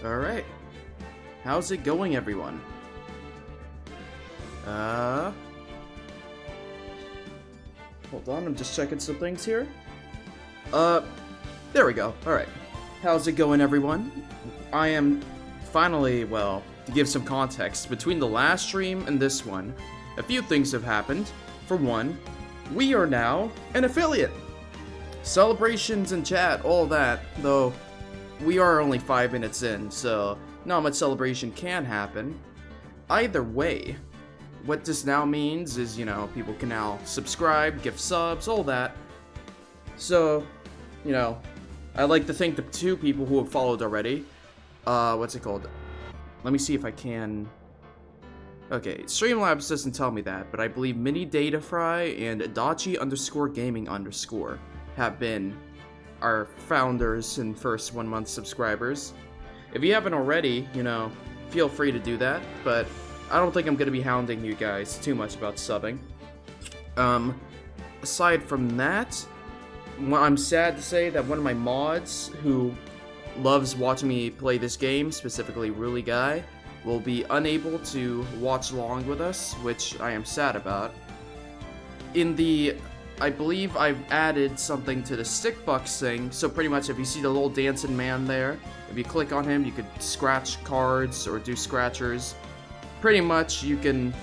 Alright. How's it going, everyone? Hold on, I'm just checking some things here. There we go. Alright. How's it going, everyone? I am finally, well, to give some context, between the last stream and this one, a few things have happened. For one, we are now an affiliate. Celebrations and chat, all that, though we are only 5 minutes in, so not much celebration can happen. Either way, what this now means is, you know, people can now subscribe, give subs, all that. So, you know, I'd like to thank the 2 people who have followed already. What's it called? Let me see if I can... Okay, Streamlabs doesn't tell me that, but I believe Mini Datafry and Adachi_Gaming_ have been our founders and first 1 month subscribers. If you haven't already, you know, feel free to do that, but I don't think I'm gonna be hounding you guys too much about subbing. Aside from that, I'm sad to say that one of my mods who loves watching me play this game, specifically Really Guy, will be unable to watch along with us, which I am sad about. I believe I've added something to the Stickbucks thing, so pretty much if you see the little dancing man there, if you click on him, you could scratch cards or do scratchers. Pretty much you can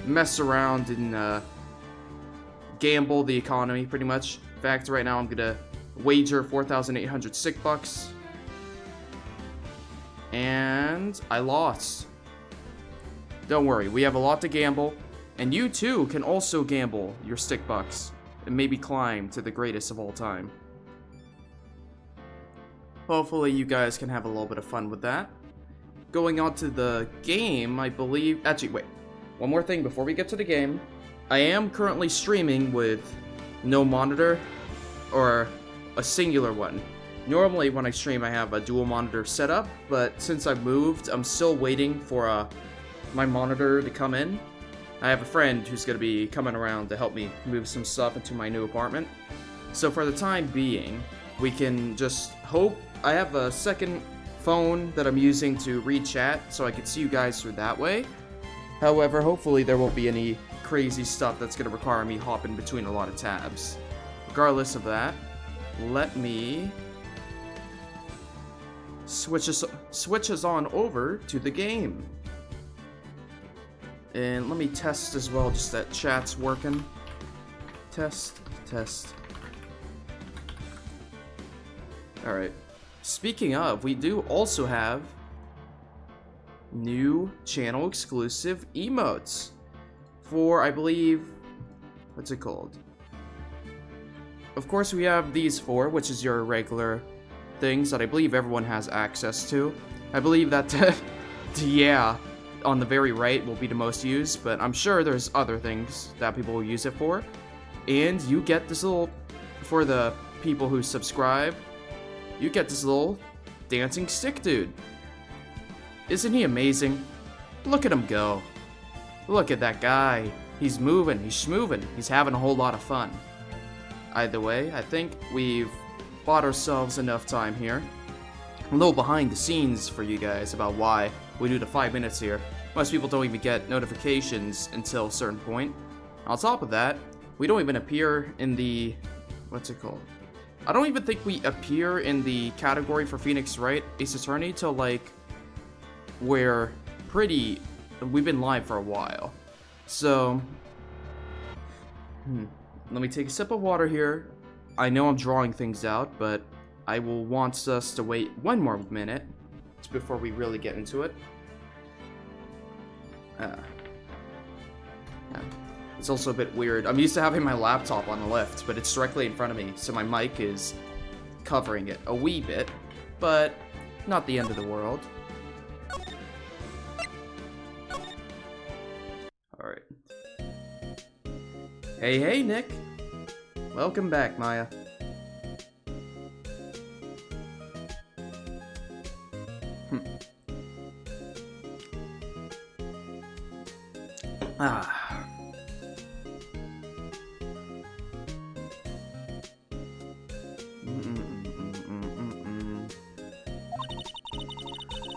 mess around and gamble the economy, pretty much. In fact, right now I'm gonna wager 4,800 Stickbucks. And I lost. Don't worry, we have a lot to gamble. And you too can also gamble your Stickbucks and maybe climb to the greatest of all time. Hopefully you guys can have a little bit of fun with that. Going on to the game, I believe... Actually, wait. One more thing before we get to the game. I am currently streaming with no monitor or a singular one. Normally when I stream I have a dual monitor setup, but since I've moved, I'm still waiting for my monitor to come in. I have a friend who's going to be coming around to help me move some stuff into my new apartment. So for the time being, we can just hope. I have a second phone that I'm using to read chat, so I can see you guys through that way. However, hopefully there won't be any crazy stuff that's going to require me hopping between a lot of tabs. Regardless of that, let me switch us on over to the game. And let me test as well, just that chat's working. Test. Alright. Speaking of, we do also have new channel exclusive emotes for, I believe, what's it called? Of course we have these 4, which is your regular things that I believe everyone has access to. I believe that, yeah, on the very right will be the most used, but I'm sure there's other things that people will use it for. And you get this little, for the people who subscribe, you get this little dancing stick dude. Isn't he amazing? Look at him go. Look at that guy. He's moving, he's schmoving, he's having a whole lot of fun. Either way, I think we've bought ourselves enough time here. A little behind the scenes for you guys about why we do the 5 minutes here. Most people don't even get notifications until a certain point. On top of that, we don't even appear in the... what's it called? I don't even think we appear in the category for Phoenix Wright Ace Attorney till, like, we're pretty we've been live for a while. So, let me take a sip of water here. I know I'm drawing things out, but I will want us to wait one more minute before we really get into it. It's also a bit weird. I'm used to having my laptop on the lift, but it's directly in front of me, so my mic is covering it a wee bit, but not the end of the world. Alright. Hey, Nick. Welcome back, Maya.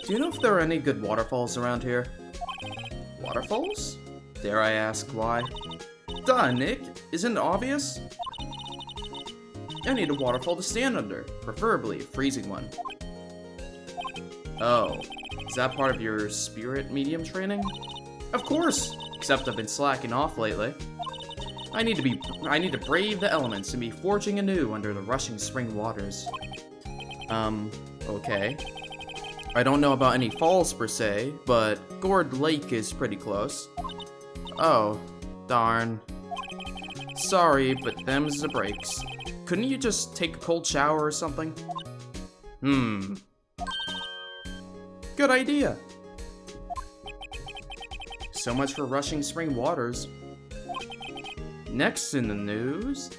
Do you know if there are any good waterfalls around here? Waterfalls? Dare I ask why? Duh, Nick! Isn't it obvious? I need a waterfall to stand under, preferably a freezing one. Oh, is that part of your spirit medium training? Of course! Except I've been slacking off lately. I need to brave the elements and be forging anew under the rushing spring waters. Okay. I don't know about any falls per se, but Gourd Lake is pretty close. Oh, darn. Sorry, but them's the breaks. Couldn't you just take a cold shower or something? Good idea. So much for rushing spring waters. Next in the news,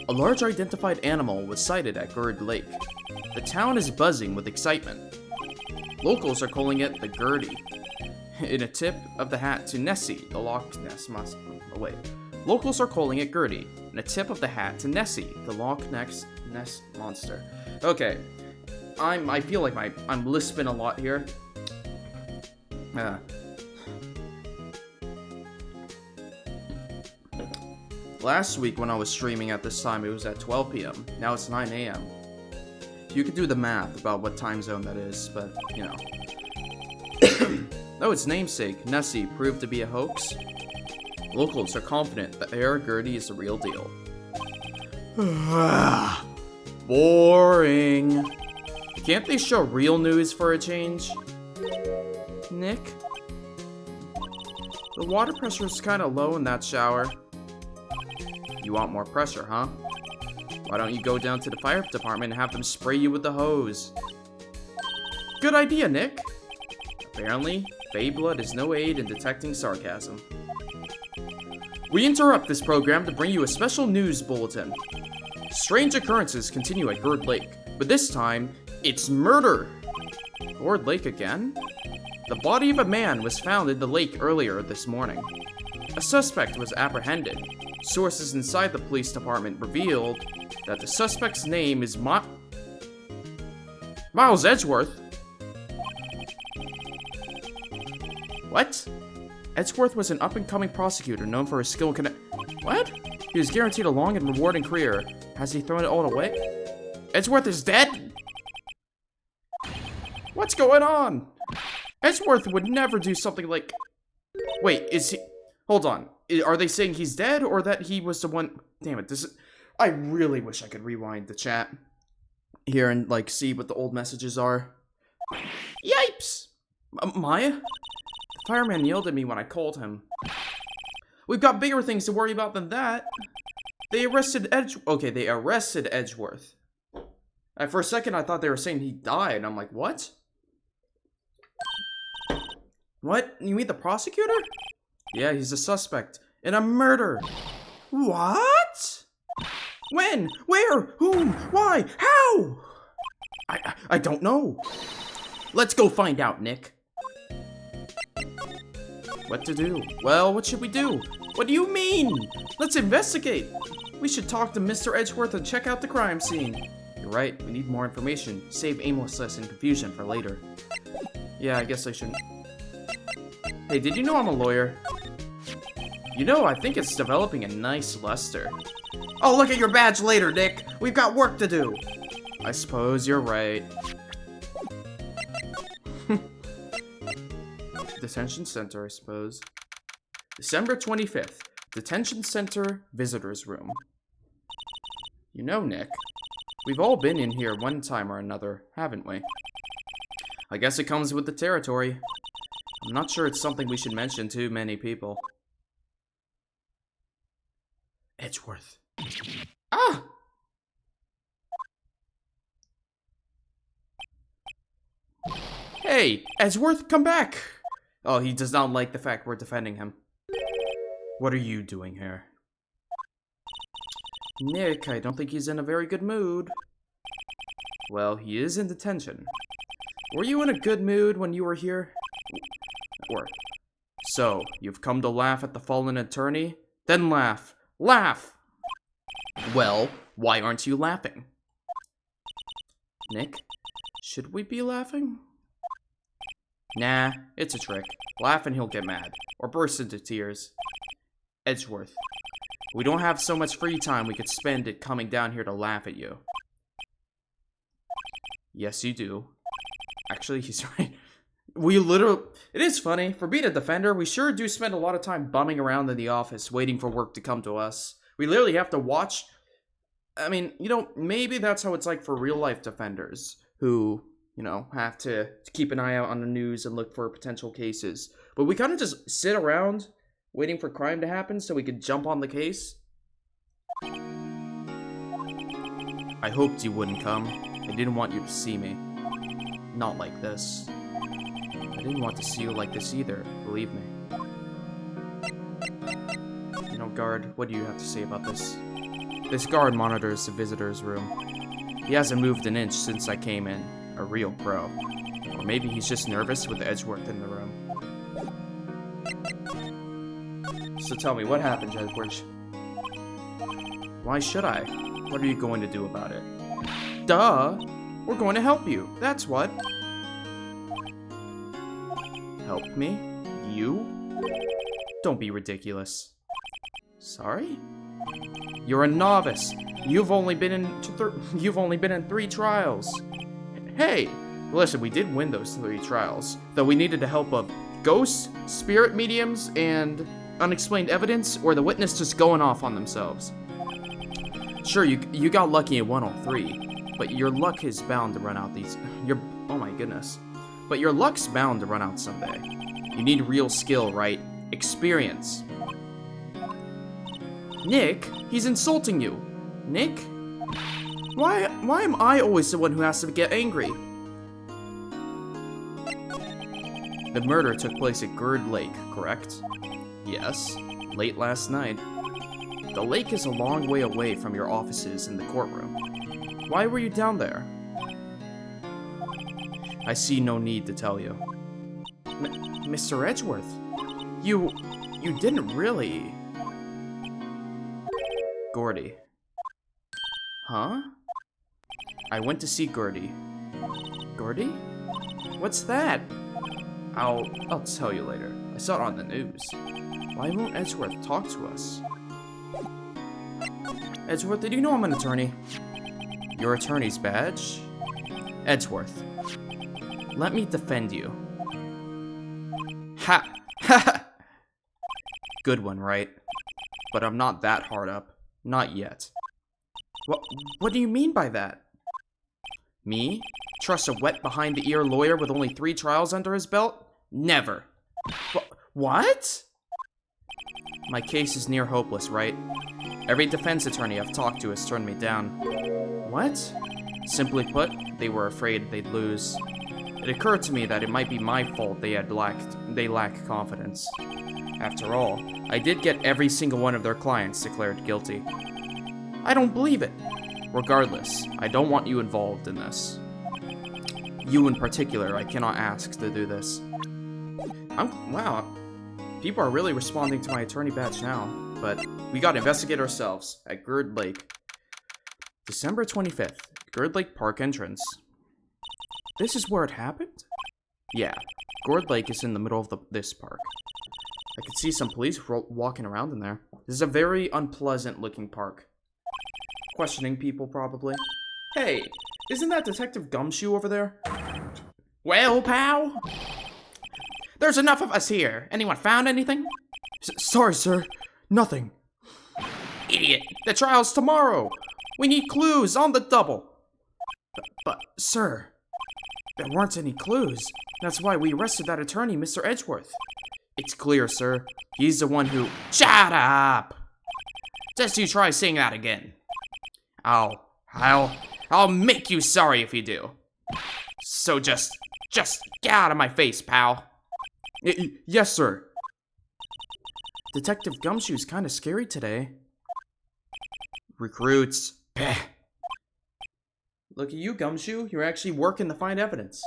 a large identified animal was sighted at Gourd Lake. The town is buzzing with excitement. Locals are calling it the Gertie. In a tip of the hat to Nessie, the Loch Ness monster. Oh wait. Locals are calling it Gertie. In a tip of the hat to Nessie, the Loch Ness monster. Okay. I feel like I'm lisping a lot here. Last week when I was streaming at this time, it was at 12 p.m. Now it's 9 a.m. You can do the math about what time zone that is, but, you know. Though its namesake, Nessie, proved to be a hoax, locals are confident that Air Gertie is the real deal. Boring. Can't they show real news for a change? Nick? The water pressure is kind of low in that shower. You want more pressure, huh? Why don't you go down to the fire department and have them spray you with the hose? Good idea, Nick. Apparently, Fey blood is no aid in detecting sarcasm. We interrupt this program to bring you a special news bulletin. Strange occurrences continue at Gourd Lake, but this time, it's murder! Gourd Lake again? The body of a man was found in the lake earlier this morning. A suspect was apprehended. Sources inside the police department revealed that the suspect's name is Miles Edgeworth. What? Edgeworth was an up-and-coming prosecutor known for his skill What? He was guaranteed a long and rewarding career. Has he thrown it all away? Edgeworth is dead? What's going on? Edgeworth would never do something like... Wait, is he... Hold on. Are they saying he's dead, or that he was the one... Damn it, this is... I really wish I could rewind the chat here and, like, see what the old messages are. Yipes! Maya? The fireman yelled at me when I called him. We've got bigger things to worry about than that. They arrested they arrested Edgeworth. For a second, I thought they were saying he died. I'm like, what? What? You mean the prosecutor? Yeah, he's a suspect in a murder. What? When? Where? Whom? Why? How? I don't know. Let's go find out, Nick. What to do? Well, what should we do? What do you mean? Let's investigate. We should talk to Mr. Edgeworth and check out the crime scene. You're right, we need more information. Save aimlessness and confusion for later. Yeah, I guess I shouldn't. Hey, did you know I'm a lawyer? You know, I think it's developing a nice luster. Oh, look at your badge later, Nick! We've got work to do! I suppose you're right. detention center, I suppose. December 25th. Detention center visitors room. You know, Nick, we've all been in here one time or another, haven't we? I guess it comes with the territory. I'm not sure it's something we should mention to many people. Edgeworth. Ah! Hey, Edgeworth, come back! Oh, he does not like the fact we're defending him. What are you doing here? Nick, I don't think he's in a very good mood. Well, he is in detention. Were you in a good mood when you were here? Or, so, you've come to laugh at the fallen attorney? Then laugh. Laugh! Well, why aren't you laughing? Nick, should we be laughing? Nah, it's a trick. Laugh and he'll get mad. Or burst into tears. Edgeworth, we don't have so much free time we could spend it coming down here to laugh at you. Yes, you do. Actually, he's right. It is funny. For being a defender, we sure do spend a lot of time bumming around in the office, waiting for work to come to us. We literally have to watch. I mean, maybe that's how it's like for real-life defenders, who, have to keep an eye out on the news and look for potential cases. But we kind of just sit around, waiting for crime to happen so we could jump on the case. I hoped you wouldn't come. I didn't want you to see me. Not like this. I didn't want to see you like this either, believe me. Guard, what do you have to say about this? This guard monitors the visitor's room. He hasn't moved an inch since I came in. A real pro. Or maybe he's just nervous with Edgeworth in the room. So tell me, what happened, Edgeworth? Why should I? What are you going to do about it? Duh! We're going to help you, that's what. Help me? You? Don't be ridiculous. Sorry? You're a novice. You've only been in 3 trials. Hey, listen, we did win those 3 trials, though we needed the help of ghosts, spirit mediums, and unexplained evidence, or the witness just going off on themselves. Sure, you got lucky in 103, but your luck is bound to run out oh my goodness. But your luck's bound to run out someday. You need real skill, right? Experience. Nick, he's insulting you. Nick? Why am I always the one who has to get angry? The murder took place at Gerd Lake, correct? Yes, late last night. The lake is a long way away from your offices in the courtroom. Why were you down there? I see no need to tell you. Mr. Edgeworth, you didn't really... Gordy. Huh? I went to see Gordy. Gordy? What's that? I'll tell you later. I saw it on the news. Why won't Edgeworth talk to us? Edgeworth, did you know I'm an attorney? Your attorney's badge? Edgeworth, let me defend you. Ha! Ha! Good one, right? But I'm not that hard up. Not yet. What do you mean by that? Me? Trust a wet behind-the-ear lawyer with only 3 trials under his belt? Never. What? My case is near hopeless, right? Every defense attorney I've talked to has turned me down. What? Simply put, they were afraid they'd lose. It occurred to me that it might be my fault they lack confidence. After all, I did get every single one of their clients declared guilty. I don't believe it. Regardless, I don't want you involved in this. You in particular, I cannot ask to do this. Wow. People are really responding to my attorney badge now, but we gotta investigate ourselves at Gerd Lake. December 25th, Gerd Lake Park entrance. This is where it happened? Yeah, Gerd Lake is in the middle of this park. I could see some police walking around in there. This is a very unpleasant looking park. Questioning people, probably. Hey, isn't that Detective Gumshoe over there? Well, pal? There's enough of us here. Anyone found anything? Sorry, sir. Nothing. Idiot. The trial's tomorrow. We need clues on the double. But, sir, there weren't any clues. That's why we arrested that attorney, Mr. Edgeworth. It's clear, sir. He's the one who... Shut up! Just you try saying that again. I'll make you sorry if you do. So just get out of my face, pal. Yes, sir. Detective Gumshoe's kind of scary today. Recruits. Peh. Look at you, Gumshoe. You're actually working to find evidence.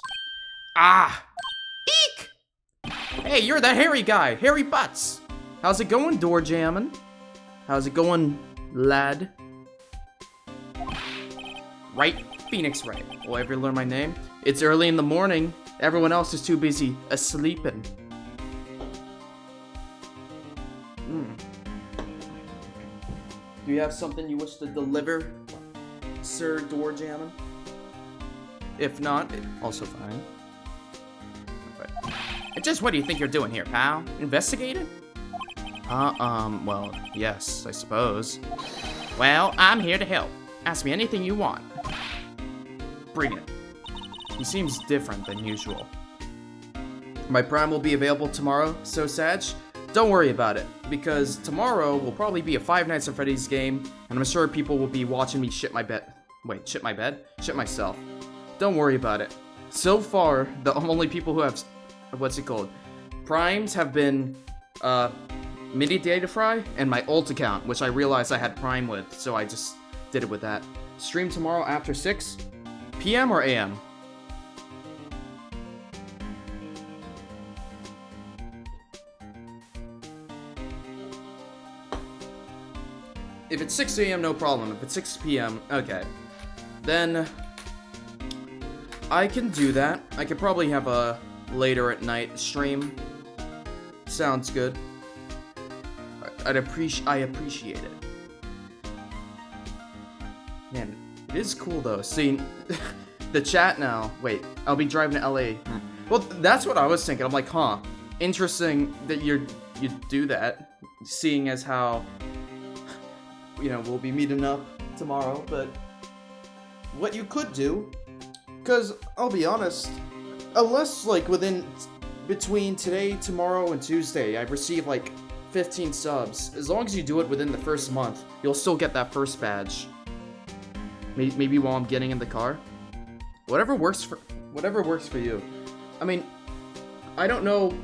Ah! Eek! Hey, you're the hairy guy. Hairy butts. How's it going, door jamming? How's it going, lad? Wright. Phoenix Wright. Will I ever learn my name? It's early in the morning. Everyone else is too busy sleeping. Do you have something you wish to deliver, Sir Door Jamming? If not, also fine. But just what do you think you're doing here, pal? Investigating? Well, yes, I suppose. Well, I'm here to help. Ask me anything you want. Bring it. He seems different than usual. My Prime will be available tomorrow, so Sag, don't worry about it, because tomorrow will probably be a Five Nights at Freddy's game, and I'm sure people will be watching me shit my bed. Wait, shit my bed? Shit myself. Don't worry about it. So far, the only people who have, Primes have been, Mini Data Fry and my ult account, which I realized I had Prime with, so I just did it with that. Stream tomorrow after 6 p.m. or a.m.? If it's 6 a.m., no problem. If it's 6 p.m., okay. Then I can do that. I could probably have a later at night stream. Sounds good. I appreciate it. Man, it is cool though. Seeing the chat now. Wait, I'll be driving to LA. Well, that's what I was thinking. I'm like, huh, interesting that you do that. Seeing as how, you know, we'll be meeting up tomorrow. But what you could do, because I'll be honest, unless like between today, tomorrow, and Tuesday, I receive like 15 subs. As long as you do it within the first month, you'll still get that first badge. Maybe while I'm getting in the car. Whatever works for you. I mean, I don't know.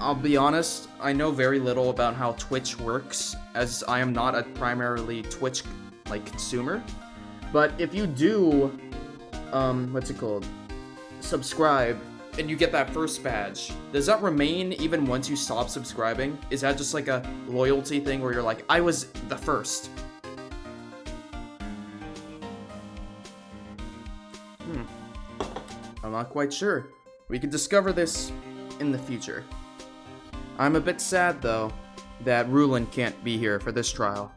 I'll be honest. I know very little about how Twitch works, as I am not a primarily Twitch consumer. But if you do, subscribe, and you get that first badge, does that remain even once you stop subscribing? Is that just like a loyalty thing where you're like, I was the first? I'm not quite sure. We can discover this in the future. I'm a bit sad, though, that Rulin can't be here for this trial.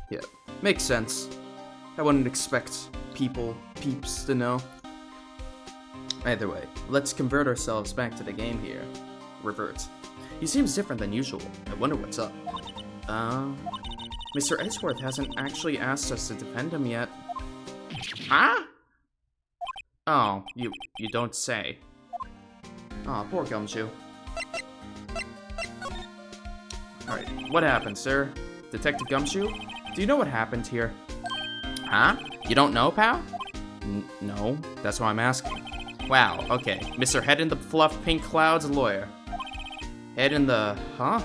Yeah, makes sense. I wouldn't expect peeps to know. Either way, let's convert ourselves back to the game here. Revert. He seems different than usual. I wonder what's up. Mr. Edgeworth hasn't actually asked us to defend him yet. Huh? Oh, you don't say. Aw, poor Gumshoe. Alright, what happened, sir? Detective Gumshoe? Do you know what happened here? Huh? You don't know, pal? No, that's why I'm asking. Wow, okay. Mr. Head in the Fluff Pink Clouds lawyer. Head in the... huh?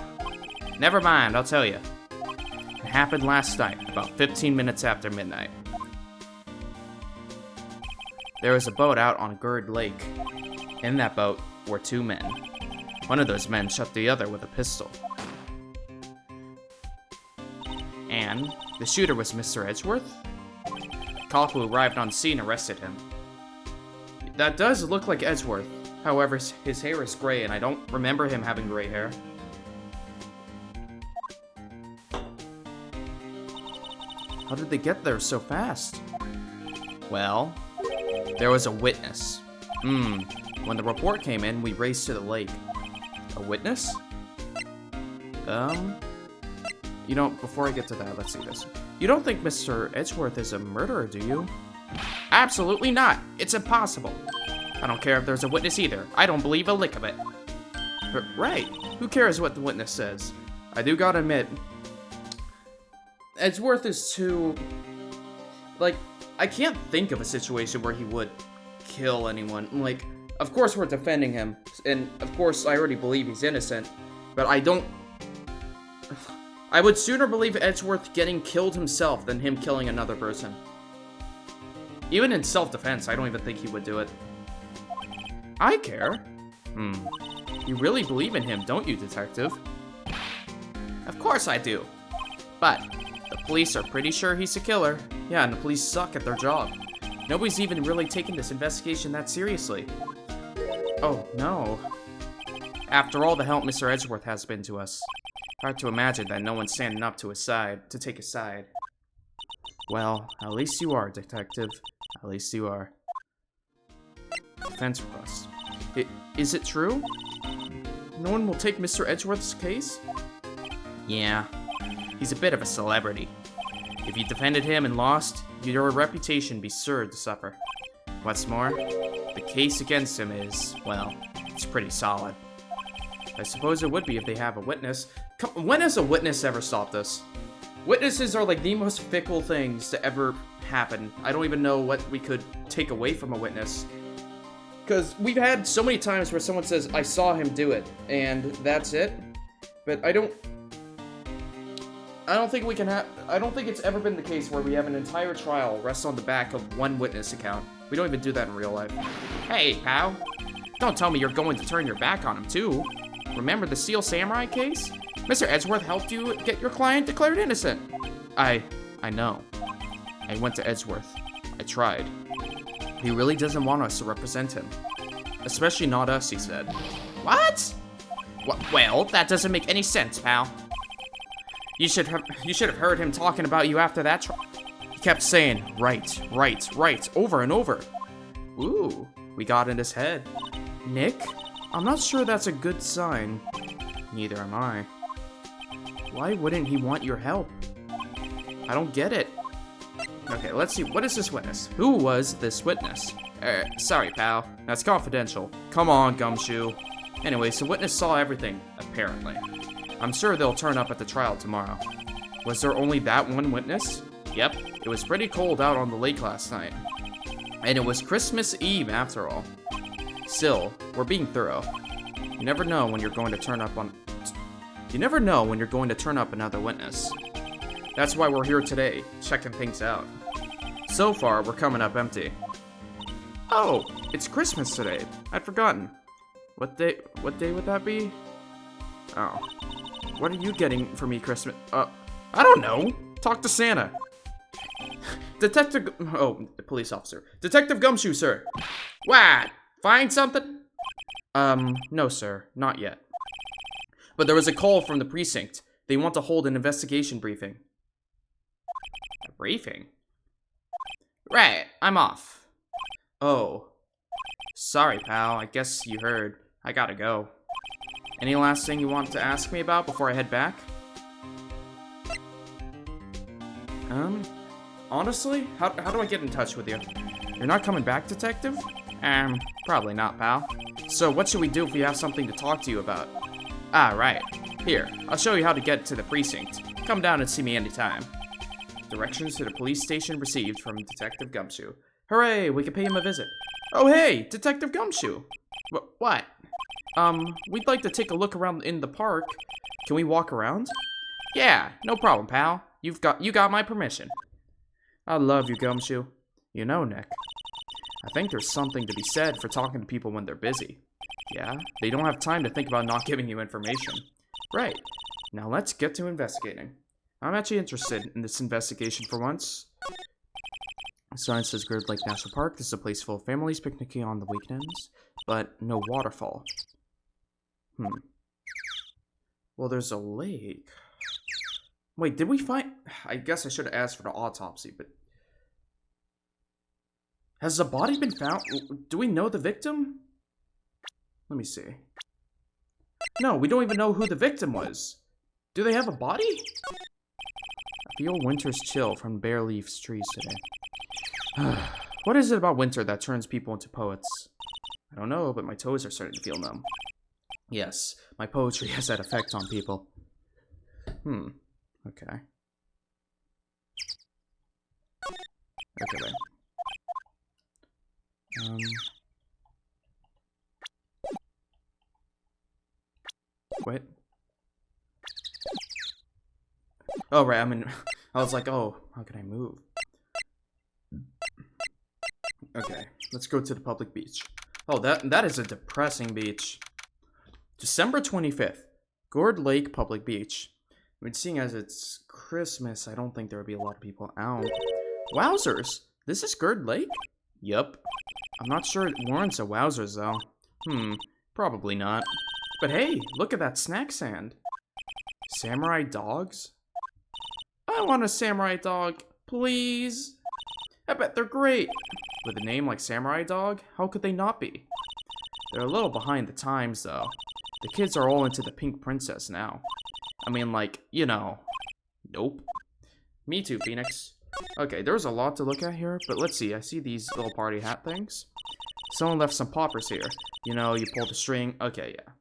Never mind, I'll tell you. It happened last night, about 15 minutes after midnight. There was a boat out on Gerd Lake. In that boat were 2 men. One of those men shot the other with a pistol. And the shooter was Mr. Edgeworth? The cop who arrived on scene arrested him. That does look like Edgeworth. However, his hair is gray, and I don't remember him having gray hair. How did they get there so fast? Well, there was a witness. When the report came in, we raced to the lake. A witness? You know, before I get to that, let's see this. You don't think Mr. Edgeworth is a murderer, do you? Absolutely not. It's impossible. I don't care if there's a witness either. I don't believe a lick of it. But, right. Who cares what the witness says? I do gotta admit, Edgeworth is too... Like, I can't think of a situation where he would kill anyone. Like, of course we're defending him, and of course I already believe he's innocent, but I don't... I would sooner believe Edgeworth getting killed himself than him killing another person. Even in self-defense, I don't even think he would do it. I care. You really believe in him, don't you, detective? Of course I do. But the police are pretty sure he's a killer. Yeah, and the police suck at their job. Nobody's even really taking this investigation that seriously. Oh, no. After all the help Mr. Edgeworth has been to us, hard to imagine that no one's standing up to his side, to take his side. Well, at least you are, detective. At least you are. Defense request. Is it true? No one will take Mr. Edgeworth's case? Yeah, he's a bit of a celebrity. If you defended him and lost, your reputation would be sure to suffer. What's more, the case against him is, well, it's pretty solid. I suppose it would be if they have a witness. When has a witness ever stopped us? Witnesses are like the most fickle things to ever happen. I don't even know what we could take away from a witness. Because we've had so many times where someone says, I saw him do it, and that's it. But I don't think we can have... I don't think it's ever been the case where we have an entire trial rest on the back of one witness account. We don't even do that in real life. Hey, pal. Don't tell me you're going to turn your back on him, too. Remember the Steel Samurai case? Mr. Edgeworth helped you get your client declared innocent. I know. I went to Edgeworth. I tried. He really doesn't want us to represent him. Especially not us, he said. What? Well, that doesn't make any sense, pal. You should have heard him talking about you after that trial. He kept saying, right, right, right, over and over. Ooh, we got in his head. Nick, I'm not sure that's a good sign. Neither am I. Why wouldn't he want your help? I don't get it. Okay, let's see. What is this witness? Who was this witness? Sorry, pal. That's confidential. Come on, Gumshoe. Anyways, the witness saw everything, apparently. I'm sure they'll turn up at the trial tomorrow. Was there only that one witness? Yep, it was pretty cold out on the lake last night. And it was Christmas Eve after all. Still, we're being thorough. You never know when you're going to turn up on... You never know when you're going to turn up another witness. That's why we're here today, checking things out. So far, we're coming up empty. Oh, it's Christmas today. I'd forgotten. What day would that be? Oh. What are you getting for me, Christmas? I don't know. Talk to Santa. Oh, the police officer. Detective Gumshoe, sir. What? Find something? No, sir. Not yet. But there was a call from the precinct. They want to hold an investigation briefing. A briefing? Right, I'm off. Oh. Sorry, pal. I guess you heard. I gotta go. Any last thing you want to ask me about before I head back? Honestly, how do I get in touch with you? You're not coming back, detective? Probably not, pal. So what should we do if we have something to talk to you about? Ah, right. Here, I'll show you how to get to the precinct. Come down and see me anytime. Directions to the police station received from Detective Gumshoe. Hooray, we can pay him a visit. Oh hey, Detective Gumshoe. What? We'd like to take a look around in the park. Can we walk around? Yeah, no problem, pal. You got my permission. I love you, Gumshoe. You know, Nick, I think there's something to be said for talking to people when they're busy. Yeah, they don't have time to think about not giving you information. Right. Now let's get to investigating. I'm actually interested in this investigation for once. Sign says Great Lake National Park. This is a place full of families picnicking on the weekends, but no waterfall. Well, there's a lake. Wait, did we find... I guess I should have asked for the autopsy, but... Has the body been found? Do we know the victim? Let me see. No, we don't even know who the victim was. Do they have a body? I feel winter's chill from bare leaf trees today. What is it about winter that turns people into poets? I don't know, but my toes are starting to feel numb. Yes, my poetry has that effect on people. Okay. Okay, wait. Wait. Oh, right, I was like, oh, how can I move? Okay, let's go to the public beach. Oh, that is a depressing beach. December 25th, Gourd Lake Public Beach. I mean, seeing as it's Christmas, I don't think there would be a lot of people out. Wowzers! This is Gourd Lake? Yup. I'm not sure it warrants a wowzers, though. Probably not. But hey, look at that snack sand. Samurai dogs? I want a samurai dog, please. I bet they're great. With a name like Samurai Dog, how could they not be? They're a little behind the times, though. The kids are all into the Pink Princess now. I mean, like, you know. Nope. Me too, Phoenix. Okay, there's a lot to look at here, but let's see. I see these little party hat things. Someone left some poppers here. You know, you pull the string. Okay, yeah.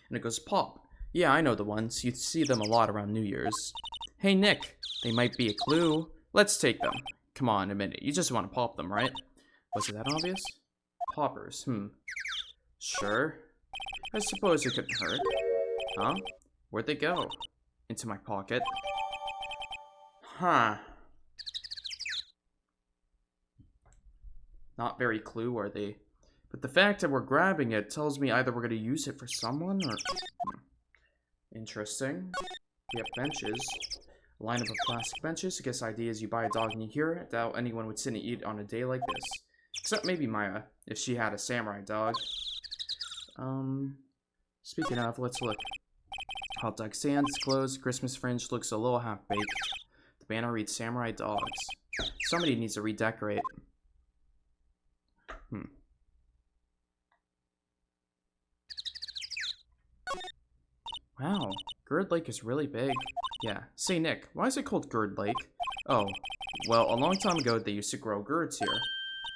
And it goes pop. Yeah, I know the ones. You see them a lot around New Year's. Hey, Nick. They might be a clue. Let's take them. Come on, a minute. You just want to pop them, right? Was it that obvious? Poppers, Sure. I suppose it couldn't hurt. Huh? Where'd they go? Into my pocket. Huh. Not very clue, are they? But the fact that we're grabbing it tells me either we're going to use it for someone or... Interesting. We have benches. A lineup of plastic benches. I guess the idea is you buy a dog and you hear it. I doubt anyone would sit and eat on a day like this. Except maybe Maya, if she had a samurai dog. Speaking of, let's look. Hot dog stand is closed. Christmas fringe looks a little half-baked. The banner reads Samurai Dogs. Somebody needs to redecorate. Wow, Gourd Lake is really big. Yeah. Say, Nick, why is it called Gourd Lake? Oh, well, a long time ago they used to grow gourds here.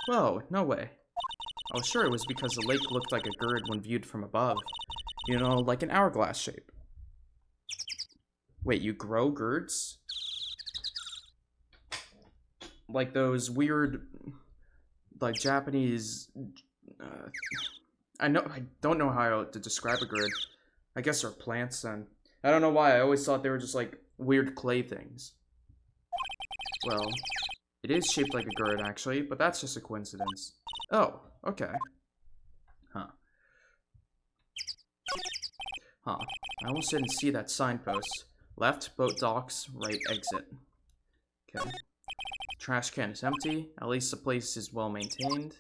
Whoa, no way. I was sure it was because the lake looked like a gourd when viewed from above. You know, like an hourglass shape. Wait, you grow gourds? Like those weird, like Japanese, I don't know how to describe a gourd. I guess they're plants then. I don't know why, I always thought they were just like weird clay things. Well, it is shaped like a gourd actually, but that's just a coincidence. Oh, okay. Huh. I almost didn't see that signpost. Left, boat docks, right, exit. Okay. Trash can is empty. At least the place is well maintained.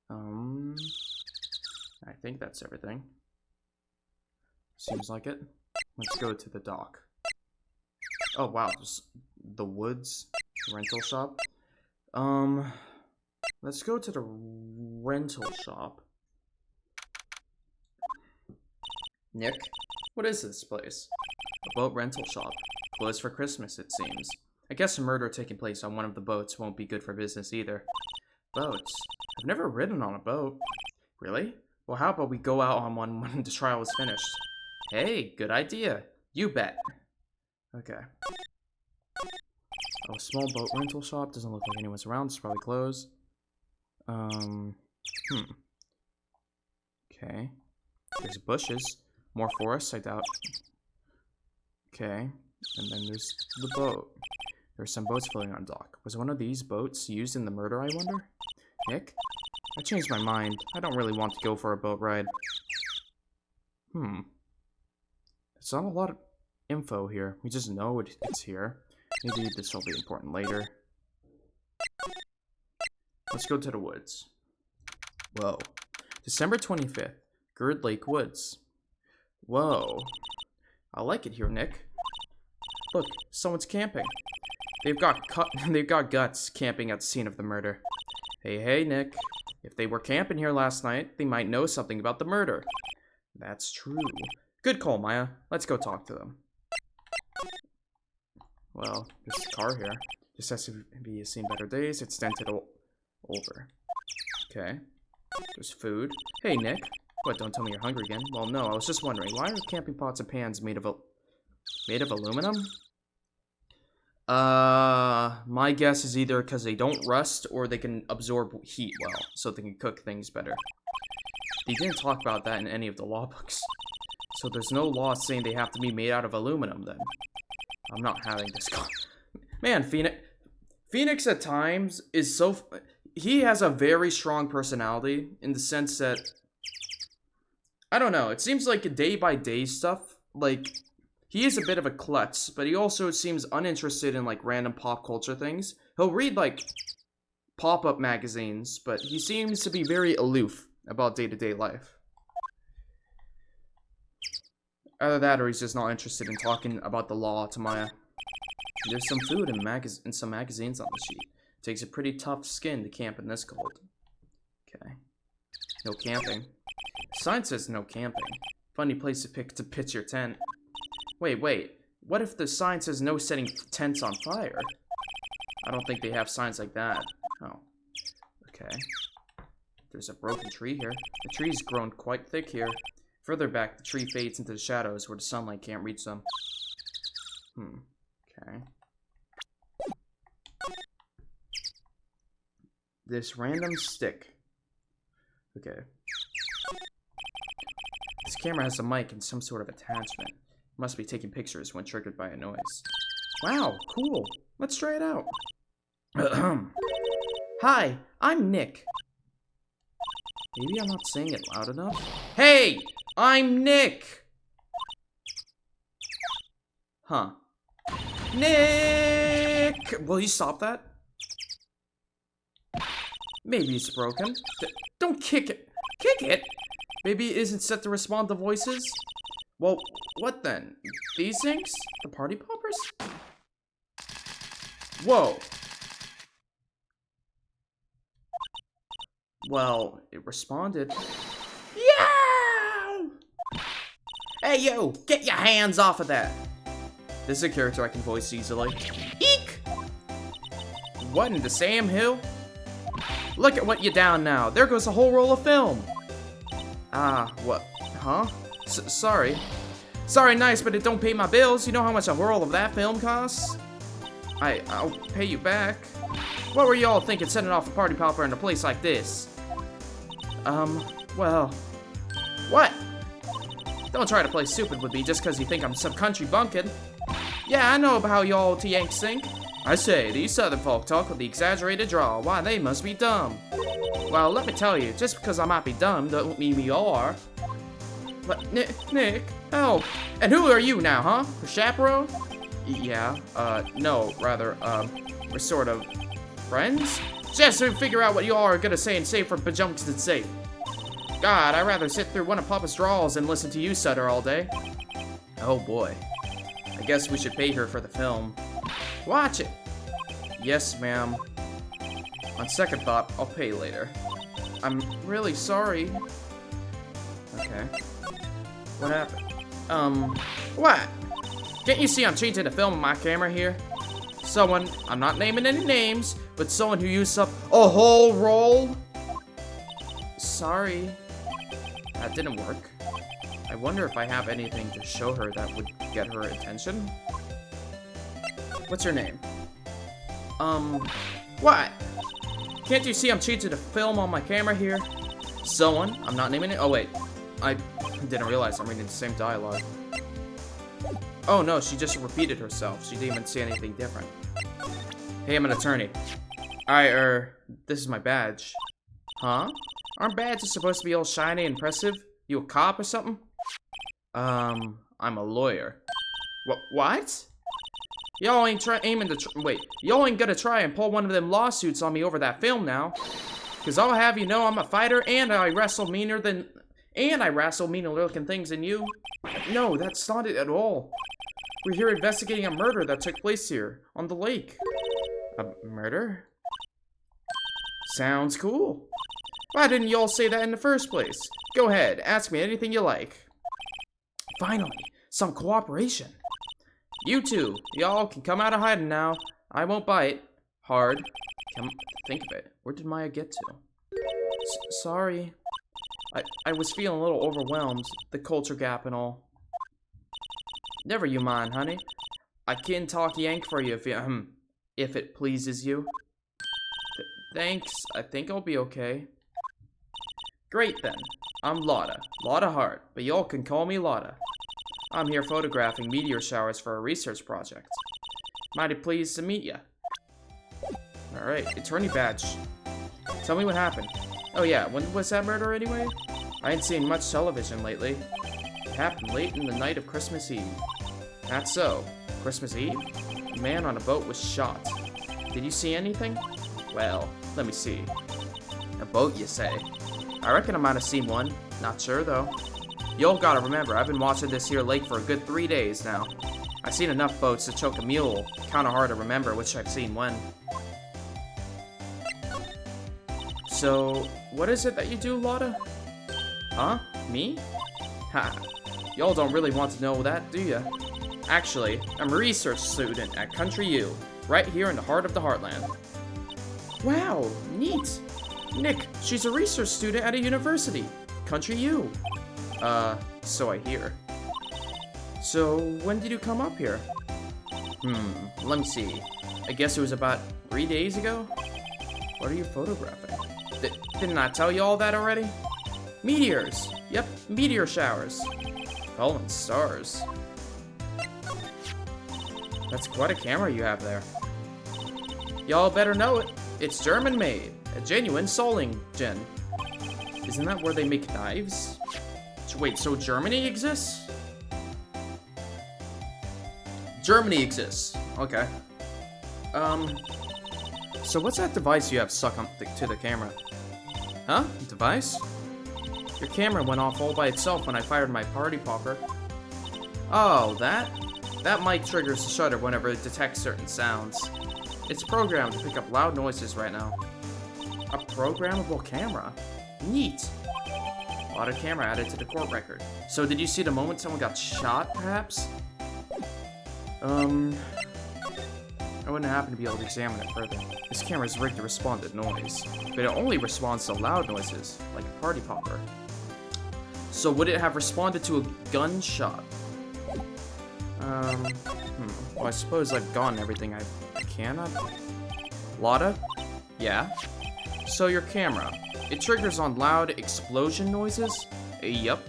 I think that's everything. Seems like it. Let's go to the dock. Oh wow, there's the woods rental shop. Let's go to the rental shop. Nick, what is this place? A boat rental shop. Closed for Christmas, it seems. I guess a murder taking place on one of the boats won't be good for business either. Boats? I've never ridden on a boat. Really? Well, how about we go out on one when the trial is finished? Hey, good idea. You bet. Okay. Oh, small boat rental shop. Doesn't look like anyone's around. It's probably closed. Okay. There's bushes. More forests, I doubt. Okay. And then there's the boat. There's some boats floating on dock. Was one of these boats used in the murder, I wonder? Nick? I changed my mind. I don't really want to go for a boat ride. It's not a lot of info here. We just know it's here. Maybe this will be important later. Let's go to the woods. Whoa. December 25th. Gourd Lake Woods. Whoa. I like it here, Nick. Look, someone's camping. They've got guts camping at the scene of the murder. Hey, Nick. If they were camping here last night, they might know something about the murder. That's true. Good call, Maya. Let's go talk to them. Well, there's a car here. Just has to be seen better days. It's dented over. Okay. There's food. Hey, Nick. What, don't tell me you're hungry again? Well, no, I was just wondering, why are camping pots and pans made of aluminum? My guess is either because they don't rust or they can absorb heat well, so they can cook things better. They didn't talk about that in any of the law books. So there's no law saying they have to be made out of aluminum, then. I'm not having this Man, Phoenix at times is so... He has a very strong personality in the sense that... I don't know, it seems like day-by-day stuff, like... He is a bit of a klutz, but he also seems uninterested in, like, random pop culture things. He'll read, like, pop-up magazines, but he seems to be very aloof about day-to-day life. Either that, or he's just not interested in talking about the law to Maya. There's some food and some magazines on the sheet. Takes a pretty tough skin to camp in this cold. Okay. No camping. Sign says no camping. Funny place to pitch your tent. Wait. What if the sign says no setting tents on fire? I don't think they have signs like that. Oh. Okay. There's a broken tree here. The tree's grown quite thick here. Further back, the tree fades into the shadows where the sunlight can't reach them. Okay. This random stick. Okay. This camera has a mic and some sort of attachment. Must be taking pictures when triggered by a noise. Wow, cool. Let's try it out. Hi, I'm Nick. Maybe I'm not saying it loud enough. Hey, I'm Nick. Huh. Nick! Will you stop that? Maybe it's broken. Don't kick it. Kick it? Maybe it isn't set to respond to voices? Well, what then? These things? The party poppers? Whoa. Well, it responded. Yeah! Hey, yo! Get your hands off of that! This is a character I can voice easily. Eek! What in the Sam Hill? Look at what you down now. There goes a whole roll of film. Ah, what? Huh? Sorry. Sorry, nice, but it don't pay my bills. You know how much a roll of that film costs? I'll pay you back. What were y'all thinking setting off a party popper in a place like this? Well... What? Don't try to play stupid with me just because you think I'm some country bumpkin. Yeah, I know about how y'all Yanks think. I say, these southern folk talk with the exaggerated drawl. Why, they must be dumb. Well, let me tell you, just because I might be dumb don't mean we are. But, Nick, help. And who are you now, huh? A chaperone? Yeah, no, rather, we're sort of friends? Just to figure out what y'all are gonna say and save for bajunks and safe. God, I'd rather sit through one of Papa's drawls and listen to you stutter all day. Oh boy. I guess we should pay her for the film. Watch it! Yes, ma'am. On second thought, I'll pay later. I'm really sorry. Okay. What happened? What? Can't you see I'm changing the film on my camera here? Someone, I'm not naming any names, but someone who used up a whole roll? Sorry. That didn't work. I wonder if I have anything to show her that would get her attention? What's your name? What? Can't you see I'm changing the film on my camera here? Someone, I'm not naming it. Oh wait, I didn't realize I'm reading the same dialogue. Oh no, she just repeated herself. She didn't even say anything different. Hey, I'm an attorney. This is my badge. Huh? Aren't badges supposed to be all shiny and impressive? You a cop or something? I'm a lawyer. What? Y'all ain't y'all ain't gonna try and pull one of them lawsuits on me over that film now. Cause I'll have you know I'm a fighter and I wrestle meaner looking things than you. No, that's not it at all. We're here investigating a murder that took place here, on the lake. A murder? Sounds cool. Why didn't y'all say that in the first place? Go ahead, ask me anything you like. Finally, some cooperation. You two, y'all can come out of hiding now. I won't bite. Hard. Think of it. Where did Maya get to? Sorry. I was feeling a little overwhelmed. The culture gap and all. Never you mind, honey. I can talk Yank for you if it pleases you. Thanks. I think I'll be okay. Great then. I'm Lotta Hart, but y'all can call me Lotta. I'm here photographing meteor showers for a research project. Mighty pleased to meet ya. Alright, attorney badge. Tell me what happened. Oh yeah, when was that murder anyway? I ain't seen much television lately. It happened late in the night of Christmas Eve. That's so. Christmas Eve? A man on a boat was shot. Did you see anything? Well, let me see. A boat, you say? I reckon I might have seen one. Not sure, though. Y'all gotta remember, I've been watching this here lake for a good 3 days now. I've seen enough boats to choke a mule. Kinda hard to remember which I've seen when. So, what is it that you do, Lotta? Huh? Me? Ha. Y'all don't really want to know that, do ya? Actually, I'm a research student at Country U, right here in the heart of the Heartland. Wow, neat. Nick, she's a research student at a university. Country U. So I hear. So, when did you come up here? Let me see. I guess it was about 3 days ago? What are you photographing? Didn't I tell you all that already? Meteors! Yep, meteor showers. Fallen stars. That's quite a camera you have there. Y'all better know it. It's German-made. A genuine Solingen. Isn't that where they make knives? Wait, so Germany exists? Germany exists. Okay. So what's that device you have stuck on to the camera? Huh? Device? Your camera went off all by itself when I fired my party popper. Oh, that? That mic triggers the shutter whenever it detects certain sounds. It's programmed to pick up loud noises right now. A programmable camera? Neat. A lot of camera added to the court record. So did you see the moment someone got shot, perhaps? I wouldn't happen to be able to examine it further. This camera is rigged to respond to noise, but it only responds to loud noises, like a party popper. So would it have responded to a gunshot? Well, I suppose I've gotten everything I can. Lotta? Yeah? So your camera, it triggers on loud explosion noises? Yup.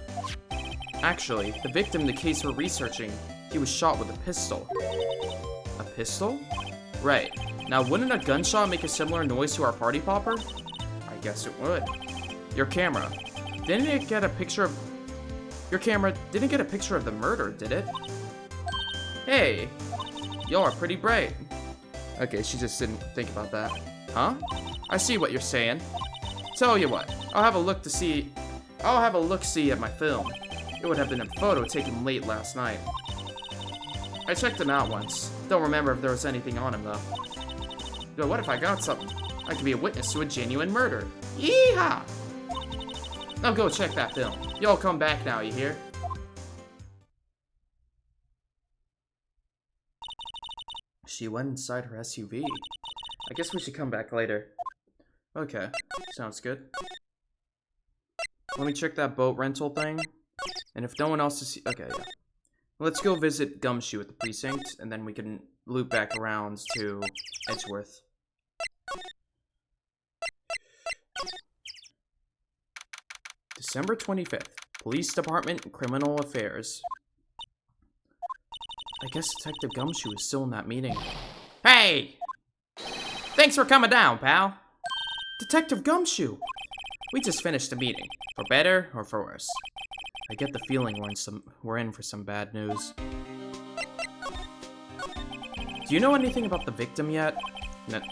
Actually, the victim in the case we're researching, he was shot with a pistol. A pistol? Right. Now, wouldn't a gunshot make a similar noise to our party popper? I guess it would. Your camera, didn't it get a picture of... Your camera didn't get a picture of the murder, did it? Hey, y'all are pretty bright. Okay, she just didn't think about that. Huh? I see what you're saying. Tell you what, I'll have a look-see at my film. It would have been a photo taken late last night. I checked him out once. Don't remember if there was anything on him, though. But what if I got something? I could be a witness to a genuine murder. Yeehaw! Now go check that film. Y'all come back now, you hear? She went inside her SUV. I guess we should come back later. Okay, sounds good. Let me check that boat rental thing. And if no one else is... Okay, yeah. Let's go visit Gumshoe at the precinct, and then we can loop back around to Edgeworth. December 25th. Police Department, Criminal Affairs. I guess Detective Gumshoe is still in that meeting. Hey! Thanks for coming down, pal. Detective Gumshoe! We just finished the meeting. For better or for worse. I get the feeling we're in for some bad news. Do you know anything about the victim yet?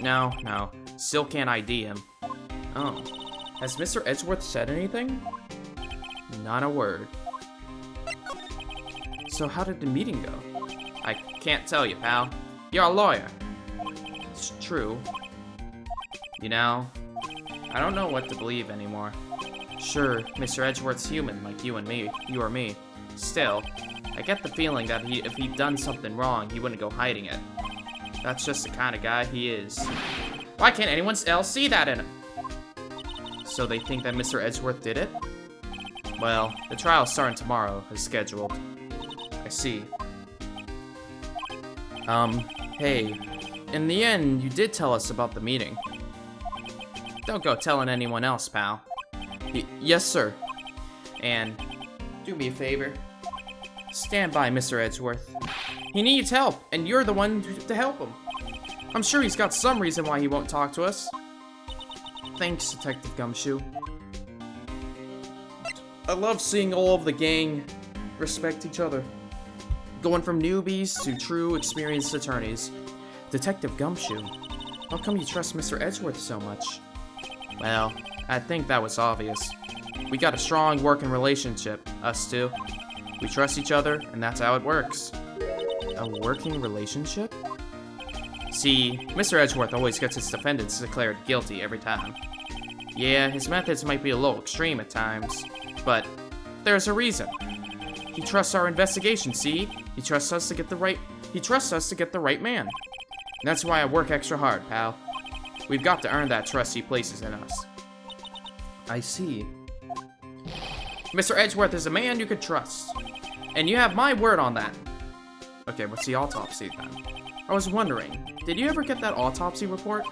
No. Still can't ID him. Oh. Has Mr. Edgeworth said anything? Not a word. So how did the meeting go? I can't tell you, pal. You're a lawyer. It's true. You know, I don't know what to believe anymore. Sure, Mr. Edgeworth's human, like you and me. You or me. Still, I get the feeling that if he'd done something wrong, he wouldn't go hiding it. That's just the kind of guy he is. Why can't anyone else see that in him? So they think that Mr. Edgeworth did it? Well, the trial's starting tomorrow, as scheduled. I see. Hey, in the end, you did tell us about the meeting. Don't go telling anyone else, pal. Yes, sir. And do me a favor. Stand by Mr. Edgeworth. He needs help, and you're the one to help him. I'm sure he's got some reason why he won't talk to us. Thanks, Detective Gumshoe. I love seeing all of the gang respect each other. Going from newbies to true experienced attorneys. Detective Gumshoe, how come you trust Mr. Edgeworth so much? Well, I think that was obvious. We got a strong working relationship, us two. We trust each other, and that's how it works. A working relationship? See, Mr. Edgeworth always gets his defendants declared guilty every time. Yeah, his methods might be a little extreme at times, but there's a reason. He trusts our investigation, see? He trusts us to get the right man. And that's why I work extra hard, pal. We've got to earn that trust he places in us. I see. Mr. Edgeworth is a man you could trust. And you have my word on that. Okay, what's the autopsy then? I was wondering, did you ever get that autopsy report?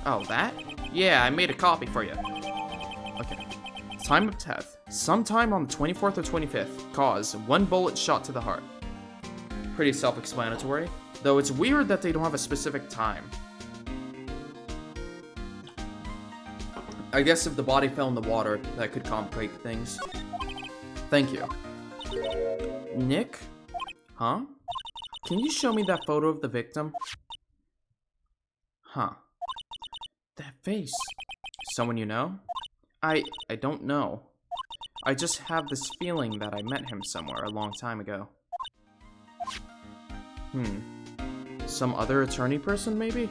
Oh, that? Yeah, I made a copy for you. Okay. Time of death. Sometime on the 24th or 25th. Cause, 1 bullet shot to the heart. Pretty self-explanatory. Though it's weird that they don't have a specific time. I guess if the body fell in the water, that could complicate things. Thank you. Nick? Huh? Can you show me that photo of the victim? Huh. That face. Someone you know? I don't know. I just have this feeling that I met him somewhere a long time ago. Some other attorney person, maybe?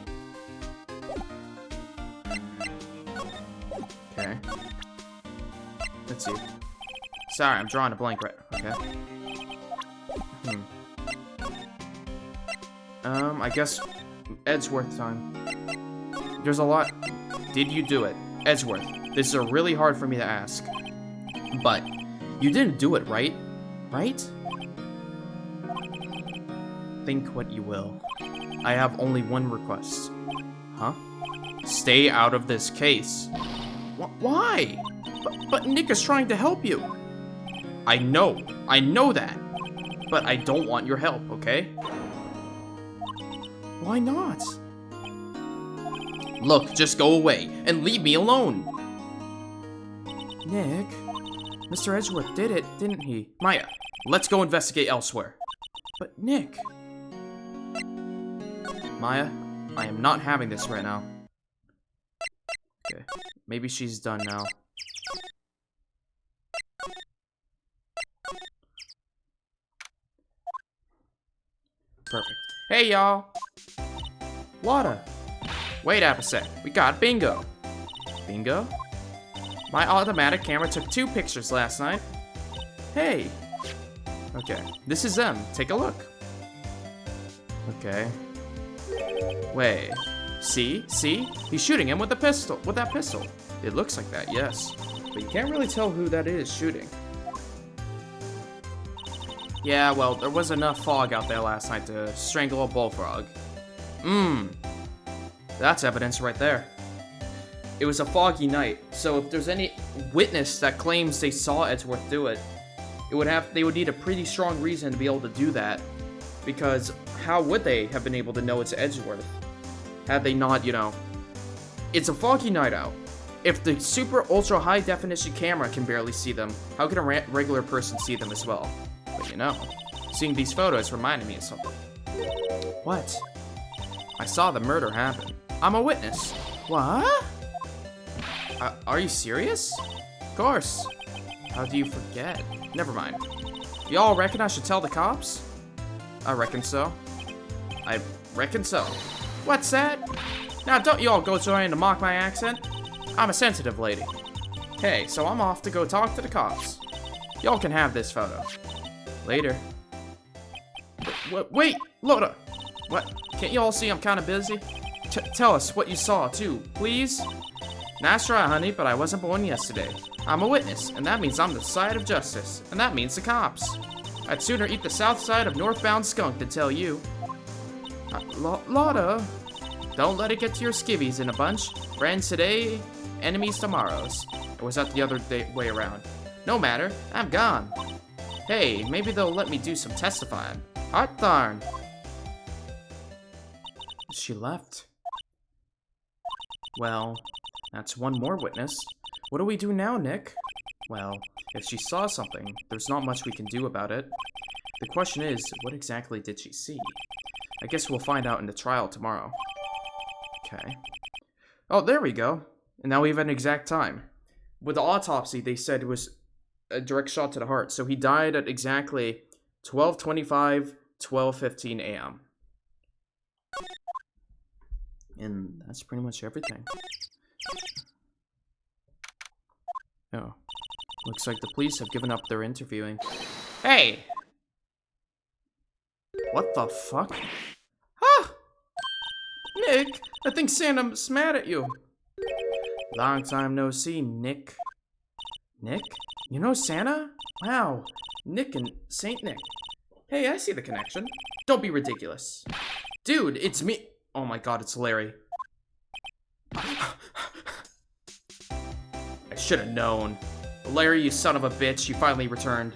Okay. Let's see. Sorry, I'm drawing a blank right. Okay. I guess Edgeworth time. There's a lot. Did you do it? Edgeworth, this is really hard for me to ask. But you didn't do it, right? Right? Think what you will. I have only one request. Huh? Stay out of this case. Why? But Nick is trying to help you. I know that. But I don't want your help, okay? Why not? Look, just go away and leave me alone. Nick, Mr. Edgeworth did it, didn't he? Maya, let's go investigate elsewhere. But Nick... Maya, I am not having this right now. Okay, maybe she's done now. Perfect. Hey, y'all. Wada. Wait up a sec. We got bingo. Bingo? My automatic camera took 2 pictures last night. Hey. Okay, this is them. Take a look. Okay. Wait. See? He's shooting him with a pistol. With that pistol. It looks like that, yes. But you can't really tell who that is shooting. Yeah, well, there was enough fog out there last night to strangle a bullfrog. That's evidence right there. It was a foggy night, so if there's any witness that claims they saw Edgeworth do it, they would need a pretty strong reason to be able to do that. Because how would they have been able to know it's Edgeworth? Had they not, It's a foggy night out. If the super ultra high definition camera can barely see them, how can a regular person see them as well? But seeing these photos reminded me of something. What? I saw the murder happen. I'm a witness. What? Are you serious? Of course. How do you forget? Never mind. Y'all reckon I should tell the cops? I reckon so. I reckon so. What's that? Now don't y'all go trying to mock my accent. I'm a sensitive lady. Hey, so I'm off to go talk to the cops. Y'all can have this photo. Later. Wait, Loda! What? Can't y'all see I'm kind of busy? Tell us what you saw, too, please? Nice try, honey, but I wasn't born yesterday. I'm a witness, and that means I'm the side of justice, and that means the cops. I'd sooner eat the south side of northbound skunk than tell you. Loda, don't let it get to your skivvies in a bunch. Friends today, enemies tomorrows. Or was that the other way around? No matter, I'm gone. Hey, maybe they'll let me do some testifying. Hot darn. She left. Well, that's one more witness. What do we do now, Nick? Well, if she saw something, there's not much we can do about it. The question is, what exactly did she see? I guess we'll find out in the trial tomorrow. Okay. Oh, there we go. And now we have an exact time. With the autopsy, they said it was a direct shot to the heart. So he died at exactly 12:25, 12:15 a.m. And that's pretty much everything. Oh. Looks like the police have given up their interviewing. Hey! What the fuck? Ah! Nick, I think Santa's mad at you. Long time no see, Nick. Nick? You know Santa? Wow. Nick and Saint Nick. Hey, I see the connection. Don't be ridiculous. Dude, it's me. Oh my god, it's Larry. I should have known. Larry, you son of a bitch, you finally returned.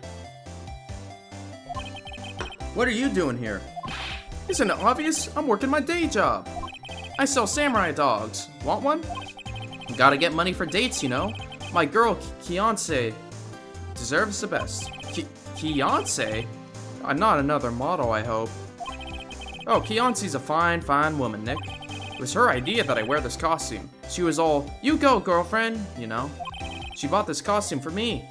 What are you doing here? Isn't it obvious? I'm working my day job. I sell samurai dogs. Want one? Gotta get money for dates, you know. My girl, Fiance, deserves the best. Fiance? Not another model, I hope. Oh, Fiance's a fine woman, Nick. It was her idea that I wear this costume. She was all, you go, girlfriend, you know. She bought this costume for me.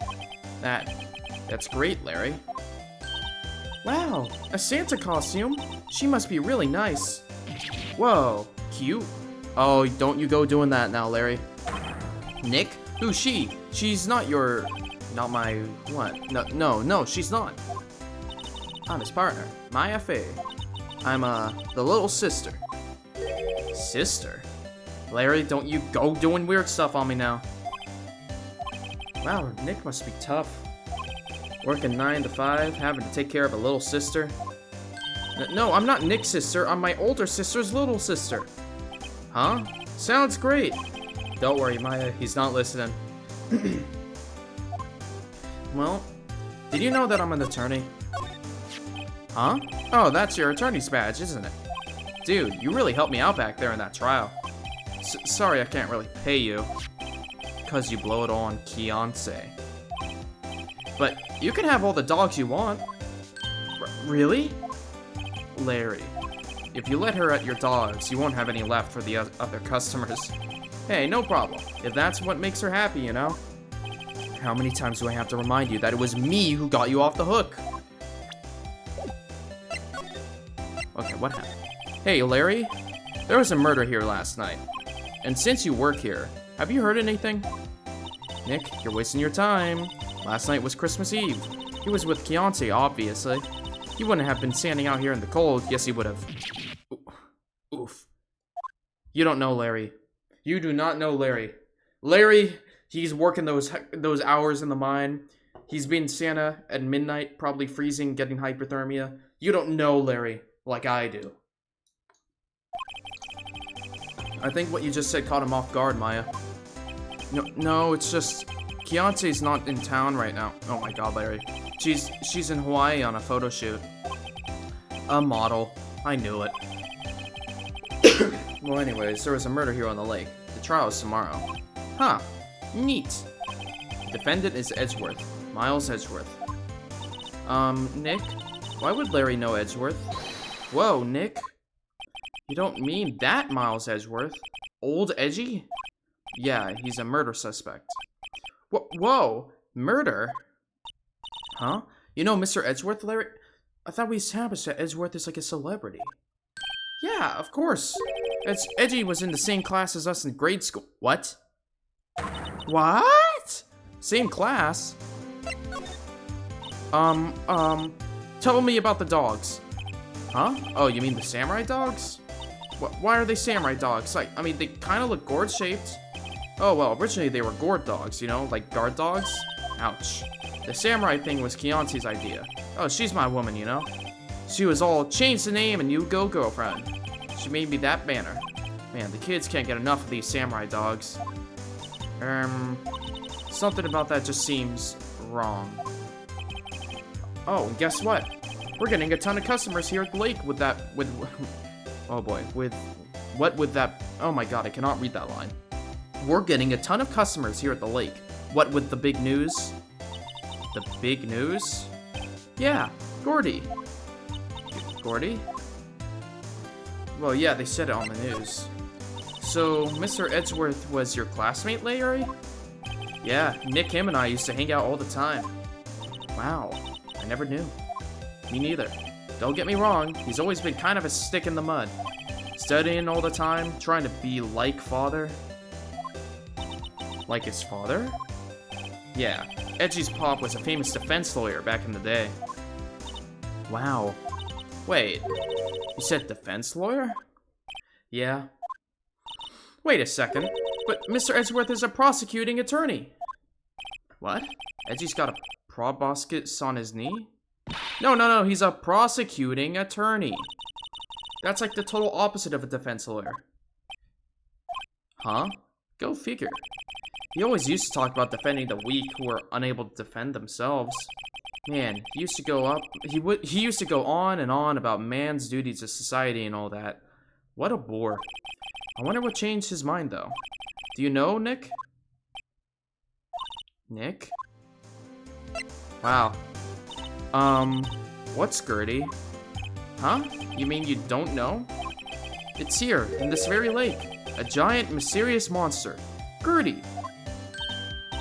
That's great, Larry. Wow, a Santa costume? She must be really nice. Whoa, cute. Oh, don't you go doing that now, Larry. Nick? Who's she? She's not my, what? No, she's not. I'm his partner, Maya Fey. I'm, the little sister. Sister? Larry, don't you go doing weird stuff on me now. Wow, Nick must be tough. Working 9 to 5, having to take care of a little sister. No, I'm not Nick's sister. I'm my older sister's little sister. Huh? Sounds great. Don't worry, Maya. He's not listening. Well, did you know that I'm an attorney? Huh? Oh, that's your attorney's badge, isn't it? Dude, you really helped me out back there in that trial. Sorry I can't really pay you. Because you blow it on Fiance. But you can have all the dogs you want. Really? Larry, if you let her at your dogs, you won't have any left for the other customers. Hey, no problem. If that's what makes her happy, you know? How many times do I have to remind you that it was me who got you off the hook? Okay, what happened? Hey, Larry, there was a murder here last night. And since you work here, have you heard anything? Nick, you're wasting your time. Last night was Christmas Eve. He was with Fiance, obviously. He wouldn't have been standing out here in the cold. Yes, he would have. Oof. You don't know Larry. You do not know Larry. Larry, he's working those hours in the mine. He's being Santa at midnight, probably freezing, getting hypothermia. You don't know Larry like I do. I think what you just said caught him off guard, Maya. No, it's just Fiance's not in town right now. Oh my god, Larry. She's in Hawaii on a photo shoot. A model. I knew it. Well, anyways, there was a murder here on the lake. The trial is tomorrow. Huh. Neat. The defendant is Edgeworth. Miles Edgeworth. Nick? Why would Larry know Edgeworth? Whoa, Nick. You don't mean that Miles Edgeworth? Old Edgy? Yeah, he's a murder suspect. Whoa! Murder? Huh? You know Mr. Edgeworth, Larry? I thought we established that Edgeworth is like a celebrity. Yeah, of course. Edgy was in the same class as us in grade school. What? What? Same class? Tell me about the dogs. Huh? Oh, you mean the samurai dogs? Why are they samurai dogs? Like, I mean, they kind of look gourd-shaped. Oh, well, originally they were gourd dogs, you know? Like guard dogs? Ouch. The samurai thing was Chianti's idea. Oh, she's my woman, you know? She was all, change the name and you go, girlfriend. She made me that banner. Man, the kids can't get enough of these samurai dogs. Something about that just seems wrong. Oh, and guess what? We're getting a ton of customers here at the lake with that, oh boy, with that, oh my god, I cannot read that line. We're getting a ton of customers here at the lake. What with the big news? The big news? Yeah, Gordy. Gordy? Well, yeah, they said it on the news. So, Mr. Edgeworth was your classmate, Larry? Yeah, Nick, him, and I used to hang out all the time. Wow, I never knew. Me neither. Don't get me wrong, he's always been kind of a stick in the mud. Studying all the time, trying to be like father. Like his father? Yeah, Edgy's pop was a famous defense lawyer back in the day. Wow. Wait, you said defense lawyer? Yeah. Wait a second, but Mr. Edgeworth is a prosecuting attorney. What? Edgy's got a proboscis on his knee? No, he's a prosecuting attorney. That's like the total opposite of a defense lawyer. Huh? Go figure. He always used to talk about defending the weak who are unable to defend themselves. Man, he used to he used to go on and on about man's duty to society and all that. What a bore. I wonder what changed his mind though. Do you know, Nick? Nick? Wow. What's Gertie? Huh? You mean you don't know? It's here, in this very lake. A giant, mysterious monster. Gertie!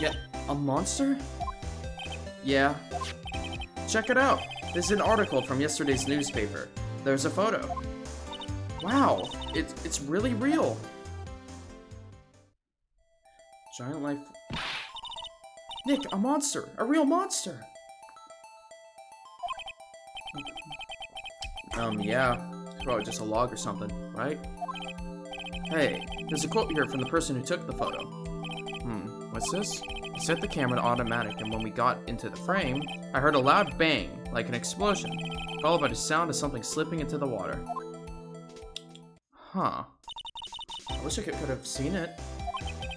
Yeah, a monster? Yeah. Check it out. This is an article from yesterday's newspaper. There's a photo. Wow, it's really real. Giant life... Nick, a monster! A real monster! Yeah. Probably just a log or something, right? Hey, there's a quote here from the person who took the photo. What's this? I set the camera to automatic, and when we got into the frame, I heard a loud bang, like an explosion, followed by the sound of something slipping into the water. Huh. I wish I could have seen it.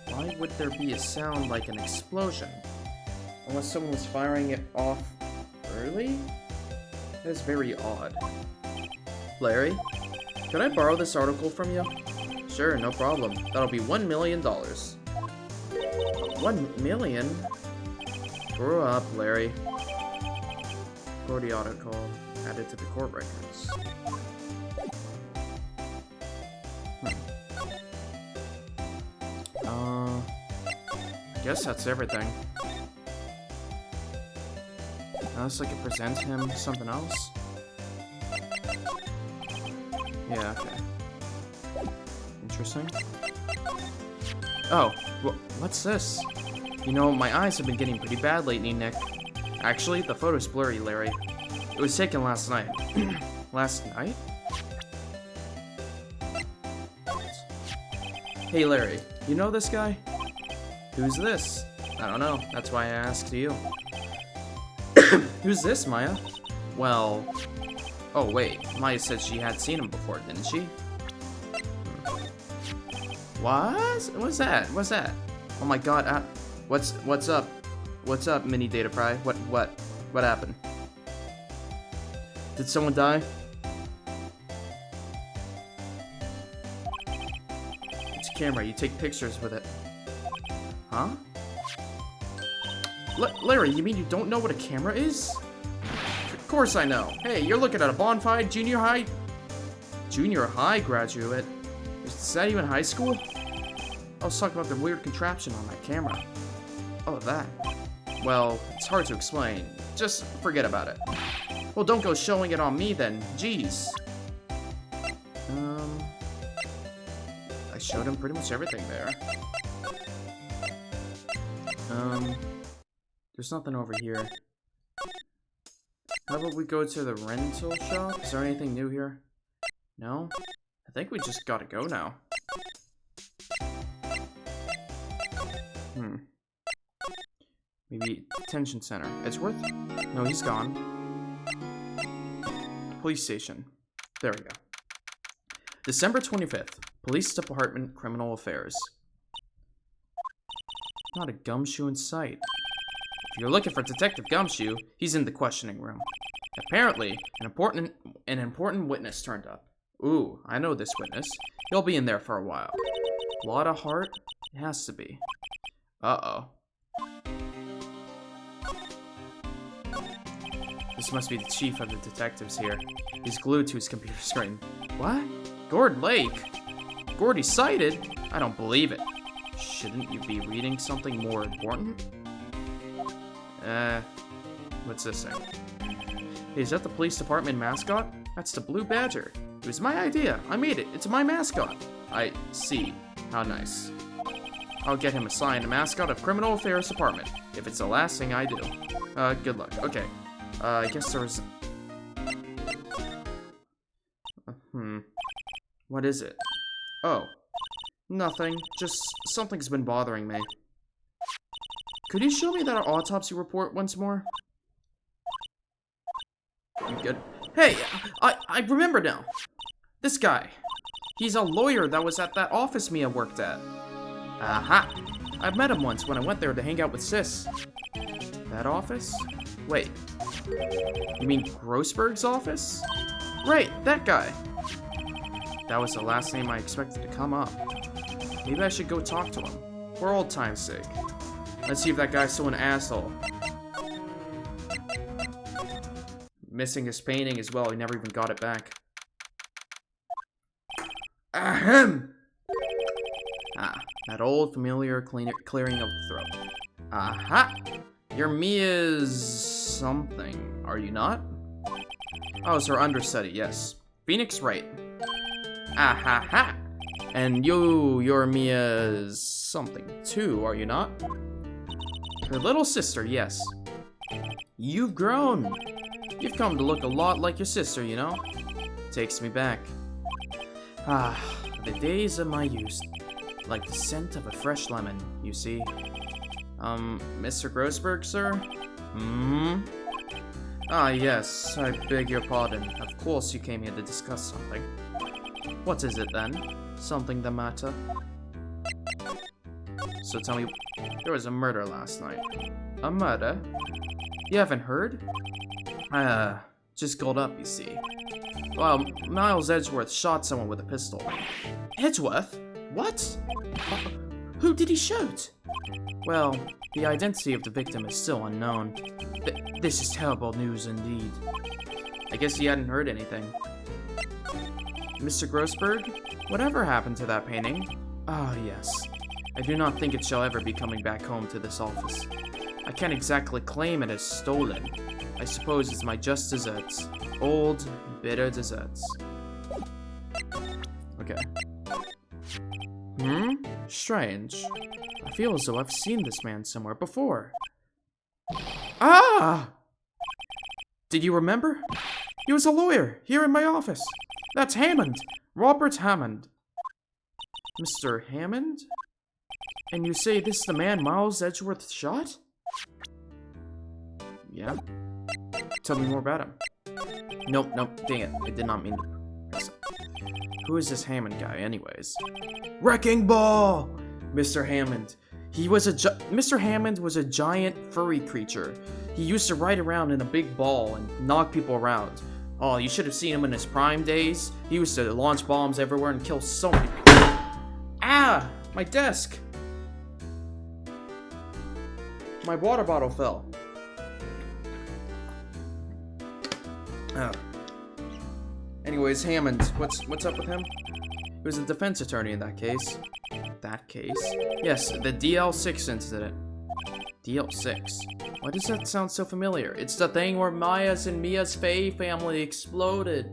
Why would there be a sound like an explosion? Unless someone was firing it off early? That is very odd. Larry, could I borrow this article from you? Sure, no problem. That'll be $1 million. 1 million? Grow up, Larry. Gordy article added to the court records. I guess that's everything. Unless I could present him something else. Yeah, okay. Interesting. Oh, what's this? You know, my eyes have been getting pretty bad lately, Nick. Actually, the photo's blurry, Larry. It was taken last night. Last night? Hey, Larry, you know this guy? Who's this? I don't know. That's why I asked you. Who's this, Maya? Well... Oh, wait. Maya said she had seen him before, didn't she? What? What's that? What's that? Oh my god, what's up? What's up, Mini Data Pry? What happened? Did someone die? It's a camera, you take pictures with it. Huh? Larry, you mean you don't know what a camera is? Of course I know. Hey, you're looking at a bonafide junior high graduate. Is that even high school? I was talking about the weird contraption on that camera. Oh, that. Well, it's hard to explain. Just forget about it. Well, don't go showing it on me then. Jeez. I showed him pretty much everything there. There's nothing over here. How about we go to the rental shop? Is there anything new here? No? I think we just gotta go now. Maybe detention center. Edgeworth? No, he's gone. Police station. There we go. December 25th. Police Department, Criminal Affairs. Not a gumshoe in sight. If you're looking for Detective Gumshoe, he's in the questioning room. Apparently, an important witness turned up. Ooh, I know this witness. He'll be in there for a while. Lot of heart? It has to be. Uh-oh. This must be the chief of the detectives here. He's glued to his computer screen. What? Gord Lake? Gordy cited? I don't believe it. Shouldn't you be reading something more important? What's this thing? Hey, is that the police department mascot? That's the Blue Badger. It was my idea. I made it. It's my mascot. I see. How nice. I'll get him assigned a mascot of Criminal Affairs Department, if it's the last thing I do. Good luck. Okay. I guess there was... What is it? Oh. Nothing. Just something's been bothering me. Could you show me that autopsy report once more? You good? Hey, I remember now. This guy. He's a lawyer that was at that office Mia worked at. Aha! I've met him once when I went there to hang out with Sis. That office? Wait. You mean Grossberg's office? Right, that guy. That was the last name I expected to come up. Maybe I should go talk to him. For old time's sake. Let's see if that guy's still an asshole. Missing his painting as well, he never even got it back. Ahem! Ah, that old familiar clearing of the throat. Aha! You're Mia's something, are you not? Oh, it's her understudy, yes. Phoenix Wright. Aha-ha! And you're Mia's something too, are you not? Her little sister, yes. You've grown. You've come to look a lot like your sister, you know? Takes me back. Ah, the days of my youth. Like the scent of a fresh lemon, you see. Mr. Grossberg, sir? Ah, yes, I beg your pardon. Of course you came here to discuss something. What is it, then? Something the matter? So tell me, there was a murder last night. A murder? You haven't heard? Just got up, you see. Well, Miles Edgeworth shot someone with a pistol. Edgeworth? What? Who did he shoot? Well, the identity of the victim is still unknown. This is terrible news indeed. I guess he hadn't heard anything. Mr. Grossberg, whatever happened to that painting? Ah, yes. I do not think it shall ever be coming back home to this office. I can't exactly claim it as stolen. I suppose it's my just desserts. Old, bitter desserts. Okay. Strange. I feel as though I've seen this man somewhere before. Ah! Did you remember? He was a lawyer, here in my office. That's Hammond. Robert Hammond. Mr. Hammond? And you say this is the man Miles Edgeworth shot? Yeah. Tell me more about him. Nope, dang it. I did not mean to press it. Who is this Hammond guy, anyways? Wrecking Ball! Mr. Hammond. Mr. Hammond was a giant furry creature. He used to ride around in a big ball and knock people around. Oh, you should have seen him in his prime days. He used to launch bombs everywhere and kill so many people. Ah! My desk! My water bottle fell. Anyways, Hammond, what's up with him? He was a defense attorney in that case. That case? Yes, the DL6 incident. DL6? Why does that sound so familiar? It's the thing where Maya's and Mia's Faye family exploded.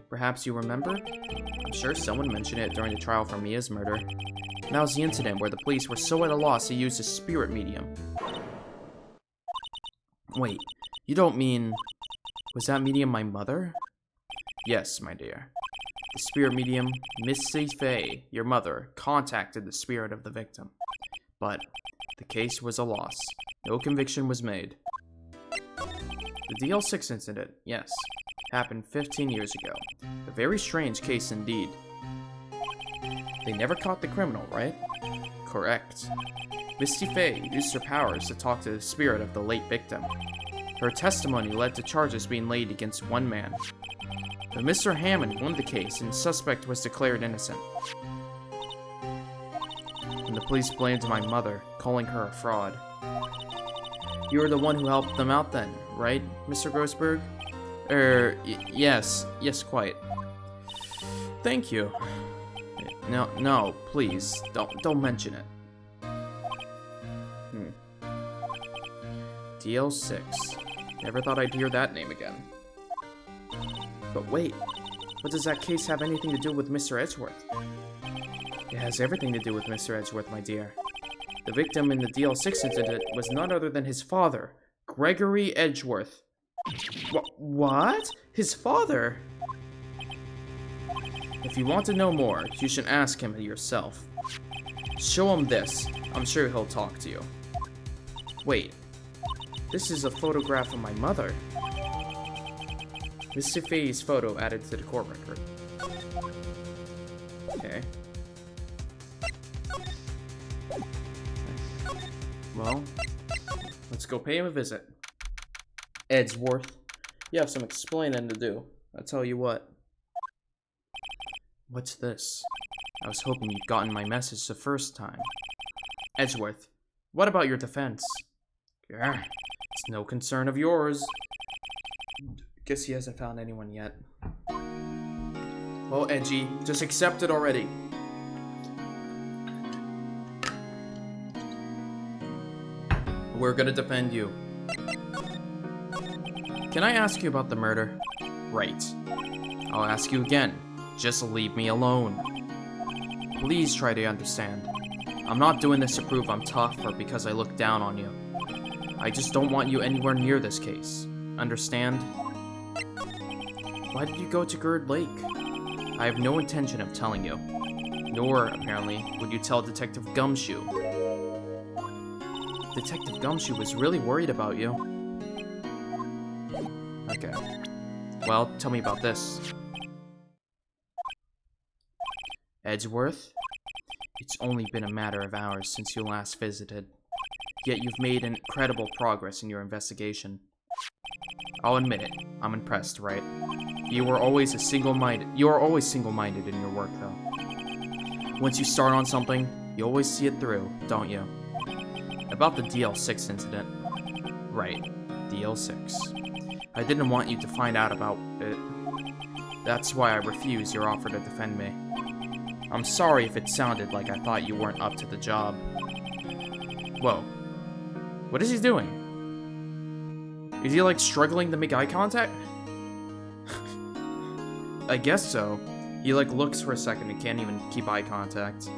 Perhaps you remember? I'm sure someone mentioned it during the trial for Mia's murder. That was the incident where the police were so at a loss to use a spirit medium. Wait, you don't mean... Was that medium my mother? Yes, my dear. The spirit medium, Missy Faye, your mother, contacted the spirit of the victim. But the case was a loss. No conviction was made. The DL6 incident, yes, happened 15 years ago. A very strange case indeed. They never caught the criminal, right? Correct. Misty Faye used her powers to talk to the spirit of the late victim. Her testimony led to charges being laid against one man. But Mr. Hammond won the case and the suspect was declared innocent. And the police blamed my mother, calling her a fraud. You were the one who helped them out then, right, Mr. Grossberg? Yes, quite. Thank you. No, please, don't mention it. DL6. Never thought I'd hear that name again. But wait, what does that case have anything to do with Mr. Edgeworth? It has everything to do with Mr. Edgeworth, my dear. The victim in the DL6 incident was none other than his father, Gregory Edgeworth. What? His father? If you want to know more, you should ask him yourself. Show him this. I'm sure he'll talk to you. Wait. This is a photograph of my mother. Mr. Faye's photo added to the court record. Okay. Well, let's go pay him a visit. Edgeworth, you have some explaining to do. I'll tell you what. What's this? I was hoping you'd gotten my message the first time. Edgeworth, what about your defense? Yeah, it's no concern of yours. Guess he hasn't found anyone yet. Well, Edgy, just accept it already. We're gonna defend you. Can I ask you about the murder? Right. I'll ask you again. Just leave me alone. Please try to understand. I'm not doing this to prove I'm tough or because I look down on you. I just don't want you anywhere near this case. Understand? Why did you go to Gerd Lake? I have no intention of telling you. Nor, apparently, would you tell Detective Gumshoe. Detective Gumshoe was really worried about you. Okay. Well, tell me about this. Edgeworth? It's only been a matter of hours since you last visited. Yet you've made incredible progress in your investigation. I'll admit it, I'm impressed, right? You are always single-minded in your work, though. Once you start on something, you always see it through, don't you? About the DL6 incident. Right, DL6. I didn't want you to find out about it. That's why I refused your offer to defend me. I'm sorry if it sounded like I thought you weren't up to the job. Whoa. What is he doing? Is he, like, struggling to make eye contact? I guess so. He, like, looks for a second and can't even keep eye contact.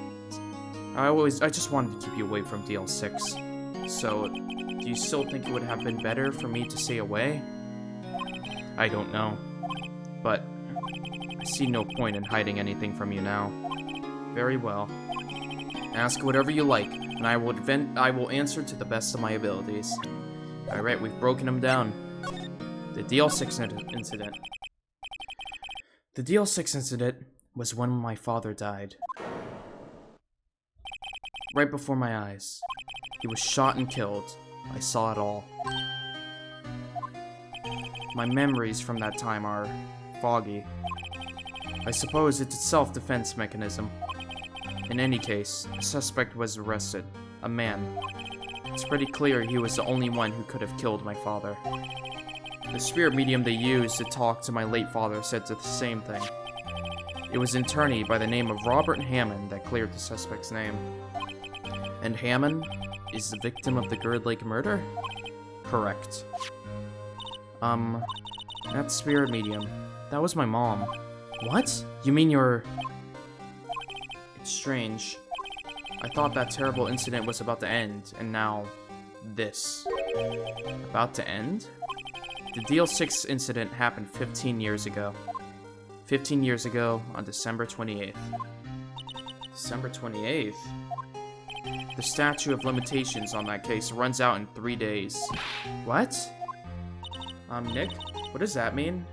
I just wanted to keep you away from DL6. So, do you still think it would have been better for me to stay away? I don't know. But I see no point in hiding anything from you now. Very well. Ask whatever you like, and I will answer to the best of my abilities. Alright, we've broken him down. The DL6 incident. The DL6 incident was when my father died. Right before my eyes. He was shot and killed. I saw it all. My memories from that time are foggy. I suppose it's a self-defense mechanism. In any case, a suspect was arrested. A man. It's pretty clear he was the only one who could have killed my father. The spirit medium they used to talk to my late father said the same thing. It was an attorney by the name of Robert Hammond that cleared the suspect's name. And Hammond is the victim of the Gerd Lake murder? Correct. That spirit medium, that was my mom. What? You mean you're... It's strange. I thought that terrible incident was about to end, and now, this. About to end? The DL6 incident happened 15 years ago. 15 years ago on December 28th. December 28th? The statute of limitations on that case runs out in 3 days. What? Nick, what does that mean?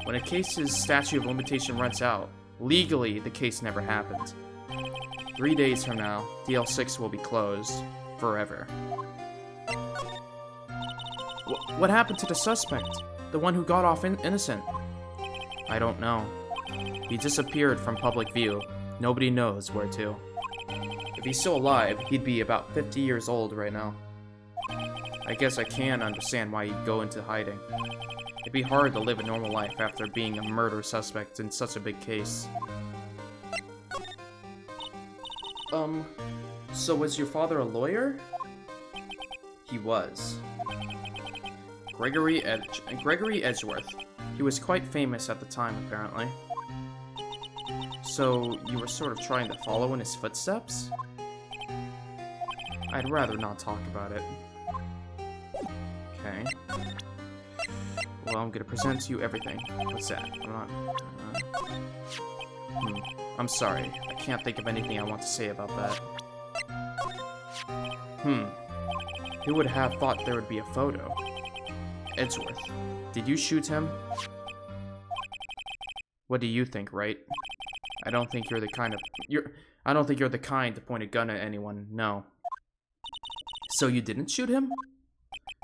When a case's statute of limitation runs out, legally, the case never happened. 3 days from now, DL6 will be closed. Forever. What happened to the suspect? The one who got off innocent? I don't know. He disappeared from public view. Nobody knows where to. If he's still alive, he'd be about 50 years old right now. I guess I can understand why he'd go into hiding. It'd be hard to live a normal life after being a murder suspect in such a big case. So was your father a lawyer? He was. Gregory Edgeworth. He was quite famous at the time, apparently. So, you were sort of trying to follow in his footsteps? I'd rather not talk about it. Okay. Well, I'm gonna present to you everything. What's that? I'm sorry. I can't think of anything I want to say about that. Who would have thought there would be a photo? Edgeworth. Did you shoot him? What do you think, Wright? I don't think you're the kind to point a gun at anyone, no. So you didn't shoot him?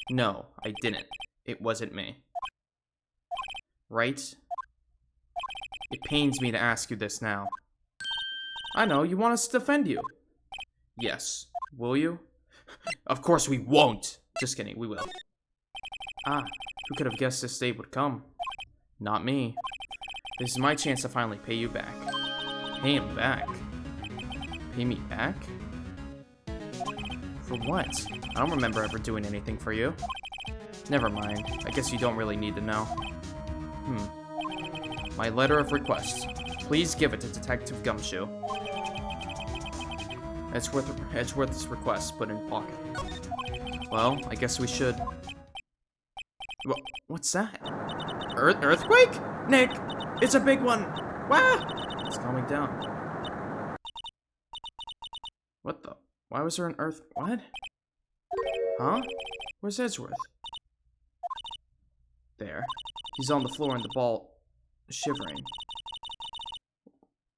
No, I didn't. It wasn't me. Right? It pains me to ask you this now. I know, you want us to defend you. Yes. Will you? Of course we won't! Just kidding, we will. Ah, who could have guessed this day would come? Not me. This is my chance to finally pay you back. Pay him back? Pay me back? For what? I don't remember ever doing anything for you. Never mind. I guess you don't really need to know. My letter of request. Please give it to Detective Gumshoe. Edgeworth's request put in pocket. Well, I guess we should. What's that? Earthquake? Nick! It's a big one! Wah! It's coming down. What the? Why was there an earth? What? Huh? Where's Edgeworth? There. He's on the floor in the ball, shivering.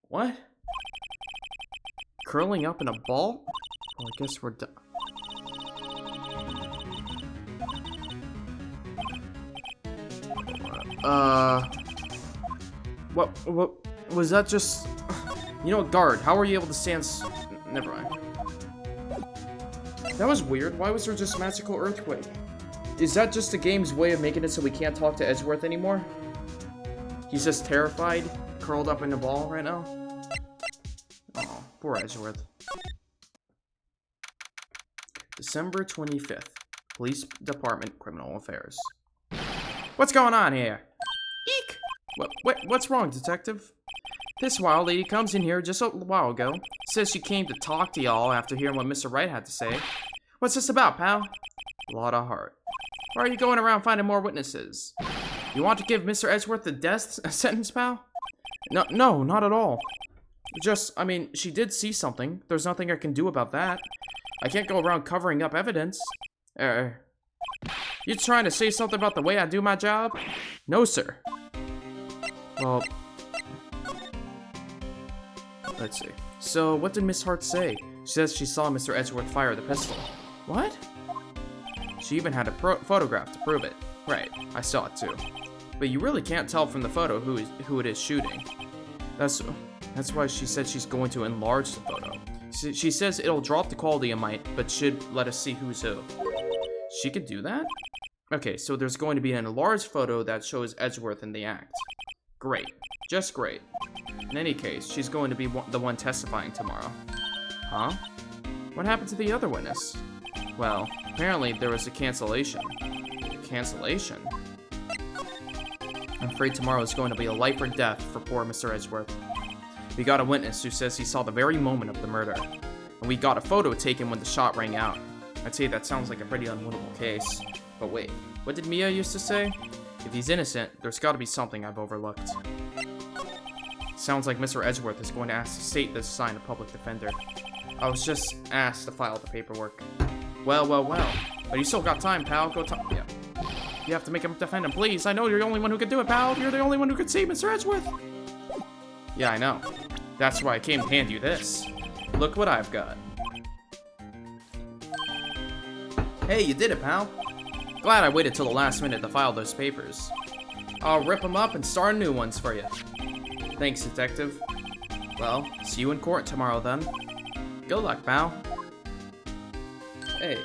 What? Curling up in a ball? Well, I guess we're done. What was that just? You know, guard, how were you able to stand never mind. That was weird. Why was there just magical earthquake? Is that just the game's way of making it so we can't talk to Edgeworth anymore? He's just terrified, curled up in a ball right now? Oh, poor Edgeworth. December 25th. Police Department, Criminal Affairs. What's going on here? Eek! What's wrong, detective? This wild lady comes in here just a while ago. Says she came to talk to y'all after hearing what Mr. Wright had to say. What's this about, pal? A lot of heart. Why are you going around finding more witnesses? You want to give Mr. Edgeworth the death sentence, pal? No, not at all. Just, I mean, she did see something. There's nothing I can do about that. I can't go around covering up evidence. You trying to say something about the way I do my job? No, sir. Well, let's see. So, what did Miss Hart say? She says she saw Mr. Edgeworth fire the pistol. What? She even had a photograph to prove it. Right, I saw it too. But you really can't tell from the photo who it is shooting. That's why she said she's going to enlarge the photo. She says it'll drop the quality a mite, but should let us see who's who. She could do that? Okay, so there's going to be an enlarged photo that shows Edgeworth in the act. Great. Just great. In any case, she's going to be the one testifying tomorrow. Huh? What happened to the other witness? Well, apparently there was a cancellation. Cancellation? I'm afraid tomorrow is going to be a life or death for poor Mr. Edgeworth. We got a witness who says he saw the very moment of the murder. And we got a photo taken when the shot rang out. I'd say that sounds like a pretty unwinnable case. But wait, what did Mia used to say? If he's innocent, there's gotta be something I've overlooked. Sounds like Mr. Edgeworth is going to ask the state to assign a public defender. I was just asked to file the paperwork. Well. But you still got time, pal. Go talk. Yeah. You have to make him defend him, please. I know you're the only one who can do it, pal. You're the only one who can save Mr. Edgeworth. Yeah, I know. That's why I came to hand you this. Look what I've got. Hey, you did it, pal. Glad I waited till the last minute to file those papers. I'll rip them up and start new ones for you. Thanks, detective. Well, see you in court tomorrow, then. Good luck, pal. Hey.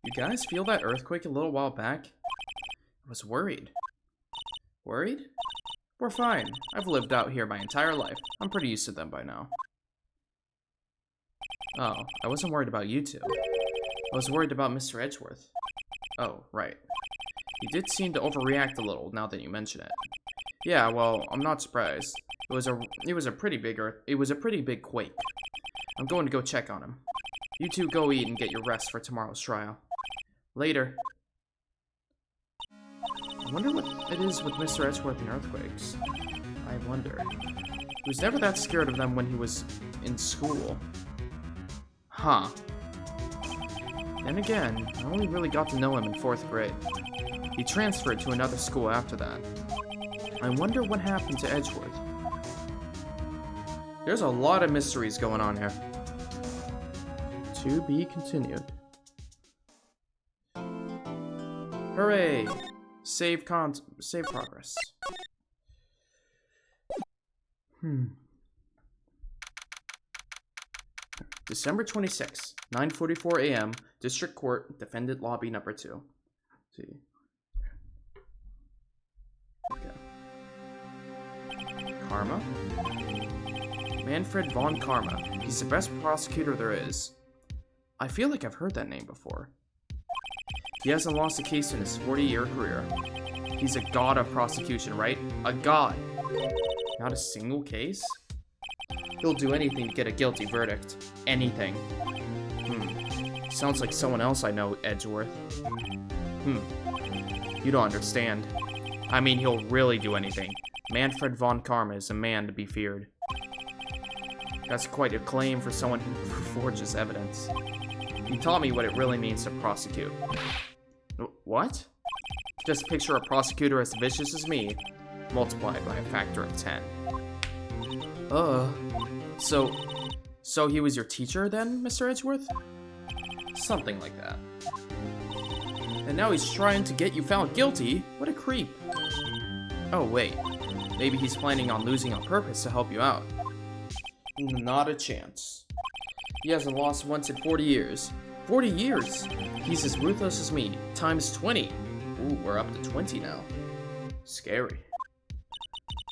You guys feel that earthquake a little while back? I was worried. Worried? We're fine. I've lived out here my entire life. I'm pretty used to them by now. Oh, I wasn't worried about you two. I was worried about Mr. Edgeworth. Oh, right. He did seem to overreact a little now that you mention it. Yeah, well, I'm not surprised. It was a pretty big quake. I'm going to go check on him. You two go eat and get your rest for tomorrow's trial. Later. I wonder what it is with Mr. Edgeworth and earthquakes. I wonder. He was never that scared of them when he was in school. Huh. Then again, I only really got to know him in 4th grade. He transferred to another school after that. I wonder what happened to Edgeworth. There's a lot of mysteries going on here. To be continued. Hooray! Save progress. December 26th, 9:44 a.m. District Court, Defendant Lobby Number 2. See. Okay. Karma? Manfred von Karma. He's the best prosecutor there is. I feel like I've heard that name before. He hasn't lost a case in his 40-year career. He's a god of prosecution, right? A god. Not a single case? He'll do anything to get a guilty verdict. Anything. Sounds like someone else I know, Edgeworth. You don't understand. I mean, he'll really do anything. Manfred von Karma is a man to be feared. That's quite a claim for someone who forges evidence. He taught me what it really means to prosecute. What? Just picture a prosecutor as vicious as me, multiplied by a factor of 10. So he was your teacher then, Mr. Edgeworth? Something like that. And now he's trying to get you found guilty? What a creep. Oh, wait. Maybe he's planning on losing on purpose to help you out. Not a chance. He hasn't lost once in 40 years. 40 years? He's as ruthless as me, times 20. Ooh, we're up to 20 now. Scary.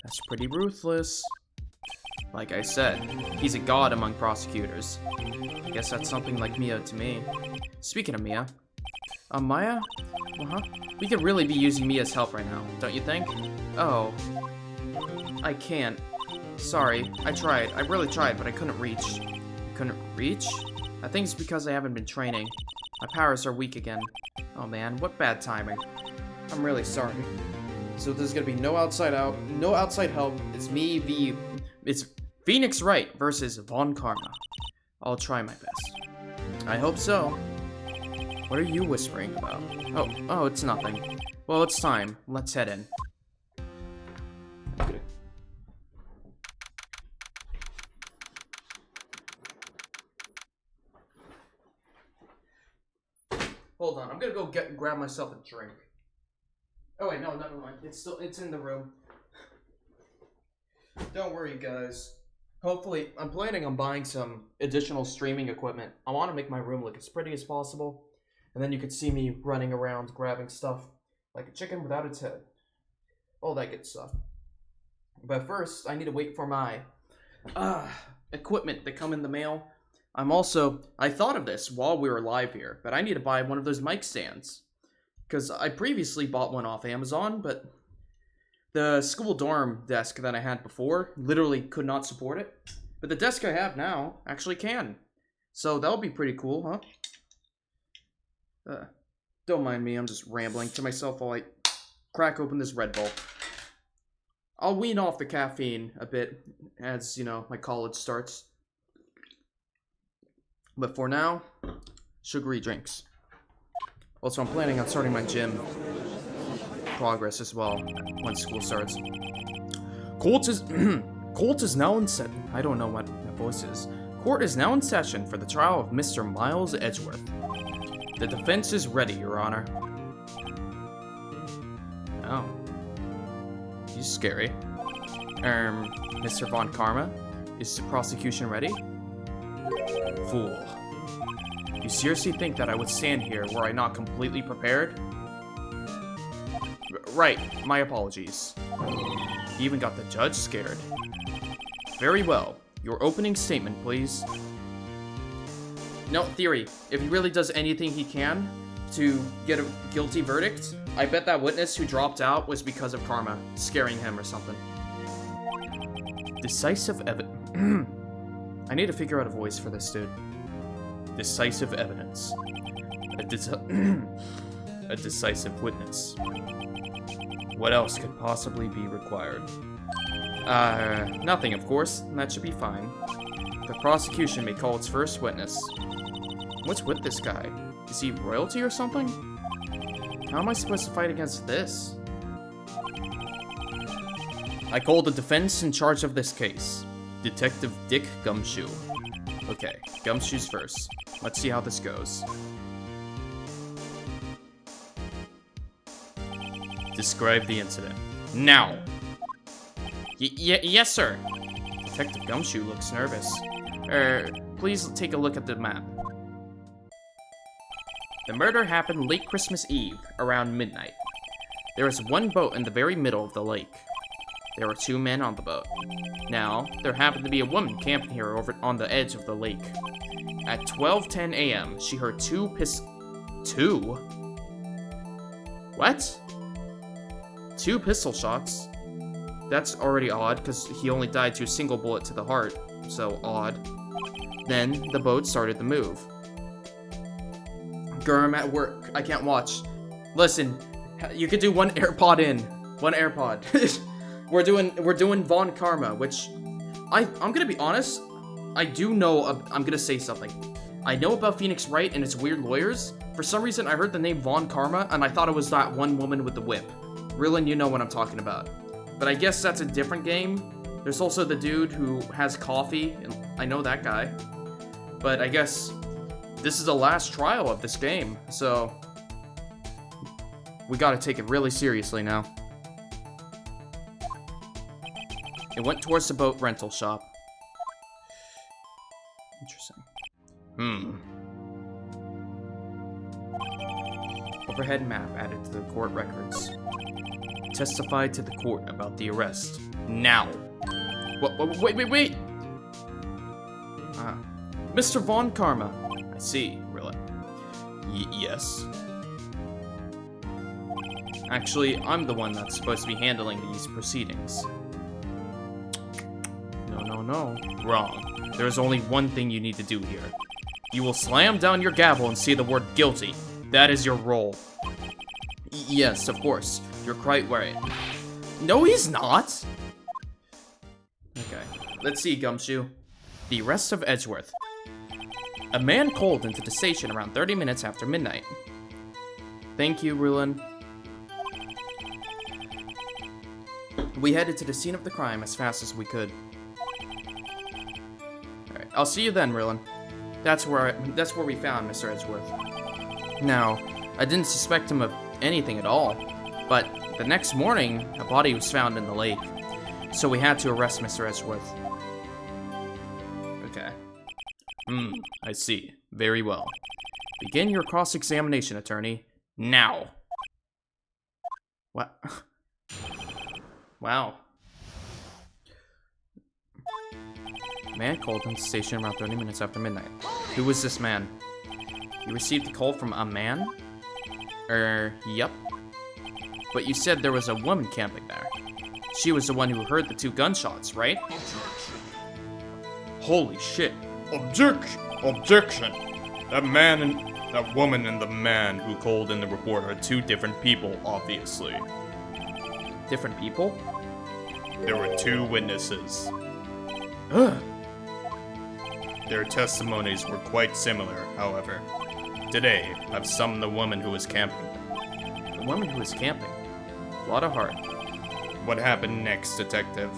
That's pretty ruthless. Like I said, he's a god among prosecutors. I guess that's something like Mia to me. Speaking of Mia. Maya? We could really be using Mia's help right now, don't you think? Oh. I can't. Sorry, I tried. I really tried, but I couldn't reach. Couldn't reach? I think it's because I haven't been training. My powers are weak again. Oh man, what bad timing. I'm really sorry. So there's gonna be no outside help. It's Phoenix Wright versus Von Karma. I'll try my best. I hope so. What are you whispering about? Oh, it's nothing. Well, it's time. Let's head in. Okay. Hold on, I'm gonna go grab myself a drink. Oh wait, no, never mind. It's in the room. Don't worry, guys. Hopefully, I'm planning on buying some additional streaming equipment. I want to make my room look as pretty as possible. And then you could see me running around grabbing stuff like a chicken without its head. All that good stuff. But first, I need to wait for my equipment to come in the mail. I thought of this while we were live here, but I need to buy one of those mic stands. Because I previously bought one off Amazon, but the school dorm desk that I had before literally could not support it. But the desk I have now actually can. So that'll be pretty cool, huh? Don't mind me, I'm just rambling to myself while I crack open this Red Bull. I'll wean off the caffeine a bit as, my college starts. But for now, sugary drinks. Also, I'm planning on starting my gym progress as well once school starts. Court is now in session. I don't know what that voice is. Court is now in session for the trial of Mr. Miles Edgeworth. The defense is ready, Your Honor. Oh. He's scary. Mr. Von Karma? Is the prosecution ready? Fool. You seriously think that I would stand here were I not completely prepared? Right, my apologies. He even got the judge scared. Very well. Your opening statement, please. No, theory. If he really does anything he can to get a guilty verdict, I bet that witness who dropped out was because of Karma scaring him or something. Decisive evidence. I need to figure out a voice for this dude. Decisive evidence. A decisive witness. What else could possibly be required? Nothing, of course. That should be fine. The prosecution may call its first witness. What's with this guy? Is he royalty or something? How am I supposed to fight against this? I call the defense in charge of this case. Detective Dick Gumshoe. Okay, Gumshoe's first. Let's see how this goes. Describe the incident. Now! Yes, sir! Detective Gumshoe looks nervous. Please take a look at the map. The murder happened late Christmas Eve, around midnight. There was one boat in the very middle of the lake. There were 2 men on the boat. Now, there happened to be a woman camping here over on the edge of the lake. At 12:10 a.m., she heard 2 What? 2 pistol shots? That's already odd, because he only died to a single bullet to the heart, so odd. Then, the boat started to move. Girl, I'm at work. I can't watch. Listen, you could do 1 AirPod in. 1 AirPod. We're doing Von Karma, which I'm gonna be honest. I do know. I'm gonna say something. I know about Phoenix Wright and its weird lawyers. For some reason, I heard the name Von Karma, and I thought it was that one woman with the whip. Rylan, you know what I'm talking about. But I guess that's a different game. There's also the dude who has coffee, and I know that guy. But I guess this is the last trial of this game, so we gotta take it really seriously now. It went towards the boat rental shop. Interesting. Overhead map added to the court records. Testify to the court about the arrest. Now! Wait! Mr. Von Karma. I see, really. Yes? Actually, I'm the one that's supposed to be handling these proceedings. No. Wrong. There's only one thing you need to do here. You will slam down your gavel and say the word guilty. That is your role. Yes, of course. You're quite right. No, he's not! Okay. Let's see, Gumshoe. The arrest of Edgeworth. A man called into the station around 30 minutes after midnight. Thank you, Rylan. We headed to the scene of the crime as fast as we could. Alright, I'll see you then, Rylan. That's where we found Mr. Edgeworth. Now, I didn't suspect him of anything at all, but the next morning, a body was found in the lake, so we had to arrest Mr. Edgeworth. Okay. I see. Very well. Begin your cross-examination, attorney. Now! What? Wow. Man called into the station around 30 minutes after midnight. Who was this man? You received a call from a man? Yup. But you said there was a woman camping there. She was the one who heard the 2 gunshots, right? Holy shit. Objection! That That woman and the man who called in the report are two different people, obviously. Different people? There were two witnesses. Ugh. Their testimonies were quite similar, however. Today, I've summoned the woman who was camping. The woman who was camping. A lot of heart. What happened next, Detective?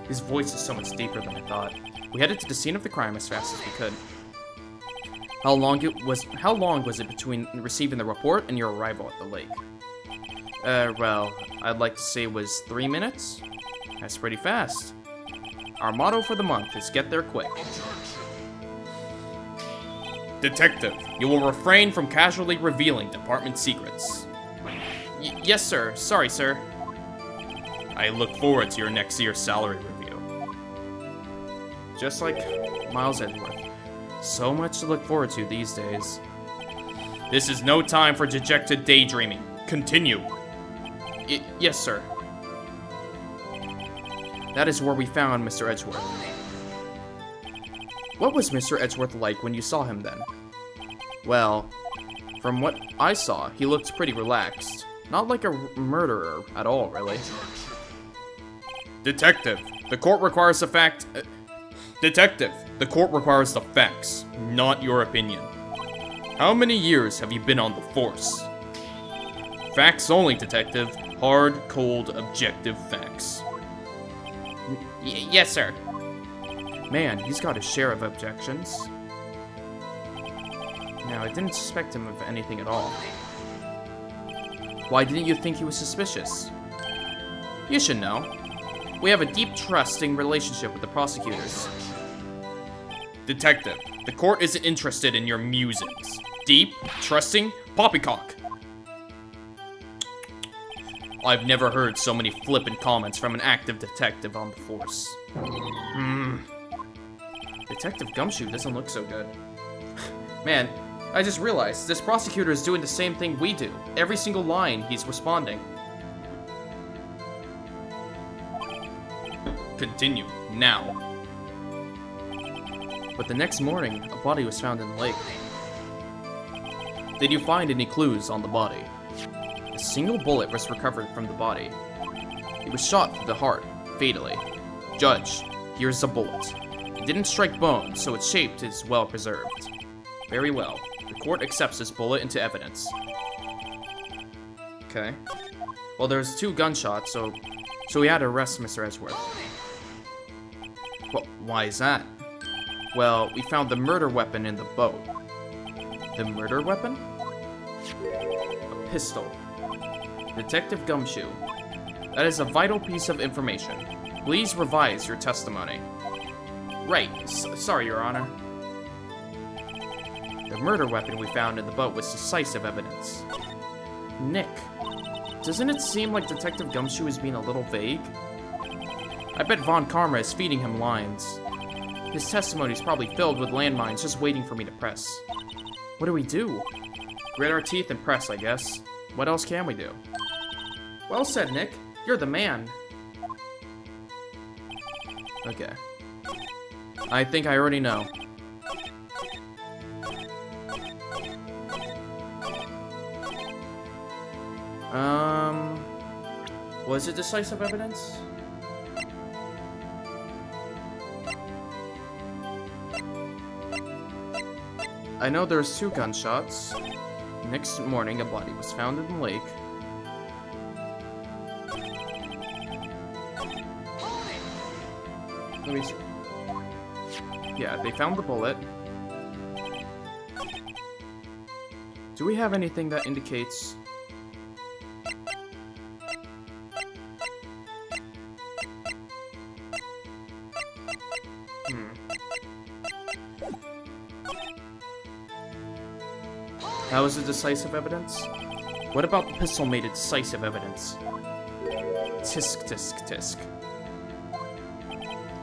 His voice is so much deeper than I thought. We headed to the scene of the crime as fast as we could. How long was it between receiving the report and your arrival at the lake? Well, I'd like to say it was 3 minutes. That's pretty fast. Our motto for the month is get there quick. Detective, you will refrain from casually revealing department secrets. Yes, sir. Sorry, sir. I look forward to your next year's salary review. Just like Miles Edgeworth. So much to look forward to these days. This is no time for dejected daydreaming. Continue. Yes, sir. That is where we found Mr. Edgeworth. What was Mr. Edgeworth like when you saw him then? Well, from what I saw, he looked pretty relaxed. Not like a murderer at all, really. Detective, the court requires the fact... Detective, the court requires the facts, not your opinion. How many years have you been on the force? Facts only, Detective. Hard, cold, objective facts. Yes, sir. Man, he's got his share of objections. Now, I didn't suspect him of anything at all. Why didn't you think he was suspicious? You should know. We have a deep, trusting relationship with the prosecutors. Detective, the court isn't interested in your musings. Deep, trusting, poppycock. I've never heard so many flippant comments from an active detective on the force. Detective Gumshoe doesn't look so good. Man, I just realized this prosecutor is doing the same thing we do. Every single line, he's responding. Continue, now. But the next morning, a body was found in the lake. Did you find any clues on the body? A single bullet was recovered from the body. It was shot through the heart, fatally. Judge, here's the bullet. It didn't strike bone, so its shape is well preserved. Very well. The court accepts this bullet into evidence. Okay. Well, there's 2 gunshots, so we had to arrest Mr. Edgeworth. Well, why is that? Well, we found the murder weapon in the boat. The murder weapon? A pistol. Detective Gumshoe. That is a vital piece of information. Please revise your testimony. Right. Sorry, Your Honor. The murder weapon we found in the boat was decisive evidence. Nick. Doesn't it seem like Detective Gumshoe is being a little vague? I bet Von Karma is feeding him lines. His testimony is probably filled with landmines just waiting for me to press. What do we do? Grit our teeth and press, I guess. What else can we do? Well said, Nick. You're the man. Okay. I think I already know. Was it decisive evidence? I know there's 2 gunshots. Next morning, a body was found in the lake. Let me see. Yeah, they found the bullet. Do we have anything that indicates... That was a decisive evidence? What about the pistol made a decisive evidence? Tisk, tisk, tisk.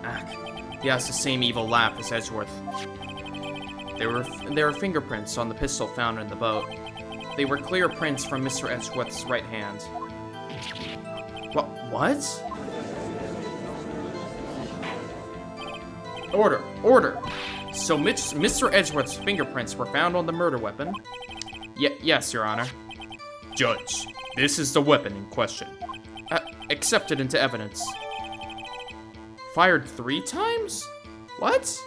Ah, yeah, it's the same evil laugh as Edgeworth. There were fingerprints on the pistol found in the boat. They were clear prints from Mr. Edgeworth's right hand. What? Order! Order! So Mr. Edgeworth's fingerprints were found on the murder weapon? Yes, Your Honor. Judge, this is the weapon in question. Accepted into evidence. Fired 3 times? What?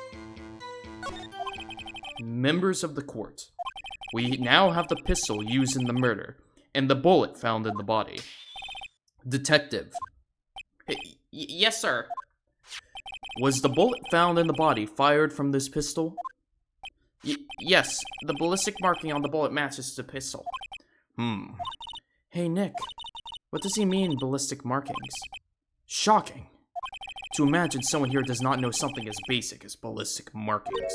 Members of the court, we now have the pistol used in the murder, and the bullet found in the body. Detective. Yes, sir. Was the bullet found in the body fired from this pistol? Yes, the ballistic marking on the bullet matches the pistol. Hey, Nick, what does he mean, ballistic markings? Shocking. To imagine someone here does not know something as basic as ballistic markings.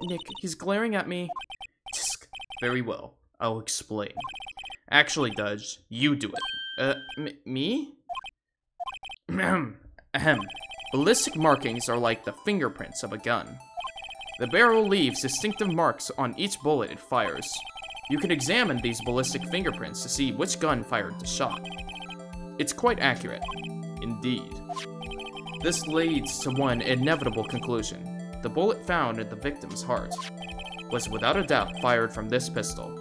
Nick, he's glaring at me. Very well, I'll explain. Actually, Dudge, you do it. Me? Ahem. Ballistic markings are like the fingerprints of a gun. The barrel leaves distinctive marks on each bullet it fires. You can examine these ballistic fingerprints to see which gun fired the shot. It's quite accurate. Indeed. This leads to one inevitable conclusion. The bullet found in the victim's heart was without a doubt fired from this pistol.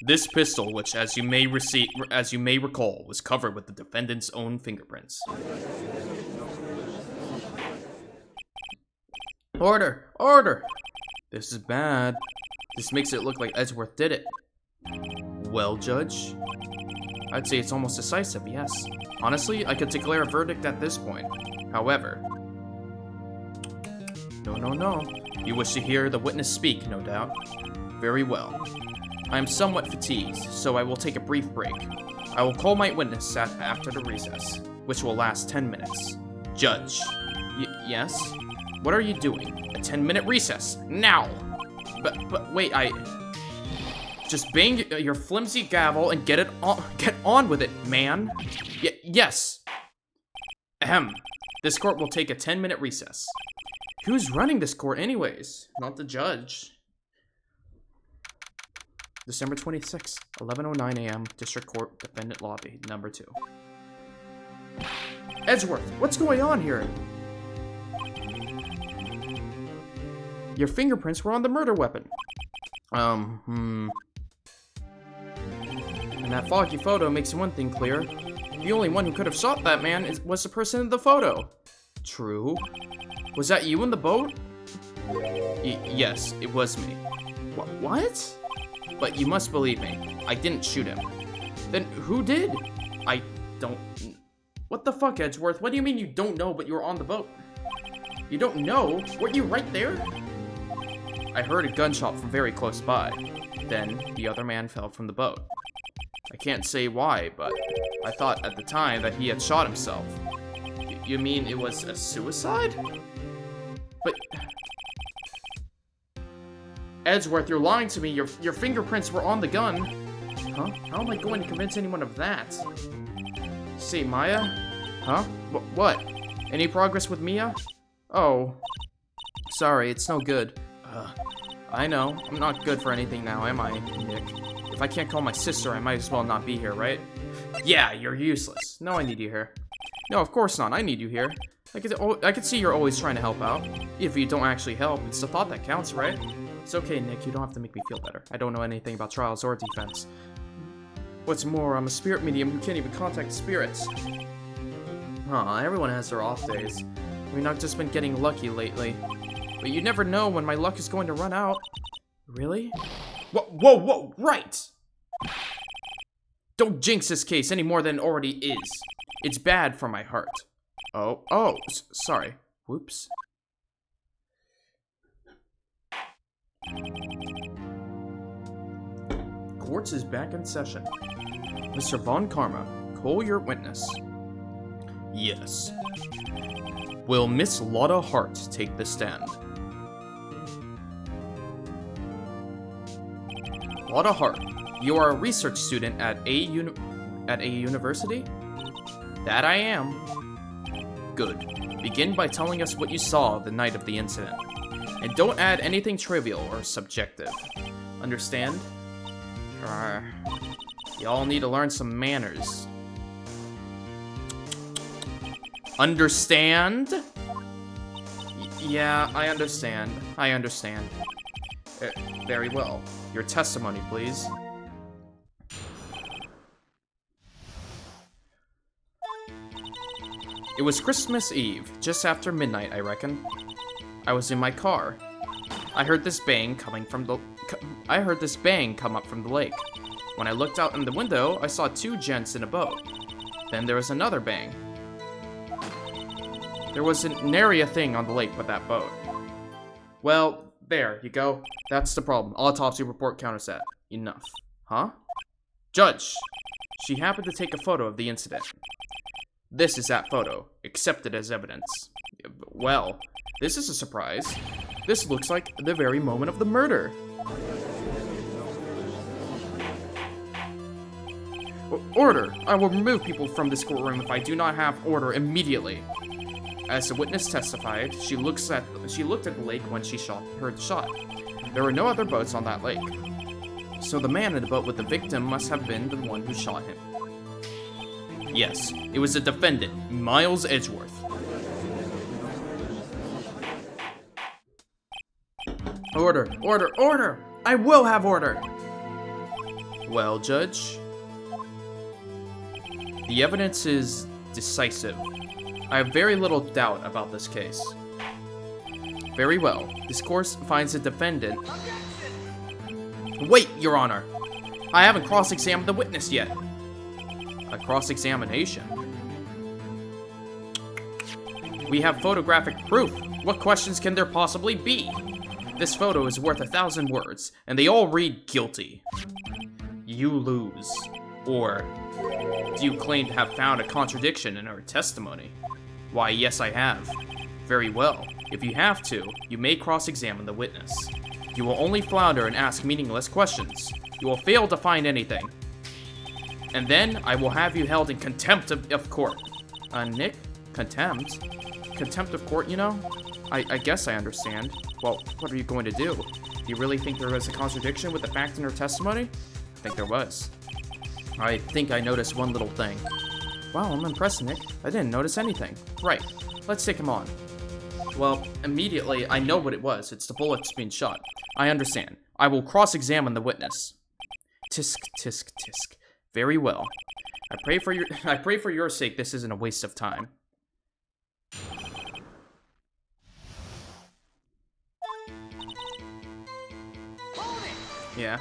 This pistol, which as you may recall, was covered with the defendant's own fingerprints. Order! Order! This is bad. This makes it look like Edgeworth did it. Well, Judge? I'd say it's almost decisive, yes. Honestly, I could declare a verdict at this point. However... No. You wish to hear the witness speak, no doubt. Very well. I am somewhat fatigued, so I will take a brief break. I will call my witness after the recess, which will last 10 minutes. Judge. Yes? What are you doing? A 10-minute recess. Now! But wait, just bang your flimsy gavel and get on with it, man. Yes. Ahem. This court will take a 10-minute recess. Who's running this court anyways? Not the judge. December 26th, 11:09 a.m. District Court, Defendant Lobby, number 2. Edgeworth, what's going on here? Your fingerprints were on the murder weapon. And that foggy photo makes one thing clear. The only one who could have shot that man was the person in the photo. True. Was that you in the boat? Yes, it was me. What? But you must believe me. I didn't shoot him. Then who did? I don't... What the fuck, Edgeworth? What do you mean you don't know but you were on the boat? You don't know? Weren't you right there? I heard a gunshot from very close by. Then, the other man fell from the boat. I can't say why, but I thought at the time that he had shot himself. You mean it was a suicide? But... Edgeworth, you're lying to me. Your fingerprints were on the gun. Huh? How am I going to convince anyone of that? Say, Maya? Huh? What? Any progress with Mia? Oh. Sorry, it's no good. I know. I'm not good for anything now, am I, Nick? If I can't call my sister, I might as well not be here, right? Yeah, you're useless. No, I need you here. No, of course not. I need you here. I could see you're always trying to help out. If you don't actually help, it's the thought that counts, right? It's okay, Nick. You don't have to make me feel better. I don't know anything about trials or defense. What's more, I'm a spirit medium who can't even contact spirits. Everyone has their off days. I mean, I've just been getting lucky lately. But you never know when my luck is going to run out. Really? Whoa, Wright! Don't jinx this case any more than it already is. It's bad for my heart. Sorry. Whoops. Court is back in session. Mr. Von Karma, call your witness. Yes. Will Miss Lotta Hart take the stand? Lotta Hart, you are a research student at a university? That I am. Good. Begin by telling us what you saw the night of the incident. And don't add anything trivial or subjective. Understand? Y'all need to learn some manners. Understand? Yeah, I understand. I understand. Very well. Your testimony, please. It was Christmas Eve, just after midnight, I reckon. I was in my car. I heard this bang come up from the lake. When I looked out in the window, I saw two gents in a boat. Then there was another bang. There was nary a thing on the lake but that boat. Well, there you go. That's the problem. Autopsy report counters that. Enough. Huh? Judge! She happened to take a photo of the incident. This is that photo. Accepted as evidence. Well, this is a surprise. This looks like the very moment of the murder. Order! I will remove people from this courtroom if I do not have order immediately. As the witness testified, she looked at the lake when she heard the shot. There were no other boats on that lake. So the man in the boat with the victim must have been the one who shot him. Yes, it was the defendant, Miles Edgeworth. Order! Order! Order! I will have order! Well, Judge? The evidence is decisive. I have very little doubt about this case. Very well. This court finds the defendant... Wait, Your Honor! I haven't cross-examined the witness yet. A cross-examination? We have photographic proof. What questions can there possibly be? This photo is worth 1,000 words, and they all read guilty. You lose. Or, do you claim to have found a contradiction in her testimony? Why, yes, I have. Very well. If you have to, you may cross-examine the witness. You will only flounder and ask meaningless questions. You will fail to find anything. And then, I will have you held in contempt of court. Nick? Contempt? Contempt of court, you know? I guess I understand. Well, what are you going to do? Do you really think there was a contradiction with the fact in her testimony? I think there was. I think I noticed one little thing. Wow, I'm impressed, Nick. I didn't notice anything. Right. Let's take him on. Well, immediately, I know what it was. It's the bullets being shot. I understand. I will cross-examine the witness. Tisk, tisk, tisk. Very well. I pray for your sake this isn't a waste of time. Yeah.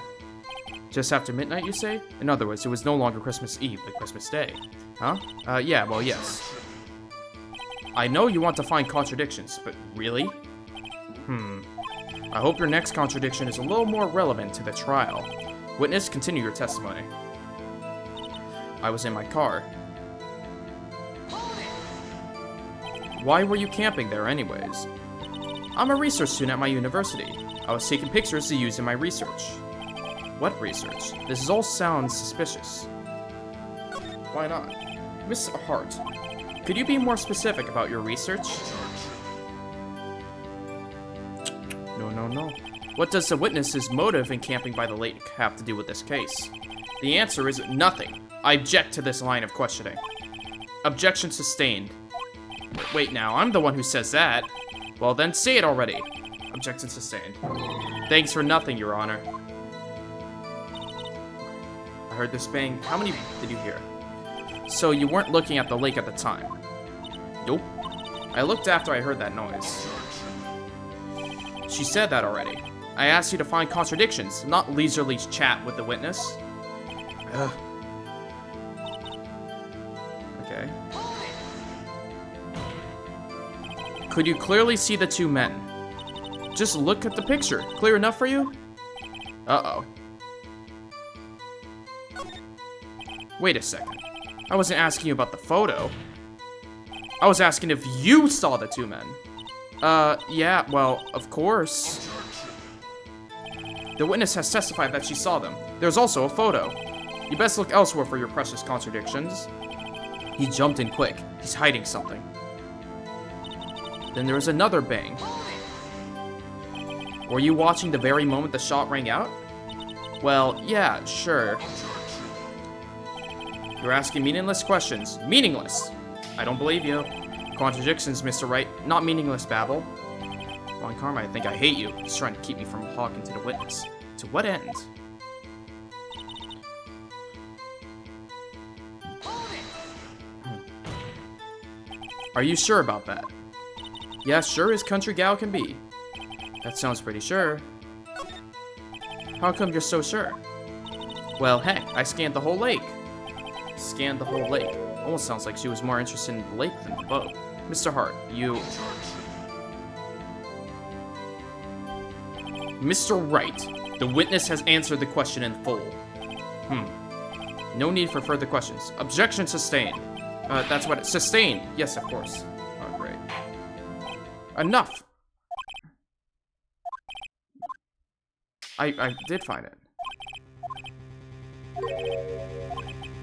Just after midnight, you say? In other words, it was no longer Christmas Eve, but Christmas Day. Huh? Yeah, well, yes. I know you want to find contradictions, but really? I hope your next contradiction is a little more relevant to the trial. Witness, continue your testimony. I was in my car. Why were you camping there anyways? I'm a research student at my university. I was taking pictures to use in my research. What research? This all sounds suspicious. Why not? Miss Hart, could you be more specific about your research? No. What does the witness's motive in camping by the lake have to do with this case? The answer is nothing. I object to this line of questioning. Objection sustained. Wait now, I'm the one who says that. Well then, say it already. Objection sustained. Thanks for nothing, Your Honor. I heard this bang. How many did you hear? So you weren't looking at the lake at the time? Nope. I looked after I heard that noise. She said that already. I asked you to find contradictions, not leisurely chat with the witness. Ugh. Okay. Could you clearly see the two men? Just look at the picture. Clear enough for you? Uh-oh. Wait a second. I wasn't asking you about the photo. I was asking if you saw the two men. Yeah, well, of course. The witness has testified that she saw them. There's also a photo. You best look elsewhere for your precious contradictions. He jumped in quick. He's hiding something. Then there was another bang. Were you watching the very moment the shot rang out? Well, yeah, sure. You're asking meaningless questions. Meaningless! I don't believe you. Contradictions, Mr. Wright, not meaningless babble. Von Karma, I think I hate you. He's trying to keep me from talking to the witness. To what end? Are you sure about that? Yeah, sure as country gal can be. That sounds pretty sure. How come you're so sure? Well, heck, I scanned the whole lake. Scanned the whole lake. Almost sounds like she was more interested in the lake than the boat. Mr. Hart, you... Mr. Wright, the witness has answered the question in full. No need for further questions. Objection sustained. That's what sustained. Yes, of course. Oh, great. Enough. I did find it.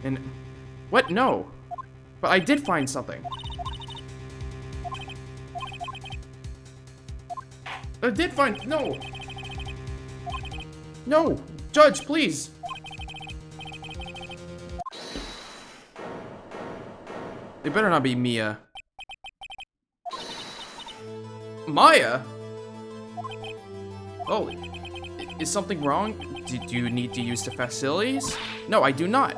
And what? No. But I did find something. I did find no. No, Judge, please. It better not be Mia. Maya? Holy. Is something wrong? Do you need to use the facilities? No, I do not.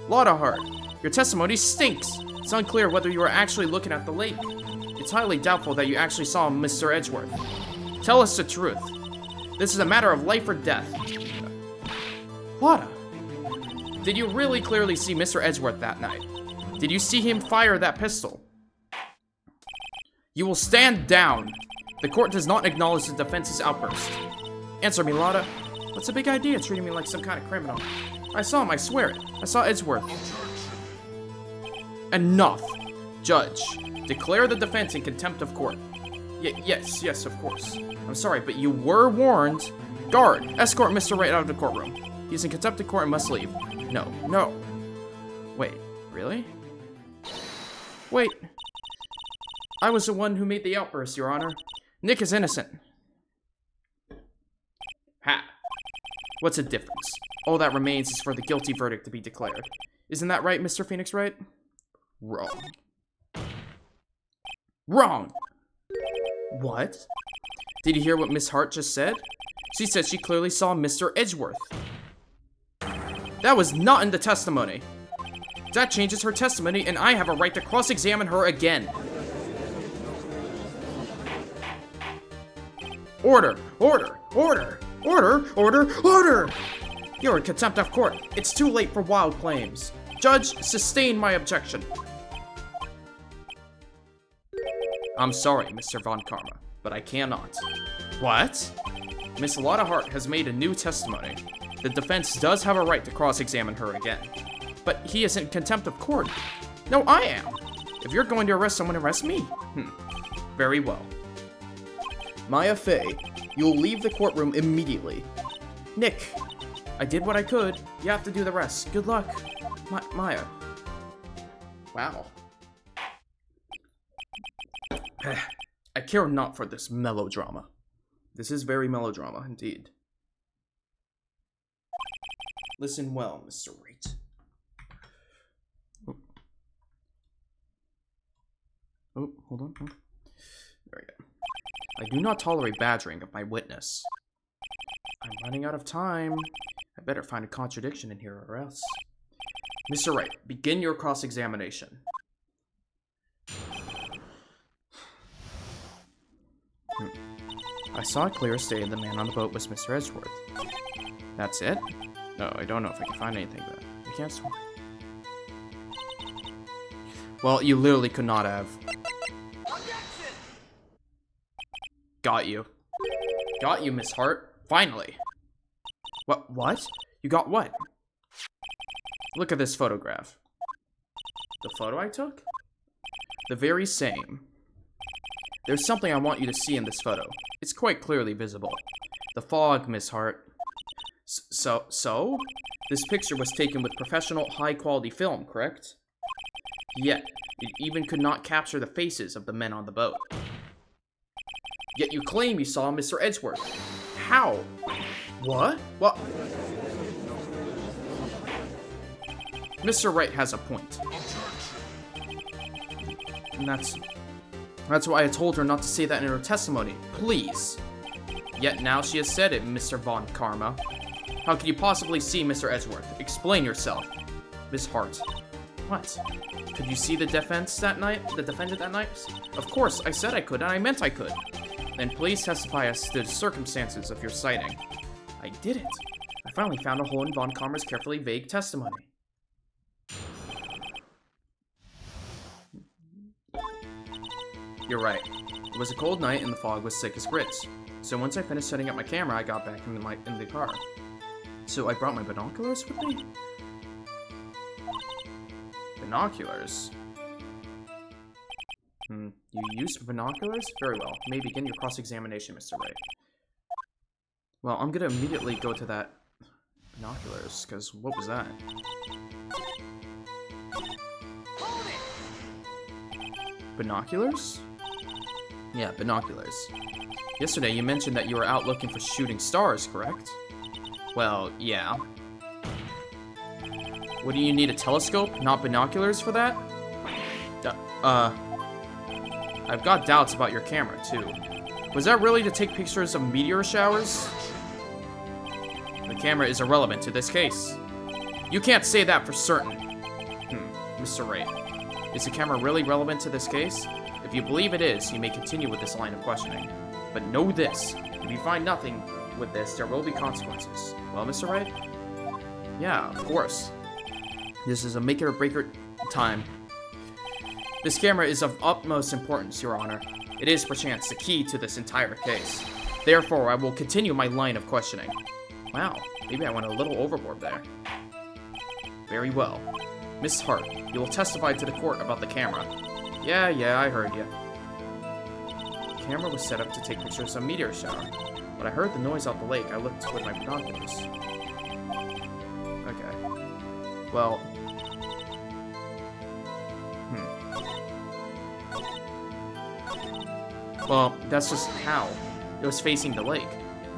Lotta Hart, your testimony stinks. It's unclear whether you were actually looking at the lake. It's highly doubtful that you actually saw Mr. Edgeworth. Tell us the truth. This is a matter of life or death. Lotta, did you really clearly see Mr. Edgeworth that night? Did you see him fire that pistol? You will stand down. The court does not acknowledge the defense's outburst. Answer me, Lotta. What's the big idea treating me like some kind of criminal? I saw him, I swear it. I saw Edgeworth. Enough. Judge, declare the defense in contempt of court. Yes, of course. I'm sorry, but you were warned. Guard, escort Mr. Wright out of the courtroom. He's in contempt of court and must leave. No. Wait, really? Wait. I was the one who made the outburst, Your Honor. Nick is innocent. Ha. What's the difference? All that remains is for the guilty verdict to be declared. Isn't that right, Mr. Phoenix Wright? Wrong. Wrong! What? Did you hear what Miss Hart just said? She said she clearly saw Mr. Edgeworth. That was not in the testimony. That changes her testimony, and I have a right to cross-examine her again. Order! You're in contempt of court. It's too late for wild claims. Judge, sustain my objection. I'm sorry, Mr. Von Karma, but I cannot. What? Miss Lotta Hart has made a new testimony. The defense does have a right to cross-examine her again. But he is in contempt of court. No, I am. If you're going to arrest someone, arrest me. Very well. Maya Fey, you'll leave the courtroom immediately. Nick, I did what I could. You have to do the rest. Good luck. Maya. Wow. I care not for this melodrama. This is very melodrama, indeed. Listen well, Mr. Wright. Oh, hold on. There we go. I do not tolerate badgering of my witness. I'm running out of time. I better find a contradiction in here or else. Mr. Wright, begin your cross-examination. I saw a clear state the man on the boat was Mr. Edgeworth. That's it? No, I don't know if I can find anything, but I can't swear. Well, you literally could not have. Got you. Got you, Miss Hart. Finally. What? You got what? Look at this photograph. The photo I took? The very same. There's something I want you to see in this photo. It's quite clearly visible. The fog, Miss Hart. So? This picture was taken with professional, high-quality film, correct? Yet, it even could not capture the faces of the men on the boat. Yet you claim you saw Mr. Edgeworth. How? What? Mr. Wright has a point. And that's That's why I told her not to say that in her testimony. Please. Yet now she has said it, Mr. Von Karma. How could you possibly see Mr. Edgeworth? Explain yourself. Miss Hart. What? Could you see the defense that night? The defendant that night? Of course, I said I could, and I meant I could. Then please testify as to the circumstances of your sighting. I did it. I finally found a hole in Von Karma's carefully vague testimony. You're right. It was a cold night and the fog was thick as grits. So once I finished setting up my camera, I got back in the car. So I brought my binoculars with me? Binoculars? You used binoculars? Very well. You may begin your cross-examination, Mr. Wright. Well, I'm gonna immediately go to that binoculars, because what was that? Binoculars? Yeah, binoculars. Yesterday you mentioned that you were out looking for shooting stars, correct? Well, yeah. What do you need, a telescope, not binoculars for that? I've got doubts about your camera, too. Was that really to take pictures of meteor showers? The camera is irrelevant to this case. You can't say that for certain. Mr. Wright. Is the camera really relevant to this case? If you believe it is, you may continue with this line of questioning. But know this, if you find nothing with this, there will be consequences. Well, Mr. Wright? Yeah, of course. This is a make-it-or-break-it time. This camera is of utmost importance, Your Honor. It is, perchance, the key to this entire case. Therefore, I will continue my line of questioning. Wow, maybe I went a little overboard there. Very well. Miss Hart, you will testify to the court about the camera. Yeah, I heard you. The camera was set up to take pictures of a meteor shower. When I heard the noise out the lake, I looked with my binoculars. Okay. Well... Well, that's just how. It was facing the lake.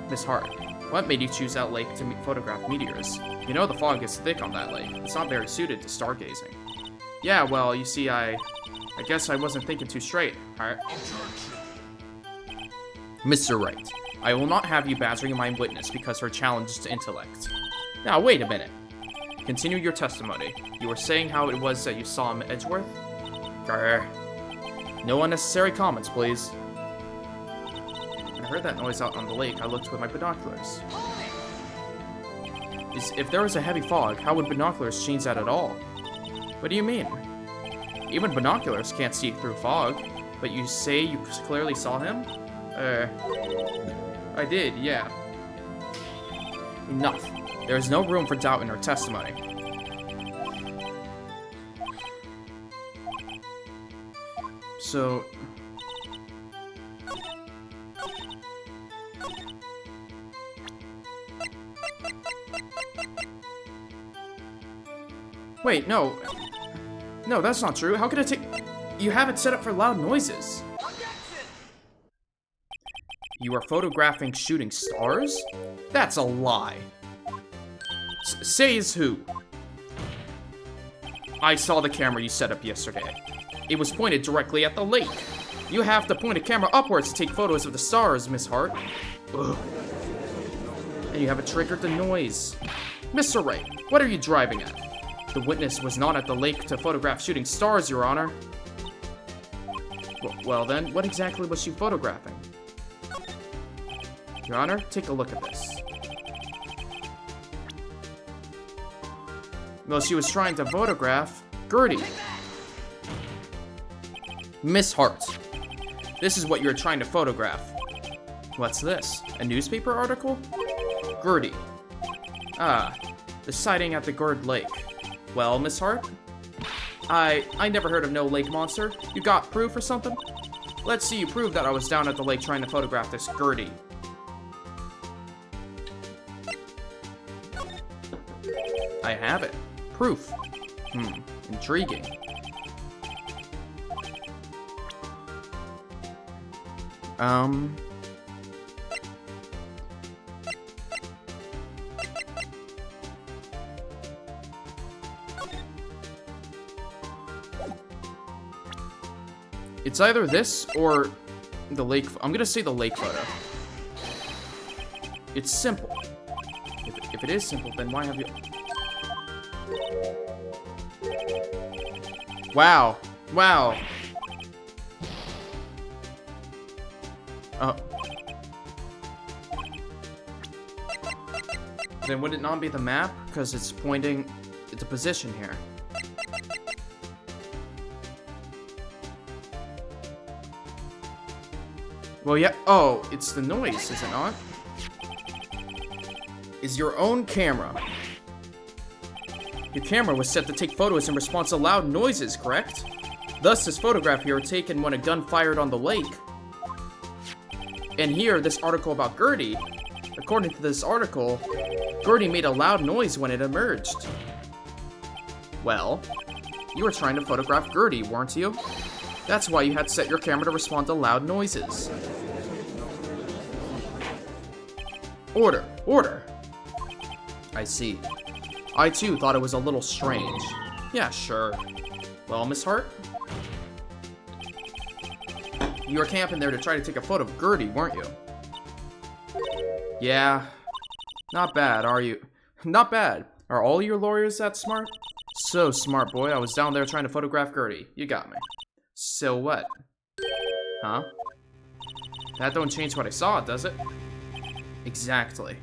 Miss Hart, what made you choose that lake to photograph meteors? You know the fog is thick on that lake. It's not very suited to stargazing. Yeah, well, you see, I guess I wasn't thinking too straight, alright? Mr. Wright, I will not have you badgering my witness because her challenge to intellect. Now, wait a minute. Continue your testimony. You were saying how it was that you saw him at Edgeworth? Grr. No unnecessary comments, please. When I heard that noise out on the lake, I looked with my binoculars. If there was a heavy fog, how would binoculars change that at all? What do you mean? Even binoculars can't see through fog, but you say you clearly saw him? I did, yeah. Enough. There is no room for doubt in her testimony. So... Wait, no. No, that's not true. How could I take... You have it set up for loud noises. You are photographing shooting stars? That's a lie. Says who? I saw the camera you set up yesterday. It was pointed directly at the lake. You have to point a camera upwards to take photos of the stars, Miss Hart. Ugh. And you haven't triggered the noise. Mr. Wright, what are you driving at? The witness was not at the lake to photograph shooting stars, Your Honor. Well then, what exactly was she photographing? Your Honor, take a look at this. Well, she was trying to photograph Gertie. Miss Hart, this is what you're trying to photograph. What's this? A newspaper article? Gertie. Ah, the sighting at the Gerd Lake. Well, Miss Hart? I never heard of no lake monster. You got proof or something? Let's see you prove that I was down at the lake trying to photograph this Gertie. I have it. Proof. Intriguing. It's either this or the lake. I'm gonna say the lake photo. It's simple. If it is simple, then why have you... Wow. Wow. Oh. Then would it not be the map? Because it's pointing to position here. Well, yeah. Oh, it's the noise, is it not? Is your own camera. Your camera was set to take photos in response to loud noises, correct? Thus, this photograph here taken when a gun fired on the lake. And here, this article about Gertie. According to this article, Gertie made a loud noise when it emerged. Well, you were trying to photograph Gertie, weren't you? That's why you had set your camera to respond to loud noises. Order, order. I see. I too thought it was a little strange. Yeah, sure. Well, Miss Hart? You were camping there to try to take a photo of Gertie, weren't you? Yeah. Not bad, are you? Not bad. Are all your lawyers that smart? So smart, boy. I was down there trying to photograph Gertie. You got me. So what? Huh? That don't change what I saw, does it? Exactly.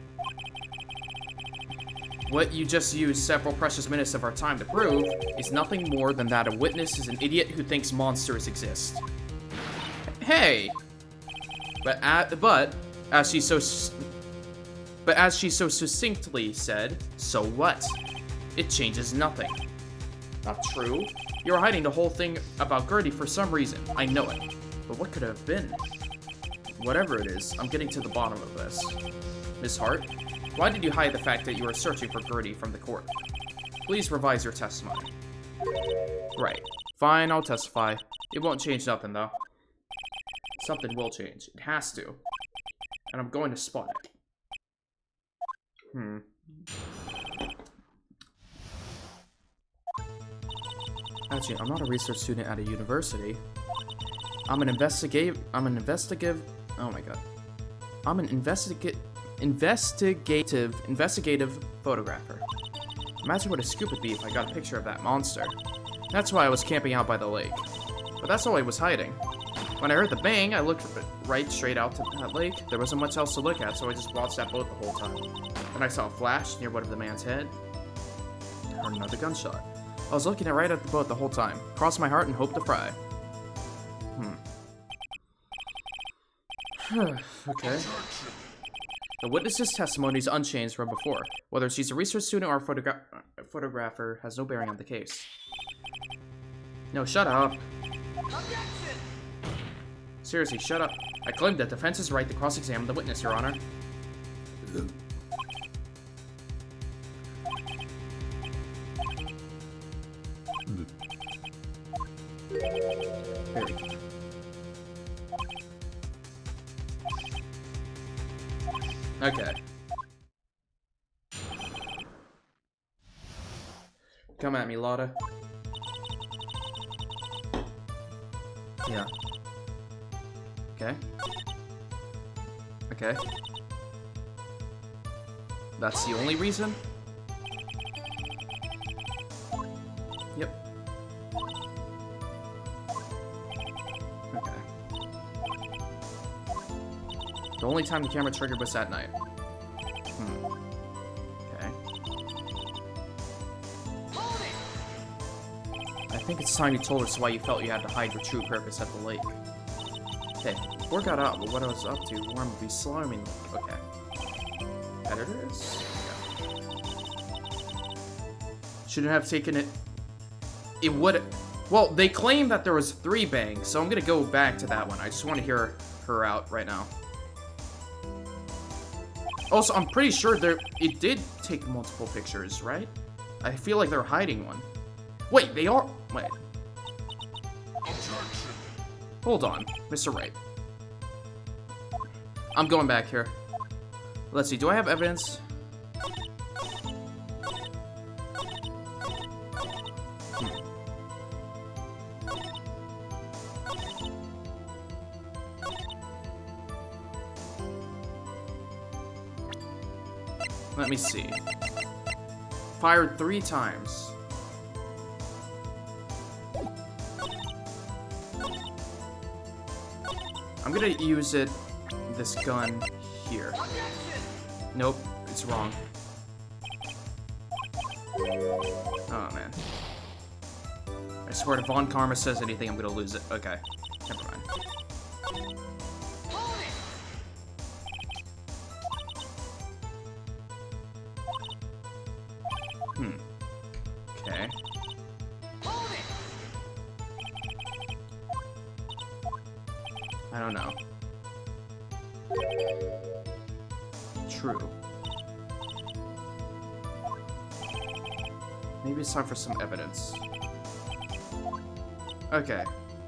What you just used several precious minutes of our time to prove is nothing more than that a witness is an idiot who thinks monsters exist. Hey! But as she so succinctly said, so what? It changes nothing. Not true. You're hiding the whole thing about Gertie for some reason. I know it. But what could it have been? Whatever it is, I'm getting to the bottom of this. Miss Hart, why did you hide the fact that you were searching for Gertie from the court? Please revise your testimony. Right. Fine, I'll testify. It won't change nothing, though. Something will change. It has to. And I'm going to spot it. Actually, I'm not a research student at a university. I'm an investigative photographer. Imagine what a scoop would be if I got a picture of that monster. That's why I was camping out by the lake. But that's all I was hiding. When I heard the bang, I looked right straight out to that lake. There wasn't much else to look at, so I just watched that boat the whole time. Then I saw a flash near one of the man's head. I heard another gunshot. I was looking right at the boat the whole time. Crossed my heart and hoped to fry. Okay. The witness's testimony is unchanged from before. Whether she's a research student or a photographer has no bearing on the case. No, shut up. Seriously, shut up. I claim that defense is right to cross-examine the witness, Your Honor. Okay. Come at me, Lotta. Yeah. Okay. Okay. That's the only reason? Yep. Okay. The only time the camera triggered was that night. Okay. I think it's time you told us why you felt you had to hide your true purpose at the lake. Okay, before I got out, but what I was up to, Worm would be swarming. Okay. Editors? Yeah. Shouldn't have taken it. It would. Well, they claim that there was 3 bangs, so I'm gonna go back to that one. I just want to hear her out right now. Also, I'm pretty sure it did take multiple pictures, right? I feel like they're hiding one. Wait, they are. Wait. Hold on, Mr. Wright. I'm going back here. Let's see, do I have evidence? Let me see. Fired 3 times. I'm gonna use this gun here. Nope, it's wrong. Oh, man. I swear if Von Karma says anything, I'm gonna lose it. Okay, never mind. Okay. I don't know. True. Maybe it's time for some evidence. Okay,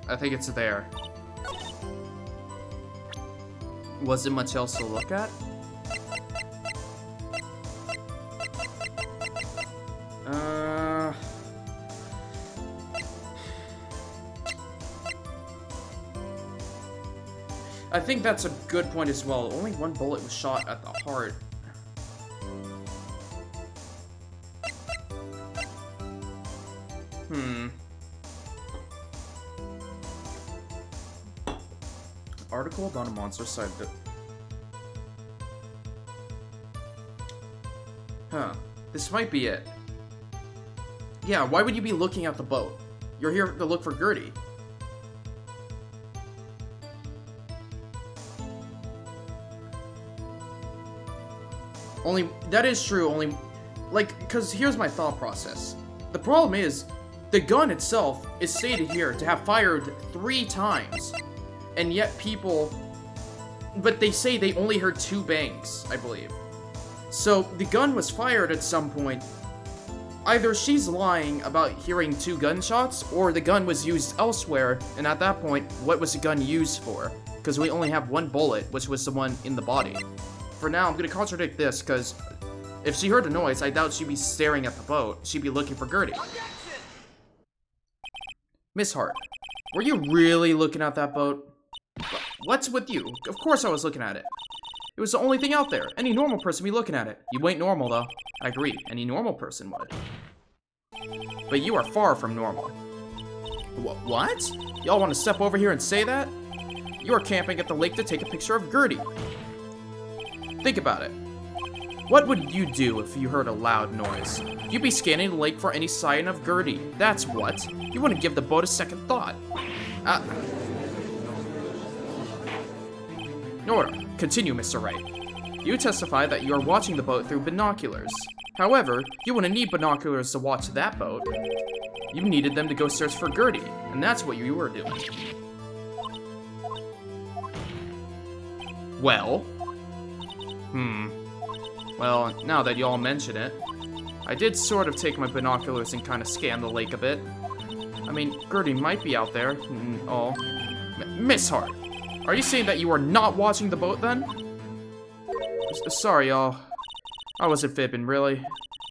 I think it's there. Wasn't much else to look at? I think that's a good point as well. Only 1 bullet was shot at the heart. Article about a monster side that... Huh. This might be it. Yeah, why would you be looking at the boat? You're here to look for Gertie. Only, that is true, only, like, because here's my thought process. The problem is, the gun itself is stated here to have fired 3 times. And yet people, but they say they only heard 2 bangs, I believe. So, the gun was fired at some point. Either she's lying about hearing 2 gunshots, or the gun was used elsewhere, and at that point, what was the gun used for? Because we only have 1 bullet, which was the one in the body. For now, I'm gonna contradict this, because if she heard a noise, I doubt she'd be staring at the boat. She'd be looking for Gertie. Miss Hart, were you really looking at that boat? What's with you? Of course I was looking at it. It was the only thing out there. Any normal person would be looking at it. You ain't normal, though. I agree. Any normal person would. But you are far from normal. What? Y'all want to step over here and say that? You are camping at the lake to take a picture of Gertie. Think about it. What would you do if you heard a loud noise? You'd be scanning the lake for any sign of Gertie. That's what. You wouldn't give the boat a second thought. Order. Continue, Mr. Wright. You testify that you are watching the boat through binoculars. However, you wouldn't need binoculars to watch that boat. You needed them to go search for Gertie, and that's what you were doing. Well? Well, now that y'all mention it, I did sort of take my binoculars and kind of scan the lake a bit. I mean, Gertie might be out there, and all. Miss Hart, are you saying that you are not watching the boat, then? Sorry, y'all. I wasn't fibbing, really.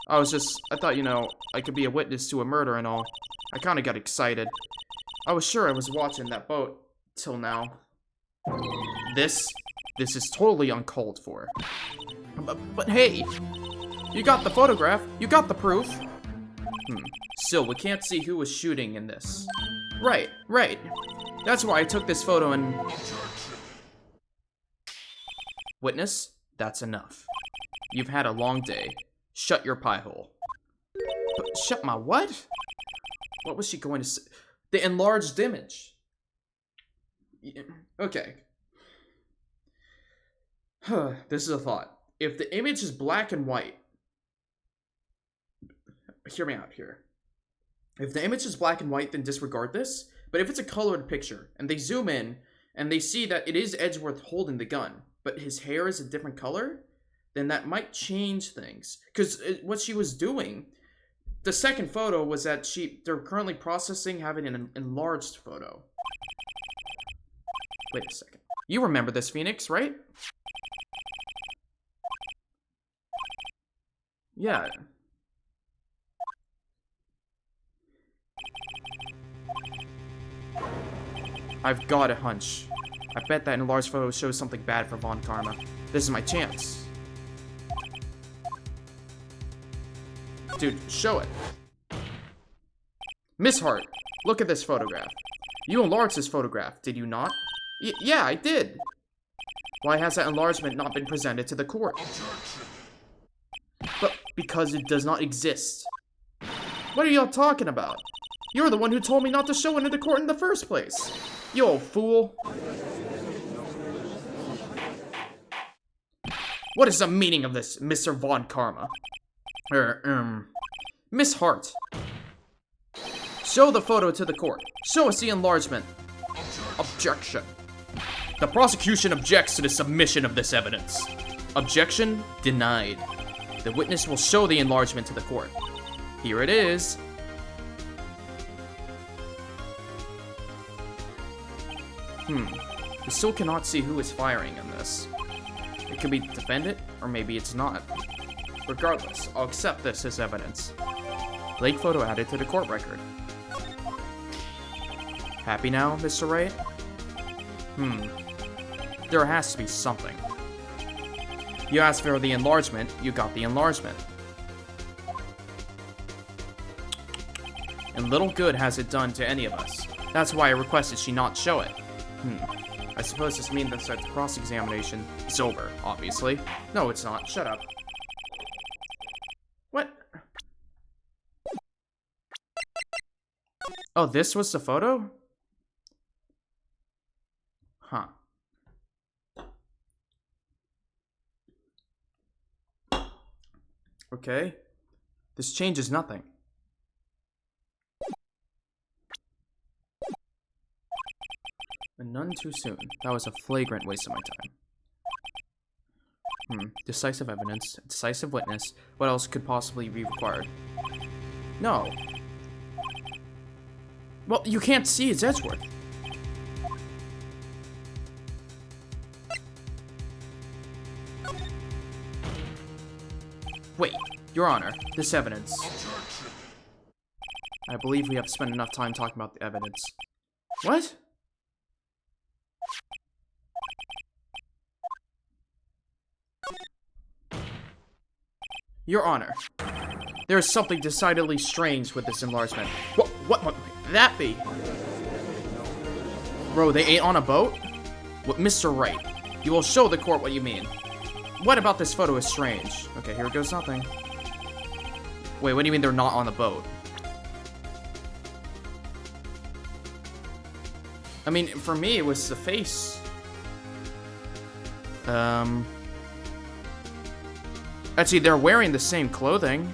I thought, you know, I could be a witness to a murder and all. I kind of got excited. I was sure I was watching that boat, till now. This is totally uncalled for. But hey, you got the photograph, you got the proof. Still, we can't see who was shooting in this. Right. That's why I took this photo and... Witness, that's enough. You've had a long day. Shut your pie hole. Shut my what? What was she going to say? The enlarged image. Okay. This is a thought. If the image is black and white... Hear me out here. If the image is black and white, then disregard this. But if it's a colored picture, and they zoom in, and they see that it is Edgeworth holding the gun, but his hair is a different color, then that might change things. Because what she was doing, the second photo was that they're currently processing having an enlarged photo. Wait a second. You remember this, Phoenix, right? Yeah. I've got a hunch. I bet that enlarged photo shows something bad for Von Karma. This is my chance. Dude, show it. Miss Hart, look at this photograph. You enlarged this photograph, did you not? Yeah, I did. Why has that enlargement not been presented to the court? But because it does not exist. What are y'all talking about? You're the one who told me not to show it to the court in the first place. You old fool. What is the meaning of this, Mr. Von Karma? Miss Hart. Show the photo to the court. Show us the enlargement. Objection. The prosecution objects to the submission of this evidence. Objection denied. The witness will show the enlargement to the court. Here it is. We still cannot see who is firing in this. It could be the defendant, or maybe it's not. Regardless, I'll accept this as evidence. Lake photo added to the court record. Happy now, Mr. Wright? There has to be something. You asked for the enlargement, you got the enlargement. And little good has it done to any of us. That's why I requested she not show it. I suppose this means that the cross-examination is over, obviously. No, it's not. Shut up. What? Oh, this was the photo? Huh. Okay. This changes nothing. And none too soon. That was a flagrant waste of my time. Decisive evidence, decisive witness. What else could possibly be required? No. Well, you can't see it's Edgeworth. Wait, Your Honor, this evidence. I believe we have spent enough time talking about the evidence. What? Your Honor, there is something decidedly strange with this enlargement. What could that be? Bro, they ate on a boat? What, Mr. Wright, you will show the court what you mean. What about this photo is strange? Okay, here goes nothing. Wait, what do you mean they're not on the boat? I mean, for me, it was the face. Actually, they're wearing the same clothing.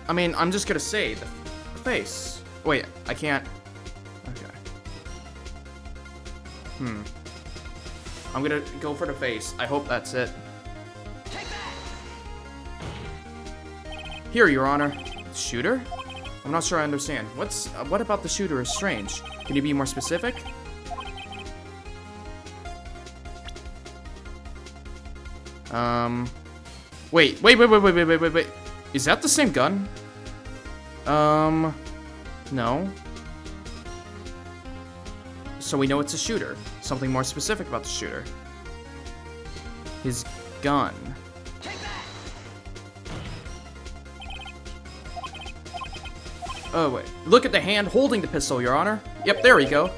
I mean, I'm just gonna say, the face. Wait, I can't. Okay. I'm gonna go for the face. I hope that's it. Here, Your Honor. Shooter? I'm not sure I understand. What about the shooter is strange? Can you be more specific? Wait. Is that the same gun? No. So we know it's a shooter. Something more specific about the shooter. His gun. Oh, wait. Look at the hand holding the pistol, Your Honor. Yep, there we go.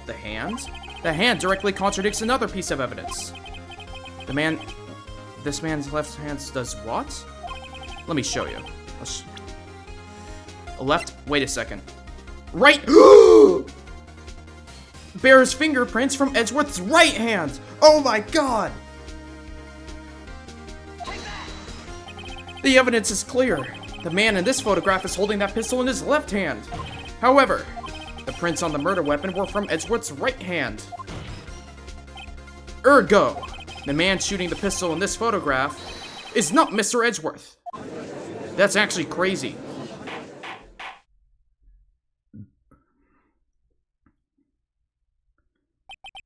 The hand? The hand directly contradicts another piece of evidence. This man's left hand does what? Let me show you. Wait a second. Right! Bears fingerprints from Edgeworth's right hand! Oh my god! The evidence is clear. The man in this photograph is holding that pistol in his left hand. However, the prints on the murder weapon were from Edgeworth's right hand. Ergo, the man shooting the pistol in this photograph is not Mr. Edgeworth. That's actually crazy.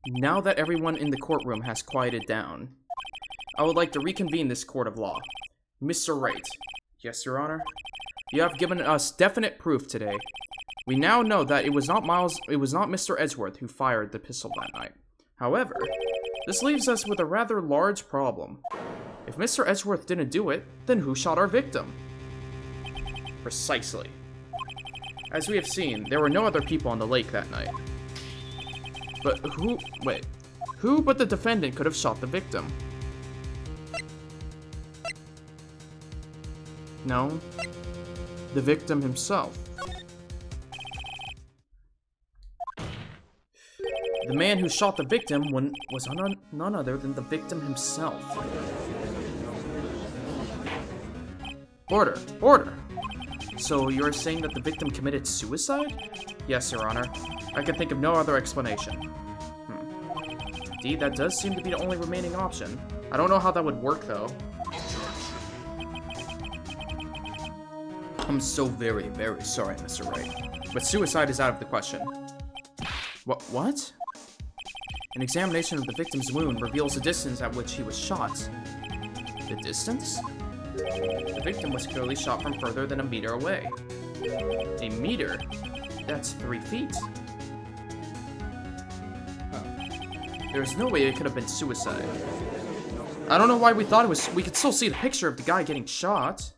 Now that everyone in the courtroom has quieted down, I would like to reconvene this court of law. Mr. Wright. Yes, Your Honor. You have given us definite proof today. We now know that it was not Mr. Edgeworth who fired the pistol that night. However, this leaves us with a rather large problem. If Mr. Edgeworth didn't do it, then who shot our victim? Precisely. As we have seen, there were no other people on the lake that night. But who... Wait. Who but the defendant could have shot the victim? No. The victim himself. The man who shot the victim was none other than the victim himself. Order! Order! So you're saying that the victim committed suicide? Yes, Your Honor. I can think of no other explanation. Indeed, that does seem to be the only remaining option. I don't know how that would work, though. I'm so very, very sorry, Mr. Wright. But suicide is out of the question. What? An examination of the victim's wound reveals the distance at which he was shot. The distance? The victim was clearly shot from further than a meter away. A meter? That's 3 feet. There's no way it could have been suicide. I don't know why we thought it was. We could still see the picture of the guy getting shot.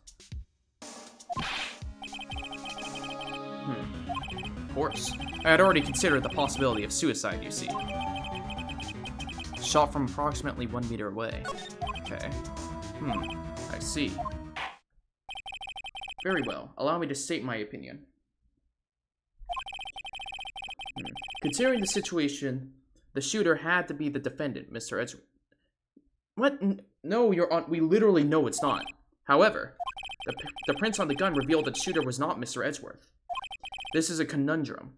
Of course. I had already considered the possibility of suicide, you see. Shot from approximately 1 meter away. Okay. I see. Very well. Allow me to state my opinion. Considering the situation, the shooter had to be the defendant, Mr. Edgeworth. What? No, we literally know it's not. However, the prints on the gun revealed that the shooter was not Mr. Edgeworth. This is a conundrum.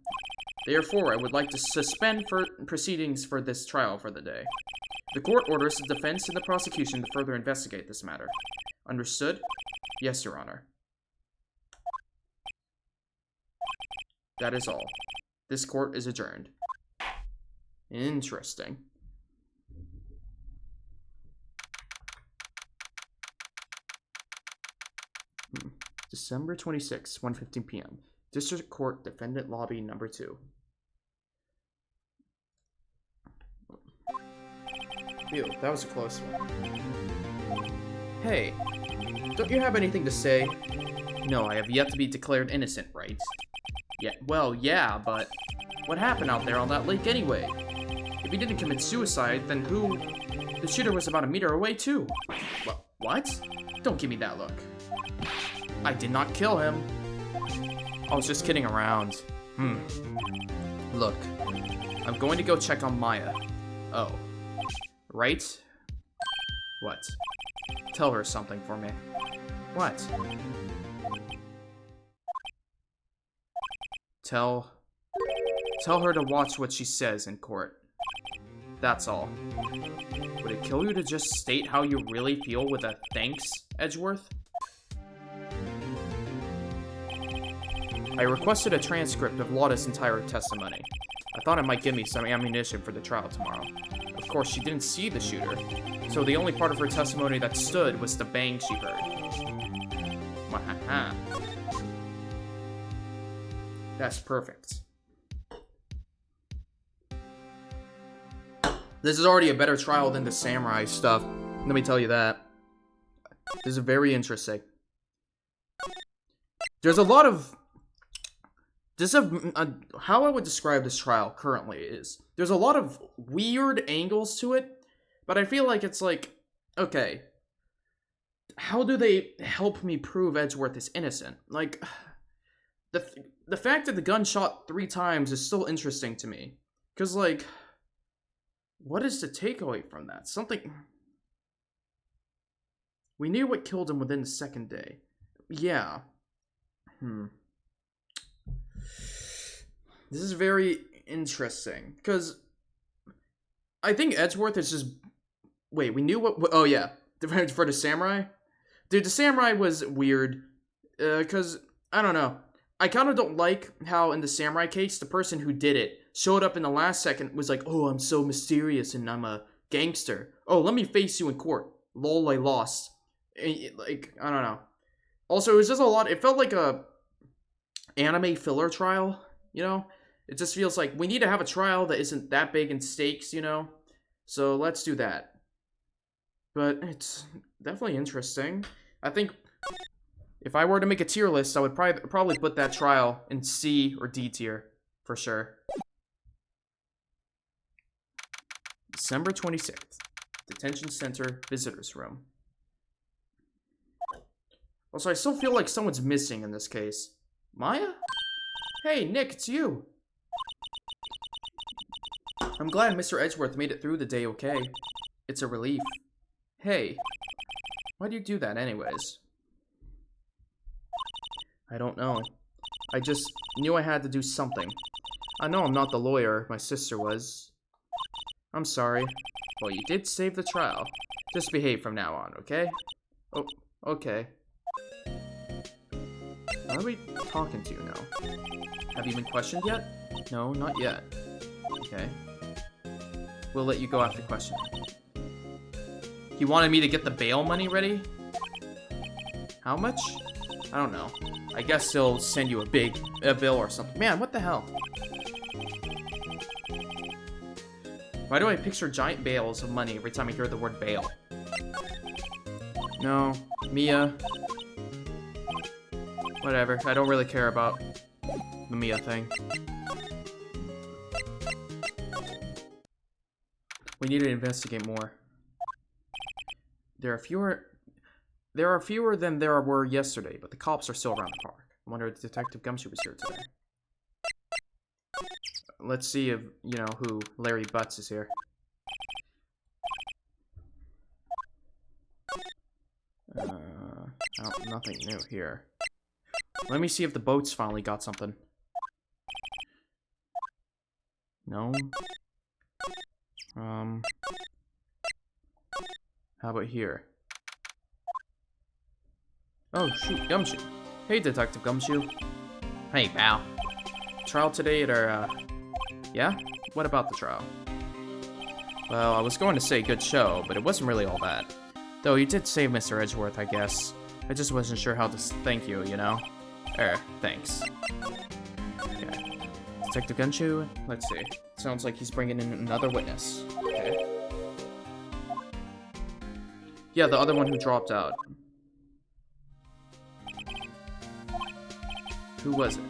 Therefore, I would like to suspend proceedings for this trial for the day. The court orders the defense and the prosecution to further investigate this matter. Understood? Yes, Your Honor. That is all. This court is adjourned. Interesting. December 26, 1:15 p.m. District Court Defendant Lobby Number 2. Ew, that was a close one. Hey, don't you have anything to say? No, I have yet to be declared innocent, right? Yeah, well, yeah, but what happened out there on that lake anyway? If he didn't commit suicide, then who? The shooter was about a meter away too. What? Don't give me that look. I did not kill him. I was just kidding around. Look, I'm going to go check on Maya. Oh. Right? What? Tell her something for me. What? Tell her to watch what she says in court. That's all. Would it kill you to just state how you really feel with a thanks, Edgeworth? I requested a transcript of Lotta's entire testimony. I thought it might give me some ammunition for the trial tomorrow. Of course, she didn't see the shooter, so the only part of her testimony that stood was the bang she heard. Wahaha. That's perfect. This is already a better trial than the samurai stuff. Let me tell you that. This is very interesting. There's a lot of... how I would describe this trial currently is, there's a lot of weird angles to it, but I feel like it's like, okay, how do they help me prove Edgeworth is innocent? Like, the fact that the gun shot 3 times is still interesting to me, because, like, what is the takeaway from that? Something... We knew what killed him within the 2nd day. Yeah. This is very interesting, because I think Edgeworth is just... Wait, we knew what... Oh, yeah. For the samurai? Dude, the samurai was weird, because, I don't know. I kind of don't like how, in the samurai case, the person who did it showed up in the last second, was like, oh, I'm so mysterious, and I'm a gangster. Oh, let me face you in court. Lol, I lost. Like, I don't know. Also, it was just a lot... It felt like a anime filler trial, you know? It just feels like we need to have a trial that isn't that big in stakes, you know? So let's do that. But definitely interesting. I think if I were to make a tier list, I would probably put that trial in C or D tier, for sure. December 26th. Detention Center Visitors Room. Also, I still feel like someone's missing in this case. Maya? Hey, Nick, it's you. I'm glad Mr. Edgeworth made it through the day okay. It's a relief. Hey, why do you do that anyways? I don't know. I just knew I had to do something. I know I'm not the lawyer my sister was. I'm sorry. Well, you did save the trial. Just behave from now on, okay? Oh, okay. Why are we talking to you now? Have you been questioned yet? No, not yet. Okay. We'll let you go after questioning. He wanted me to get the bail money ready? How much? I don't know. I guess he'll send you a bill or something. Man, what the hell? Why do I picture giant bales of money every time I hear the word bail? No, Mia. Whatever, I don't really care about the Mia thing. We need to investigate more. There are fewer than there were yesterday, but the cops are still around the park. I wonder if Detective Gumshoe was here today. Let's see if, you know, who Larry Butts is here. Nothing new here. Let me see if the boats finally got something. No. How about here? Oh, shoot, Gumshoe. Hey, Detective Gumshoe. Hey, pal. Trial today at our, Yeah? What about the trial? Well, I was going to say good show, but it wasn't really all that. Though you did save Mr. Edgeworth, I guess. I just wasn't sure how to thank you, you know? Thanks. Okay. Detective Gumshoe? Let's see. Sounds like he's bringing in another witness. Okay. Yeah, the other one who dropped out. Who was it?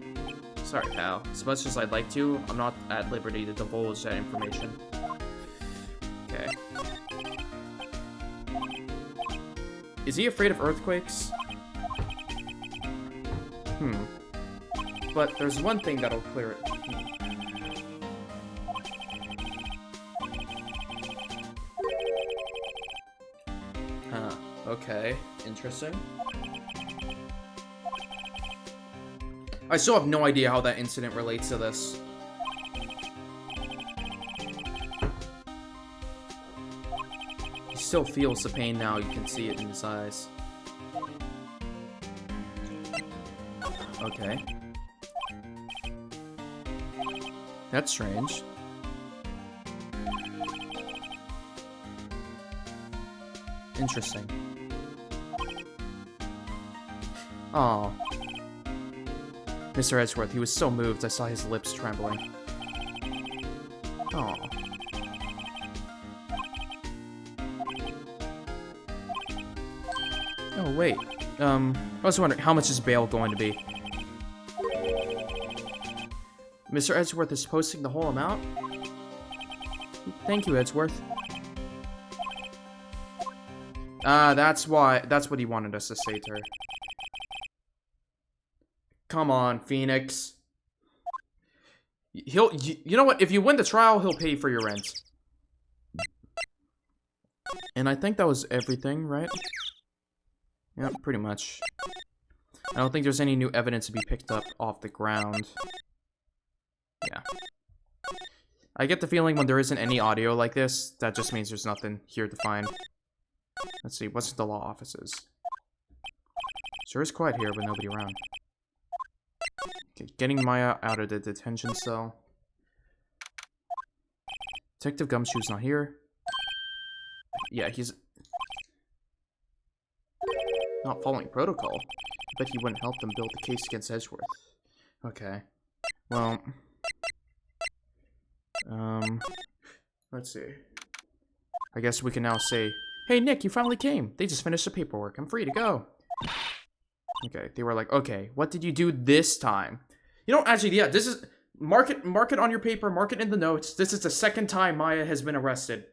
Sorry, pal. As much as I'd like to, I'm not at liberty to divulge that information. Okay. Is he afraid of earthquakes? But there's one thing that'll clear it. Okay. Interesting. I still have no idea how that incident relates to this. He still feels the pain now, you can see it in his eyes. Okay. That's strange. Interesting. Oh. Mr. Edgeworth, he was so moved, I saw his lips trembling. Oh. Oh, wait. I was wondering, how much is bail going to be? Mr. Edgeworth is posting the whole amount? Thank you, Edgeworth. That's what he wanted us to say to her. Come on, Phoenix. You know what? If you win the trial, he'll pay for your rent. And I think that was everything, right? Yeah, pretty much. I don't think there's any new evidence to be picked up off the ground. Yeah. I get the feeling when there isn't any audio like this, that just means there's nothing here to find. Let's see, what's the law offices? Sure is quiet here, but nobody around. Okay, getting Maya out of the detention cell. Detective Gumshoe's not here. Yeah, he's not following protocol. I bet he wouldn't help them build the case against Edgeworth. Okay. Well, let's see. I guess we can now say, Hey, Nick, you finally came. They just finished the paperwork. I'm free to go. Okay, they were like, okay, what did you do this time? You know, actually, yeah, this is... Mark it on your paper, mark it in the notes. This is the second time Maya has been arrested.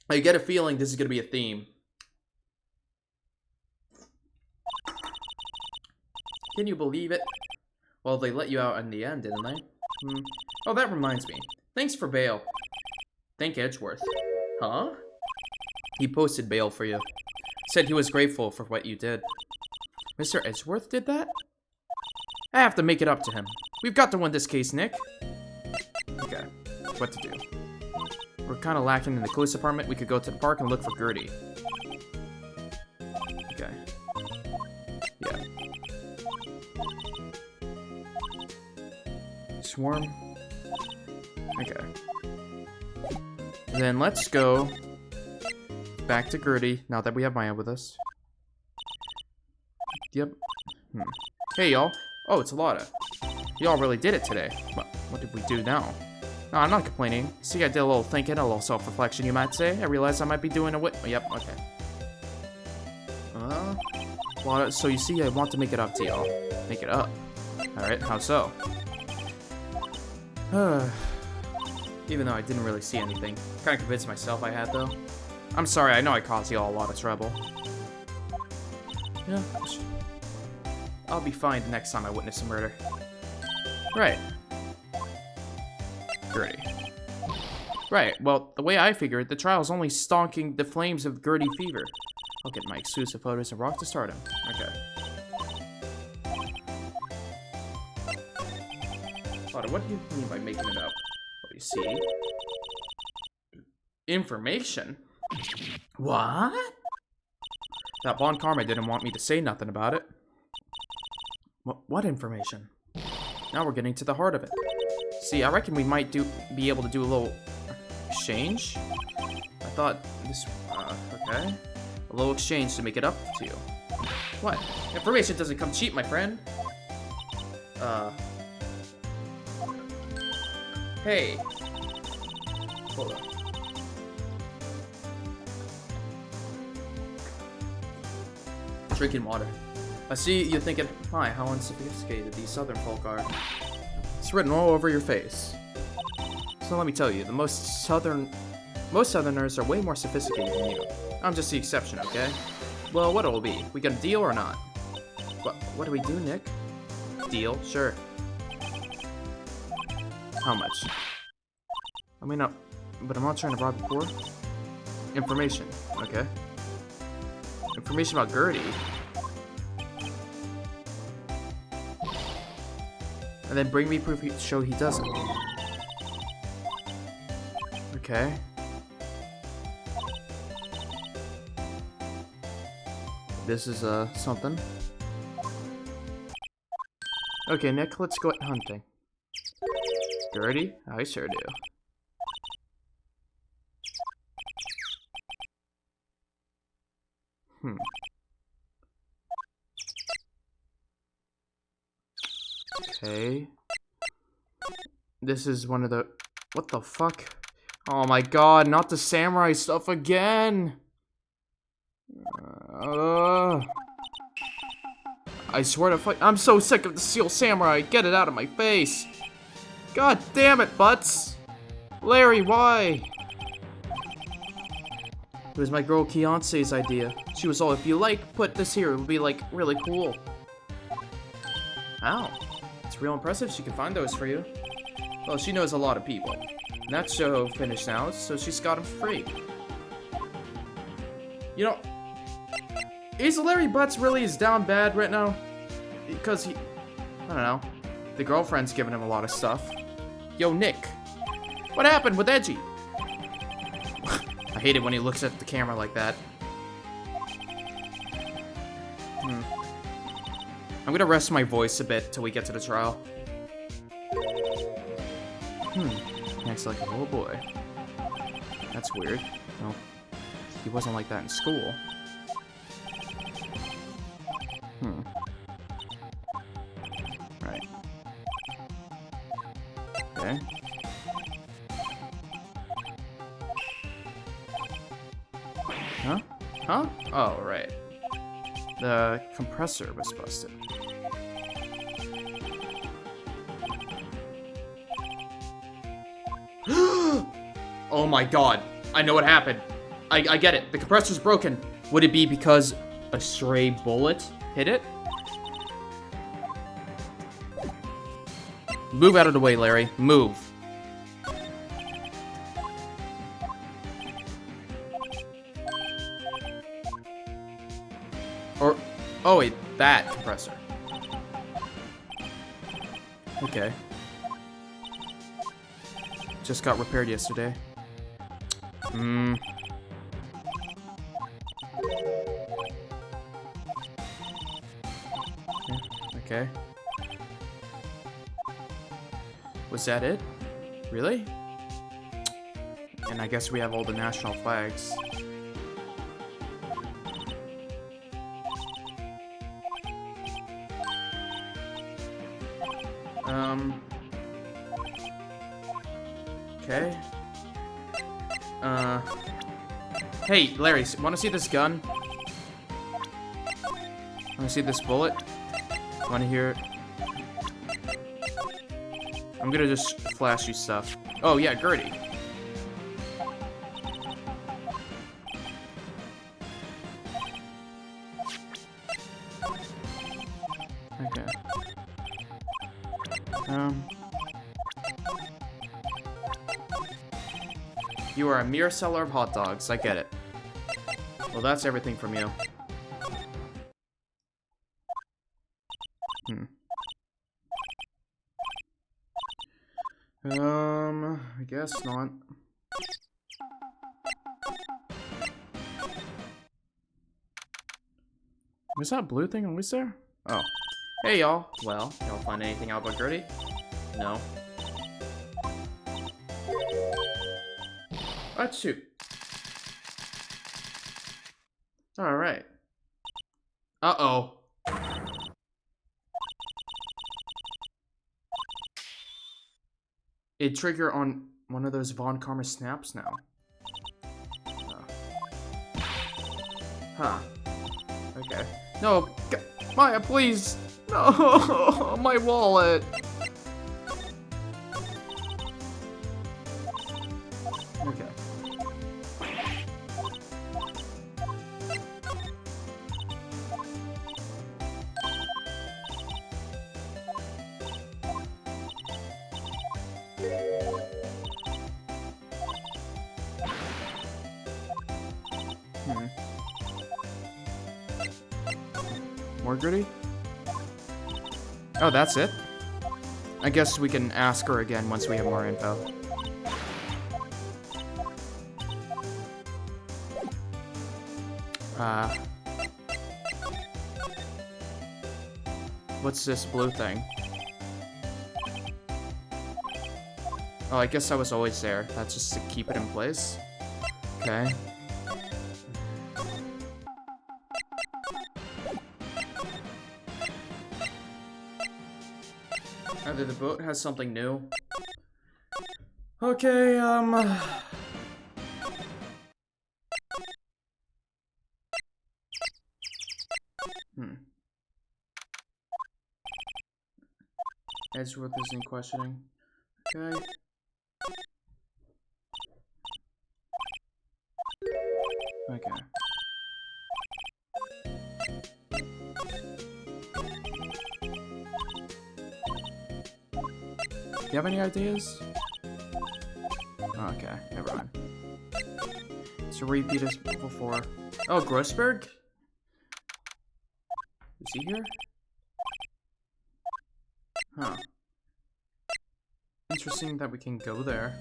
I get a feeling this is going to be a theme. Can you believe it? Well, they let you out in the end, didn't they? Oh, that reminds me. Thanks for bail. Thank Edgeworth. Huh? He posted bail for you. Said he was grateful for what you did. Mr. Edgeworth did that? I have to make it up to him. We've got to win this case, Nick. Okay, what to do? We're kind of lacking in the police department. We could go to the park and look for Gertie. Okay. Yeah. Swarm. Okay. Then let's go back to Gertie, now that we have Maya with us. Yep. Hey, y'all. Oh, it's Lotta. Y'all really did it today. What did we do now? No, I'm not complaining. See, I did a little thinking, a little self-reflection, you might say. I realized I might be doing Yep, okay. Lotta, so you see, I want to make it up to y'all. Make it up. Alright, how so? Even though I didn't really see anything. Kinda convinced myself I had, though. I'm sorry, I know I caused y'all a lot of trouble. Yeah, I'll be fine the next time I witness a murder. Right. Gertie. Right, well, the way I figured, the trial's only stalking the flames of Gertie fever. I'll get my exclusive photos and rock to stardom. Okay. Lotta, what do you mean by making it up? Well, you see... Information? What? That Von Karma didn't want me to say nothing about it. What information? Now we're getting to the heart of it. See, I reckon we might be able to do a little exchange. I thought this, okay. A little exchange to make it up to you. What? Information doesn't come cheap, my friend. Hey. Hold on. Drinking water. I see you're thinking, hi, how unsophisticated these southern folk are. It's written all over your face. So let me tell you, most southerners are way more sophisticated than you. I'm just the exception, okay? Well, what it'll be? We got a deal or not? What do we do, Nick? Deal? Sure. How much? I mean, but I'm not trying to rob the poor. Information, okay? Information about Gertie. And then bring me proof to show he doesn't. Okay. This is, something. Okay, Nick, let's go hunting. Gertie? I sure do. Okay. This is one of the... What the fuck? Oh my god, not the samurai stuff again! I swear to fuck... I'm so sick of the Seal Samurai! Get it out of my face! God damn it, Butts! Larry, why? It was my girl Kiance's idea. She was all, if you like, put this here, it would be like, really cool. Wow. It's real impressive she can find those for you. Well, she knows a lot of people. And that show finished now, so she's got them free. You know, is Larry Butts really as down bad right now? Because he, I don't know, the girlfriend's giving him a lot of stuff. Yo, Nick, what happened with Edgy? I hate it when he looks at the camera like that. I'm gonna rest my voice a bit till we get to the trial. Acts like a little boy. That's weird. Well, he wasn't like that in school. Right. Okay. Huh? Oh, right. The compressor was busted. Oh my god. I know what happened. I get it. The compressor's broken. Would it be because a stray bullet hit it? Move out of the way, Larry. Move. Or, oh wait, that compressor. Okay. Just got repaired yesterday. Okay. Was that it? Really? And I guess we have all the national flags. Okay. Hey, Larry, wanna see this gun? Wanna see this bullet? Wanna hear it? I'm gonna just flash you stuff. Oh, yeah, Gertie. Okay. You are a mere seller of hot dogs. I get it. Well, that's everything from you. I guess not. Was that blue thing always there? Oh. Hey, y'all. Well, y'all find anything out about Gertie? No. Shoot. Alright. Uh-oh. It trigger on one of those Von Karma snaps now. Huh. Okay. No, Maya, please. No, my wallet. Okay. More Gertie? Oh, that's it? I guess we can ask her again once we have more info. What's this blue thing? Oh, I guess that was always there. That's just to keep it in place. Okay. Either the boat has something new. Okay, Edgeworth is in questioning. Okay. Okay. Do you have any ideas? Oh, okay, never mind. So repeat as before. Oh, Grossberg? Is he here? Huh. Interesting that we can go there.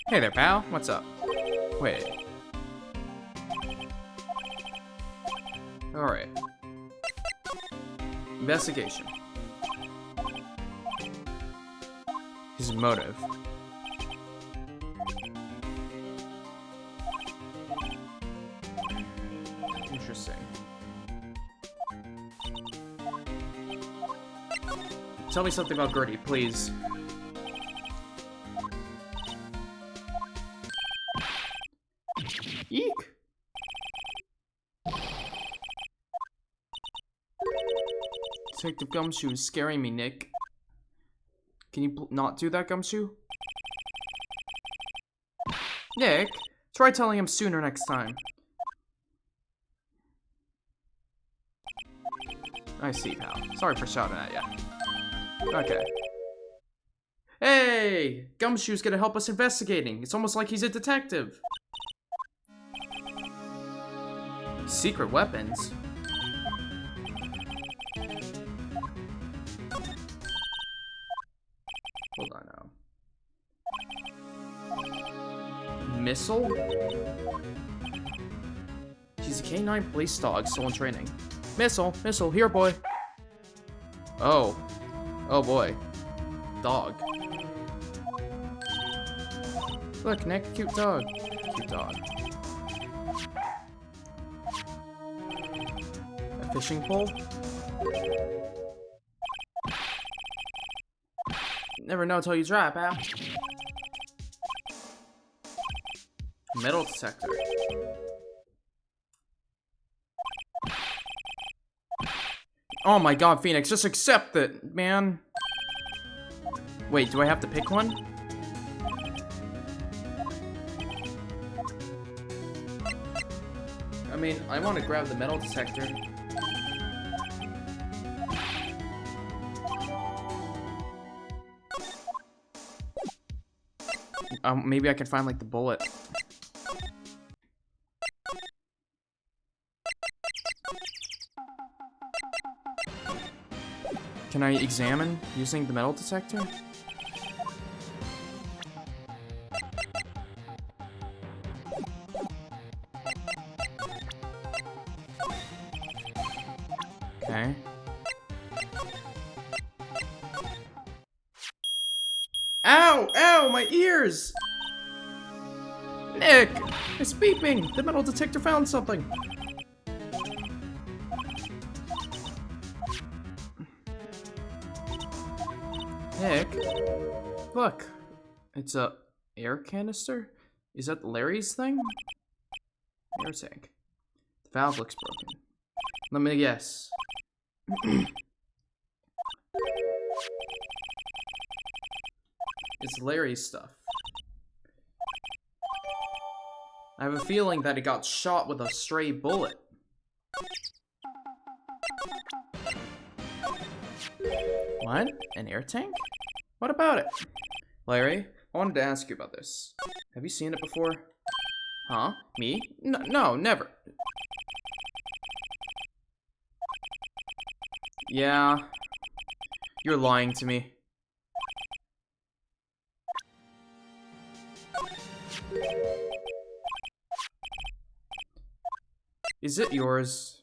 Hey there, pal. What's up? Wait. Alright. Investigation. His motive. Interesting. Tell me something about Gertie, please. Eek! Detective Gumshoe is scaring me, Nick. Can you not do that, Gumshoe? Nick, try telling him sooner next time. I see, pal. Sorry for shouting at ya. Okay. Hey! Gumshoe's gonna help us investigating. It's almost like he's a detective. Secret weapons? Hold on now. Missile? She's a K9 police dog, still in training. Missile, here, boy. Oh. Oh, boy. Dog. Look, Nick, cute dog. Cute dog. A fishing pole? Never know till you try, pal. Metal detector. Oh my god, Phoenix, just accept it, man. Wait, do I have to pick one? I mean, I want to grab the metal detector. Maybe I can find, like, the bullet. Can I examine using the metal detector? Okay. Ow! Ow! My ears! Nick! It's beeping! The metal detector found something! Nick? Look! It's a air canister? Is that Larry's thing? Air tank. The valve looks broken. Let me guess. It's Larry's stuff. I have a feeling that it got shot with a stray bullet. What? An air tank? What about it? Larry, I wanted to ask you about this. Have you seen it before? Huh? Me? No, never. Yeah. You're lying to me. Is it yours?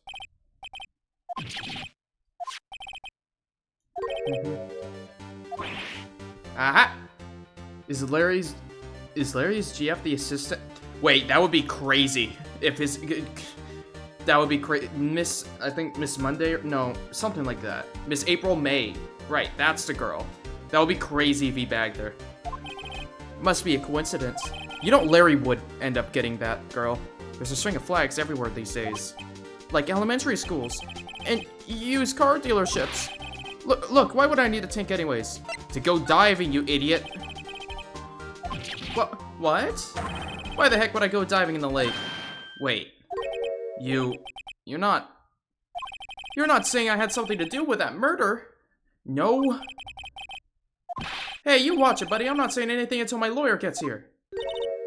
Aha! Is Larry's GF the assistant? Wait, that would be crazy. If his... That would be crazy. I think Miss Monday? No, something like that. Miss April May. Right, that's the girl. That would be crazy if he bagged her. Must be a coincidence. You know Larry would end up getting that girl. There's a string of flags everywhere these days. Like elementary schools. And used car dealerships. Look, why would I need a tank anyways? To go diving, you idiot. What? Why the heck would I go diving in the lake? Wait. You're not saying I had something to do with that murder? No. Hey, you watch it, buddy. I'm not saying anything until my lawyer gets here.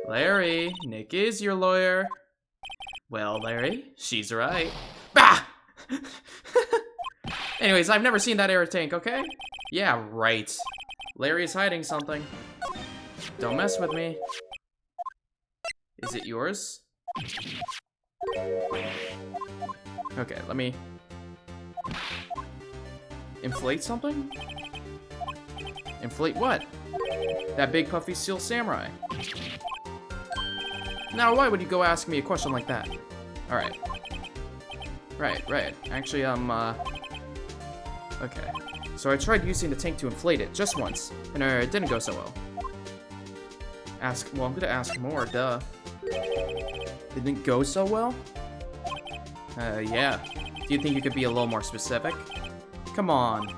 Larry, Nick is your lawyer. Well, Larry, she's right. Bah! Anyways, I've never seen that air tank, okay? Yeah, right. Larry is hiding something. Don't mess with me. Is it yours? Okay, let me... Inflate something? Inflate what? That big puffy steel samurai. Now, why would you go ask me a question like that? Alright. Right. Actually, okay. So I tried using the tank to inflate it, just once, and it didn't go so well. I'm gonna ask more, duh. It didn't go so well? Yeah. Do you think you could be a little more specific? Come on.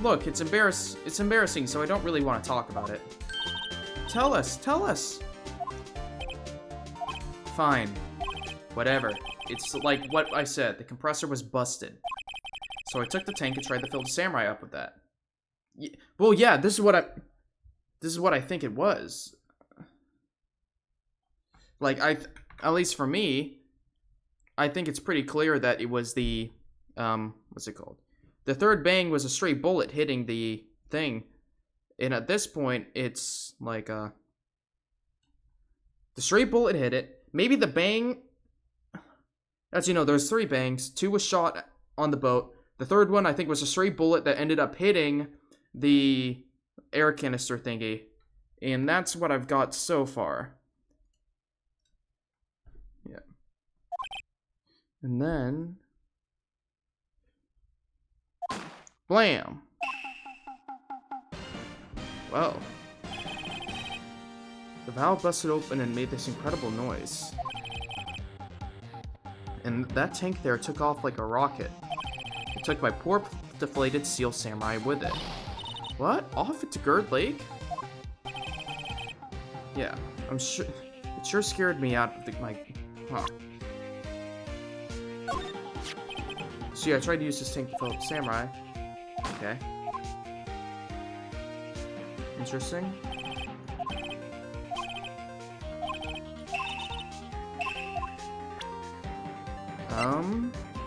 Look, it's embarrassing, so I don't really want to talk about it. Tell us, tell us! Fine. Whatever. It's like what I said, the compressor was busted. So I took the tank and tried to fill the samurai up with that. Well, yeah, this is what I think it was. Like, at least for me, I think it's pretty clear that it was the, what's it called? The third bang was a straight bullet hitting the thing. And at this point, it's like, the straight bullet hit it. Maybe the bang, as you know, there's 3 bangs. 2 was shot on the boat. The third one, I think, was a straight bullet that ended up hitting the air canister thingy. And that's what I've got so far. Yeah. And then... blam! Whoa. The valve busted open and made this incredible noise. And that tank there took off like a rocket. It took my poor deflated Steel Samurai with it. What? Off into Gerd Lake? Yeah, I'm sure... it sure scared me out of my... Huh. So yeah, I tried to use this tank to fill up Samurai. Okay. Interesting.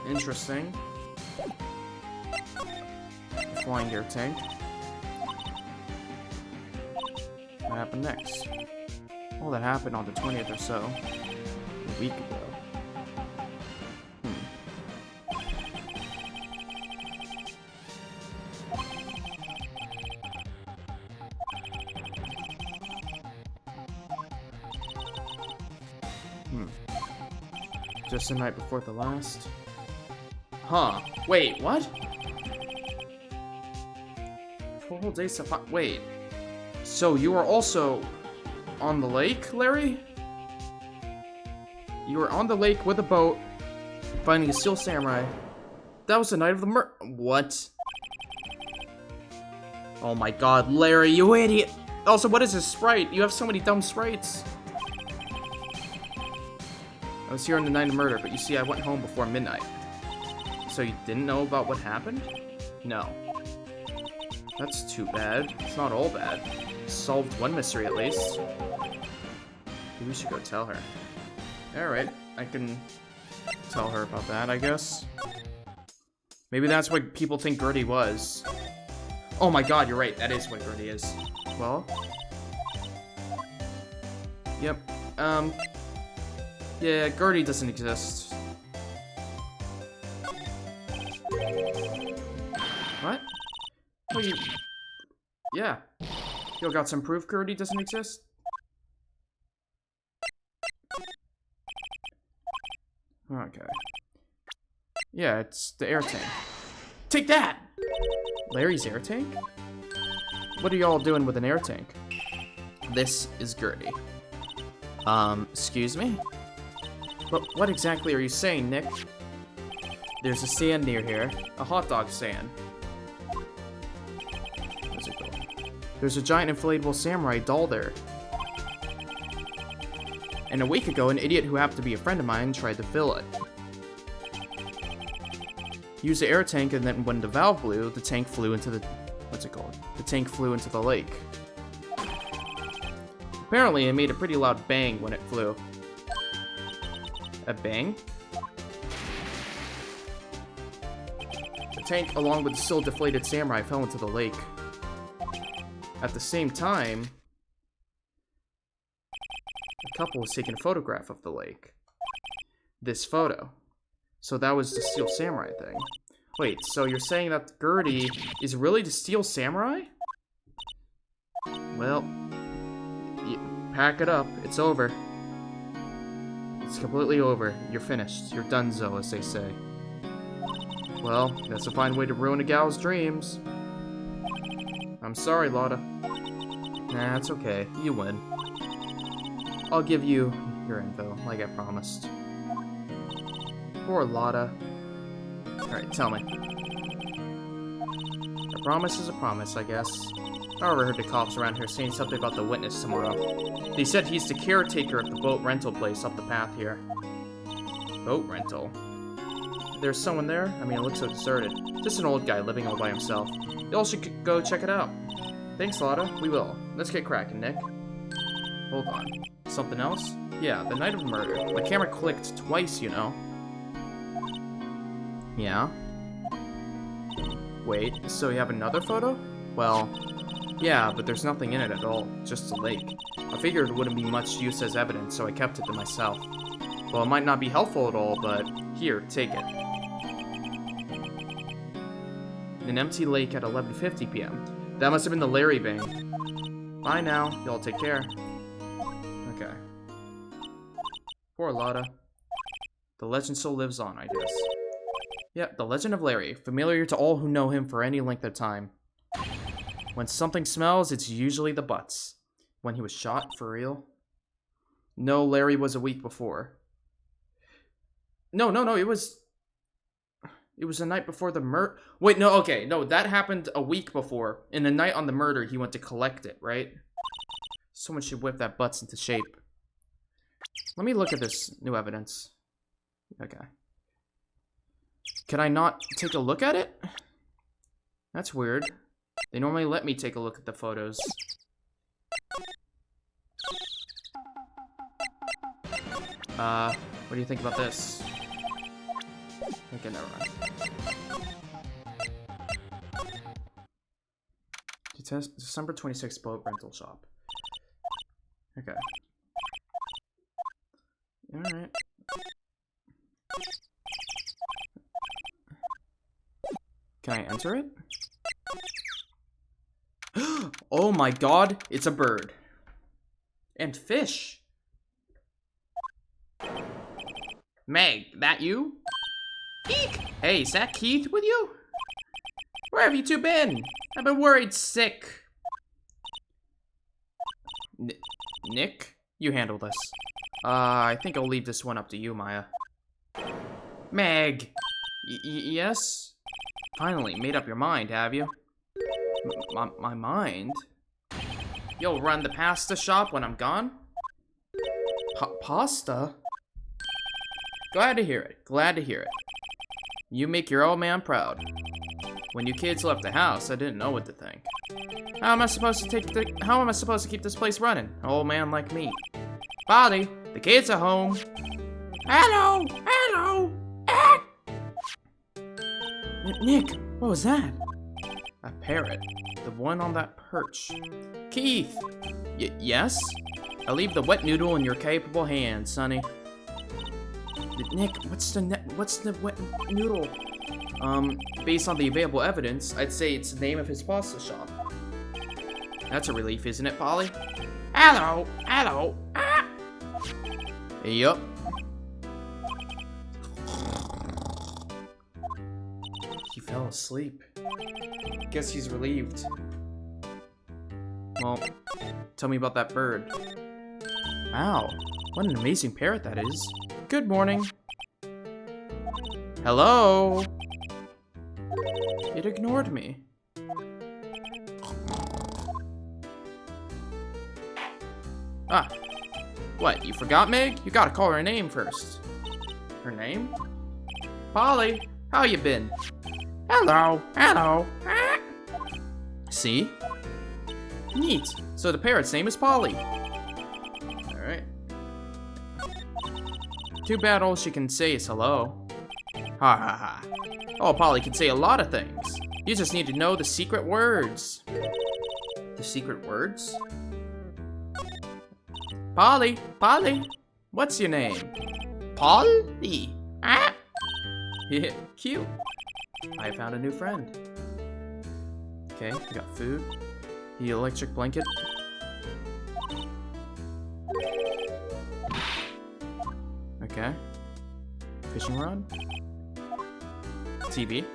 Interesting. Flying air tank. What happened next? Well, that happened on the 20th or so. A week ago. Just the night before the last. Huh. Wait, what? 4 whole days to find. Wait. So you were also on the lake, Larry? You were on the lake with a boat, finding a Steel Samurai. That was the night of the What? Oh my god, Larry, you idiot! Also, what is this sprite? You have so many dumb sprites. I was here on the night of murder, but you see, I went home before midnight. So you didn't know about what happened? No. That's too bad. It's not all bad. Solved one mystery at least. Maybe we should go tell her. Alright, I can tell her about that, I guess. Maybe that's what people think Gertie was. Oh my god, you're right, that is what Gertie is. Well. Yep, yeah, Gertie doesn't exist. What? Oh, you... Yeah. Yo, got some proof Gertie doesn't exist? Okay. Yeah, it's the air tank. Take that! Larry's air tank? What are y'all doing with an air tank? This is Gertie. Excuse me? What exactly are you saying, Nick? There's a stand near here. A hot dog stand. What's it called? There's a giant inflatable samurai doll there. And a week ago, an idiot who happened to be a friend of mine tried to fill it. He used the air tank, and then when the valve blew, the tank flew into the... What's it called? The tank flew into the lake. Apparently, it made a pretty loud bang when it flew. A bang? The tank, along with the still deflated samurai, fell into the lake. At the same time, a couple was taking a photograph of the lake. This photo. So that was the Steel Samurai thing. Wait, so you're saying that Gertie is really the Steel Samurai? Well, pack it up. It's over. It's completely over. You're finished. You're donezo, as they say. Well, that's a fine way to ruin a gal's dreams. I'm sorry, Lotta. Nah, it's okay. You win. I'll give you your info, like I promised. Poor Lotta. Alright, tell me. A promise is a promise, I guess. I overheard the cops around here saying something about the witness tomorrow. They said he's the caretaker of the boat rental place up the path here. Boat rental? There's someone there? I mean, it looks so deserted. Just an old guy living all by himself. Y'all should go check it out. Thanks, Lotta. We will. Let's get cracking, Nick. Hold on. Something else? Yeah, the night of the murder. My camera clicked twice, you know. Yeah? Wait, so you have another photo? Well, yeah, but there's nothing in it at all. Just a lake. I figured it wouldn't be much use as evidence, so I kept it to myself. Well, it might not be helpful at all, but here, take it. An empty lake at 11:50 p.m. That must have been the Larry Bang. Bye now. Y'all take care. Okay. Poor Lotta. The legend still lives on, I guess. Yep, the legend of Larry. Familiar to all who know him for any length of time. When something smells, it's usually the butts. When he was shot, for real? No, Larry was a week before. No, it was the night before the murder. Wait, no, okay. No, that happened a week before. In the night on the murder, he went to collect it, right? Someone should whip that butts into shape. Let me look at this new evidence. Okay. Can I not take a look at it? That's weird. They normally let me take a look at the photos. What do you think about this? Okay, never mind. December 26th boat rental shop. Okay. Alright. Can I enter it? Oh my god, it's a bird. And fish. Meg, that you? Eek! Hey, is that Keith with you? Where have you two been? I've been worried sick. Nick? You handle this. I think I'll leave this one up to you, Maya. Meg! Yes? Finally, made up your mind, have you? My mind? You'll run the pasta shop when I'm gone? Pasta? Glad to hear it. Glad to hear it. You make your old man proud. When you kids left the house, I didn't know what to think. How am I supposed to keep this place running? An old man like me. Polly, the kids are home. Hello, hello. Ah! Nick, what was that? A parrot. The one on that perch. Keith. Yes? I'll leave the wet noodle in your capable hands, sonny. Nick, what's the wet noodle? Based on the available evidence, I'd say it's the name of his pasta shop. That's a relief, isn't it, Polly? Hello, hello. Ah! Yup. He fell asleep. Guess he's relieved. Well, tell me about that bird. Wow, what an amazing parrot that is. Good morning. Hello? It ignored me. Ah. What, you forgot Meg? You gotta call her name first. Her name? Polly, how you been? Hello, hello. Ah. See? Neat. So the parrot's name is Polly. Alright. Too bad all she can say is hello. Ha ha ha. Oh, Polly can say a lot of things. You just need to know the secret words. The secret words? Polly, Polly, what's your name? Polly. Ah. Yeah, cute. I found a new friend. Okay, we got food. The electric blanket. Okay. Fishing rod. TV.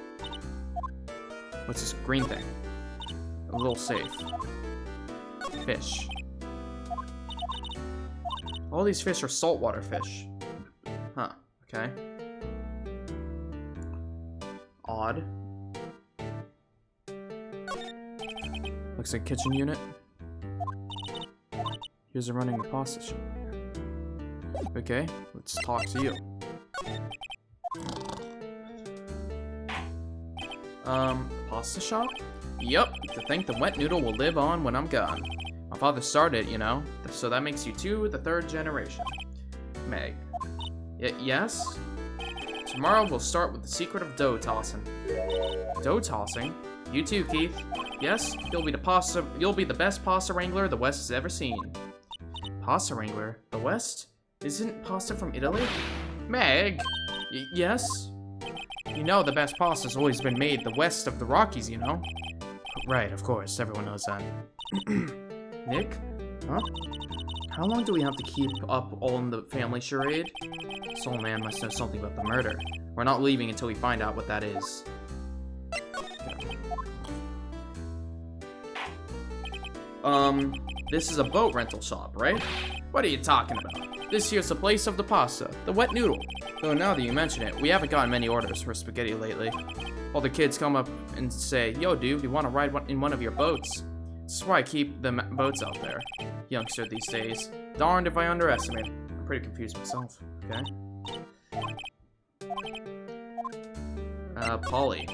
What's this green thing? A little safe. Fish. All these fish are saltwater fish. Huh, okay. Odd. Looks like kitchen unit. Here's a running the pasta shop. Okay, let's talk to you. Pasta shop? Yup, to think the wet noodle will live on when I'm gone. My father started it, you know, so that makes you the third generation. Meg. Yes? Tomorrow we'll start with the secret of dough tossing. Dough tossing? You too, Keith. Yes, you'll be the best pasta wrangler the West has ever seen. Pasta wrangler? The West? Isn't pasta from Italy? Meg! Yes? You know the best pasta's always been made the west of the Rockies, you know? Right, of course, everyone knows that. Nick? Huh? How long do we have to keep up all in the family charade? Soul Man must know something about the murder. We're not leaving until we find out what that is. This is a boat rental shop, right? What are you talking about? This here's the place of the pasta, the wet noodle. Though now that you mention it, we haven't gotten many orders for spaghetti lately. All the kids come up and say, "Yo, dude, you want to ride in one of your boats?" This is why I keep the boats out there. Youngster these days. Darned if I underestimate. I'm pretty confused myself. Okay. Polly.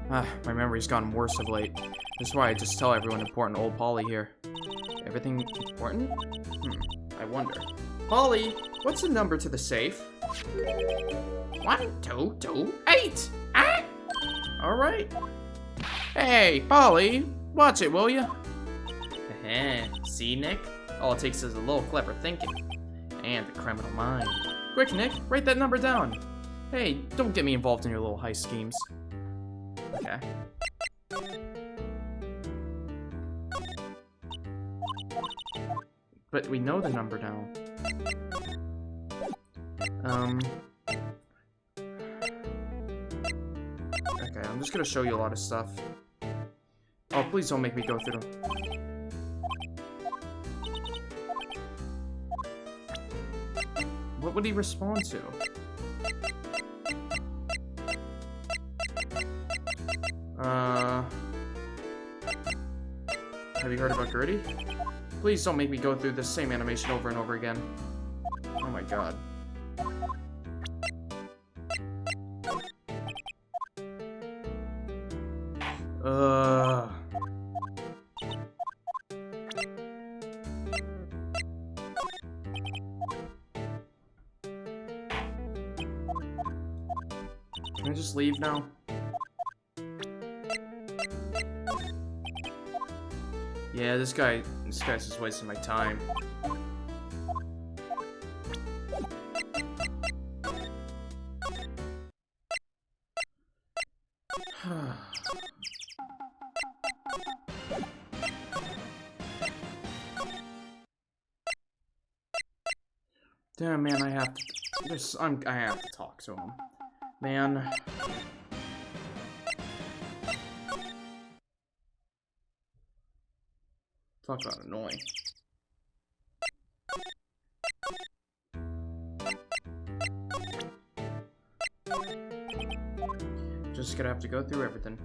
My memory's gotten worse of late. That's why I just tell everyone important old Polly here. Everything important? I wonder. Polly, what's the number to the safe? 1228. Ah! Alright. Hey, Polly, watch it, will ya? See, Nick? All it takes is a little clever thinking. And a criminal mind. Quick, Nick, write that number down. Hey, don't get me involved in your little heist schemes. Okay. But we know the number now. Okay, I'm just gonna show you a lot of stuff. Oh, please don't make me go through them. What would he respond to? Have you heard about Gertie? Please don't make me go through the same animation over and over again. Oh my god. Can I just leave now? Yeah, this guy's just wasting my time. Damn, man, I have to talk to him. Man. Talk about annoying. Just gonna have to go through everything.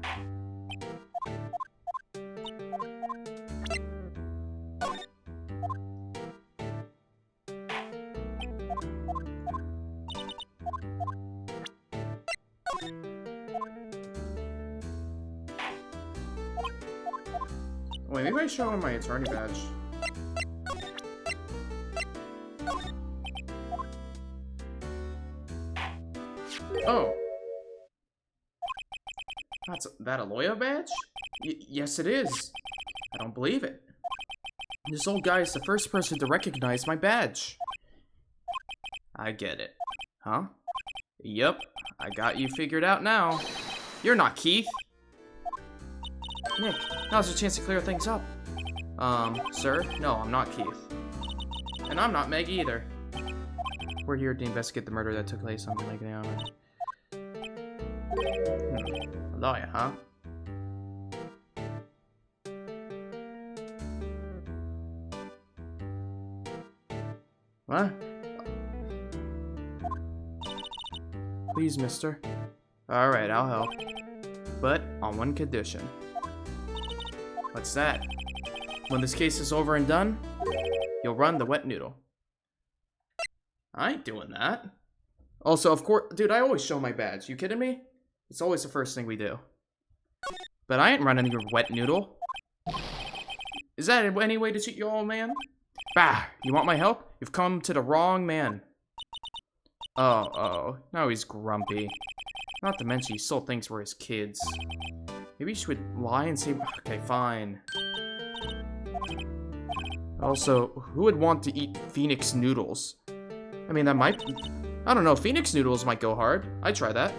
Wait, maybe I show him my attorney badge. Oh. That's that a lawyer badge? Yes, it is. I don't believe it. This old guy is the first person to recognize my badge. I get it. Huh? Yep, I got you figured out now. You're not Keith. Nick, now's your chance to clear things up. Sir? No, I'm not Keith. And I'm not Meg either. We're here to investigate the murder that took place on Lake Island. A lawyer, huh? What? Please, mister. Alright, I'll help. But on one condition. What's that? When this case is over and done, you'll run the wet noodle. I ain't doing that. Also, of course, dude, I always show my badge. You kidding me? It's always the first thing we do. But I ain't running your wet noodle. Is that any way to cheat you, old man? You want my help? You've come to the wrong man. Oh, now he's grumpy. Not to mention he still thinks we're his kids. Maybe you should lie and say, okay, fine. Also, who would want to eat Phoenix noodles? I mean, I don't know, Phoenix noodles might go hard. I'd try that.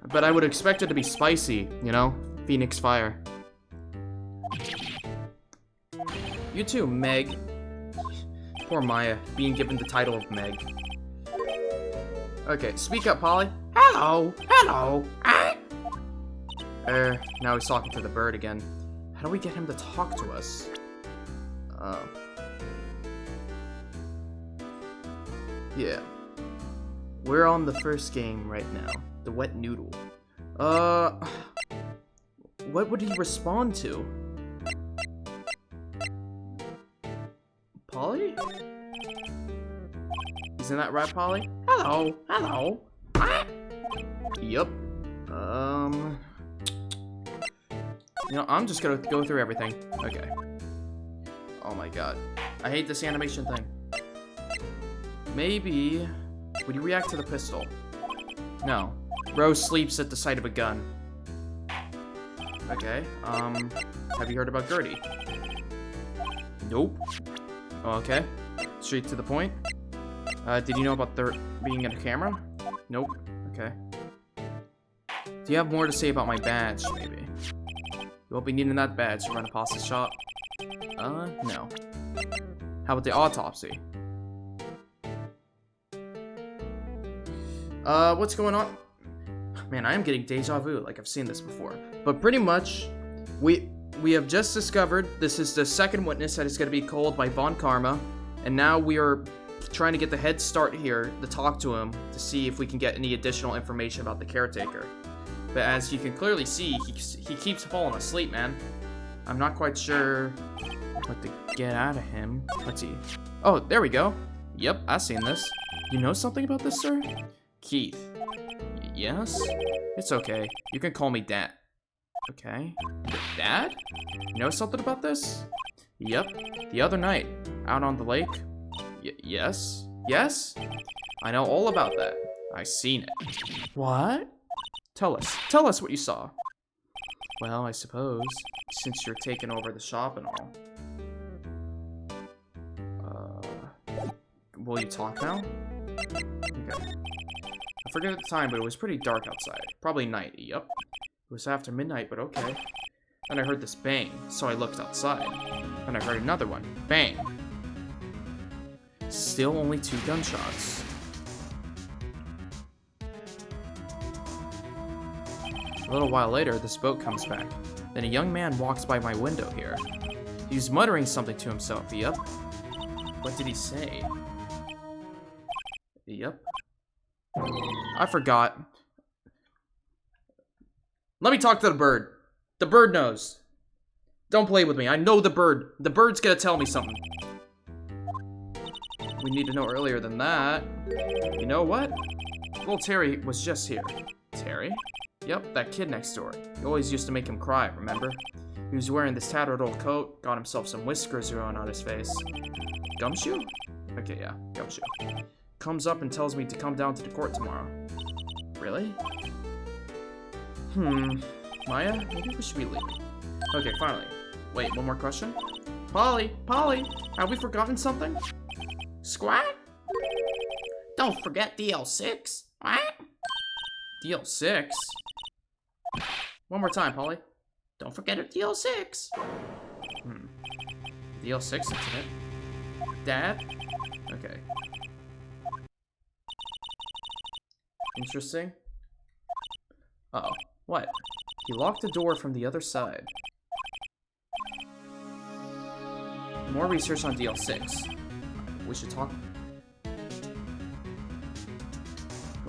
But I would expect it to be spicy, you know? Phoenix fire. You too, Meg. Poor Maya, being given the title of Meg. Okay, speak up, Polly. Hello. Now he's talking to the bird again. How do we get him to talk to us? Yeah. We're on the first game right now. The wet noodle. What would he respond to? Polly? Isn't that right, Polly? Hello. Yup. You know, I'm just gonna go through everything. Okay. Oh my god. I hate this animation thing. Maybe... Would you react to the pistol? No. Rose sleeps at the sight of a gun. Okay, have you heard about Gertie? Nope. Okay. Straight to the point. Did you know about there being in a camera? Nope. Okay. Do you have more to say about my badge, maybe? You won't be needing that badge to run a pasta shop. No. How about the autopsy? What's going on? Man, I am getting deja vu, like I've seen this before. But pretty much, we have just discovered this is the second witness that is going to be called by Von Karma, and now we are trying to get the head start here to talk to him to see if we can get any additional information about the caretaker. But as you can clearly see, he keeps falling asleep, man. I'm not quite sure what to get out of him. Let's see. Oh, there we go. Yep, I've seen this. You know something about this, sir? Keith. Yes? It's okay. You can call me Dad. Okay. Dad? You know something about this? Yep. The other night, out on the lake. Yes? Yes? I know all about that. I seen it. What? Tell us what you saw. Well, I suppose, since you're taking over the shop and all. Will you talk now? Okay. I forget the time, but it was pretty dark outside. Probably night, yep. It was after midnight, but okay. Then I heard this bang, so I looked outside. Then I heard another one. Bang! Still only 2 gunshots. A little while later, this boat comes back. Then a young man walks by my window here. He's muttering something to himself, yep. What did he say? Yep. I forgot. Let me talk to the bird. The bird knows. Don't play with me. I know the bird. The bird's gonna tell me something. We need to know earlier than that. You know what? Little Terry was just here. Terry? Yep, that kid next door. You always used to make him cry, remember? He was wearing this tattered old coat, got himself some whiskers growing on his face. Gumshoe? Okay, yeah, Gumshoe. Comes up and tells me to come down to the court tomorrow. Really? Maya, maybe we should be leaving. Okay, finally. Wait, one more question? Polly, have we forgotten something? Squat? Don't forget DL6. What? DL6? One more time, Polly. Don't forget it, DL6. DL6 incident? Dad? Okay. Interesting. Uh-oh. What? He locked the door from the other side. More research on DL6. We should talk.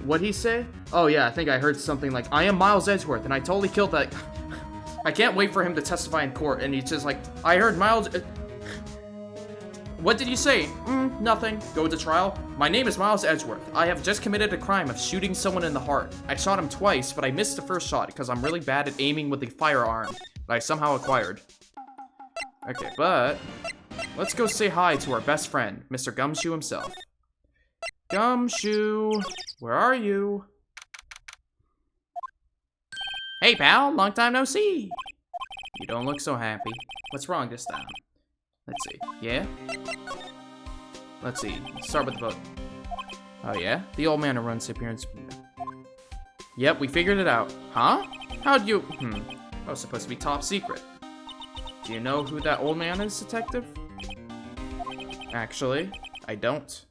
What'd he say? Oh yeah, I think I heard something like, I am Miles Edgeworth, and I totally killed that... I can't wait for him to testify in court, and he's just like, I heard Miles... What did you say? Nothing. Go to trial? My name is Miles Edgeworth. I have just committed a crime of shooting someone in the heart. I shot him twice, but I missed the first shot because I'm really bad at aiming with the firearm that I somehow acquired. Okay, but... let's go say hi to our best friend, Mr. Gumshoe himself. Gumshoe, where are you? Hey, pal, long time no see. You don't look so happy. What's wrong this time? Let's see. Yeah? Let's see. Let's start with the vote. Oh, yeah? The old man who runs the appearance. Yep, we figured it out. Huh? How'd you... That was supposed to be top secret. Do you know who that old man is, detective? Actually, I don't.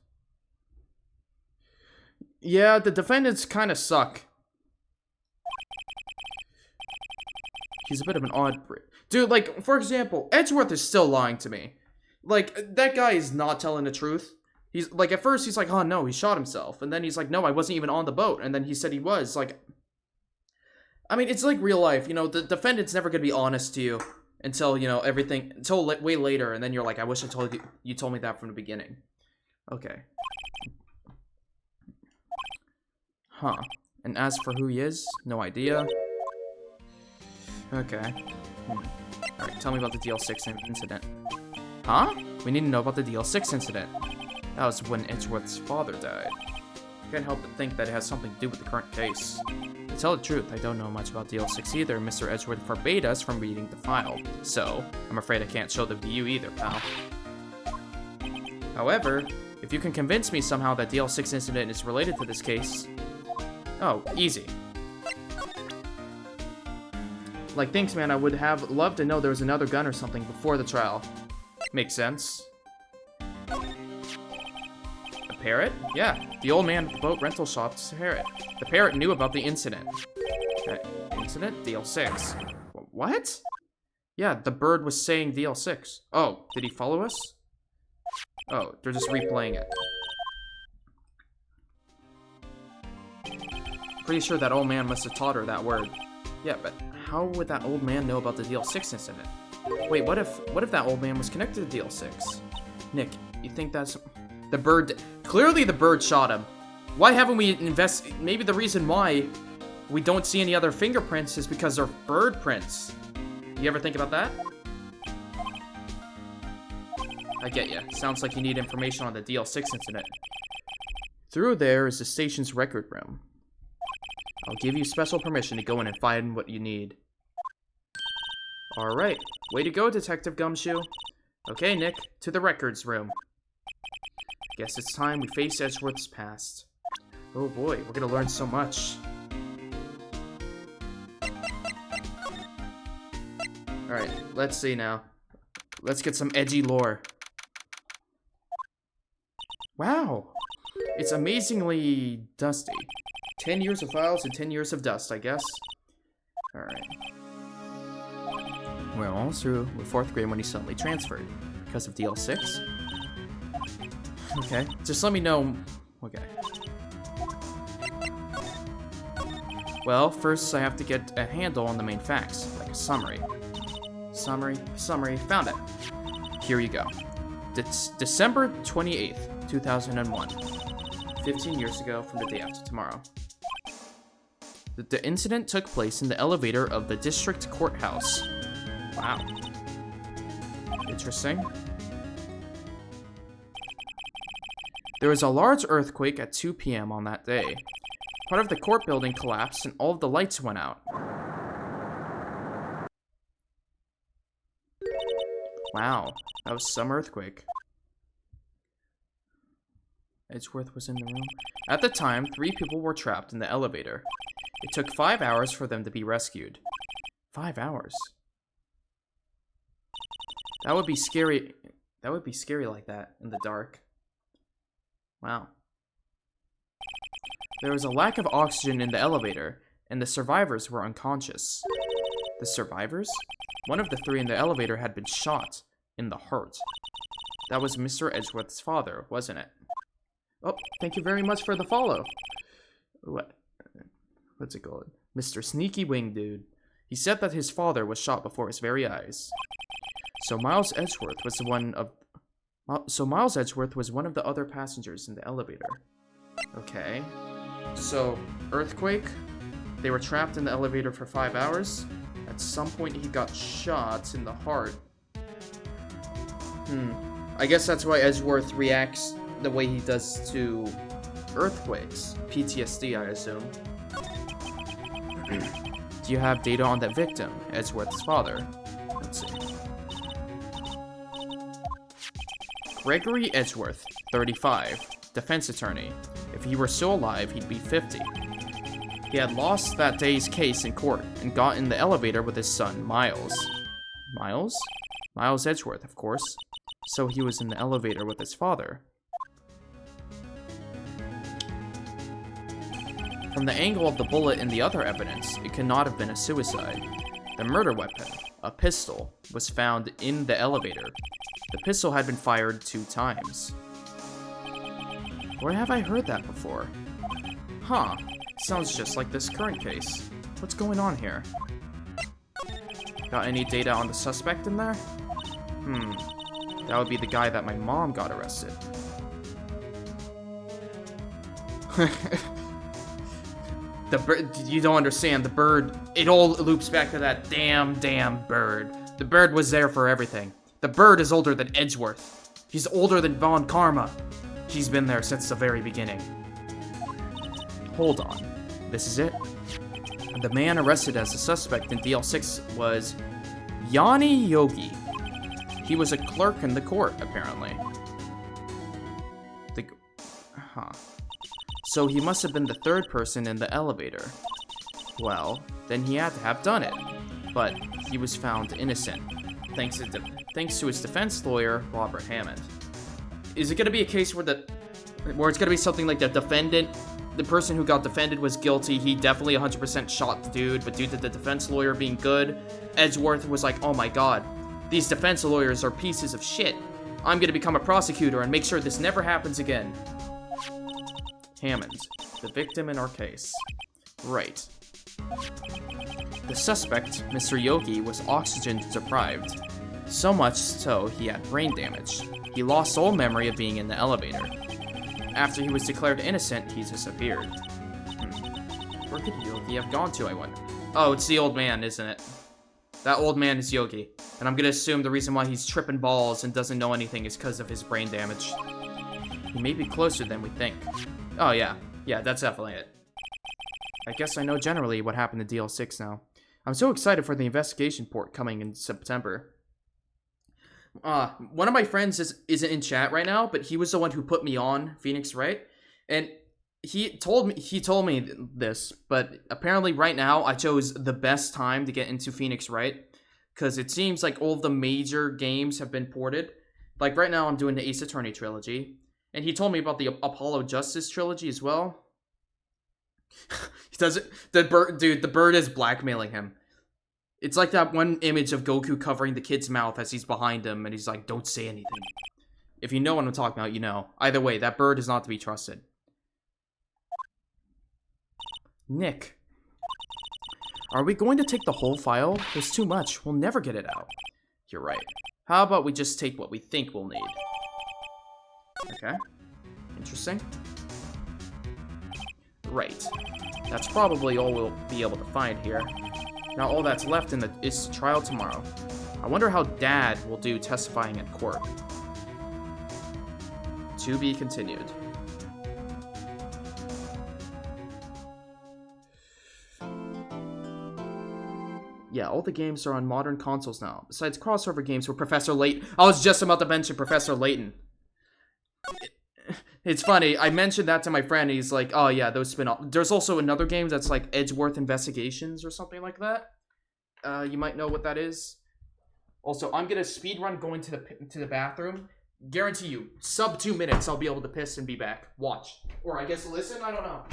Yeah, the defendants kind of suck. He's a bit of an odd... Dude, like, for example, Edgeworth is still lying to me. Like, that guy is not telling the truth. He's, like, at first he's like, oh no, he shot himself. And then he's like, no, I wasn't even on the boat. And then he said he was. Like, I mean, it's like real life. You know, the defendant's never going to be honest to you until, you know, everything, until way later. And then you're like, I wish I told you, you told me that from the beginning. Okay. Huh. And as for who he is, no idea. Okay. Alright, tell me about the DL6 incident. Huh? We need to know about the DL6 incident. That was when Edgeworth's father died. Can't help but think that it has something to do with the current case. To tell the truth, I don't know much about DL6 either. Mr. Edgeworth forbade us from reading the file. So, I'm afraid I can't show them to you either, pal. However, if you can convince me somehow that DL6 incident is related to this case... Oh, easy. Like, thanks, man, I would have loved to know there was another gun or something before the trial. Makes sense. A parrot? Yeah, the old man at the boat rental shop's parrot. The parrot knew about the incident. Incident? DL6. What? Yeah, the bird was saying DL6. Oh, did he follow us? Oh, they're just replaying it. Pretty sure that old man must have taught her that word. Yeah, but how would that old man know about the DL6 incident? Wait, what if that old man was connected to DL6? Nick, you think that's... The bird... Clearly the bird shot him. Why haven't we maybe the reason why we don't see any other fingerprints is because they're bird prints. You ever think about that? I get ya. Sounds like you need information on the DL6 incident. Through there is the station's record room. I'll give you special permission to go in and find what you need. Alright, way to go, Detective Gumshoe. Okay, Nick, to the records room. Guess it's time we face Edgeworth's past. Oh boy, we're gonna learn so much. Alright, let's see now. Let's get some edgy lore. Wow, it's amazingly dusty. 10 years of files and 10 years of dust, I guess. Alright. We're almost through with 4th grade when he suddenly transferred. Because of DL6? Okay, just let me know. Okay. Well, first I have to get a handle on the main facts, like a summary. Summary, found it. Here you go. December 28th, 2001. 15 years ago from the day after tomorrow. The incident took place in the elevator of the district courthouse. Wow. Interesting. There was a large earthquake at 2 p.m. on that day. Part of the court building collapsed and all of the lights went out. Wow, that was some earthquake. Edgeworth was in the room. At the time, 3 people were trapped in the elevator. It took 5 hours for them to be rescued. 5 hours? That would be scary. That would be scary like that, in the dark. Wow. There was a lack of oxygen in the elevator, and the survivors were unconscious. The survivors? One of the 3 in the elevator had been shot in the heart. That was Mr. Edgeworth's father, wasn't it? Oh, thank you very much for the follow. what's it called? Mr. Sneaky Wing Dude. He said that his father was shot before his very eyes. So Miles Edgeworth was one of the other passengers in the elevator. Okay. So, earthquake. They were trapped in the elevator for 5 hours. At some point, he got shot in the heart. I guess that's why Edgeworth reacts the way he does to earthquakes. PTSD, I assume. Do you have data on that victim, Edgeworth's father? Let's see. Gregory Edgeworth, 35, defense attorney. If he were still alive, he'd be 50. He had lost that day's case in court and got in the elevator with his son, Miles. Miles? Miles Edgeworth, of course. So he was in the elevator with his father. From the angle of the bullet and the other evidence, it cannot have been a suicide. The murder weapon, a pistol, was found in the elevator. The pistol had been fired 2 times. Where have I heard that before? Huh. Sounds just like this current case. What's going on here? Got any data on the suspect in there? That would be the guy that my mom got arrested. The bird, you don't understand, the bird, it all loops back to that damn bird. The bird was there for everything. The bird is older than Edgeworth. He's older than Von Karma. He's been there since the very beginning. Hold on. This is it? The man arrested as a suspect in DL6 was Yanni Yogi. He was a clerk in the court, apparently. So he must have been the 3rd person in the elevator. Well, then he had to have done it. But he was found innocent, thanks to his defense lawyer, Robert Hammond. Is it going to be a case where it's going to be something like the defendant, the person who got defended was guilty, he definitely 100% shot the dude, but due to the defense lawyer being good, Edgeworth was like, oh my god, these defense lawyers are pieces of shit. I'm going to become a prosecutor and make sure this never happens again. Hammond, the victim in our case. Right. The suspect, Mr. Yogi, was oxygen deprived. So much so he had brain damage. He lost all memory of being in the elevator. After he was declared innocent, he disappeared. Where could Yogi have gone to, I wonder? Oh, it's the old man, isn't it? That old man is Yogi. And I'm gonna assume the reason why he's tripping balls and doesn't know anything is because of his brain damage. He may be closer than we think. Oh, yeah. Yeah, that's definitely it. I guess I know generally what happened to DL6 now. I'm so excited for the investigation port coming in September. One of my friends isn't in chat right now, but he was the one who put me on Phoenix Wright. And he told me this, but apparently right now I chose the best time to get into Phoenix Wright, because it seems like all of the major games have been ported. Like right now I'm doing the Ace Attorney trilogy. And he told me about the Apollo Justice trilogy as well. He does it. The bird is blackmailing him. It's like that one image of Goku covering the kid's mouth as he's behind him, and he's like, "Don't say anything." If you know what I'm talking about, you know. Either way, that bird is not to be trusted. Nick, are we going to take the whole file? There's too much. We'll never get it out. You're right. How about we just take what we think we'll need? Okay. Interesting. Right. That's probably all we'll be able to find here. Now all that's left is the trial tomorrow. I wonder how Dad will do testifying in court. To be continued. Yeah, all the games are on modern consoles now, besides crossover games with Professor Layton. I was just about to mention Professor Layton. It's funny, I mentioned that to my friend, and he's like, oh yeah, those spin-off. There's also another game that's like Edgeworth Investigations or something like that. You might know what that is. Also, I'm gonna speedrun going to the bathroom. Guarantee you, sub 2 minutes, I'll be able to piss and be back. Watch. Or I guess listen, I don't know.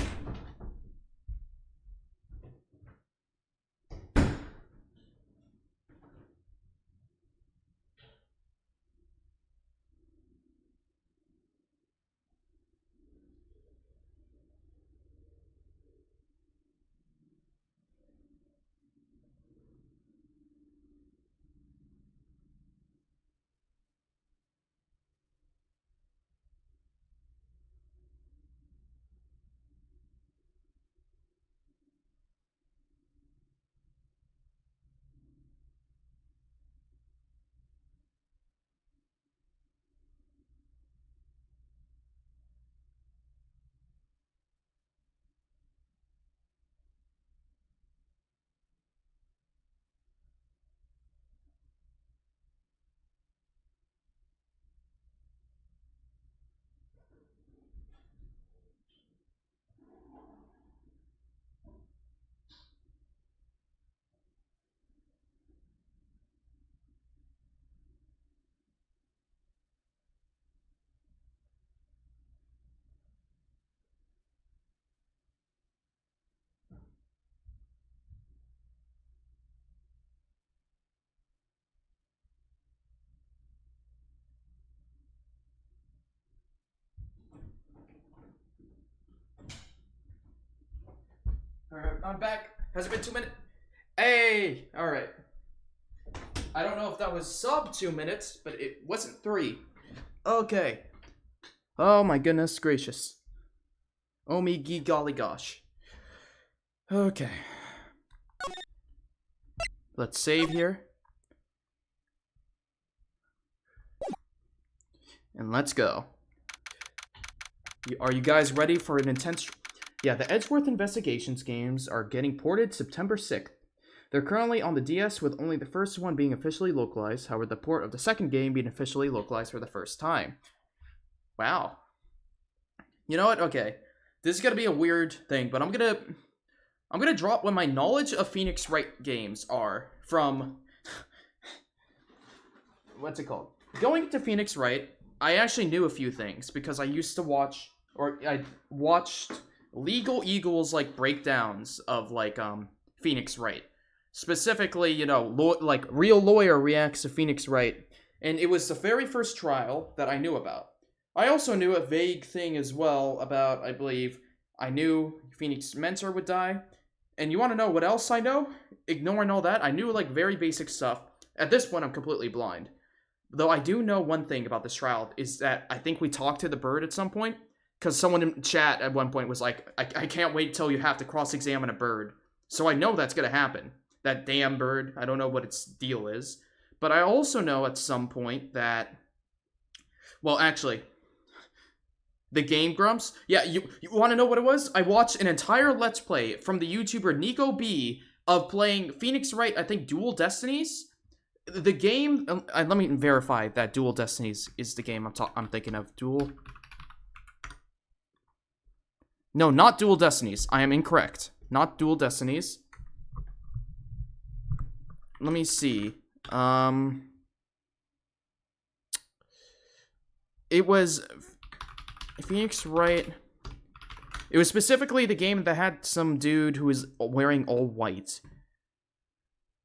I'm back. Has it been 2 minutes? Hey! Alright. I don't know if that was sub 2 minutes, but it wasn't 3. Okay. Oh my goodness gracious. Oh me gee golly gosh. Okay. Let's save here. And let's go. Are you guys ready for an intense... Yeah, the Edgeworth Investigations games are getting ported September 6th. They're currently on the DS with only the first one being officially localized, however the port of the second game being officially localized for the first time. Wow. You know what? Okay. This is gonna be a weird thing, but I'm gonna drop what my knowledge of Phoenix Wright games are from... What's it called? Going to Phoenix Wright, I actually knew a few things because I used to watch, or I watched Legal Eagles like breakdowns of like Phoenix Wright. Specifically, you know, like Real Lawyer reacts to Phoenix Wright, and it was the very first trial that I knew about. I also knew a vague thing as well about, I believe, I knew Phoenix Mentor would die. And you want to know what else I know? Ignoring all that, I knew like very basic stuff. At this point, I'm completely blind. Though I do know one thing about this trial is that I think we talked to the bird at some point. Because someone in chat at one point was like, I can't wait till you have to cross-examine a bird. So I know that's going to happen. That damn bird. I don't know what its deal is. But I also know at some point that... Well, actually... The Game Grumps? Yeah, you want to know what it was? I watched an entire Let's Play from the YouTuber Nico B of playing Phoenix Wright, I think, Dual Destinies? The game... let me verify that Dual Destinies is the game I'm thinking of. Dual... No, not Dual Destinies. I am incorrect. Not Dual Destinies. Let me see. It was Phoenix Wright. It was specifically the game that had some dude who was wearing all white.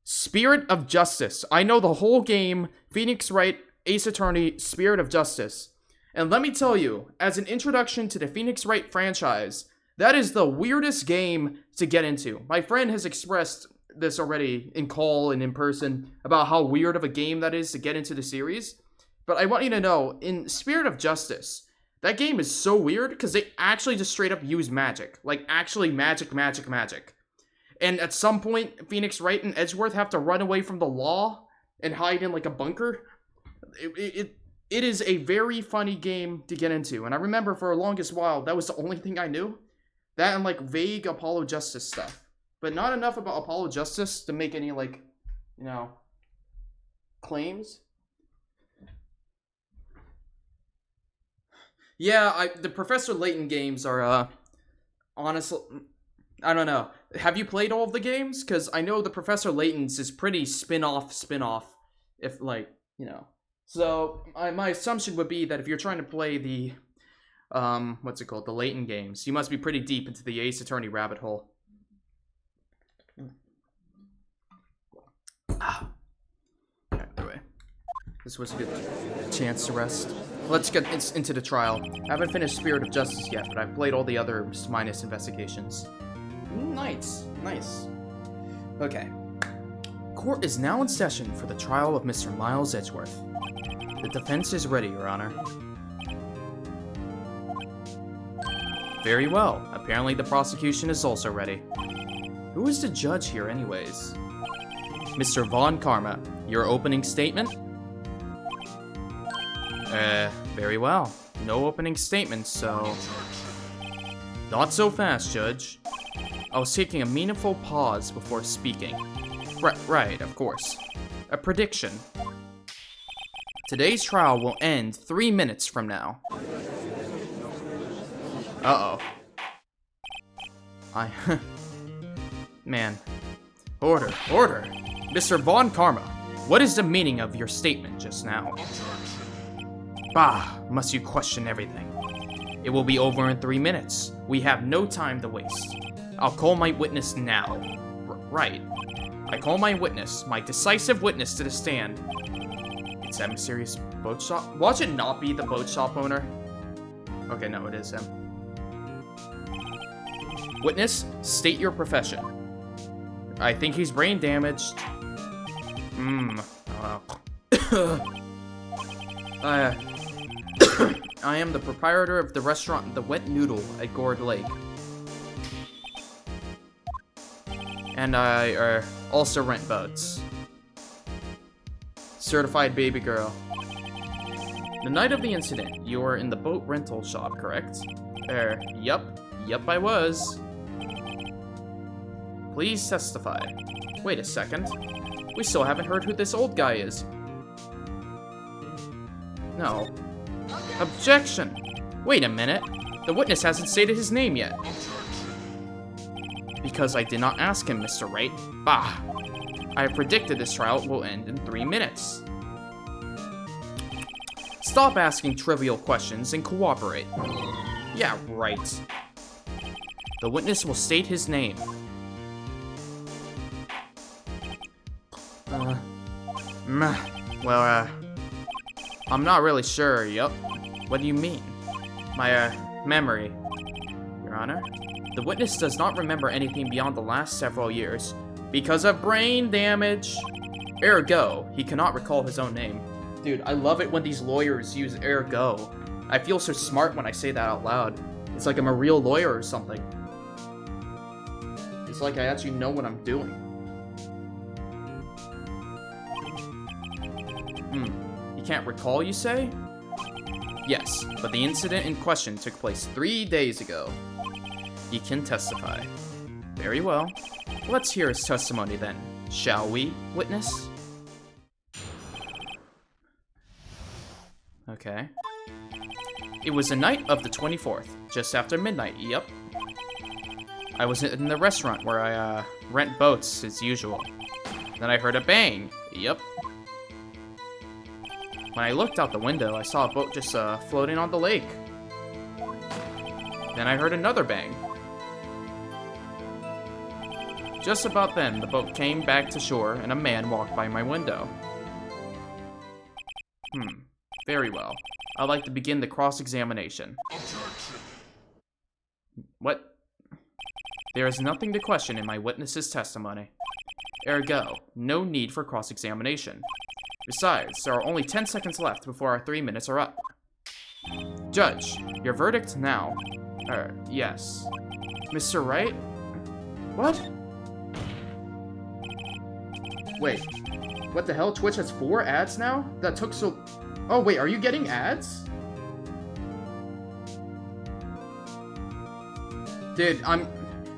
Spirit of Justice. I know the whole game. Phoenix Wright, Ace Attorney, Spirit of Justice. And let me tell you, as an introduction to the Phoenix Wright franchise, that is the weirdest game to get into. My friend has expressed this already in call and in person about how weird of a game that is to get into the series. But I want you to know, in Spirit of Justice, that game is so weird because they actually just straight up use magic. Like, actually magic. And at some point, Phoenix Wright and Edgeworth have to run away from the law and hide in, like, a bunker. It is a very funny game to get into. And I remember for the longest while, that was the only thing I knew. That and, like, vague Apollo Justice stuff. But not enough about Apollo Justice to make any, like, you know, claims. Yeah, the Professor Layton games are, honestly, I don't know. Have you played all of the games? Because I know the Professor Layton's is pretty spin-off, if, like, you know. So, my assumption would be that if you're trying to play the, what's it called, the Layton games, you must be pretty deep into the Ace Attorney rabbit hole. Anyway, this was a good chance to rest. Let's get into the trial. I haven't finished Spirit of Justice yet, but I've played all the other minus investigations. Nice. Okay. Court is now in session for the trial of Mr. Miles Edgeworth. The defense is ready, Your Honor. Very well. Apparently the prosecution is also ready. Who is the judge here anyways? Mr. Von Karma, your opening statement? Very well. No opening statement, so... Not so fast, Judge. I was taking a meaningful pause before speaking. Right, of course. A prediction. Today's trial will end 3 minutes from now. Uh-oh. Man. Order. Mr. Von Karma, what is the meaning of your statement just now? Bah, must you question everything? It will be over in 3 minutes. We have no time to waste. I'll call my witness now. Right. I call my witness, my decisive witness to the stand. It's that mysterious boat shop? Watch it not be the boat shop owner. Okay, no, it is him. Witness, state your profession. I think he's brain damaged. I am the proprietor of the restaurant The Wet Noodle at Gourd Lake. And I also rent boats. Certified baby girl. The night of the incident, you were in the boat rental shop, correct? Yup. Yup, I was. Please testify. Wait a second. We still haven't heard who this old guy is. No. Objection! Wait a minute. The witness hasn't stated his name yet. Because I did not ask him, Mr. Wright. Bah! I have predicted this trial will end in 3 minutes. Stop asking trivial questions and cooperate. Yeah, right. The witness will state his name. I'm not really sure, yup. What do you mean? My, memory. Your Honor, the witness does not remember anything beyond the last several years because of brain damage. Ergo, he cannot recall his own name. Dude, I love it when these lawyers use ergo. I feel so smart when I say that out loud. It's like I'm a real lawyer or something. It's like I actually know what I'm doing. You can't recall, you say? Yes, but the incident in question took place 3 days ago. He can testify. Very well. Let's hear his testimony then, shall we, witness? Okay. It was the night of the 24th, just after midnight, yep. I was in the restaurant where I, rent boats as usual. Then I heard a bang, yep. When I looked out the window, I saw a boat just, floating on the lake. Then I heard another bang. Just about then, the boat came back to shore and a man walked by my window. Very well. I'd like to begin the cross-examination. What? There is nothing to question in my witness's testimony. Ergo, no need for cross-examination. Besides, there are only 10 seconds left before our 3 minutes are up. Judge, your verdict now. Yes. Mr. Wright? What? Wait. What the hell? Twitch has 4 ads now? That took so... Oh, wait, are you getting ads? Dude, I'm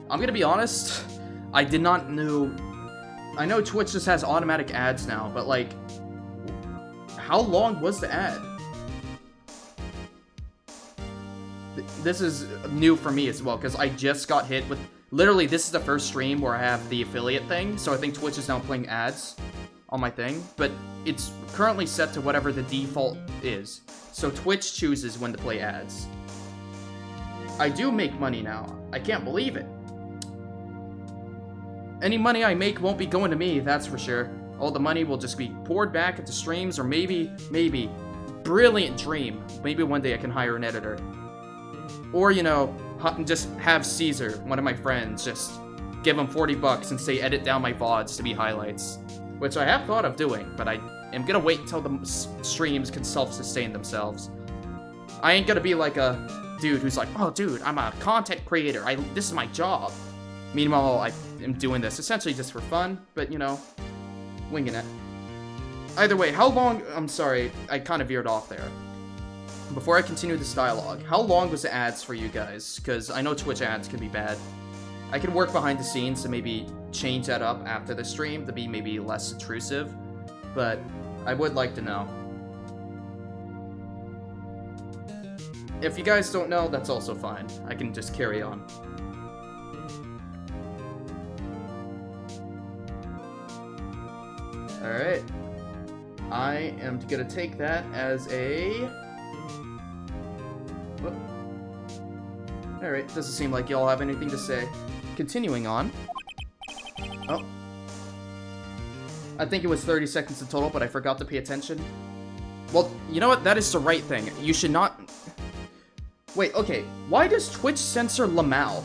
gonna be honest. I did not know... I know Twitch just has automatic ads now, but like... How long was the ad? This is new for me as well, because I just got hit with... Literally, this is the first stream where I have the affiliate thing, so I think Twitch is now playing ads on my thing, but it's currently set to whatever the default is. So Twitch chooses when to play ads. I do make money now. I can't believe it. Any money I make won't be going to me, that's for sure. All the money will just be poured back into streams, or maybe, brilliant dream. Maybe one day I can hire an editor. Or, you know, just have Caesar, one of my friends, just give him 40 bucks and say edit down my VODs to be highlights. Which I have thought of doing, but I am gonna wait until the streams can self-sustain themselves. I ain't gonna be like a dude who's like, oh dude, I'm a content creator, this is my job. Meanwhile, I am doing this essentially just for fun, but you know, winging it. Either way, how long, I'm sorry, I kind of veered off there. Before I continue this dialogue, how long was the ads for you guys? Because I know Twitch ads can be bad. I can work behind the scenes to maybe change that up after the stream to be maybe less intrusive, but I would like to know. If you guys don't know, that's also fine. I can just carry on. Alright. I am gonna take that as a... Whoop. Alright, doesn't seem like y'all have anything to say. Continuing on. Oh. I think it was 30 seconds in total, but I forgot to pay attention. Well, you know what? That is the right thing. You should not... Wait, okay. Why does Twitch censor Lamal?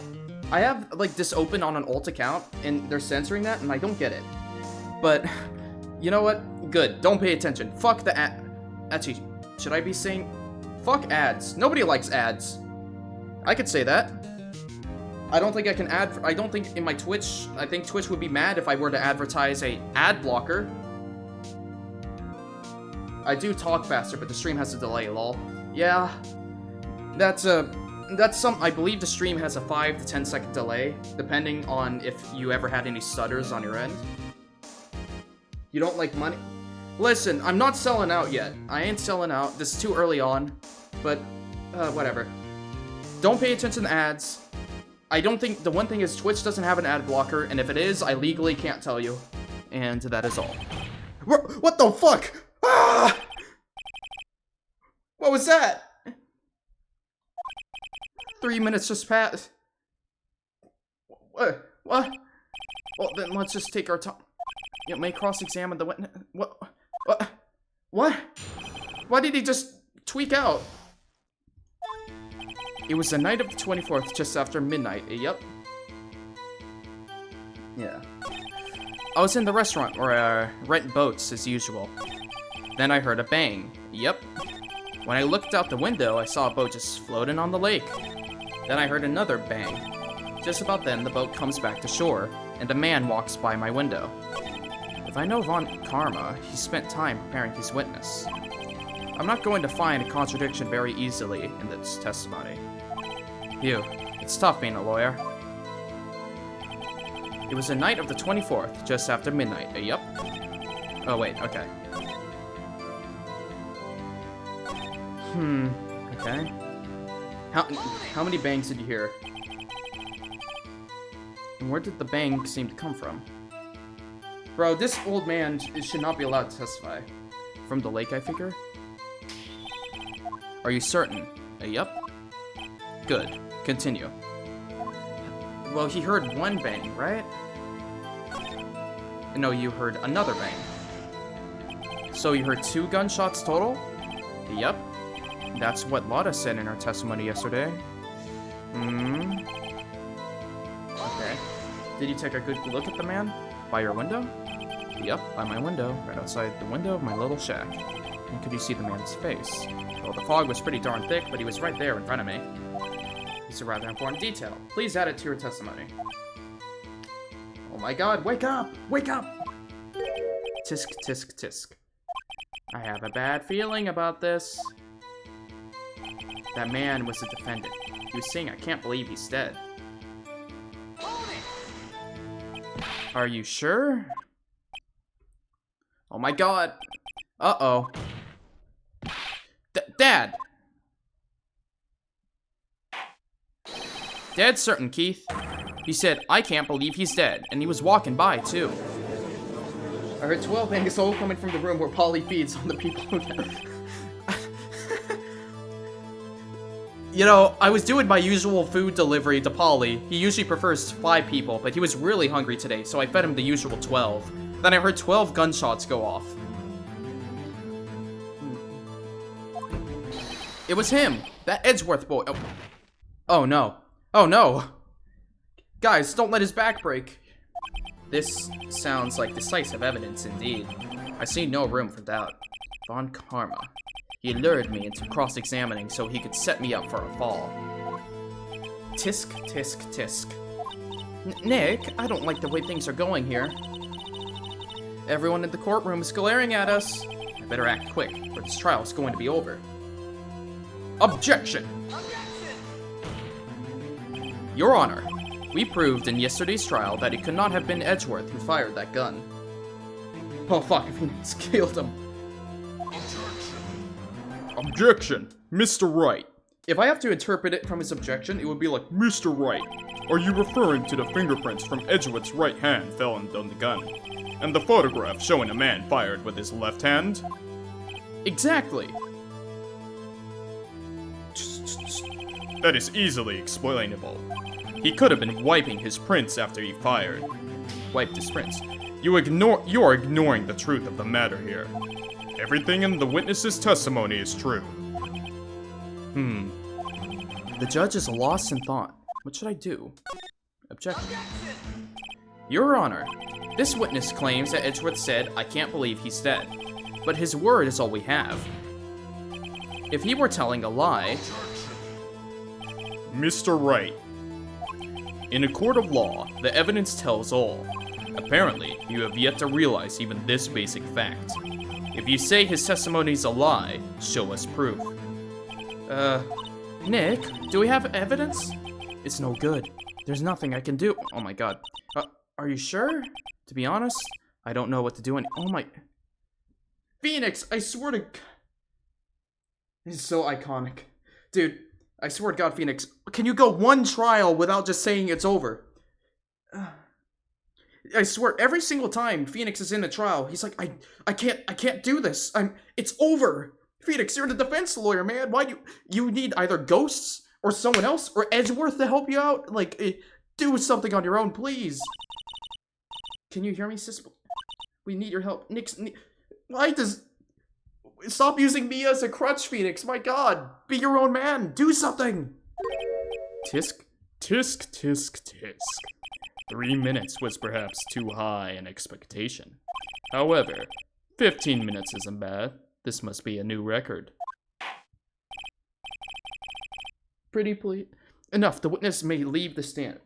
I have, like, this open on an alt account, and they're censoring that, and I don't get it. But, you know what? Good. Don't pay attention. Fuck the ad. Actually, should I be saying... Fuck ads. Nobody likes ads. I could say that. I don't think I can I don't think in my Twitch... I think Twitch would be mad if I were to advertise a ad blocker. I do talk faster, but the stream has a delay, lol. Yeah. That's some... I believe the stream has a 5 to 10 second delay, depending on if you ever had any stutters on your end. You don't like money? Listen, I'm not selling out yet. I ain't selling out. This is too early on. But, whatever. Don't pay attention to ads. I don't think... The one thing is Twitch doesn't have an ad blocker, and if it is, I legally can't tell you. And that is all. What the fuck? Ah! What was that? 3 minutes just passed. What? Well, then let's just take our time. You may cross-examine the witness. What? Why did he just tweak out? It was the night of the 24th, just after midnight. Yep. Yeah. I was in the restaurant, or rent boats, as usual. Then I heard a bang. Yep. When I looked out the window, I saw a boat just floating on the lake. Then I heard another bang. Just about then, the boat comes back to shore, and a man walks by my window. If I know Von Karma, he spent time preparing his witness. I'm not going to find a contradiction very easily in this testimony. Phew, it's tough being a lawyer. It was the night of the 24th, just after midnight. Yup. Oh, wait, okay. Okay. How many bangs did you hear? And where did the bang seem to come from? Bro, this old man should not be allowed to testify. From the lake, I figure? Are you certain? Yup. Good. Continue. Well, he heard one bang, right? No, you heard another bang. So you heard 2 gunshots total? Yup. That's what Lotta said in her testimony yesterday. Okay. Did you take a good look at the man? By your window? Yup, by my window, right outside the window of my little shack. And could you see the man's face? Well, the fog was pretty darn thick, but he was right there in front of me. It's a rather important detail. Please add it to your testimony. Oh my god, wake up! Wake up! Tisk, tisk, tisk. I have a bad feeling about this. That man was the defendant. He was saying, I can't believe he's dead. Are you sure? Oh my god. Uh-oh. Dad! Dead certain, Keith. He said, I can't believe he's dead, and he was walking by, too. I heard 12 bangs all coming from the room where Polly feeds on the people who... You know, I was doing my usual food delivery to Polly. He usually prefers 5 people, but he was really hungry today, so I fed him the usual 12. Then I heard 12 gunshots go off. It was him! That Edgeworth boy. Oh no. Oh no! Guys, don't let his back break. This sounds like decisive evidence indeed. I see no room for doubt. Von Karma. He lured me into cross-examining so he could set me up for a fall. Tisk, tisk, tisk. Nick, I don't like the way things are going here. Everyone in the courtroom is glaring at us. I better act quick, or this trial is going to be over. Objection! Your Honor, we proved in yesterday's trial that it could not have been Edgeworth who fired that gun. Oh fuck, if he's killed him. Objection! Mr. Wright. If I have to interpret it from his objection, it would be like, Mr. Wright, are you referring to the fingerprints from Edgeworth's right hand found on the gun, and the photograph showing a man fired with his left hand? Exactly. That is easily explainable. He could have been wiping his prints after he fired. Wiped his prints. You are ignoring the truth of the matter here. Everything in the witness's testimony is true. The judge is lost in thought. What should I do? Objection. Your Honor, this witness claims that Edgeworth said, "I can't believe he's dead," but his word is all we have. If he were telling a lie... Mr. Wright, in a court of law, the evidence tells all. Apparently, you have yet to realize even this basic fact. If you say his testimony's a lie, show us proof. Nick, do we have evidence? It's no good. There's nothing I can do. Oh my god. Are you sure? To be honest, I don't know what to do oh my... Phoenix, I swear to... This is so iconic. Dude, I swear to God, Phoenix, can you go one trial without just saying it's over? I swear, every single time Phoenix is in a trial, he's like, I can't do this. It's over. Phoenix, you're the defense lawyer, man. Why do you need either ghosts or someone else or Edgeworth to help you out? Like, do something on your own, please. Can you hear me, sis? We need your help. Why does... Stop using me as a crutch, Phoenix. My god. Be your own man. Do something. Tisk, tisk, tisk, tisk. 3 minutes was perhaps too high an expectation. However, 15 minutes isn't bad. This must be a new record. Pretty please. Enough. The witness may leave the stand.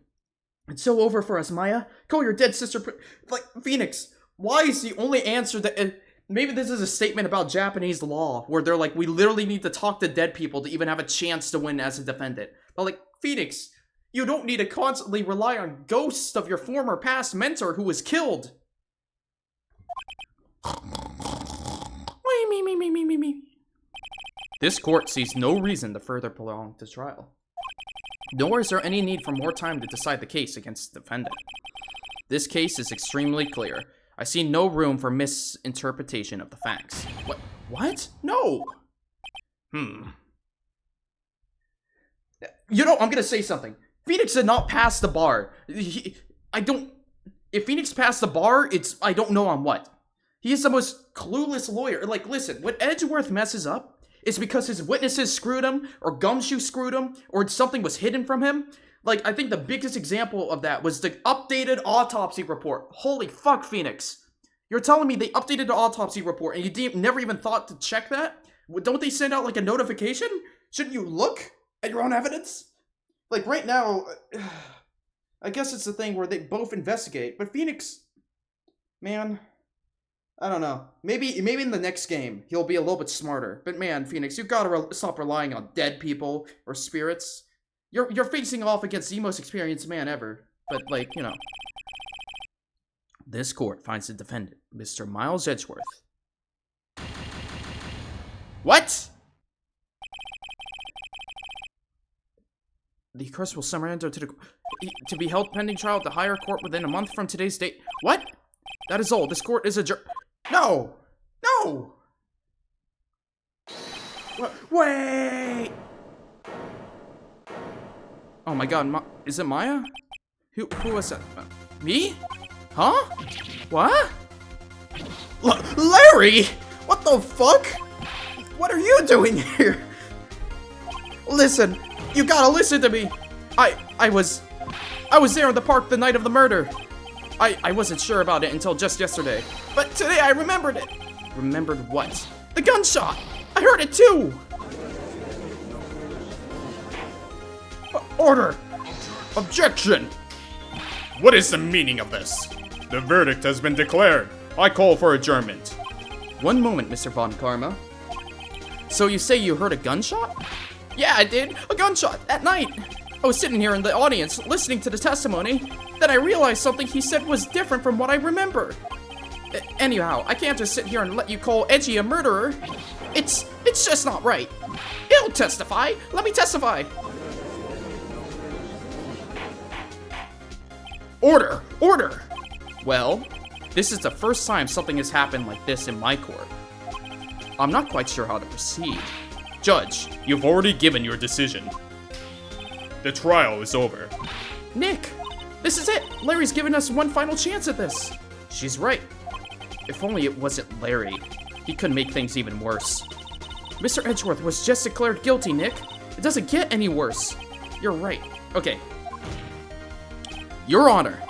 It's so over for us, Maya. Call your dead sister. Like, Phoenix, why is the only answer that... Maybe this is a statement about Japanese law, where they're like, we literally need to talk to dead people to even have a chance to win as a defendant. But like, Phoenix, you don't need to constantly rely on ghosts of your former past mentor who was killed. Me. This court sees no reason to further prolong the trial. Nor is there any need for more time to decide the case against the defendant. This case is extremely clear. I see no room for misinterpretation of the facts. What? No! You know, I'm gonna say something. Phoenix did not pass the bar. If Phoenix passed the bar, I don't know on what. He is the most clueless lawyer. Like, listen, when Edgeworth messes up, it's because his witnesses screwed him, or Gumshoe screwed him, or something was hidden from him. Like, I think the biggest example of that was the updated autopsy report. Holy fuck, Phoenix. You're telling me they updated the autopsy report and you never even thought to check that? Don't they send out, like, a notification? Shouldn't you look at your own evidence? Like, right now, I guess it's the thing where they both investigate. But Phoenix, man, I don't know. Maybe in the next game, he'll be a little bit smarter. But man, Phoenix, you gotta stop relying on dead people or spirits. You're facing off against the most experienced man ever. But, like, you know. This court finds the defendant, Mr. Miles Edgeworth. What? The curse will summon enter to be held pending trial at the higher court within a month from today's date. What? That is all. This court is adjourned. No! No! Wait! Oh my god, is it Maya? Who was that? Me? Huh? What? Larry! What the fuck? What are you doing here? Listen, you gotta listen to me. I was there in the park the night of the murder. I wasn't sure about it until just yesterday. But today I remembered it. Remembered what? The gunshot! I heard it too! Order! Objection! What is the meaning of this? The verdict has been declared. I call for adjournment. One moment, Mr. Von Karma. So you say you heard a gunshot? Yeah, I did. A gunshot at night. I was sitting here in the audience listening to the testimony. Then I realized something he said was different from what I remember. Anyhow, I can't just sit here and let you call Edgy a murderer. It's just not right. He'll testify. Let me testify. Order! Order! Well, this is the first time something has happened like this in my court. I'm not quite sure how to proceed. Judge, you've already given your decision. The trial is over. Nick! This is it! Larry's given us one final chance at this. She's right. If only it wasn't Larry. He could make things even worse. Mr. Edgeworth was just declared guilty, Nick. It doesn't get any worse. You're right. Okay. Your Honor,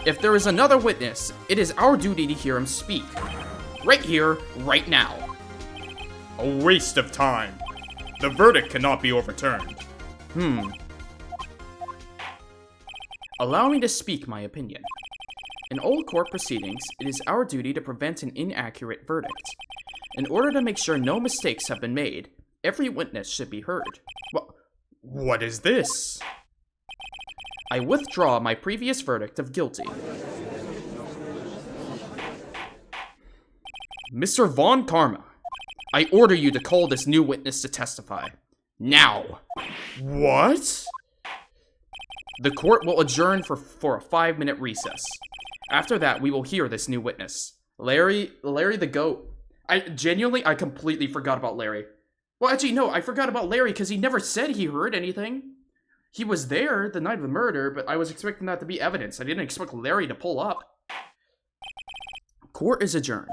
if there is another witness, it is our duty to hear him speak. Right here, right now. A waste of time. The verdict cannot be overturned. Allow me to speak my opinion. In all court proceedings, it is our duty to prevent an inaccurate verdict. In order to make sure no mistakes have been made, every witness should be heard. What is this? I withdraw my previous verdict of guilty. Mr. Von Karma, I order you to call this new witness to testify. Now. What? The court will adjourn for a 5-minute recess. After that, we will hear this new witness. Larry the goat. I completely forgot about Larry. Well, actually, no, I forgot about Larry because he never said he heard anything. He was there the night of the murder, but I was expecting that to be evidence. I didn't expect Larry to pull up. Court is adjourned.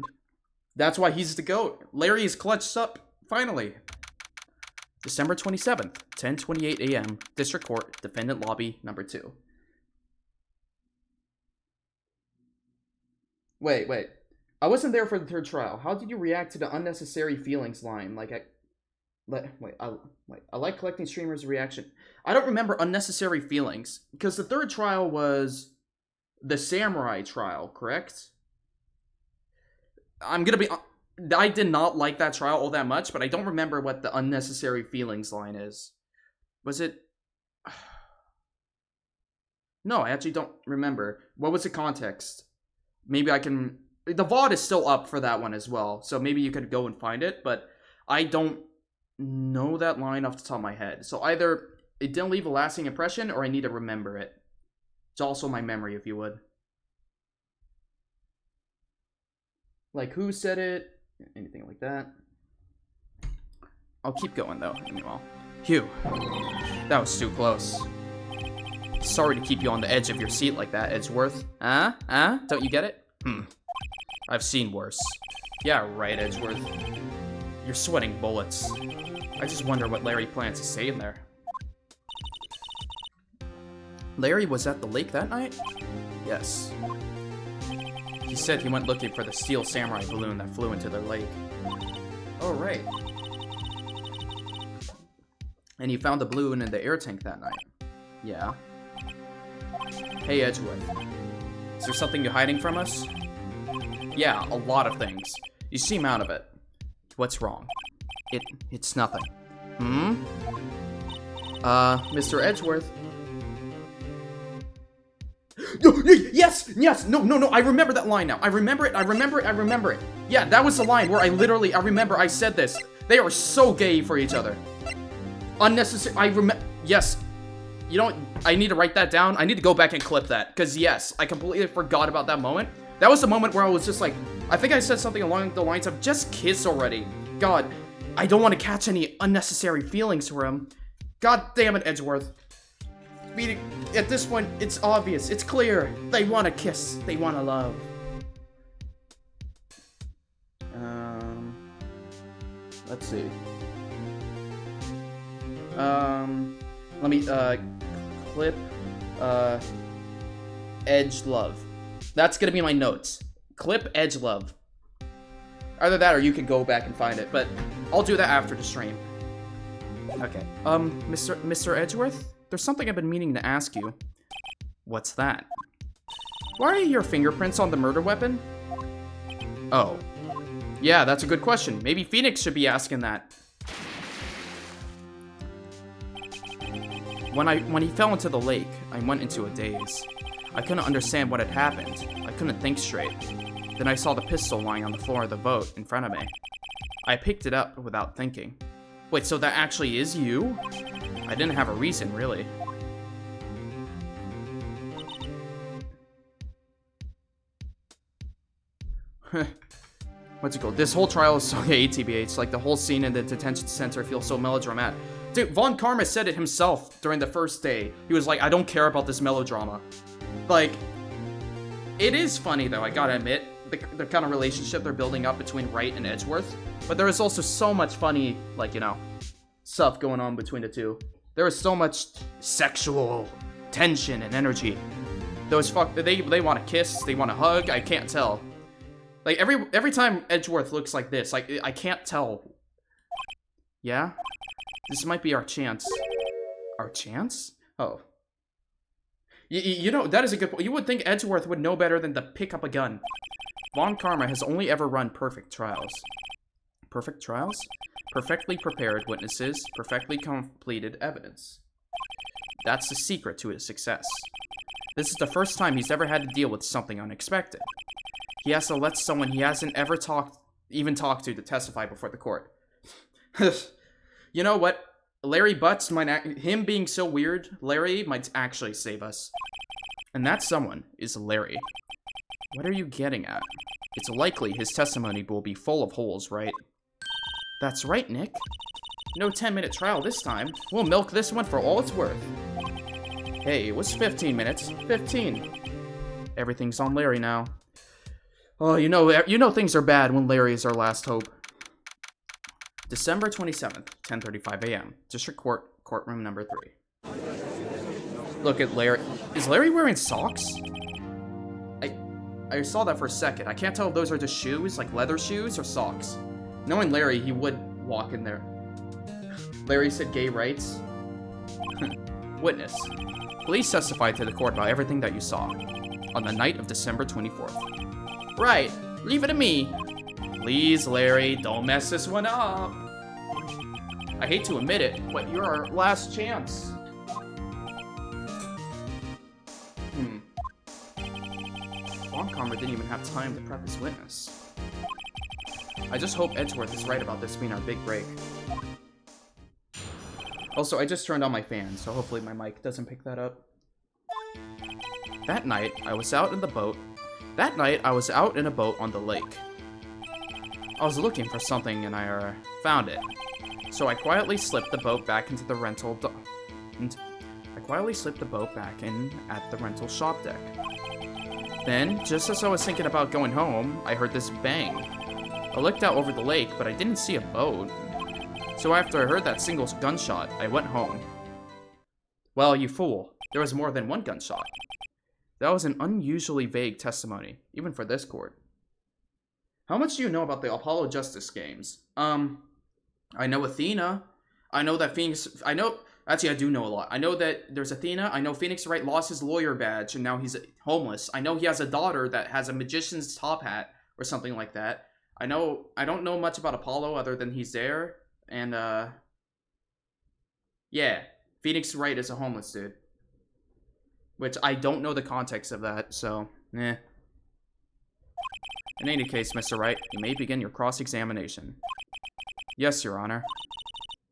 That's why he's the goat. Larry is clutched up, finally. December 27th, 10:28 a.m., District Court, Defendant Lobby, number 2. Wait. I wasn't there for the third trial. How did you react to the unnecessary feelings line? I like collecting streamers' reaction. I don't remember unnecessary feelings, because the third trial was the samurai trial, correct? I did not like that trial all that much, but I don't remember what the unnecessary feelings line is. Was it... No, I actually don't remember. What was the context? Maybe I can... The VOD is still up for that one as well, so maybe you could go and find it, but I don't know that line off the top of my head. So either it didn't leave a lasting impression, or I need to remember it. It's also my memory, if you would. Like, who said it? Anything like that. I'll keep going, though, meanwhile. Phew. That was too close. Sorry to keep you on the edge of your seat like that, Edgeworth. Don't you get it? I've seen worse. Yeah, right, Edgeworth. You're sweating bullets. I just wonder what Larry plans to say in there. Larry was at the lake that night? Yes. He said he went looking for the steel samurai balloon that flew into their lake. Oh, right. And he found the balloon in the air tank that night. Yeah. Hey, Edgewood. Is there something you're hiding from us? Yeah, a lot of things. You seem out of it. What's wrong? It's nothing. Mr. Edgeworth. Yes, no, I remember that line now. I remember it. Yeah, that was the line where I remember I said this. They are so gay for each other. Unnecessary, yes. You know what, I need to write that down. I need to go back and clip that, because yes, I completely forgot about that moment. That was the moment where I was just like, I think I said something along the lines of, just kiss already. God, I don't want to catch any unnecessary feelings for him. God damn it, Edgeworth. Meaning, at this point, it's obvious, it's clear. They want to kiss, they want to love. Let's see. Let me, clip, edge love. That's gonna be my notes. Clip edge love. Either that or you can go back and find it, but I'll do that after the stream. Okay. Mr. Edgeworth? There's something I've been meaning to ask you. What's that? Why are your fingerprints on the murder weapon? Oh. Yeah, that's a good question. Maybe Phoenix should be asking that. When he fell into the lake, I went into a daze. I couldn't understand what had happened. I couldn't think straight. Then I saw the pistol lying on the floor of the boat in front of me. I picked it up without thinking. Wait, so that actually is you? I didn't have a reason, really. What's it called? This whole trial is so gay, TBH. Like, the whole scene in the detention center feels so melodramatic. Dude, Von Karma said it himself during the first day. He was like, I don't care about this melodrama. Like, it is funny, though, I gotta admit, the kind of relationship they're building up between Wright and Edgeworth. But there is also so much funny, like, you know, stuff going on between the two. There is so much sexual tension and energy. Those they want to kiss, they want to hug, I can't tell. Like, every time Edgeworth looks like this, like, I can't tell. Yeah? This might be our chance. Our chance? Oh. You know, that is a good point. You would think Edgeworth would know better than to pick up a gun. Von Karma has only ever run perfect trials. Perfect trials? Perfectly prepared witnesses, perfectly completed evidence. That's the secret to his success. This is the first time he's ever had to deal with something unexpected. He has to let someone he hasn't ever even talked to testify before the court. You know what? Larry Butts him being so weird, Larry might actually save us. And that someone is Larry. What are you getting at? It's likely his testimony will be full of holes, right? That's right, Nick. No 10-minute trial this time. We'll milk this one for all it's worth. Hey, it was 15 minutes. 15. Everything's on Larry now. Oh, you know things are bad when Larry is our last hope. December 27th, 10:35 a.m. District Court, courtroom number 3. Look at Larry. Is Larry wearing socks? I saw that for a second. I can't tell if those are just shoes, like leather shoes, or socks. Knowing Larry, he would walk in there. Larry said gay rights. Witness. Please testify to the court about everything that you saw on the night of December 24th. Right. Leave it to me. Please, Larry, don't mess this one up. I hate to admit it, but you're our last chance. Von Karma didn't even have time to prep his witness. I just hope Edgeworth is right about this being our big break. Also, I just turned on my fan, so hopefully my mic doesn't pick that up. That night, I was out in a boat on the lake. I was looking for something and I found it. So I quietly slipped the boat back into the rental at the rental shop deck. Then, just as I was thinking about going home, I heard this bang. I looked out over the lake, but I didn't see a boat. So after I heard that single gunshot, I went home. Well, you fool. There was more than one gunshot. That was an unusually vague testimony, even for this court. How much do you know about the Apollo Justice games? I know Athena. I know that Phoenix... Actually, I do know a lot. I know that there's Athena. I know Phoenix Wright lost his lawyer badge, and now he's homeless. I know he has a daughter that has a magician's top hat, or something like that. I don't know much about Apollo other than he's there. And, yeah. Phoenix Wright is a homeless dude. Which, I don't know the context of that, so, eh. In any case, Mr. Wright, you may begin your cross-examination. Yes, Your Honor.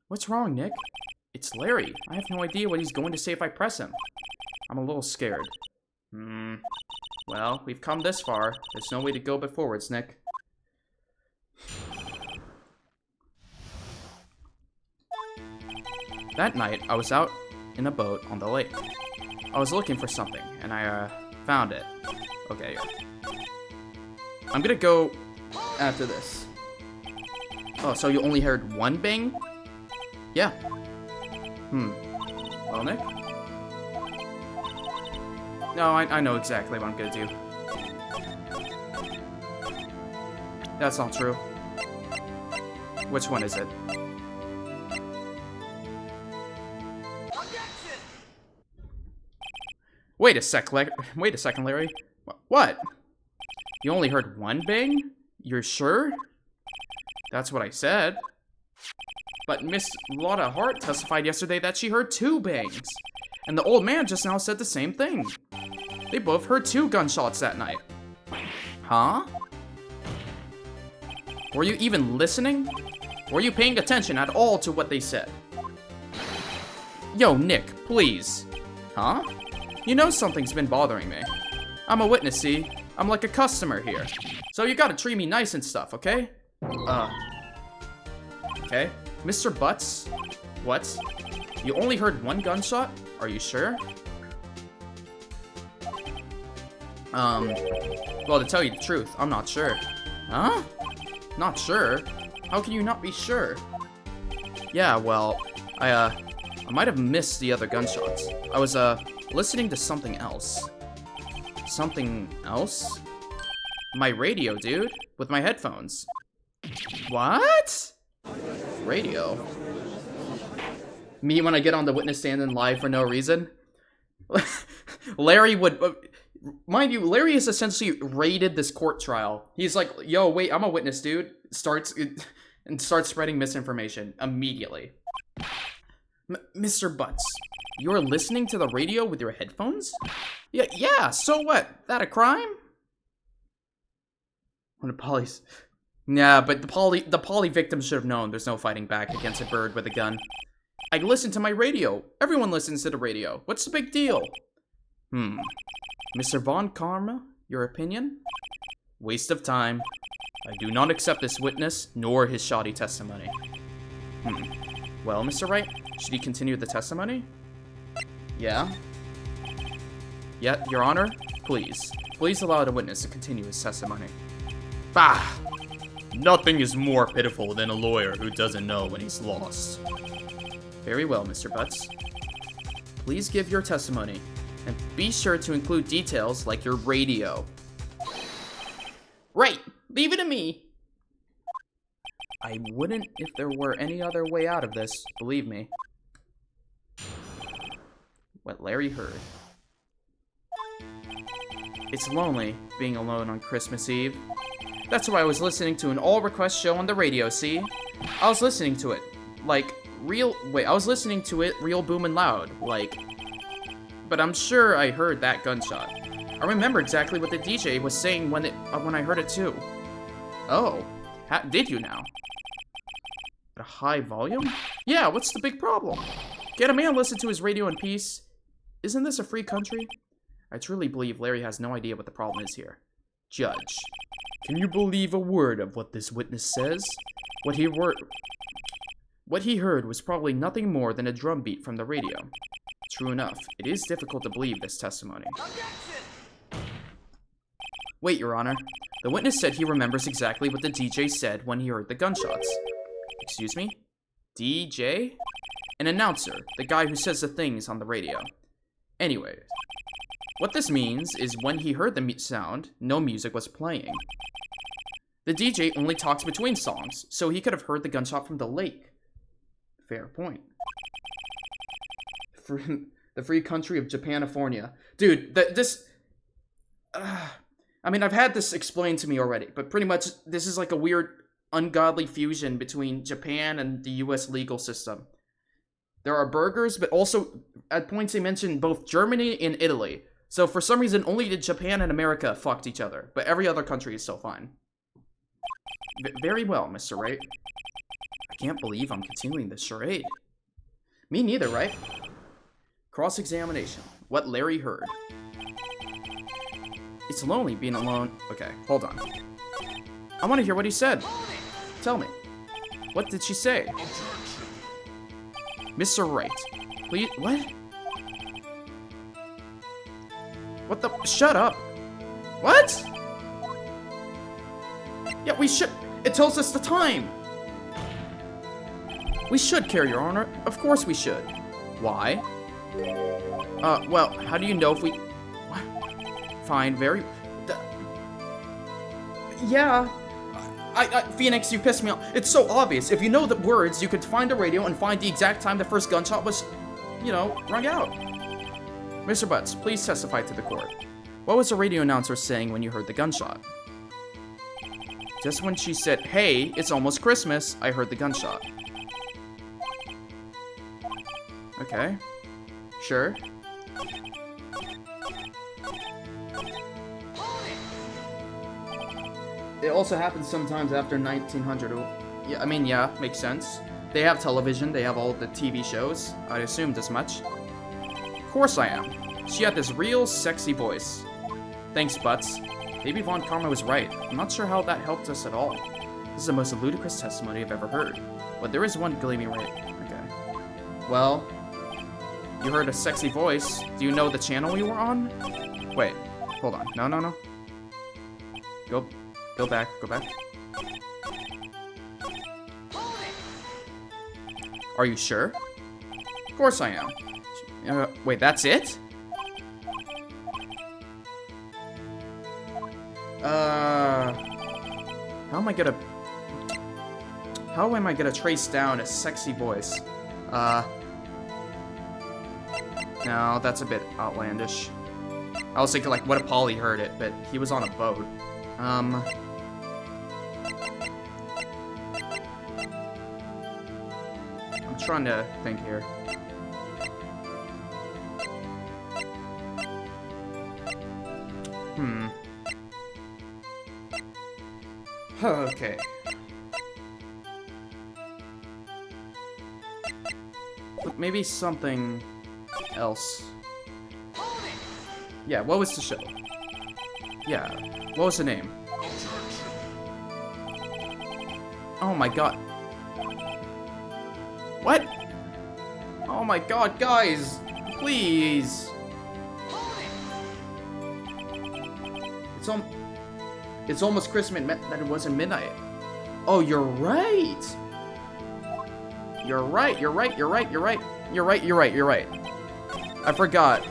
What's wrong, Nick? It's Larry. I have no idea what he's going to say if I press him. I'm a little scared. Well, we've come this far. There's no way to go but forwards, Nick. That night, I was out in a boat on the lake. I was looking for something, and I, found it. Okay. I'm gonna go after this. Oh, so you only heard one bang? Yeah. Well, Nick? No, I know exactly what I'm gonna do. That's not true. Which one is it? Wait a second, Larry. What? You only heard one bang? You're sure? That's what I said. But Miss Lotta Hart testified yesterday that she heard 2 bangs. And the old man just now said the same thing. They both heard 2 gunshots that night. Huh? Were you even listening? Were you paying attention at all to what they said? Yo, Nick, please. Huh? You know something's been bothering me. I'm a witness, see? I'm like a customer here. So you gotta treat me nice and stuff, okay? Okay. Mr. Butts? What? You only heard 1 gunshot? Are you sure? Well, to tell you the truth, I'm not sure. Huh? Not sure? How can you not be sure? Yeah, well, I might have missed the other gunshots. I was, listening to something else. something else? My radio, dude. With my headphones. What? Radio? Me when I get on the witness stand and lie for no reason? Larry would... mind you, Larry has essentially raided this court trial. He's like, yo, wait, I'm a witness, dude. Starts spreading misinformation immediately. Mr. Butts, you're listening to the radio with your headphones? Yeah, so what? That a crime? One of Polly's... Yeah, but the Polly victim should have known there's no fighting back against a bird with a gun. I listen to my radio. Everyone listens to the radio. What's the big deal? Mr. Von Karma, your opinion? Waste of time. I do not accept this witness, nor his shoddy testimony. Well, Mr. Wright, should he continue the testimony? Yeah? Yeah, Your Honor, please. Please allow the witness to continue his testimony. Bah! Nothing is more pitiful than a lawyer who doesn't know when he's lost. Very well, Mr. Butts. Please give your testimony, and be sure to include details like your radio. Right! Leave it to me! I wouldn't if there were any other way out of this, believe me. What Larry heard. It's lonely being alone on Christmas Eve. That's why I was listening to an all-request show on the radio, see? I was listening to it, like, real boom and loud, like... But I'm sure I heard that gunshot. I remember exactly what the DJ was saying when I heard it too. Oh, did you now? At a high volume? Yeah, what's the big problem? Get a man listen to his radio in peace. Isn't this a free country? I truly believe Larry has no idea what the problem is here. Judge, can you believe a word of what this witness says? What he heard was probably nothing more than a drum beat from the radio. True enough, it is difficult to believe this testimony. Wait, Your Honor. The witness said he remembers exactly what the DJ said when he heard the gunshots. Excuse me? DJ? An announcer, the guy who says the things on the radio. Anyway, what this means is when he heard the sound, no music was playing. The DJ only talks between songs, so he could have heard the gunshot from the lake. Fair point. The free country of Japanifornia. Dude, I mean, I've had this explained to me already, but pretty much this is like a weird, ungodly fusion between Japan and the US legal system. There are burgers, but also, at points they mention both Germany and Italy. So for some reason, only Japan and America fucked each other, but every other country is still fine. Very well, Mr. Wright. I can't believe I'm continuing this charade. Me neither, right? Cross-examination. What Larry heard. It's lonely being alone. Okay, hold on. I want to hear what he said. Tell me. What did she say? Mr. Wright. Please, what? What the? Shut up. What? Yeah, we should. It tells us the time. We should care, Your Honor. Of course we should. Why? Well, how do you know if we... What? Fine, yeah. Phoenix, you pissed me off. It's so obvious. If you know the words, you could find the radio and find the exact time the first gunshot was, rung out. Mr. Butts, please testify to the court. What was the radio announcer saying when you heard the gunshot? Just when she said, hey, it's almost Christmas, I heard the gunshot. Okay. Sure. It also happens sometimes after 1900. Yeah, I mean, yeah, makes sense. They have television, they have all the TV shows. I assumed as much. Of course I am. She had this real sexy voice. Thanks, Butts. Maybe Von Karma was right. I'm not sure how that helped us at all. This is the most ludicrous testimony I've ever heard. But there is one gleaming right. Okay. Well, you heard a sexy voice. Do you know the channel you were on? Wait, hold on. No. Go back. Are you sure? Of course I am. Wait, that's it? How am I gonna trace down a sexy voice? No, that's a bit outlandish. I was thinking, like, what if Polly heard it, but he was on a boat. I'm trying to think here. Okay. Maybe something else. Yeah, what was the show? Yeah, what was the name? Oh my god. What? Oh my god, guys! Please! It's almost Christmas meant that it wasn't midnight. Oh, you're right! You're right. I forgot.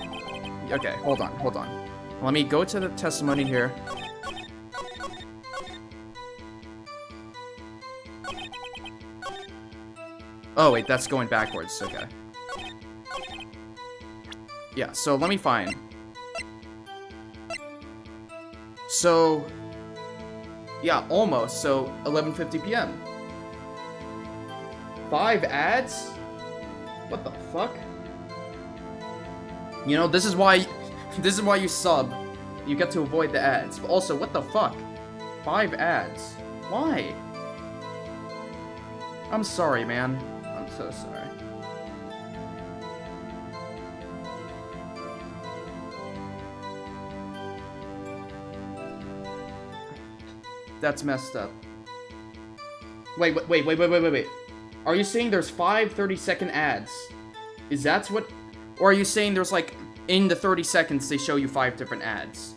Okay, hold on. Let me go to the testimony here. Oh, wait, that's going backwards. Okay. Yeah, so let me find. So, yeah, almost. So, 11:50 p.m. 5 ads? What the fuck? You know, this is why you sub. You get to avoid the ads. But also, what the fuck? 5 ads. Why? I'm sorry, man. I'm so sorry. That's messed up. Wait. Are you saying there's 5 30-second ads? Is that what... Or are you saying there's, like, in the 30 seconds they show you 5 different ads?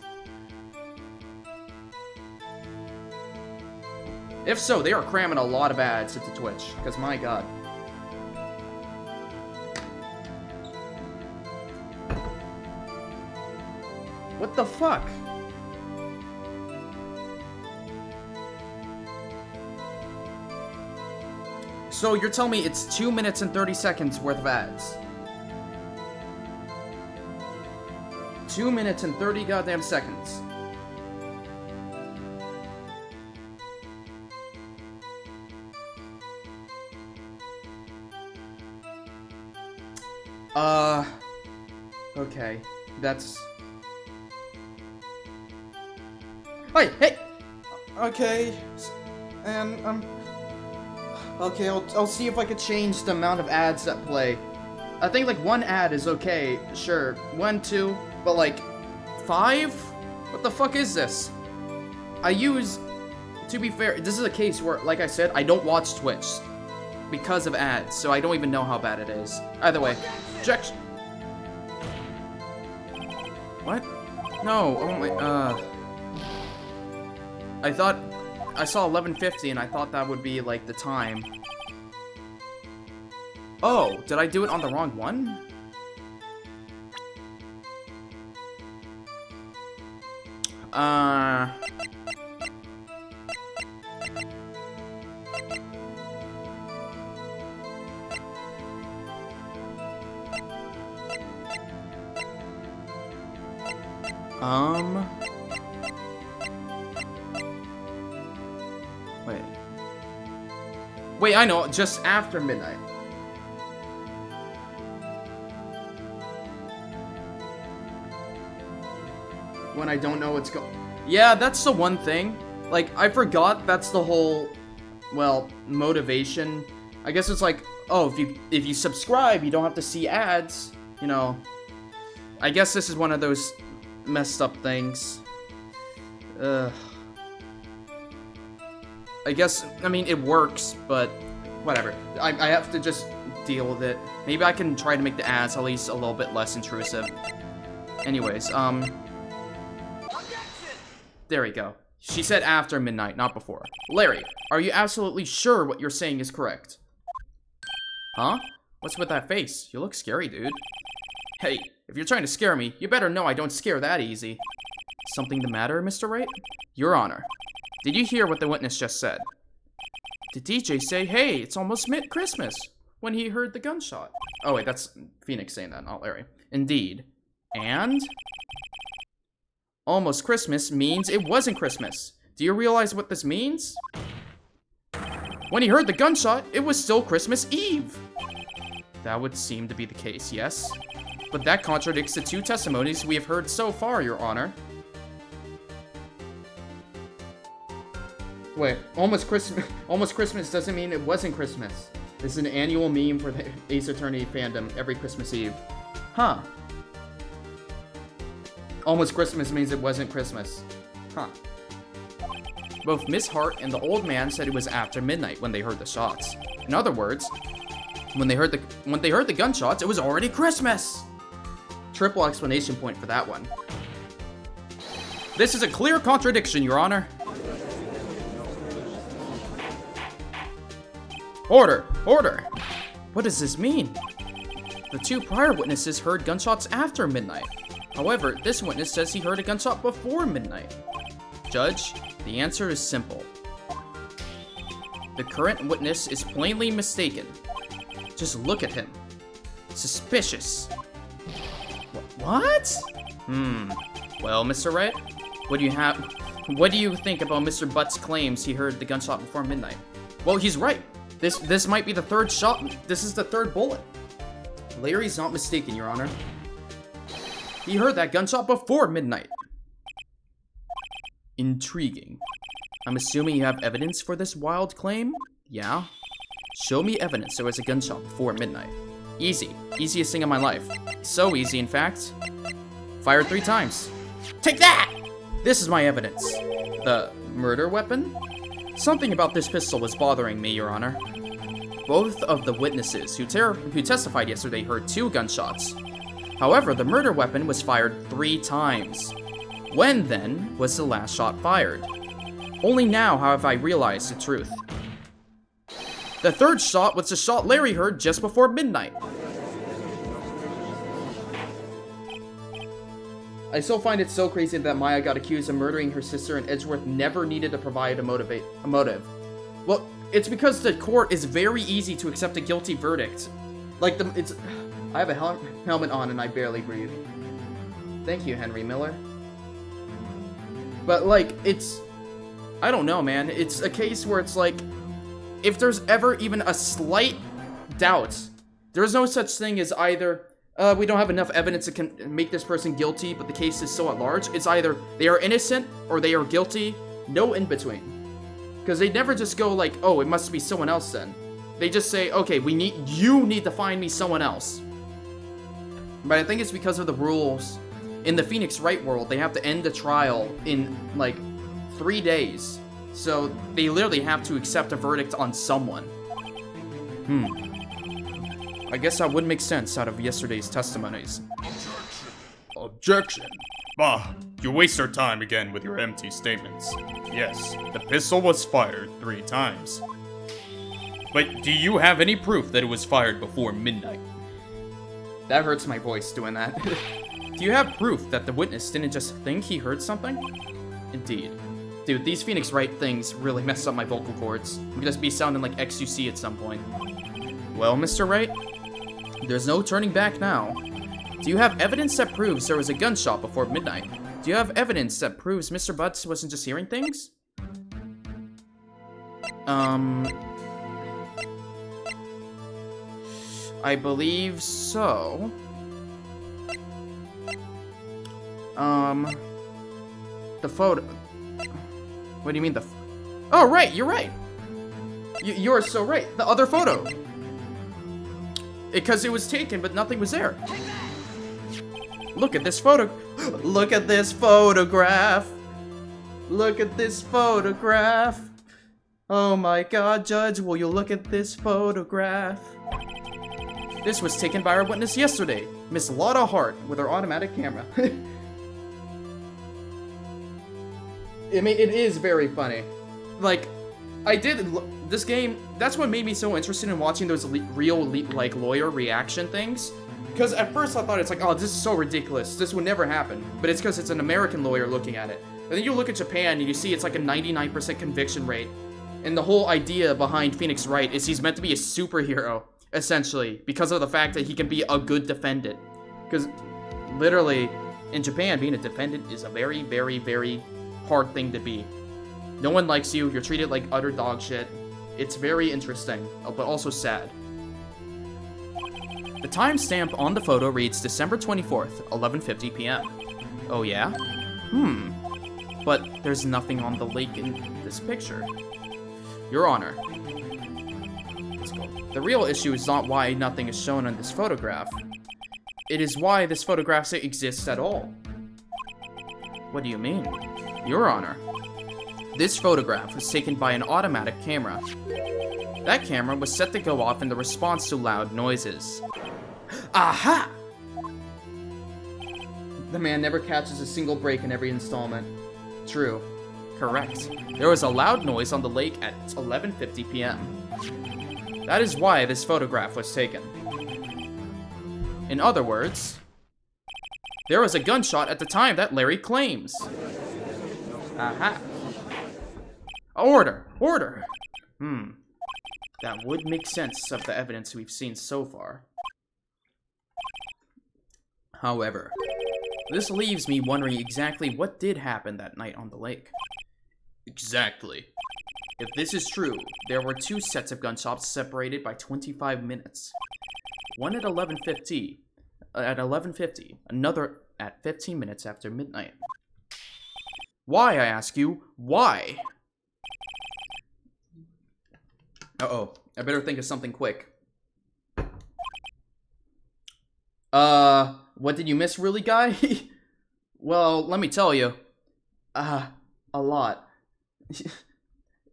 If so, they are cramming a lot of ads into Twitch. Because, my god. What the fuck? So you're telling me it's 2 minutes and 30 seconds worth of ads? 2 minutes and 30 goddamn seconds. Okay. That's... Hey! Okay. And, okay, I'll see if I could change the amount of ads that play. I think, like, 1 ad is okay, sure. 1, 2, but, like, 5? What the fuck is this? To be fair, this is a case where, like I said, I don't watch Twitch because of ads, so I don't even know how bad it is. Either way, objection. What? No, oh my, I thought... I saw 11:50 and I thought that would be, like, the time. Oh, did I do it on the wrong one? Wait, I know, just after midnight. When I don't know what's going... Yeah, that's the one thing. Like, I forgot that's the whole, well, motivation. I guess it's like, oh, if you subscribe, you don't have to see ads, you know. I guess this is one of those messed up things. I guess, I mean, it works, but whatever. I have to just deal with it. Maybe I can try to make the ads at least a little bit less intrusive. Anyways, there we go. She said after midnight, not before. Larry, are you absolutely sure what you're saying is correct? Huh? What's with that face? You look scary, dude. Hey, if you're trying to scare me, you better know I don't scare that easy. Something the matter, Mr. Wright? Your Honor, did you hear what the witness just said? The DJ say, hey, it's almost Christmas, when he heard the gunshot. Oh wait, that's Phoenix saying that, not Larry. Indeed. And? Almost Christmas means it wasn't Christmas. Do you realize what this means? When he heard the gunshot, it was still Christmas Eve. That would seem to be the case, yes. But that contradicts the 2 testimonies we have heard so far, Your Honor. Wait, almost Christmas doesn't mean it wasn't Christmas. This is an annual meme for the Ace Attorney fandom every Christmas Eve. Huh. Almost Christmas means it wasn't Christmas. Huh. Both Miss Hart and the old man said it was after midnight when they heard the shots. In other words, when they heard the gunshots, it was already Christmas. Triple explanation point for that one. This is a clear contradiction, Your Honor. Order! Order! What does this mean? The 2 prior witnesses heard gunshots after midnight. However, this witness says he heard a gunshot before midnight. Judge, the answer is simple. The current witness is plainly mistaken. Just look at him. Suspicious. What? Well, Mr. Wright, what do you think about Mr. Butt's claims he heard the gunshot before midnight? Well, he's right. This might be the 3rd shot. This is the 3rd bullet. Larry's not mistaken, Your Honor. He heard that gunshot before midnight. Intriguing. I'm assuming you have evidence for this wild claim? Yeah? Show me evidence there was a gunshot before midnight. Easy. Easiest thing in my life. So easy, in fact. Fired 3 times. Take that! This is my evidence. The murder weapon? Something about this pistol was bothering me, Your Honor. Both of the witnesses who testified yesterday heard 2 gunshots. However, the murder weapon was fired 3 times. When, then, was the last shot fired? Only now have I realized the truth. The 3rd shot was the shot Larry heard just before midnight. I still find it so crazy that Maya got accused of murdering her sister and Edgeworth never needed to provide a motive. Well, it's because the court is very easy to accept a guilty verdict. Like, I have a helmet on and I barely breathe. Thank you, Henry Miller. But, like, I don't know, man. It's a case where it's like, if there's ever even a slight doubt, there's no such thing as either, we don't have enough evidence that can make this person guilty, but the case is so at large. It's either they are innocent or they are guilty, no in between. Because they never just go like, oh, it must be someone else then. They just say, okay, you need to find me someone else. But I think it's because of the rules. In the Phoenix Wright world, they have to end the trial in, like, 3 days. So they literally have to accept a verdict on someone. I guess that would make sense out of yesterday's testimonies. Objection. Bah, you waste our time again with your empty statements. Yes, the pistol was fired 3 times. But do you have any proof that it was fired before midnight? That hurts my voice doing that. Do you have proof that the witness didn't just think he heard something? Indeed. Dude, these Phoenix Wright things really mess up my vocal cords. I'm gonna just be sounding like XUC at some point. Well, Mr. Wright, there's no turning back now. Do you have evidence that proves there was a gunshot before midnight? Do you have evidence that proves Mr. Butts wasn't just hearing things? I believe so. The photo. What do you mean oh, right, you're right. You're so right. The other photo. Because it was taken, but nothing was there. Look at this photo. Look at this photograph. Look at this photograph. Oh my god, Judge, will you look at this photograph? This was taken by our witness yesterday, Miss Lotta Hart, with her automatic camera. It is very funny. Like, this game, that's what made me so interested in watching those real, like, lawyer reaction things. Because at first I thought it's like, oh, this is so ridiculous. This would never happen. But it's because it's an American lawyer looking at it. And then you look at Japan and you see it's like a 99% conviction rate. And the whole idea behind Phoenix Wright is he's meant to be a superhero, essentially, because of the fact that he can be a good defendant. Because literally, in Japan, being a defendant is a very, very, very hard thing to be. No one likes you. You're treated like utter dog shit. It's very interesting, but also sad. The timestamp on the photo reads December 24th, 11:50 p.m. Oh yeah? But there's nothing on the lake in this picture. Your Honor. The real issue is not why nothing is shown on this photograph. It is why this photograph exists at all. What do you mean? Your Honor. This photograph was taken by an automatic camera. That camera was set to go off in the response to loud noises. Aha! The man never catches a single break in every installment. True. Correct. There was a loud noise on the lake at 11:50 p.m. That is why this photograph was taken. In other words, there was a gunshot at the time that Larry claims. Aha. Order! Order! That would make sense of the evidence we've seen so far. However, this leaves me wondering exactly what did happen that night on the lake. Exactly. If this is true, there were two sets of gunshots separated by 25 minutes. One at 11:50, another at 15 minutes after midnight. Why, I ask you, why? Uh-oh, I better think of something quick. What did you miss, really, guy? Well, let me tell you. A lot.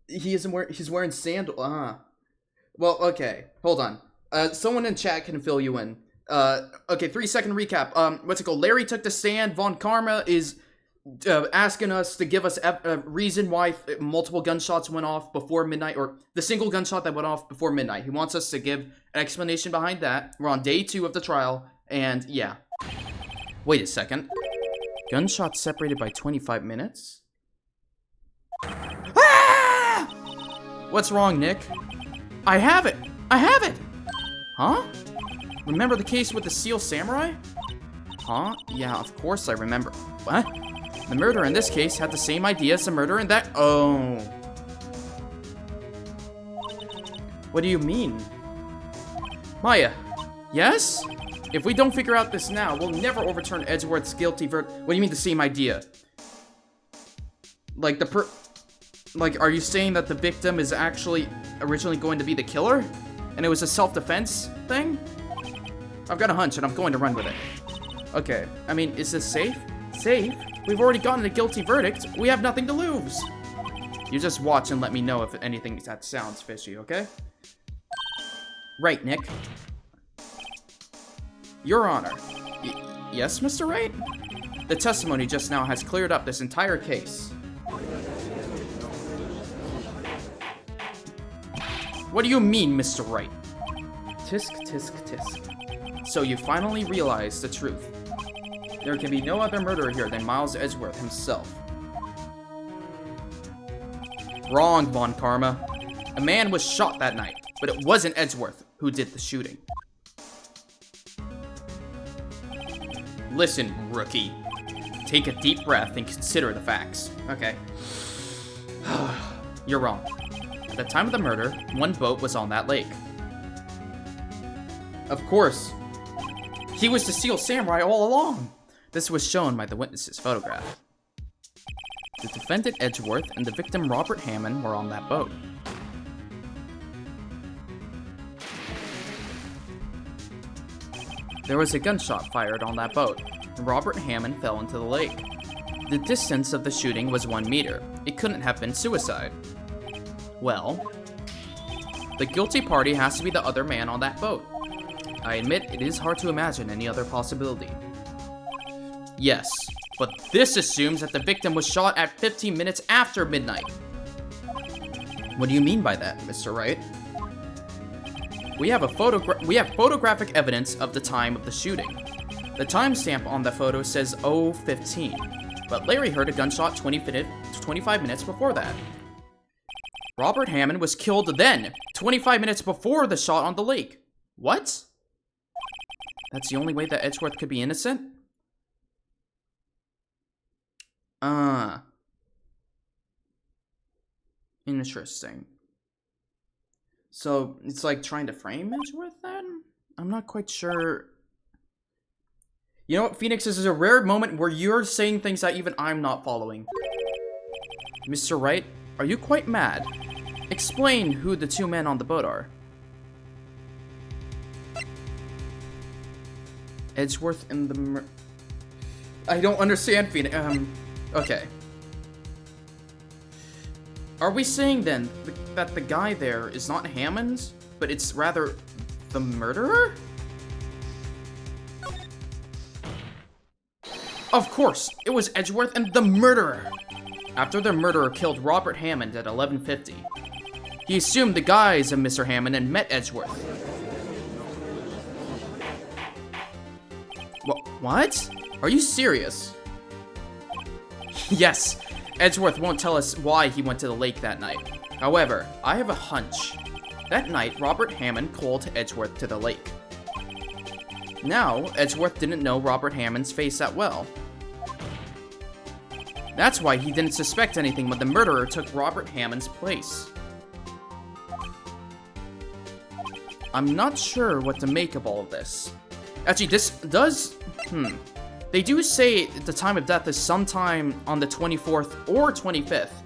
He's wearing sandals. Well, okay, hold on. Someone in chat can fill you in. Okay, 3-second recap. What's it called? Larry took the stand. Von Karma is asking us to give us a reason why multiple gunshots went off before midnight, or the single gunshot that went off before midnight. He wants us to give an explanation behind that. We're on day 2 of the trial, and yeah. Wait a second. Gunshots separated by 25 minutes? Ah! What's wrong, Nick? I have it! I have it! Huh? Remember the case with the Seal Samurai? Huh? Yeah, of course I remember. What? The murderer in this case had the same idea as the murderer in that— Oh. What do you mean? Maya, yes? If we don't figure out this now, we'll never overturn Edgeworth's guilty verdict. What do you mean the same idea? Like are you saying that the victim is actually originally going to be the killer? And it was a self-defense thing? I've got a hunch and I'm going to run with it. Okay, I mean, is this safe? Safe? We've already gotten a guilty verdict. We have nothing to lose. You just watch and let me know if anything that sounds fishy, okay? Right, Nick. Your Honor. Yes, Mr. Wright? The testimony just now has cleared up this entire case. What do you mean, Mr. Wright? Tisk, tisk, tisk. So you finally realize the truth. There can be no other murderer here than Miles Edgeworth himself. Wrong, Von Karma. A man was shot that night, but it wasn't Edgeworth who did the shooting. Listen, rookie. Take a deep breath and consider the facts. Okay. You're wrong. At the time of the murder, one boat was on that lake. Of course. He was the Seal Samurai all along. This was shown by the witness's photograph. The defendant Edgeworth and the victim Robert Hammond were on that boat. There was a gunshot fired on that boat, and Robert Hammond fell into the lake. The distance of the shooting was 1 meter. It couldn't have been suicide. Well, the guilty party has to be the other man on that boat. I admit it is hard to imagine any other possibility. Yes, but this assumes that the victim was shot at 15 minutes after midnight. What do you mean by that, Mr. Wright? We have photographic evidence of the time of the shooting. The timestamp on the photo says 0:15, but Larry heard a gunshot 25 minutes before that. Robert Hammond was killed then, 25 minutes before the shot on the lake. What? That's the only way that Edgeworth could be innocent? Interesting. So, it's like trying to frame Edgeworth then? I'm not quite sure. You know what, Phoenix, this is a rare moment where you're saying things that even I'm not following. Mr. Wright, are you quite mad? Explain who the two men on the boat are. Edgeworth and the I don't understand, Phoenix. Okay. Are we saying then that the guy there is not Hammond, but it's rather the murderer? Of course, it was Edgeworth and the murderer. After the murderer killed Robert Hammond at 11:50, he assumed the guise of Mr. Hammond and met Edgeworth. What? Are you serious? Yes, Edgeworth won't tell us why he went to the lake that night. However, I have a hunch. That night, Robert Hammond called Edgeworth to the lake. Now, Edgeworth didn't know Robert Hammond's face that well. That's why he didn't suspect anything when the murderer took Robert Hammond's place. I'm not sure what to make of all of this. Actually, this does... They do say the time of death is sometime on the 24th or 25th.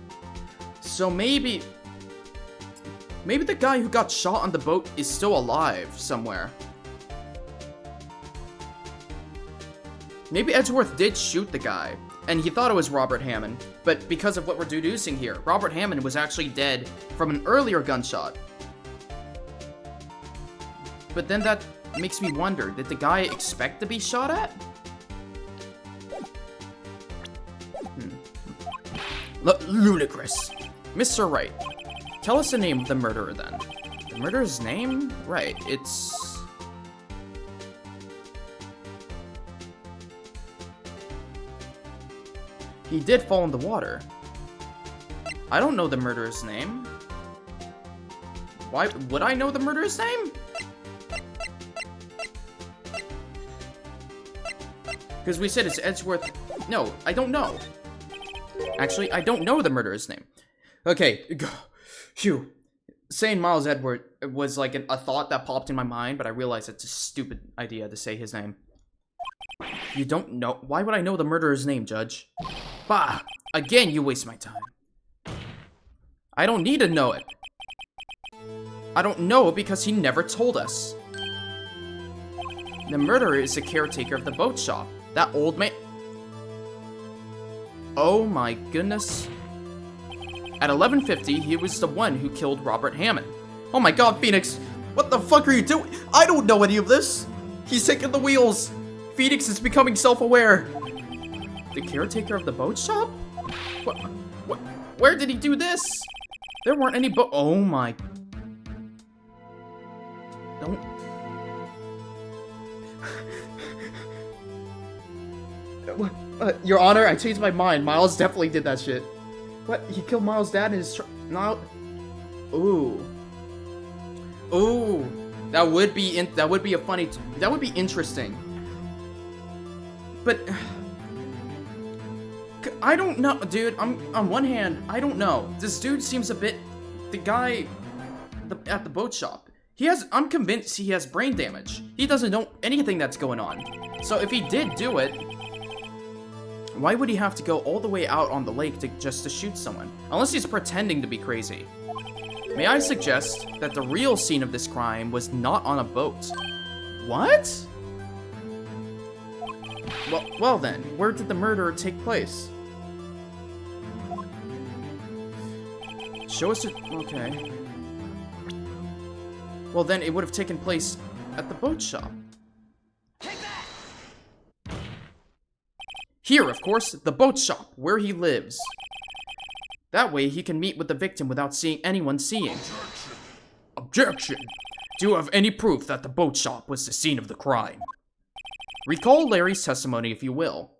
So maybe the guy who got shot on the boat is still alive somewhere. Maybe Edgeworth did shoot the guy, and he thought it was Robert Hammond, but because of what we're deducing here, Robert Hammond was actually dead from an earlier gunshot. But then that makes me wonder, did the guy expect to be shot at? Ludicrous. Mr. Wright, tell us the name of the murderer then. The murderer's name? Right, it's... He did fall in the water. I don't know the murderer's name. Why would I know the murderer's name? Because we said it's Edgeworth. No, I don't know. Actually, I don't know the murderer's name. Okay, phew. Saying Miles Edward was like a thought that popped in my mind, but I realized it's a stupid idea to say his name. You don't know? Why would I know the murderer's name, Judge? Bah! Again, you waste my time. I don't need to know it. I don't know it because he never told us. The murderer is the caretaker of the boat shop. That old man... Oh my goodness. At 11:50, he was the one who killed Robert Hammond. Oh my god, Phoenix! What the fuck are you doing? I don't know any of this! He's taking the wheels! Phoenix is becoming self-aware! The caretaker of the boat shop? What? Where did he do this? There weren't any boat... Oh my... Don't... Your Honor, I changed my mind. Miles definitely did that shit. What? He killed Miles' dad in his truck? No. Ooh. Ooh. That would be a funny... That would be interesting. But... I don't know, dude. On one hand, I don't know. This dude seems a bit... The guy at the boat shop. I'm convinced he has brain damage. He doesn't know anything that's going on. So if he did do it... Why would he have to go all the way out on the lake just to shoot someone? Unless he's pretending to be crazy. May I suggest that the real scene of this crime was not on a boat? What? Well then, where did the murder take place? Show us okay. Well then, it would have taken place at the boat shop. Here, of course, the boat shop, where he lives. That way, he can meet with the victim without anyone seeing. Objection! Do you have any proof that the boat shop was the scene of the crime? Recall Larry's testimony if you will.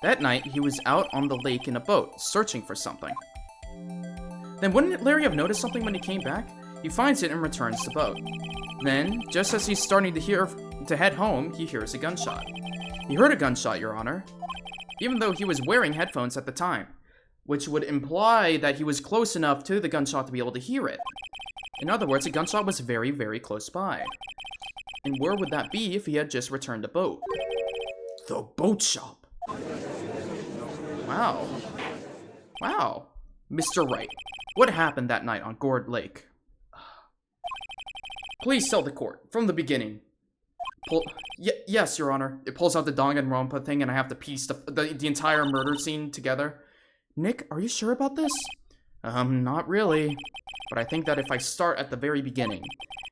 That night, he was out on the lake in a boat, searching for something. Then wouldn't Larry have noticed something when he came back? He finds it and returns the boat. Then, just as he's starting to head home, he hears a gunshot. He heard a gunshot, Your Honor, even though he was wearing headphones at the time, which would imply that he was close enough to the gunshot to be able to hear it. In other words, a gunshot was very, very close by. And where would that be if he had just returned the boat? The boat shop. Wow. Wow. Mr. Wright, what happened that night on Gourd Lake? Please tell the court, from the beginning. Yes, Your Honor. It pulls out the Danganronpa thing and I have to piece the entire murder scene together. Nick, are you sure about this? Not really. But I think that if I start at the very beginning,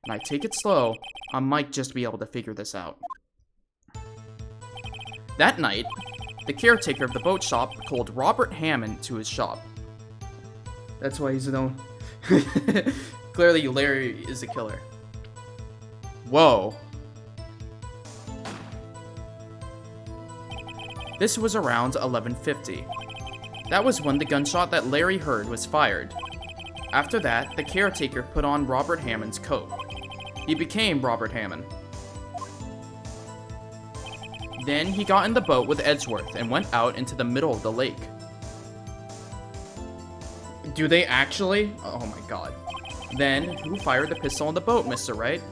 and I take it slow, I might just be able to figure this out. That night, the caretaker of the boat shop called Robert Hammond to his shop. That's why he's known. Clearly, Larry is a killer. Whoa. This was around 11:50. That was when the gunshot that Larry heard was fired. After that, the caretaker put on Robert Hammond's coat. He became Robert Hammond. Then he got in the boat with Edgeworth and went out into the middle of the lake. Do they actually? Oh my god. Then, who fired the pistol on the boat, Mr. Wright?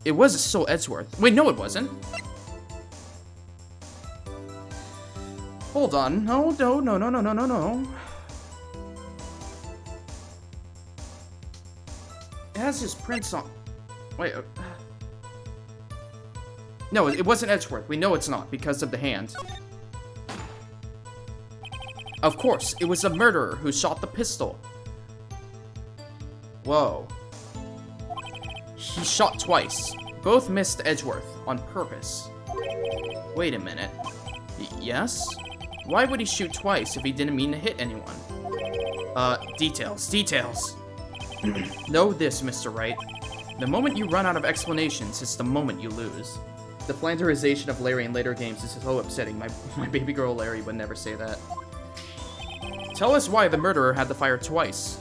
It was still Edgeworth. Wait, no it wasn't. Hold on. No. It has his prints on. Wait. No, it wasn't Edgeworth. We know it's not because of the hand. Of course, it was the murderer who shot the pistol. Whoa. He shot twice. Both missed Edgeworth on purpose. Wait a minute. Yes? Why would he shoot twice if he didn't mean to hit anyone? Details. Know this, Mr. Wright. The moment you run out of explanations is the moment you lose. The flanderization of Larry in later games is so upsetting. My baby girl Larry would never say that. Tell us why the murderer had to fire twice.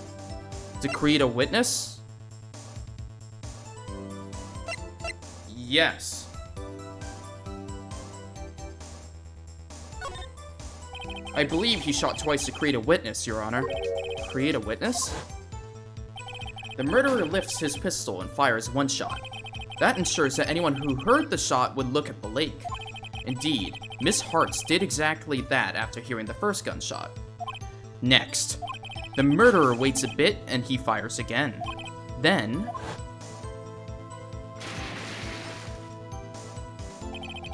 To create a witness? Yes. I believe he shot twice to create a witness, Your Honor. Create a witness? The murderer lifts his pistol and fires one shot. That ensures that anyone who heard the shot would look at the lake. Indeed, Miss Hartz did exactly that after hearing the first gunshot. Next, the murderer waits a bit and he fires again. Then,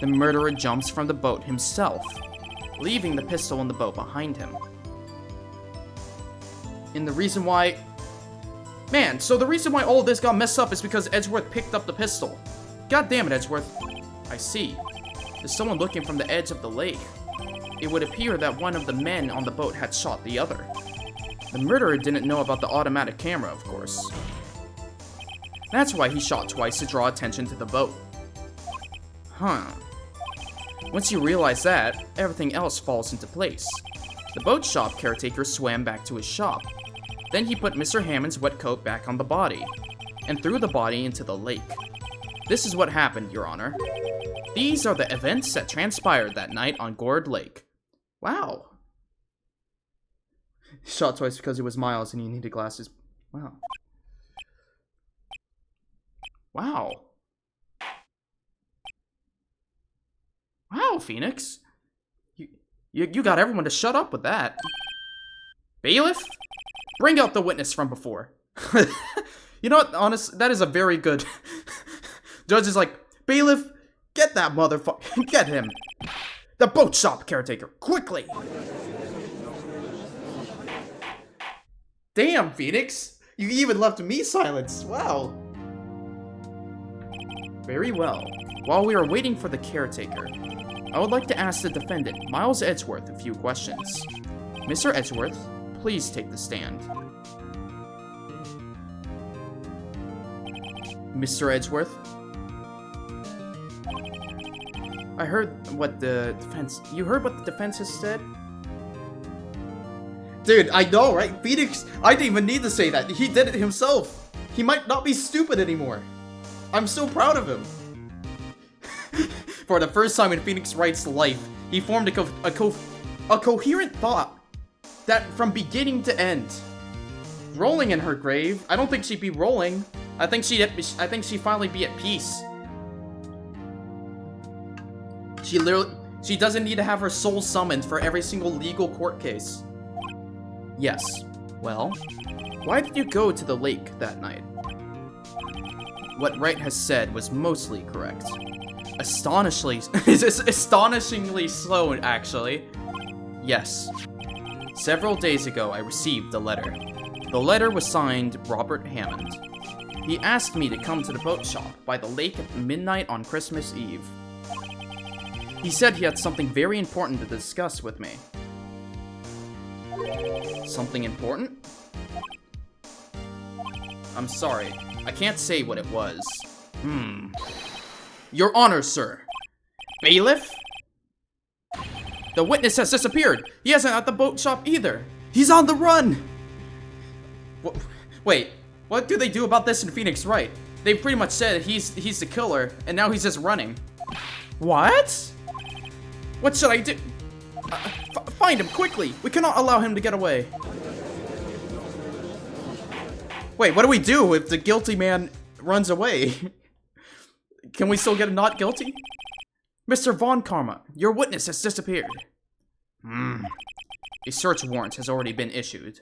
the murderer jumps from the boat himself, leaving the pistol in the boat behind him. And the reason why... Man, so the reason why all of this got messed up is because Edgeworth picked up the pistol. God damn it, Edgeworth. I see. There's someone looking from the edge of the lake. It would appear that one of the men on the boat had shot the other. The murderer didn't know about the automatic camera, of course. That's why he shot twice to draw attention to the boat. Huh. Once you realize that, everything else falls into place. The boat shop caretaker swam back to his shop. Then he put Mr. Hammond's wet coat back on the body, and threw the body into the lake. This is what happened, Your Honor. These are the events that transpired that night on Gourd Lake. Wow. He shot twice because he was Miles and he needed glasses. Wow. Wow. Wow, Phoenix. You got everyone to shut up with that. Bailiff? Bring out the witness from before. You know what, honest, that is a very good... Judge is like, Bailiff, get that motherfucker, get him. The boat shop caretaker, quickly. Damn, Phoenix. You even left me silenced, wow. Very well. While we are waiting for the caretaker, I would like to ask the defendant, Miles Edgeworth, a few questions. Mr. Edgeworth, please take the stand. Mr. Edgeworth? I heard what the defense... You heard what the defense has said? Dude, I know, right? Phoenix, I didn't even need to say that. He did it himself. He might not be stupid anymore. I'm so proud of him. For the first time in Phoenix Wright's life, he formed a coherent thought that from beginning to end. Rolling in her grave. I don't think she'd be rolling. I think she'd finally be at peace. She doesn't need to have her soul summoned for every single legal court case. Yes. Well, why did you go to the lake that night? What Wright has said was mostly correct. Astonishingly slow, actually. Yes. Several days ago, I received a letter. The letter was signed Robert Hammond. He asked me to come to the boat shop by the lake at midnight on Christmas Eve. He said he had something very important to discuss with me. Something important? I'm sorry. I can't say what it was. Your Honor, sir. Bailiff? The witness has disappeared. He isn't at the boat shop either. He's on the run. Wait, what do they do about this in Phoenix Wright? They pretty much said he's the killer, and now he's just running. What? What should I do? Find him quickly. We cannot allow him to get away. Wait, what do we do if the guilty man runs away? Can we still get a not guilty? Mr. Von Karma, your witness has disappeared. A search warrant has already been issued.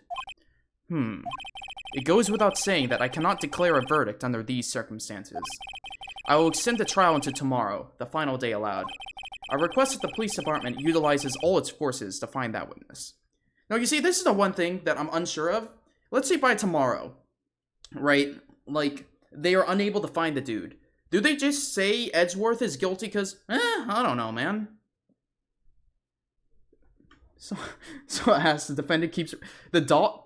It goes without saying that I cannot declare a verdict under these circumstances. I will extend the trial until tomorrow, the final day allowed. I request that the police department utilizes all its forces to find that witness. Now, you see, this is the one thing that I'm unsure of. Let's say by tomorrow, right? Like, they are unable to find the dude. Do they just say Edgeworth is guilty because, I don't know, man. So as the defendant keeps... The dog...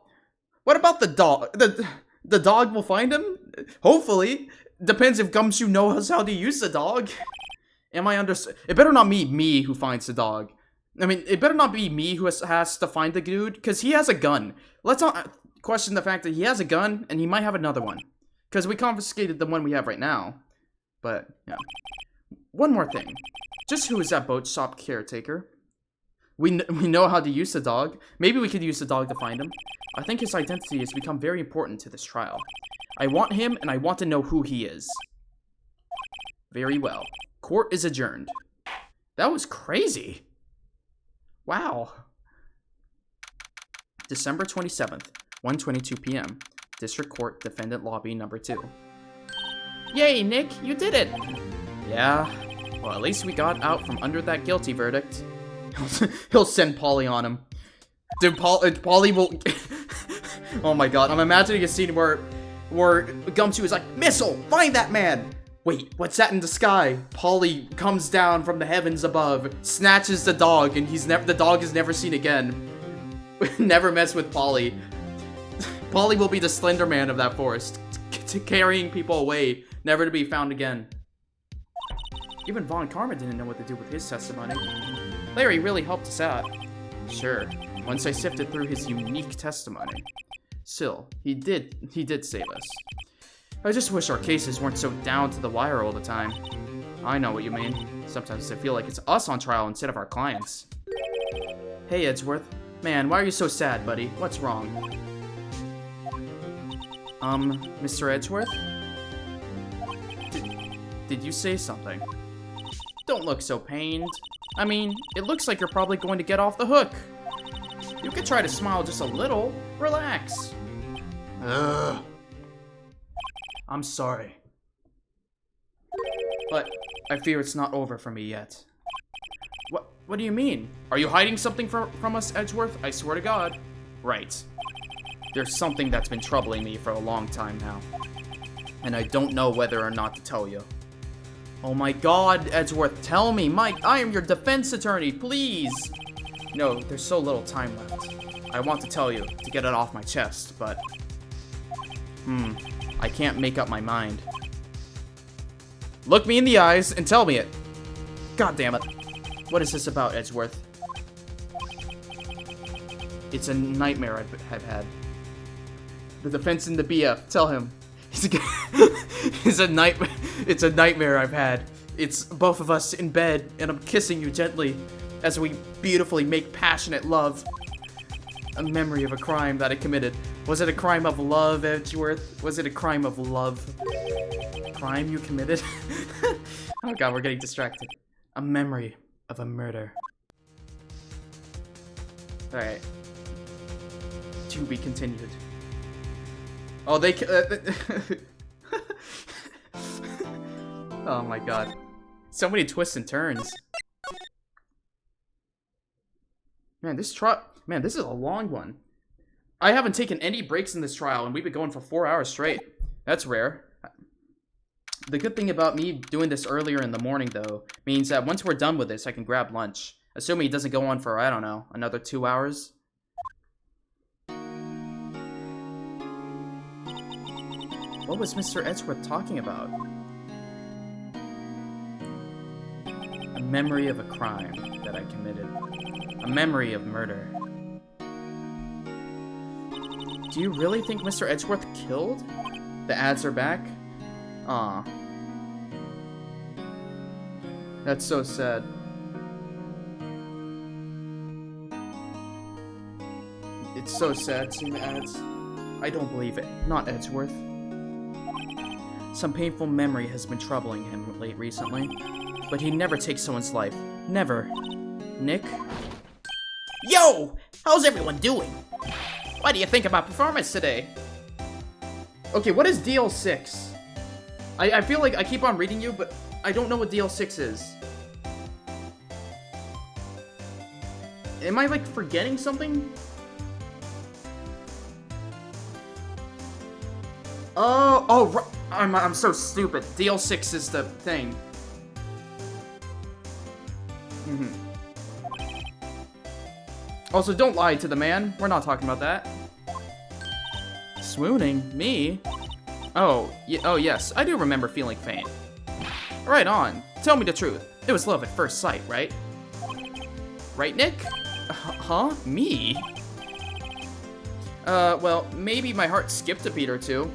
What about the dog? The dog will find him? Hopefully. Depends if Gumshoe knows how to use the dog. Am I It better not be me who finds the dog. I mean, it better not be me who has to find the dude, because he has a gun. Let's not question the fact that he has a gun, and he might have another one. Because we confiscated the one we have right now. But, yeah. One more thing. Just who is that boat shop caretaker? We know how to use the dog. Maybe we could use the dog to find him. I think his identity has become very important to this trial. I want him, and I want to know who he is. Very well. Court is adjourned. That was crazy. Wow. December 27th, 1:22 p.m. District Court, Defendant Lobby number 2. Yay, Nick, you did it! Yeah, well, at least we got out from under that guilty verdict. He'll send Polly on him. Dude, Polly will... Oh my god, I'm imagining a scene where Gumshoe is like, Missile, find that man! Wait, what's that in the sky? Polly comes down from the heavens above, snatches the dog, and the dog is never seen again. Never mess with Polly. Polly will be the Slender Man of that forest, carrying people away, never to be found again. Even Von Karma didn't know what to do with his testimony. Larry really helped us out. Sure, once I sifted through his unique testimony. Still, he did save us. I just wish our cases weren't so down to the wire all the time. I know what you mean. Sometimes I feel like it's us on trial instead of our clients. Hey, Edgeworth. Man, why are you so sad, buddy? What's wrong? Mr. Edgeworth? Did you say something? Don't look so pained. I mean, it looks like you're probably going to get off the hook. You could try to smile just a little. Relax. Ugh. I'm sorry. But I fear it's not over for me yet. What do you mean? Are you hiding something from us, Edgeworth? I swear to God. Right. There's something that's been troubling me for a long time now. And I don't know whether or not to tell you. Oh my god, Edgeworth, tell me. Mike, I am your defense attorney, please. No, there's so little time left. I want to tell you, to get it off my chest, but... I can't make up my mind. Look me in the eyes and tell me it. God damn it. What is this about, Edgeworth? It's a nightmare I've had. The defense in the BF, tell him. It's a nightmare. It's a nightmare I've had. It's both of us in bed, and I'm kissing you gently as we beautifully make passionate love. A memory of a crime that I committed. Was it a crime of love, Edgeworth? Was it a crime of love? Crime you committed? Oh god, we're getting distracted. A memory of a murder. Alright. To be continued. Oh, they oh my god. So many twists and turns. Man, this is a long one. I haven't taken any breaks in this trial, and we've been going for 4 hours straight. That's rare. The good thing about me doing this earlier in the morning, though, means that once we're done with this, I can grab lunch. Assuming it doesn't go on for, I don't know, another 2 hours. What was Mr. Edgeworth talking about? A memory of a crime that I committed. A memory of murder. Do you really think Mr. Edgeworth killed? The ads are back? Aw. That's so sad. It's so sad seeing the ads. I don't believe it. Not Edgeworth. Some painful memory has been troubling him recently. But he never takes someone's life. Never. Nick? Yo! How's everyone doing? What do you think about performance today? Okay, what is DL6? I feel like I keep on reading you, but I don't know what DL6 is. Am I, like, forgetting something? Oh, I'm so stupid. DL6 is the thing. Also, don't lie to the man. We're not talking about that. Swooning? Me? Oh, yes. I do remember feeling faint. Right on. Tell me the truth. It was love at first sight, right? Right, Nick? Huh? Me? Well, maybe my heart skipped a beat or two.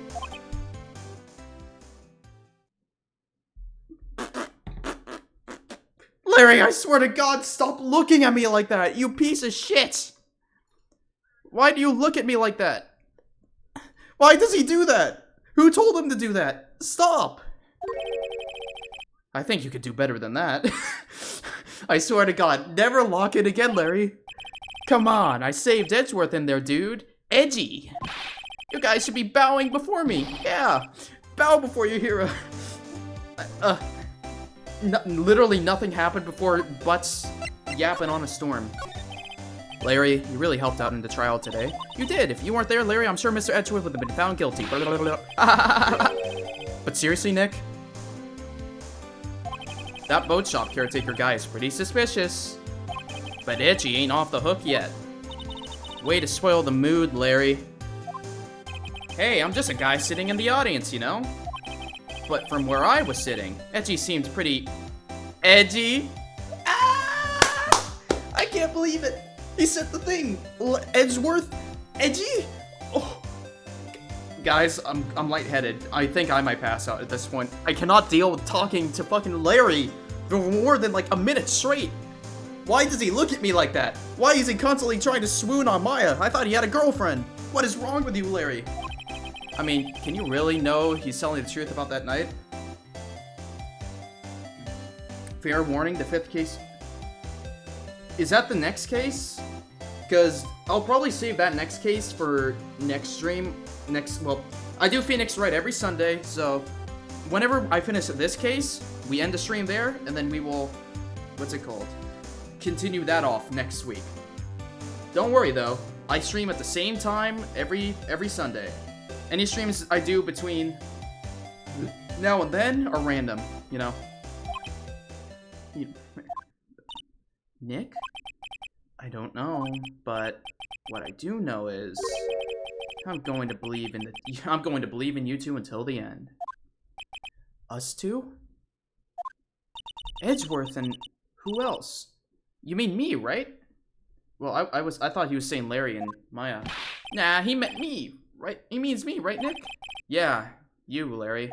Larry, I swear to God, stop looking at me like that, you piece of shit! Why do you look at me like that? Why does he do that? Who told him to do that? Stop! I think you could do better than that. I swear to God, never lock it again, Larry. Come on, I saved Edgeworth in there, dude. Edgy. You guys should be bowing before me. Yeah, bow before your hero. Literally nothing happened before butts yapping on a storm. Larry, you really helped out in the trial today. You did. If you weren't there, Larry, I'm sure Mr. Edgeworth would have been found guilty. But seriously, Nick? That boat shop caretaker guy is pretty suspicious. But Edgy ain't off the hook yet. Way to spoil the mood, Larry. Hey, I'm just a guy sitting in the audience, you know? But from where I was sitting, Edgy seemed pretty... Edgy? Ah! I can't believe it! He said the thing! Edgeworth? Edgy? Oh. Guys, I'm lightheaded. I think I might pass out at this point. I cannot deal with talking to fucking Larry for more than like a minute straight. Why does he look at me like that? Why is he constantly trying to swoon on Maya? I thought he had a girlfriend. What is wrong with you, Larry? I mean, can you really know he's telling the truth about that night? Fair warning, the 5th case... Is that the next case? Because I'll probably save that next case for next stream. Well, I do Phoenix Wright every Sunday, so whenever I finish this case, we end the stream there, and then we will... What's it called? Continue that off next week. Don't worry, though. I stream at the same time every Sunday. Any streams I do between now and then are random, you know? Nick? I don't know, but what I do know is I'm going to believe in you two until the end. Us two? Edgeworth and who else? You mean me, right? Well, I thought he was saying Larry and Maya. Nah, he meant me, right? He means me, right, Nick? Yeah, you, Larry.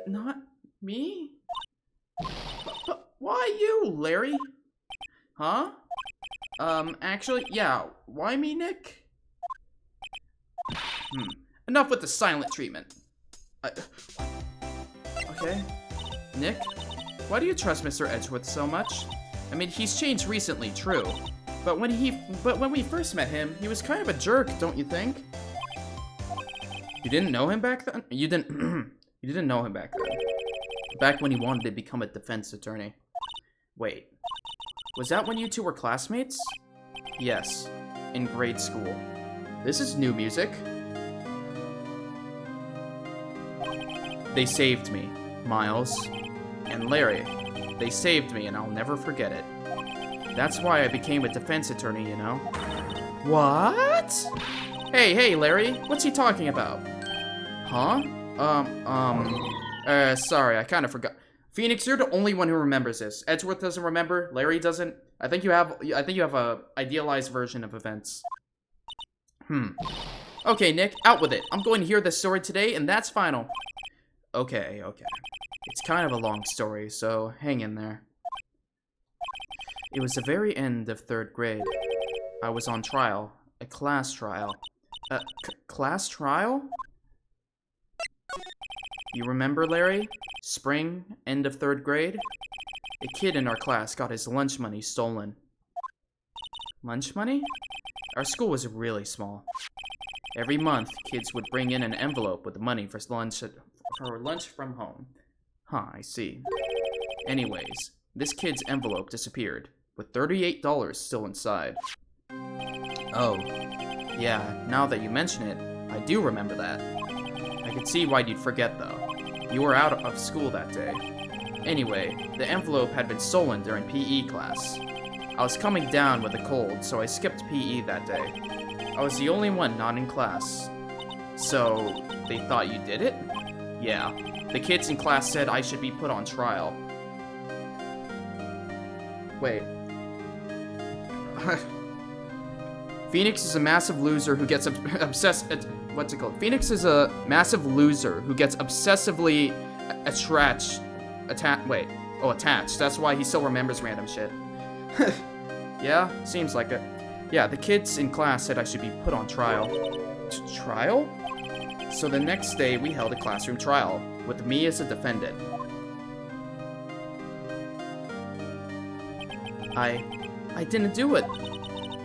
Not me? But why you, Larry? Huh? Actually, yeah, why me, Nick? Enough with the silent treatment. Okay. Nick, why do you trust Mr. Edgeworth so much? I mean, he's changed recently, true. But when we first met him, he was kind of a jerk, don't you think? You didn't know him back then? You didn't you didn't know him back then. Back when he wanted to become a defense attorney. Wait. Was that when you two were classmates? Yes, in grade school. This is new music. They saved me, Miles. And Larry. They saved me and I'll never forget it. That's why I became a defense attorney, you know? What? Hey, Larry, what's he talking about? Huh? Sorry, I kind of forgot. Phoenix, you're the only one who remembers this. Edgeworth doesn't remember, Larry doesn't. I think you have a idealized version of events. Okay, Nick, out with it. I'm going to hear this story today, and that's final. Okay. It's kind of a long story, so hang in there. It was the very end of 3rd grade. I was on trial. A class trial. Class trial? You remember, Larry? Spring, end of 3rd grade? A kid in our class got his lunch money stolen. Lunch money? Our school was really small. Every month, kids would bring in an envelope with the money for lunch from home. Huh, I see. Anyways, this kid's envelope disappeared, with $38 still inside. Oh. Yeah, now that you mention it, I do remember that. I could see why you'd forget, though. You were out of school that day. Anyway, the envelope had been stolen during PE class. I was coming down with a cold, so I skipped PE that day. I was the only one not in class. So, they thought you did it? Yeah. The kids in class said I should be put on trial. Wait. Phoenix is a massive loser who gets obsessed. What's it called? Phoenix is a massive loser who gets obsessively attached. That's why he still remembers random shit. Yeah, seems like it. Yeah, the kids in class said I should be put on trial. Trial? So the next day we held a classroom trial with me as a defendant. I didn't do it.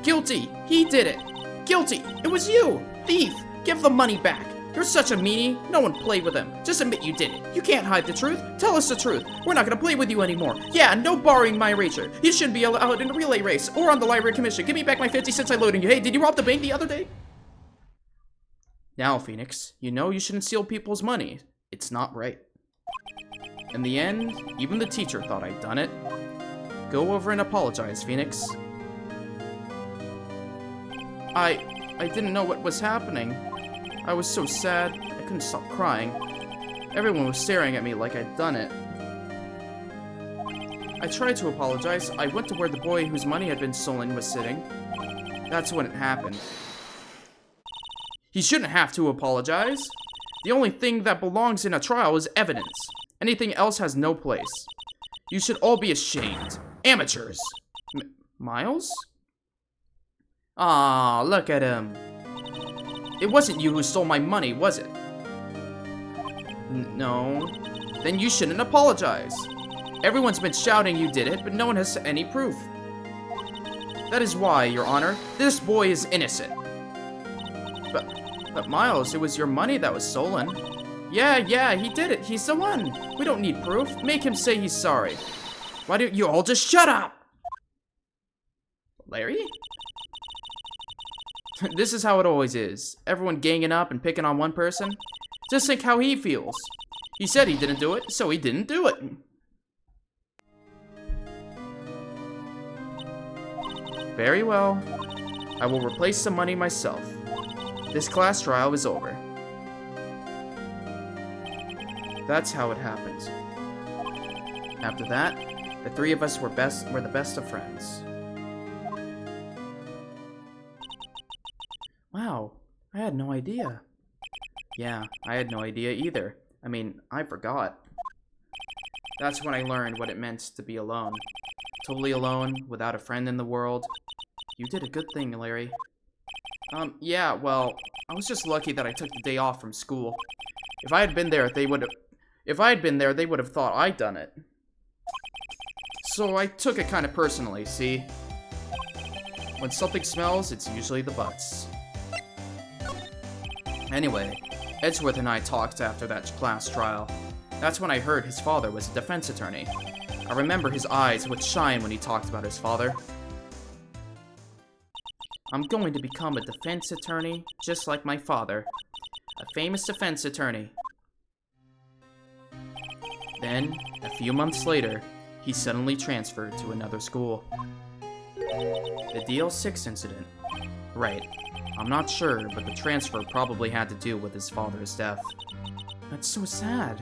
Guilty! He did it! Guilty! It was you! Thief! Give the money back! You're such a meanie. No one played with him. Just admit you did it. You can't hide the truth. Tell us the truth. We're not gonna play with you anymore. Yeah, no borrowing my eraser. You shouldn't be allowed in a relay race or on the library commission. Give me back my 50 cents I loaded you. Hey, did you rob the bank the other day? Now, Phoenix, you know you shouldn't steal people's money. It's not right. In the end, even the teacher thought I'd done it. Go over and apologize, Phoenix. I didn't know what was happening. I was so sad, I couldn't stop crying. Everyone was staring at me like I'd done it. I tried to apologize. I went to where the boy whose money had been stolen was sitting. That's when it happened. He shouldn't have to apologize. The only thing that belongs in a trial is evidence. Anything else has no place. You should all be ashamed. Amateurs. Miles? Aw, look at him. It wasn't you who stole my money, was it? No. Then you shouldn't apologize. Everyone's been shouting you did it, but no one has any proof. That is why, Your Honor, this boy is innocent. But Miles, it was your money that was stolen. Yeah, he did it. He's the one. We don't need proof. Make him say he's sorry. Why don't you all just shut up? Larry? This is how it always is. Everyone ganging up and picking on one person. Just think how he feels. He said he didn't do it, so he didn't do it. Very well. I will replace the money myself. This class trial is over. That's how it happened. After that, the three of us were the best of friends. Wow, I had no idea. Yeah, I had no idea either. I mean, I forgot. That's when I learned what it meant to be alone. Totally alone, without a friend in the world. You did a good thing, Larry. Yeah, well, I was just lucky that I took the day off from school. If I had been there, they would have thought I'd done it. So I took it kind of personally, see? When something smells, it's usually the butts. Anyway, Edgeworth and I talked after that class trial. That's when I heard his father was a defense attorney. I remember his eyes would shine when he talked about his father. I'm going to become a defense attorney, just like my father. A famous defense attorney. Then, a few months later, he suddenly transferred to another school. The DL6 incident. Right. I'm not sure, but the transfer probably had to do with his father's death. That's so sad.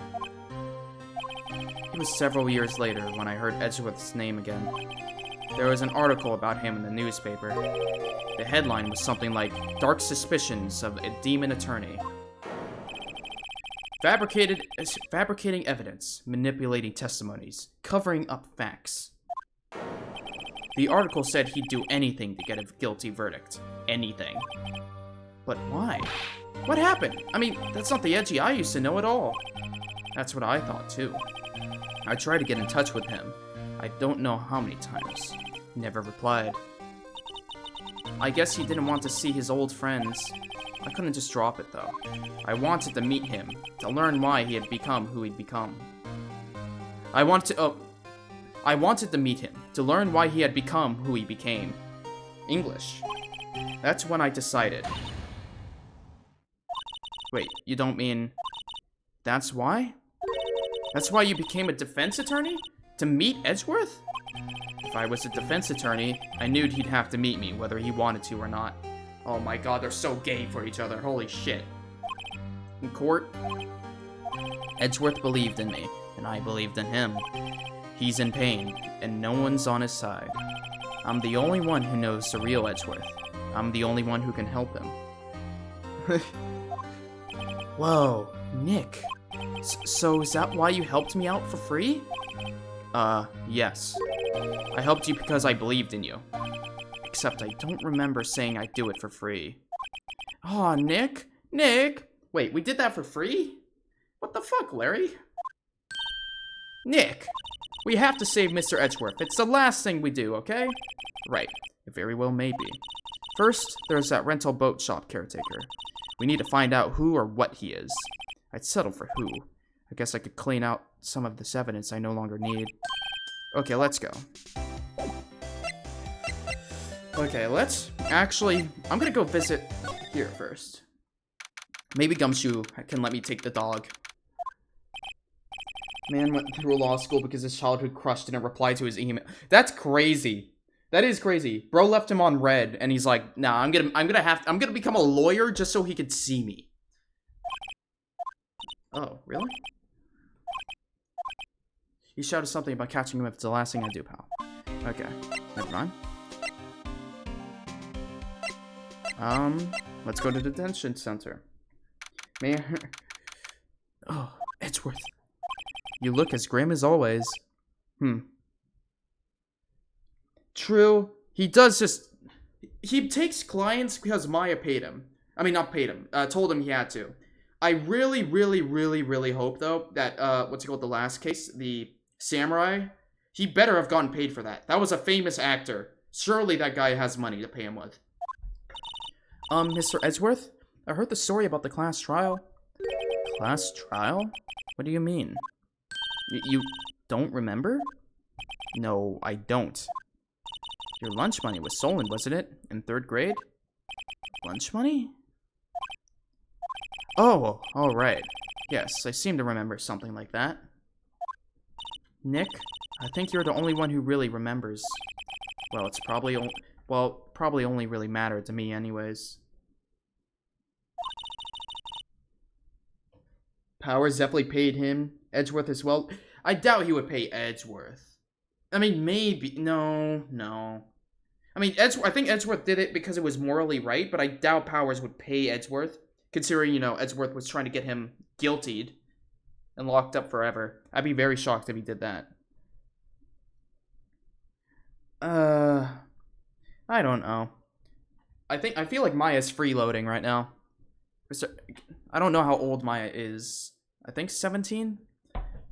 It was several years later when I heard Edgeworth's name again. There was an article about him in the newspaper. The headline was something like, "Dark Suspicions of a Demon Attorney." Fabricating evidence, manipulating testimonies, covering up facts. The article said he'd do anything to get a guilty verdict. Anything. But why? What happened? I mean, that's not the Edgy I used to know at all. That's what I thought too. I tried to get in touch with him. I don't know how many times. He never replied. I guess he didn't want to see his old friends. I couldn't just drop it though. I wanted to meet him, to learn why he had become who he'd become. I wanted to meet him, to learn why he had become who he became. English. That's when I decided. Wait, you don't mean... That's why? That's why you became a defense attorney? To meet Edgeworth? If I was a defense attorney, I knew he'd have to meet me, whether he wanted to or not. Oh my god, they're so gay for each other, holy shit. In court, Edgeworth believed in me, and I believed in him. He's in pain, and no one's on his side. I'm the only one who knows the real Edgeworth. I'm the only one who can help him. Whoa, Nick. So is that why you helped me out for free? Yes. I helped you because I believed in you. Except I don't remember saying I'd do it for free. Aw, Nick? Nick? Wait, we did that for free? What the fuck, Larry? Nick! We have to save Mr. Edgeworth. It's the last thing we do, okay? Right. It very well may be. First, there's that rental boat shop caretaker. We need to find out who or what he is. I'd settle for who. I guess I could clean out some of this evidence I no longer need. Okay, let's go. Okay, I'm gonna go visit here first. Maybe Gumshoe can let me take the dog. Man went through law school because his childhood crush didn't reply to his email. That's crazy. That is crazy. Bro left him on red, and he's like, "Nah, I'm gonna become a lawyer just so he could see me." Oh, really? He shouted something about catching him if it's the last thing I do, pal. Okay, never mind. Let's go to the detention center. Oh, Edgeworth. You look as grim as always. True. He takes clients because Maya paid him. I mean, not paid him. Told him he had to. I really, really, really, really hope, though, that, the last case, the samurai, he better have gotten paid for that. That was a famous actor. Surely that guy has money to pay him with. Mr. Edgeworth, I heard the story about the class trial. Class trial? What do you mean? You don't remember? No, I don't. Your lunch money was stolen, wasn't it? In 3rd grade? Lunch money? Oh, alright. Yes, I seem to remember something like that. Nick, I think you're the only one who really remembers. Well, it's probably Well, probably only really mattered to me anyways. Powers definitely paid him. Edgeworth as well. I doubt he would pay Edgeworth. I mean, maybe. No. I mean, I think Edgeworth did it because it was morally right, but I doubt Powers would pay Edgeworth, considering, you know, Edgeworth was trying to get him guiltied and locked up forever. I'd be very shocked if he did that. I don't know. I feel like Maya's freeloading right now. I don't know how old Maya is. I think 17?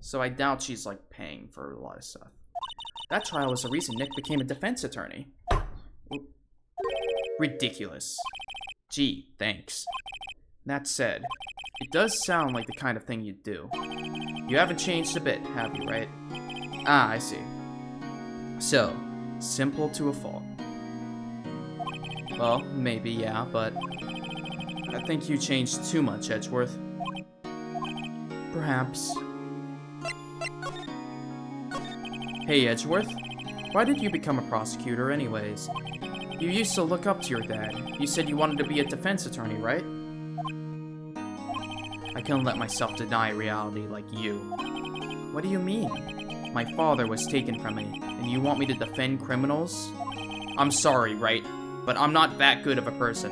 So I doubt she's, like, paying for a lot of stuff. That trial was the reason Nick became a defense attorney. Ridiculous. Gee, thanks. That said, it does sound like the kind of thing you'd do. You haven't changed a bit, have you, right? Ah, I see. So, simple to a fault. Well, maybe, yeah, but I think you changed too much, Edgeworth. Perhaps. Hey, Edgeworth. Why did you become a prosecutor anyways? You used to look up to your dad. You said you wanted to be a defense attorney, right? I couldn't let myself deny reality like you. What do you mean? My father was taken from me, and you want me to defend criminals? I'm sorry, Wright, but I'm not that good of a person.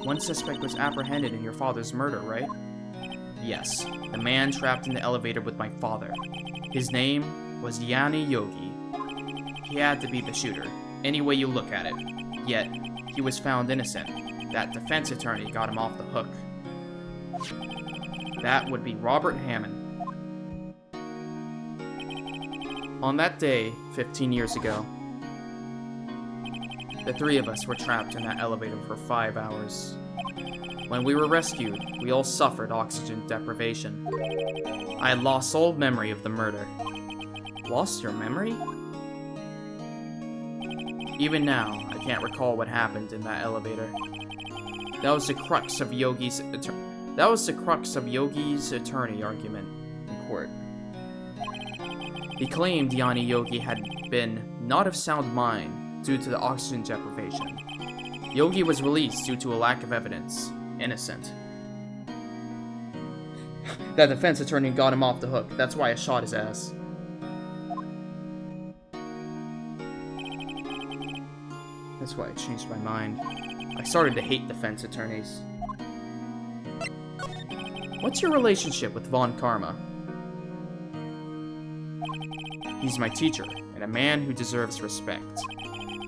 One suspect was apprehended in your father's murder, right? Yes, the man trapped in the elevator with my father. His name was Yanni Yogi. He had to be the shooter, any way you look at it. Yet, he was found innocent. That defense attorney got him off the hook. That would be Robert Hammond. On that day, 15 years ago, the three of us were trapped in that elevator for 5 hours. When we were rescued, we all suffered oxygen deprivation. I had lost all memory of the murder. Lost your memory? Even now, I can't recall what happened in that elevator. That was the crux of Yogi's attorney argument in court. He claimed Yanni Yogi had been not of sound mind due to the oxygen deprivation. Yogi was released due to a lack of evidence. Innocent. That defense attorney got him off the hook. That's why I shot his ass. That's why I changed my mind. I started to hate defense attorneys. What's your relationship with Von Karma? He's my teacher, and a man who deserves respect.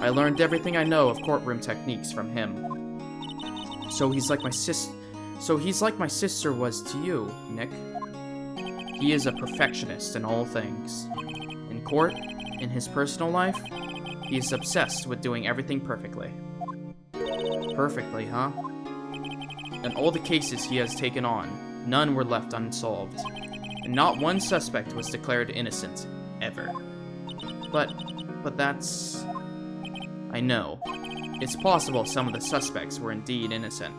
I learned everything I know of courtroom techniques from him. So he's like my sister was to you, Nick. He is a perfectionist in all things. In court, in his personal life, he is obsessed with doing everything perfectly. Perfectly, huh? In all the cases he has taken on, none were left unsolved. And not one suspect was declared innocent, ever. But that's... I know. It's possible some of the suspects were indeed innocent.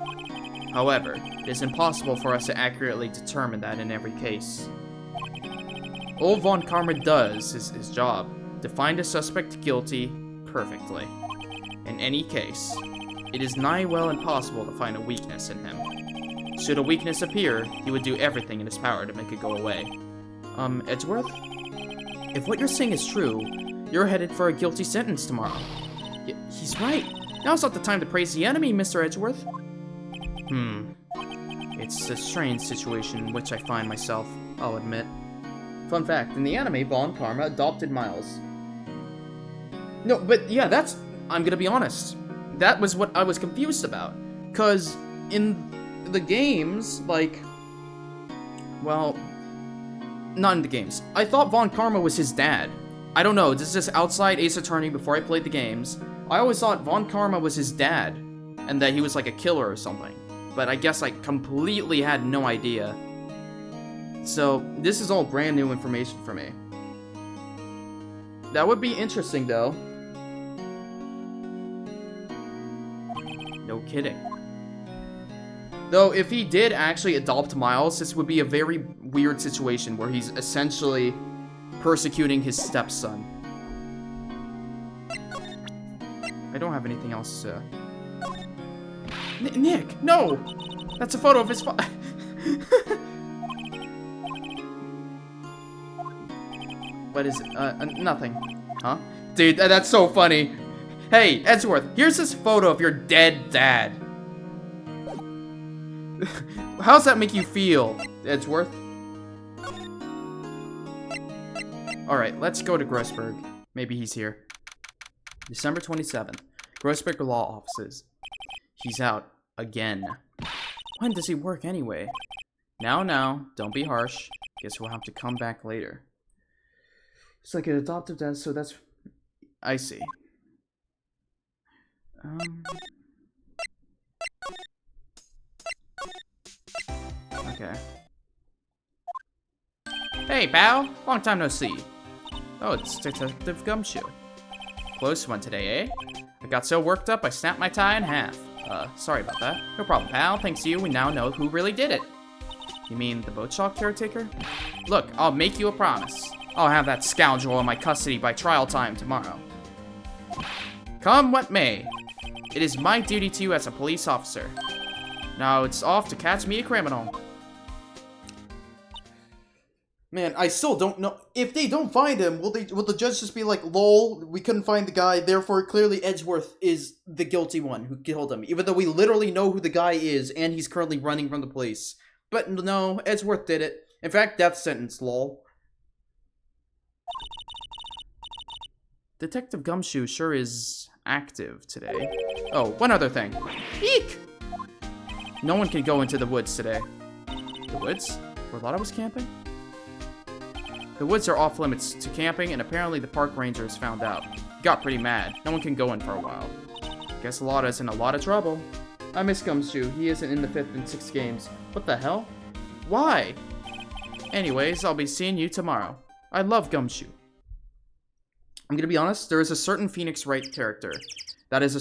However, it is impossible for us to accurately determine that in every case. All Von Karma does is his job, to find a suspect guilty perfectly. In any case, it is nigh well impossible to find a weakness in him. Should a weakness appear, he would do everything in his power to make it go away. Edgeworth? If what you're saying is true, you're headed for a guilty sentence tomorrow. He's right. Now's not the time to praise the enemy, Mr. Edgeworth. It's a strange situation in which I find myself, I'll admit. Fun fact, in the anime, Von Karma adopted Miles. No, but yeah, I'm gonna be honest. That was what I was confused about. 'Cause in the games, like... Well... Not in the games. I thought Von Karma was his dad. I don't know, this is just outside Ace Attorney before I played the games. I always thought Von Karma was his dad, and that he was like a killer or something. But I guess I completely had no idea. So, this is all brand new information for me. That would be interesting, though. No kidding. Though, if he did actually adopt Miles, this would be a very weird situation where he's essentially persecuting his stepson. I don't have anything else to... Nick, no! That's a photo of his What is it? Nothing. Huh? Dude, that's so funny. Hey, Edgeworth, here's this photo of your dead dad. How's that make you feel, Edgeworth? Alright, let's go to Grossberg. Maybe he's here. December 27th. Grossberg Law Offices. He's out. Again. When does he work anyway? Now, don't be harsh. Guess we'll have to come back later. It's like an adoptive dad, so that's... I see. Okay. Hey, pal! Long time no see. Oh, it's Detective Gumshoe. Close one today, eh? I got so worked up, I snapped my tie in half. Sorry about that. No problem, pal. Thanks to you, we now know who really did it. You mean the boat shop caretaker? Look, I'll make you a promise. I'll have that scoundrel in my custody by trial time tomorrow. Come what may. It is my duty to you as a police officer. Now it's off to catch me a criminal. Man, I still don't know. If they don't find him, will the judge just be like, lol, we couldn't find the guy, therefore clearly Edgeworth is the guilty one who killed him, even though we literally know who the guy is and he's currently running from the police. But no, Edgeworth did it. In fact, death sentence, lol. Detective Gumshoe sure is active today. Oh, one other thing. Eek! No one can go into the woods today. The woods? Where Lotta was camping? The woods are off limits to camping, and apparently the park rangers found out. He got pretty mad. No one can go in for a while. Guess Lotta's in a lot of trouble. I miss Gumshoe. He isn't in the 5th and 6th games. What the hell? Why? Anyways, I'll be seeing you tomorrow. I love Gumshoe. I'm gonna be honest, there is a certain Phoenix Wright character that is a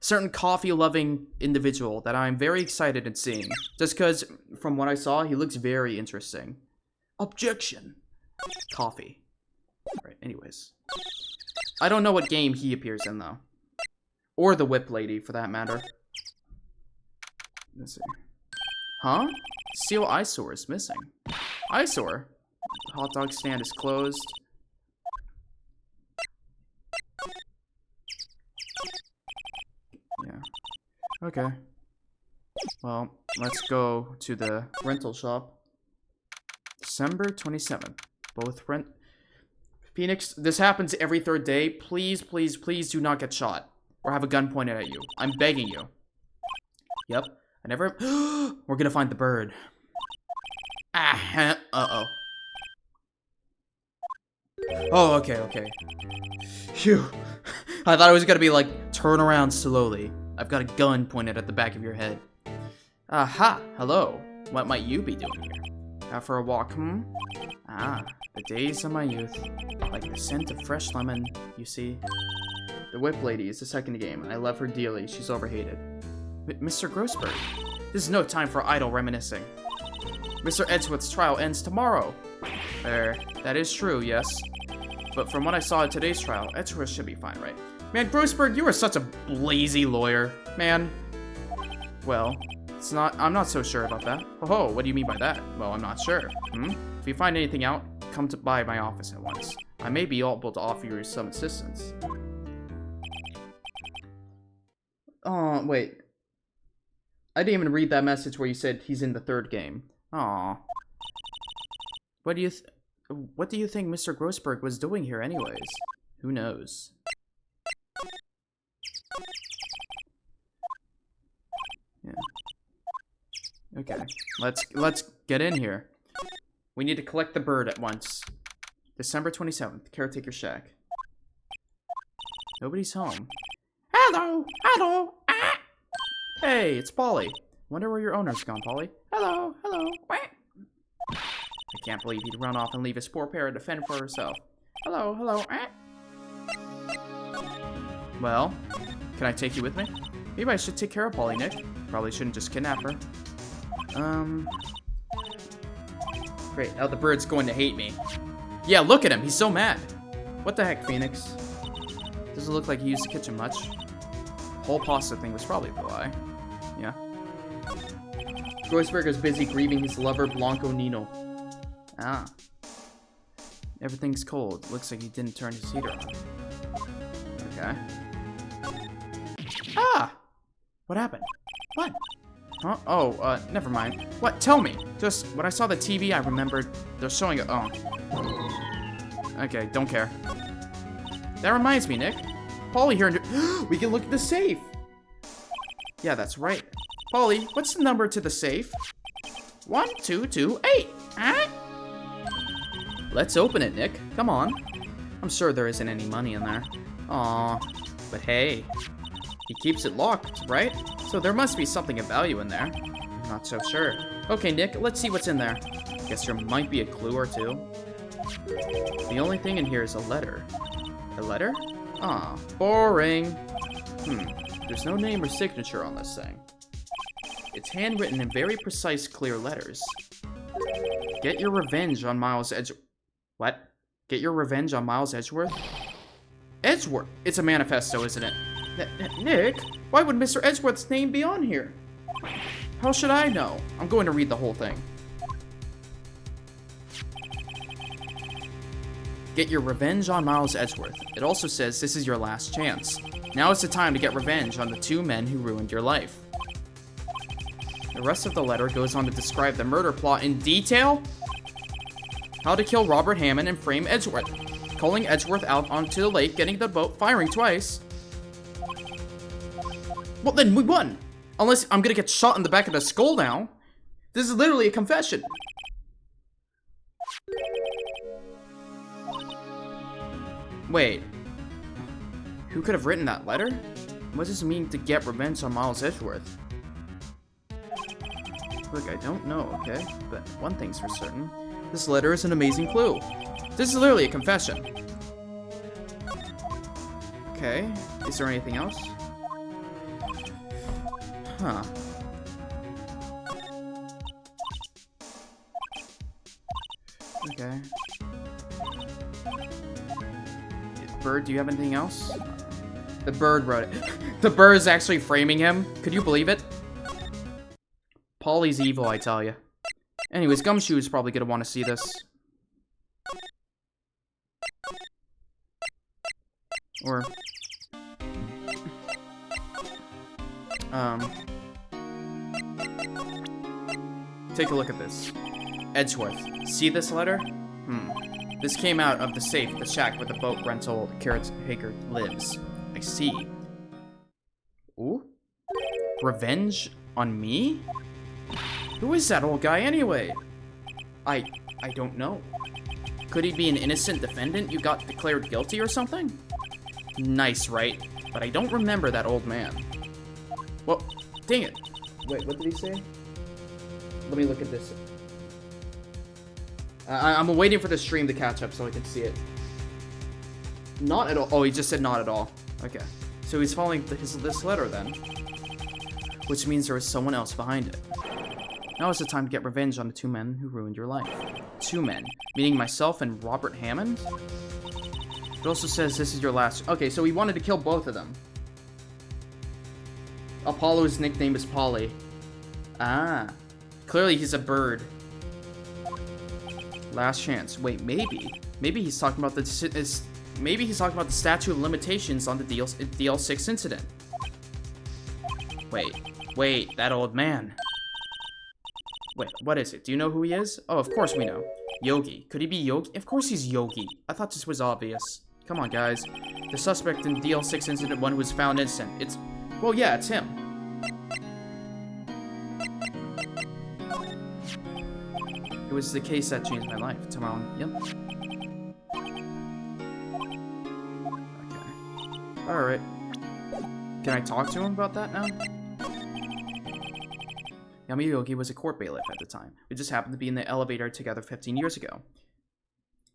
certain coffee-loving individual that I'm very excited in seeing. Just because, from what I saw, he looks very interesting. Objection. Coffee. Right, anyways. I don't know what game he appears in, though. Or the Whip Lady, for that matter. Let's see. Huh? Steel eyesore is missing. Eyesore? The hot dog stand is closed. Yeah. Okay. Well, let's go to the rental shop. December 27th. Both rent... Phoenix, this happens every 3rd day. Please, please, please do not get shot. Or have a gun pointed at you. I'm begging you. Yep. I never... We're gonna find the bird. Ah, uh-oh. Oh, okay, okay. Phew. I thought it was gonna be like, turn around slowly. I've got a gun pointed at the back of your head. Aha, hello. What might you be doing here? Out for a walk, hmm? Ah, the days of my youth. Like the scent of fresh lemon, you see. The Whip Lady is the 2nd game, and I love her dearly. She's overhated. Mr. Grossberg, this is no time for idle reminiscing. Mr. Edgeworth's trial ends tomorrow. That is true, yes. But from what I saw at today's trial, Edgeworth should be fine, right? Man, Grossberg, you are such a lazy lawyer. Man. Well, I'm not so sure about that. Oh, what do you mean by that? Well, I'm not sure. If you find anything out, come by my office at once. I may be able to offer you some assistance. Oh, wait. I didn't even read that message where you said he's in the 3rd game. Aw. What do you think Mr. Grossberg was doing here anyways? Who knows? Yeah. Okay. Let's get in here. We need to collect the bird at once. December 27th, Caretaker Shack. Nobody's home. Hello! Hello! Ah! Hey, it's Polly. Wonder where your owner's gone, Polly. Hello! Hello! Quack! I can't believe he'd run off and leave his poor parrot to fend for herself. Hello! Hello! Ah! Well, can I take you with me? Maybe I should take care of Polly, Nick. Probably shouldn't just kidnap her. Great, now the bird's going to hate me. Yeah, look at him, he's so mad. What the heck, Phoenix? Doesn't look like he used the kitchen much. whole pasta thing was probably a lie. Yeah. Groisberg is busy grieving his lover Blanco Nino. Ah. Everything's cold. Looks like he didn't turn his heater on. Okay. Ah! What happened? What? Huh? Oh, never mind. What? Tell me! Just, when I saw the TV, I remembered they're showing a- oh. Okay, don't care. That reminds me, Nick. Polly here we can look at the safe! Yeah, that's right. Polly, what's the number to the safe? 1228! Huh? Let's open it, Nick. Come on. I'm sure there isn't any money in there. Aw. But hey. He keeps it locked, right? So there must be something of value in there. I'm not so sure. Okay, Nick, let's see what's in there. Guess there might be a clue or two. The only thing in here is a letter. A letter? Aw, boring. There's no name or signature on this thing. It's handwritten in very precise, clear letters. Get your revenge on Miles What? Get your revenge on Miles Edgeworth? Edgeworth? It's a manifesto, isn't it? Nick, why would Mr. Edgeworth's name be on here? How should I know? I'm going to read the whole thing. Get your revenge on Miles Edgeworth. It also says this is your last chance. Now is the time to get revenge on the two men who ruined your life. The rest of the letter goes on to describe the murder plot in detail. How to kill Robert Hammond and frame Edgeworth. Calling Edgeworth out onto the lake, getting the boat, firing twice. Well, then we won. Unless I'm gonna get shot in the back of the skull now. This is literally a confession. Wait. Who could have written that letter? What does it mean to get revenge on Miles Edgeworth? Look, I don't know, okay? But one thing's for certain. This letter is an amazing clue. This is literally a confession. Okay. Is there anything else? Huh. Okay. Bird, do you have anything else? The bird wrote it. The bird is actually framing him. Could you believe it? Polly's evil, I tell you. Anyways, Gumshoe is probably gonna want to see this. Or... Take a look at this. Edgeworth. See this letter? This came out of the safe at the shack where the boat rental caretaker lives. I see. Ooh? Revenge on me? Who is that old guy anyway? I don't know. Could he be an innocent defendant you got declared guilty or something? Nice, right? But I don't remember that old man. Well, dang it. Wait, what did he say? Let me look at this. I'm waiting for the stream to catch up so I can see it. Not at all. Oh, he just said not at all. Okay. So he's following this letter then. Which means there is someone else behind it. Now is the time to get revenge on the two men who ruined your life. Two men. Meaning myself and Robert Hammond? It also says this is your last... Okay, so he wanted to kill both of them. Apollo's nickname is Polly. Ah. Clearly he's a bird. Last chance. Wait, maybe. Maybe he's talking about the... Maybe he's talking about the statute of limitations on the DL6 incident. Wait, that old man. Wait, what is it? Do you know who he is? Oh, of course we know. Yogi. Could he be Yogi? Of course he's Yogi. I thought this was obvious. Come on, guys. The suspect in DL6 incident 1 who was found innocent. It's... Well, yeah, it's him. It was the case that changed my life. Tomorrow, yep. Okay. Alright. Can I talk to him about that now? Yami Yogi was a court bailiff at the time. We just happened to be in the elevator together 15 years ago.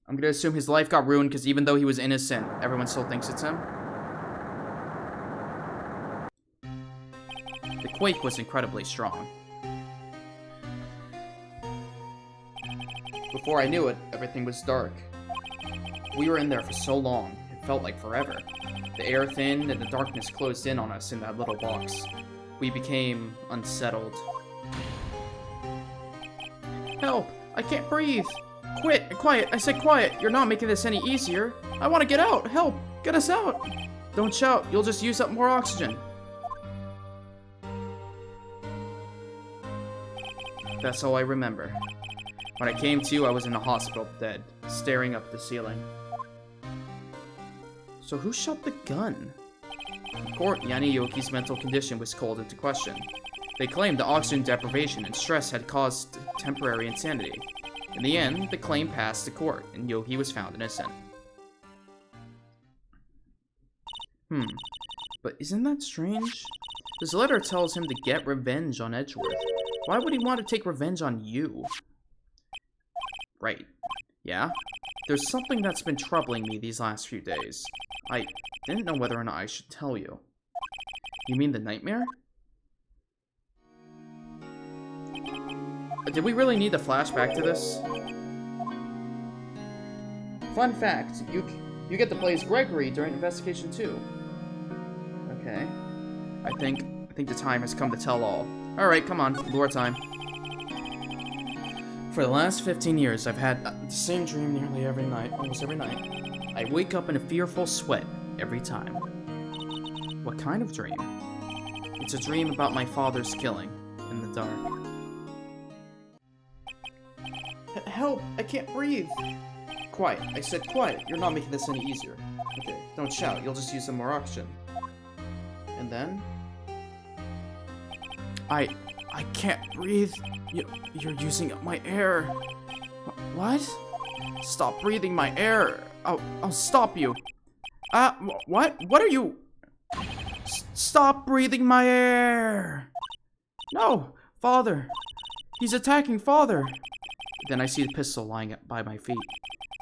I'm gonna assume his life got ruined because even though he was innocent, everyone still thinks it's him. The quake was incredibly strong. Before I knew it, everything was dark. We were in there for so long, it felt like forever. The air thinned and the darkness closed in on us in that little box. We became unsettled. Help! I can't breathe! Quit! Quiet! I said quiet! You're not making this any easier! I want to get out! Help! Get us out! Don't shout! You'll just use up more oxygen! That's all I remember. When I came to, I was in a hospital bed, staring up at the ceiling. So who shot the gun? In court, Yanni Yoki's mental condition was called into question. They claimed the oxygen deprivation and stress had caused temporary insanity. In the end, the claim passed to court, and Yoki was found innocent. But isn't that strange? This letter tells him to get revenge on Edgeworth. Why would he want to take revenge on you? Right. Yeah? There's something that's been troubling me these last few days. I didn't know whether or not I should tell you. You mean the nightmare? Did we really need the flashback to this? Fun fact, you get to play as Gregory during Investigation 2. Okay. I think the time has come to tell all. Alright, come on, lore time. For the last 15 years, I've had the same dream nearly every night, almost every night. I wake up in a fearful sweat every time. What kind of dream? It's a dream about my father's killing in the dark. Help! I can't breathe! Quiet. I said quiet. You're not making this any easier. Okay, don't shout. You'll just use some more oxygen. And then? I can't breathe. You're using up my air. What? Stop breathing my air. I'll stop you. What? What are you? Stop breathing my air. No, Father. He's attacking Father. Then I see the pistol lying by my feet.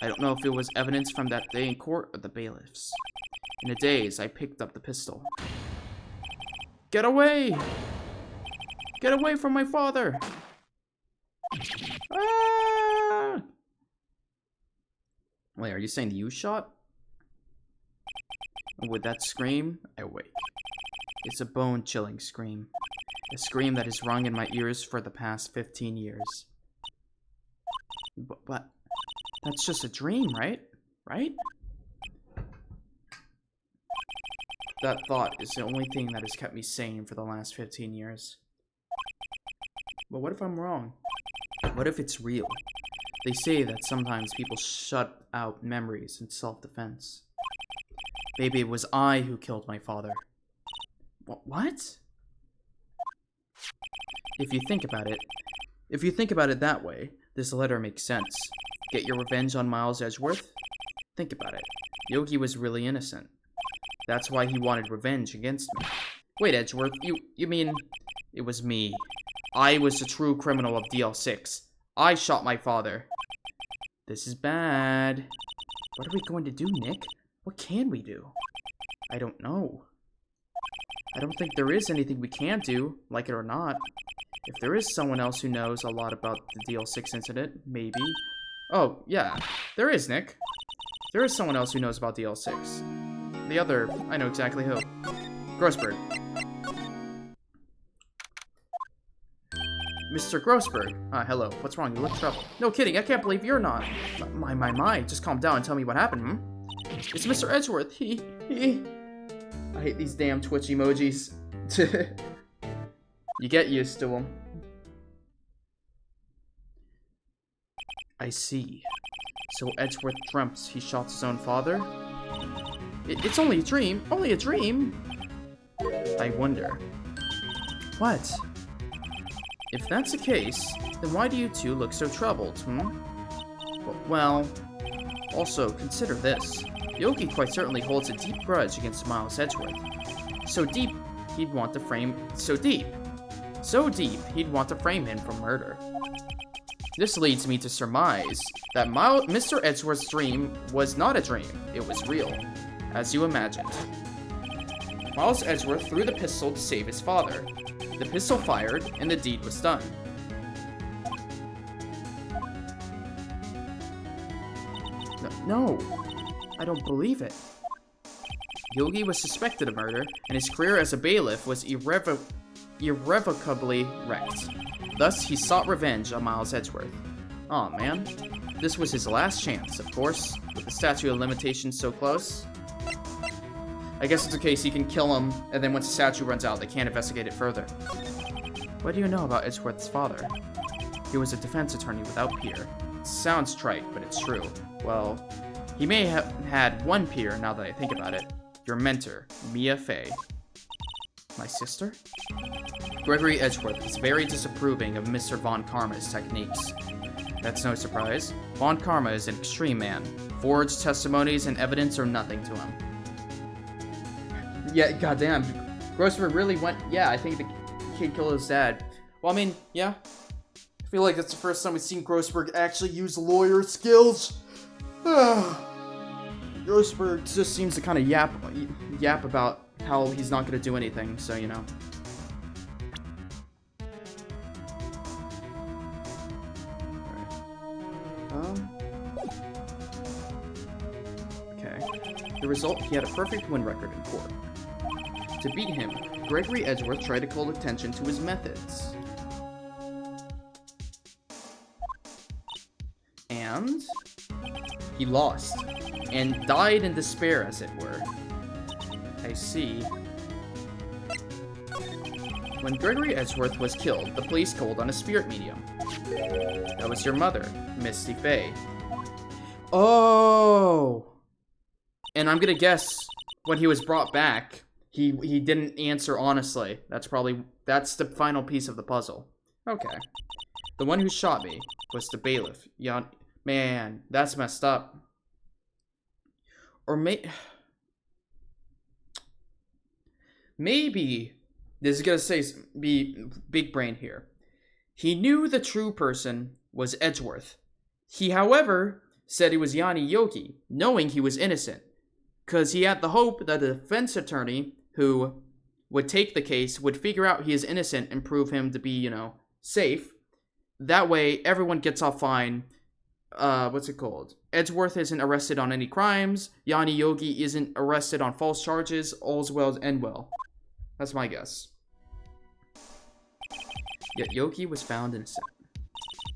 I don't know if it was evidence from that day in court or the bailiffs. In a daze, I picked up the pistol. Get away! Get away from my father! Ah! Wait, are you saying you shot? With that scream, I wake. It's a bone-chilling scream. A scream that has rung in my ears for the past 15 years. But that's just a dream, right? Right? That thought is the only thing that has kept me sane for the last 15 years. But what if I'm wrong? What if it's real? They say that sometimes people shut out memories in self-defense. Maybe it was I who killed my father. What? If you think about it that way, this letter makes sense. Get your revenge on Miles Edgeworth? Think about it. Yogi was really innocent. That's why he wanted revenge against me. Wait, Edgeworth, you mean... It was me. I was the true criminal of DL6. I shot my father. This is bad. What are we going to do, Nick? What can we do? I don't know. I don't think there is anything we can do, like it or not. If there is someone else who knows a lot about the DL6 incident, maybe. Oh, yeah. There is, Nick. There is someone else who knows about DL6. The other, I know exactly who. Grossberg. Mr. Grossberg. Hello. What's wrong? You look troubled. No kidding. I can't believe you're not. My. Just calm down and tell me what happened, It's Mr. Edgeworth. He... I hate these damn Twitch emojis. You get used to them. I see. So Edgeworth dreamt he shot his own father? It's only a dream. Only a dream. I wonder. What? If that's the case, then why do you two look so troubled, Well, also, consider this. Yogi quite certainly holds a deep grudge against Miles Edgeworth. So deep, he'd want to frame him for murder. This leads me to surmise that Mr. Edgeworth's dream was not a dream, it was real, as you imagined. Miles Edgeworth threw the pistol to save his father. The pistol fired, and the deed was done. No, I don't believe it. Yogi was suspected of murder, and his career as a bailiff was irrevocably wrecked. Thus, he sought revenge on Miles Edgeworth. Aw, man. This was his last chance, of course, with the statute of limitations so close. I guess it's okay, so you can kill him, and then once the statute runs out, they can't investigate it further. What do you know about Edgeworth's father? He was a defense attorney without peer. It sounds trite, but it's true. Well, he may have had one peer now that I think about it. Your mentor, Mia Fey. My sister? Gregory Edgeworth is very disapproving of Mr. Von Karma's techniques. That's no surprise. Von Karma is an extreme man. Forged testimonies and evidence are nothing to him. Yeah, goddamn. Grossberg really went... Yeah, I think the kid killed his dad. Well, I mean, yeah. I feel like that's the first time we've seen Grossberg actually use lawyer skills. Grossberg just seems to kind of yap about how he's not going to do anything, so, you know. Okay. The result, he had a perfect win record in court. To beat him, Gregory Edgeworth tried to call attention to his methods. And he lost, and died in despair, as it were. I see. When Gregory Edgeworth was killed, the police called on a spirit medium. That was your mother, Misty Fey. Oh! And I'm gonna guess, when he was brought back, he didn't answer honestly. That's the final piece of the puzzle. Okay. The one who shot me was the bailiff. Man, that's messed up. Or maybe, this is gonna be big brain here. He knew the true person was Edgeworth. He, however, said he was Yanni Yogi, knowing he was innocent, because he had the hope that the defense attorney who would take the case would figure out he is innocent and prove him to be, you know, safe. That way, everyone gets off fine. What's it called? Edgeworth isn't arrested on any crimes. Yanni Yogi isn't arrested on false charges. All's well end well. That's my guess. Yet Yogi was found innocent.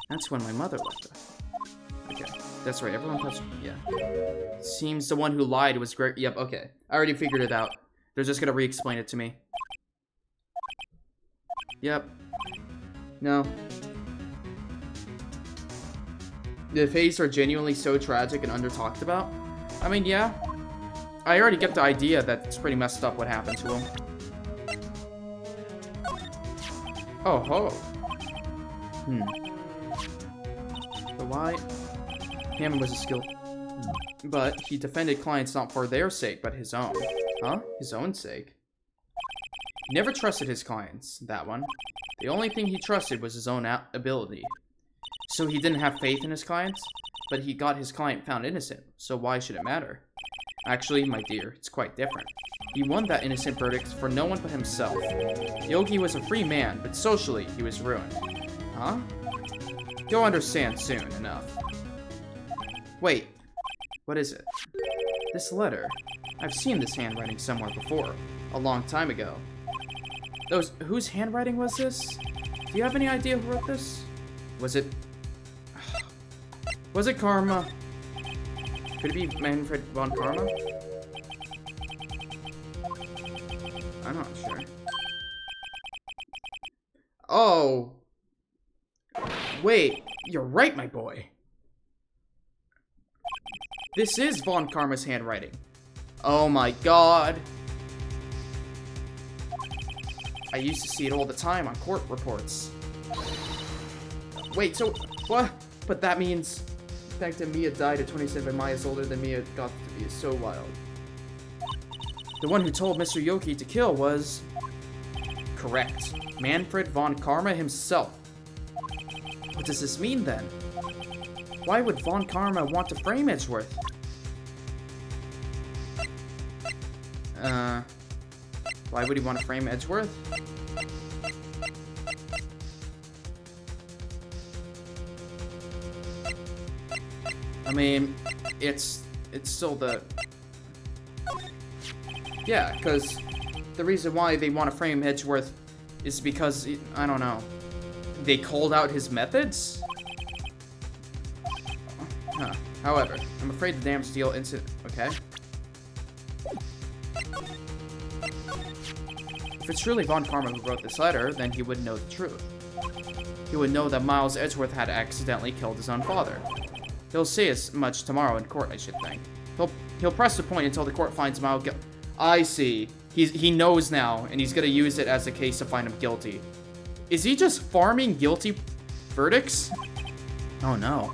That's when my mother left us. Okay, that's right. Everyone touched. Yeah. Seems the one who lied was great. Yep. Okay, I already figured it out. They're just gonna re-explain it to me. Yep. No. The fates are genuinely so tragic and under-talked about. I mean, yeah. I already get the idea that it's pretty messed up what happened to him. Oh ho. But why? Hammond was a skill. But he defended clients not for their sake, but his own. Huh? His own sake? He never trusted his clients, that one. The only thing he trusted was his own ability. So he didn't have faith in his clients? But he got his client found innocent, so why should it matter? Actually, my dear, it's quite different. He won that innocent verdict for no one but himself. Yogi was a free man, but socially, he was ruined. Huh? You'll understand soon enough. Wait, what is it? This letter. I've seen this handwriting somewhere before, a long time ago. Whose handwriting was this? Do you have any idea who wrote this? Was it Karma? Could it be Manfred von Karma? I'm not sure. Oh. Wait, you're right, my boy. This is von Karma's handwriting. Oh my god. I used to see it all the time on court reports. Wait, so what? But that means the fact that Mia died at 27 Maya's older than Mia got to be so wild. The one who told Mr. Yogi to kill was... correct. Manfred von Karma himself. What does this mean then? Why would von Karma want to frame Edgeworth? Why would he want to frame Edgeworth? I mean, it's still the... Yeah, because the reason why they want to frame Edgeworth is because, I don't know, they called out his methods? Huh. However, I'm afraid the damage deal okay. If it's truly Von Karma who wrote this letter, then he would know the truth. He would know that Miles Edgeworth had accidentally killed his own father. He'll say as much tomorrow in court, I should think. He'll press the point until the court finds Miles guilty. I see. He knows now, and he's gonna use it as a case to find him guilty. Is he just farming guilty verdicts? Oh no.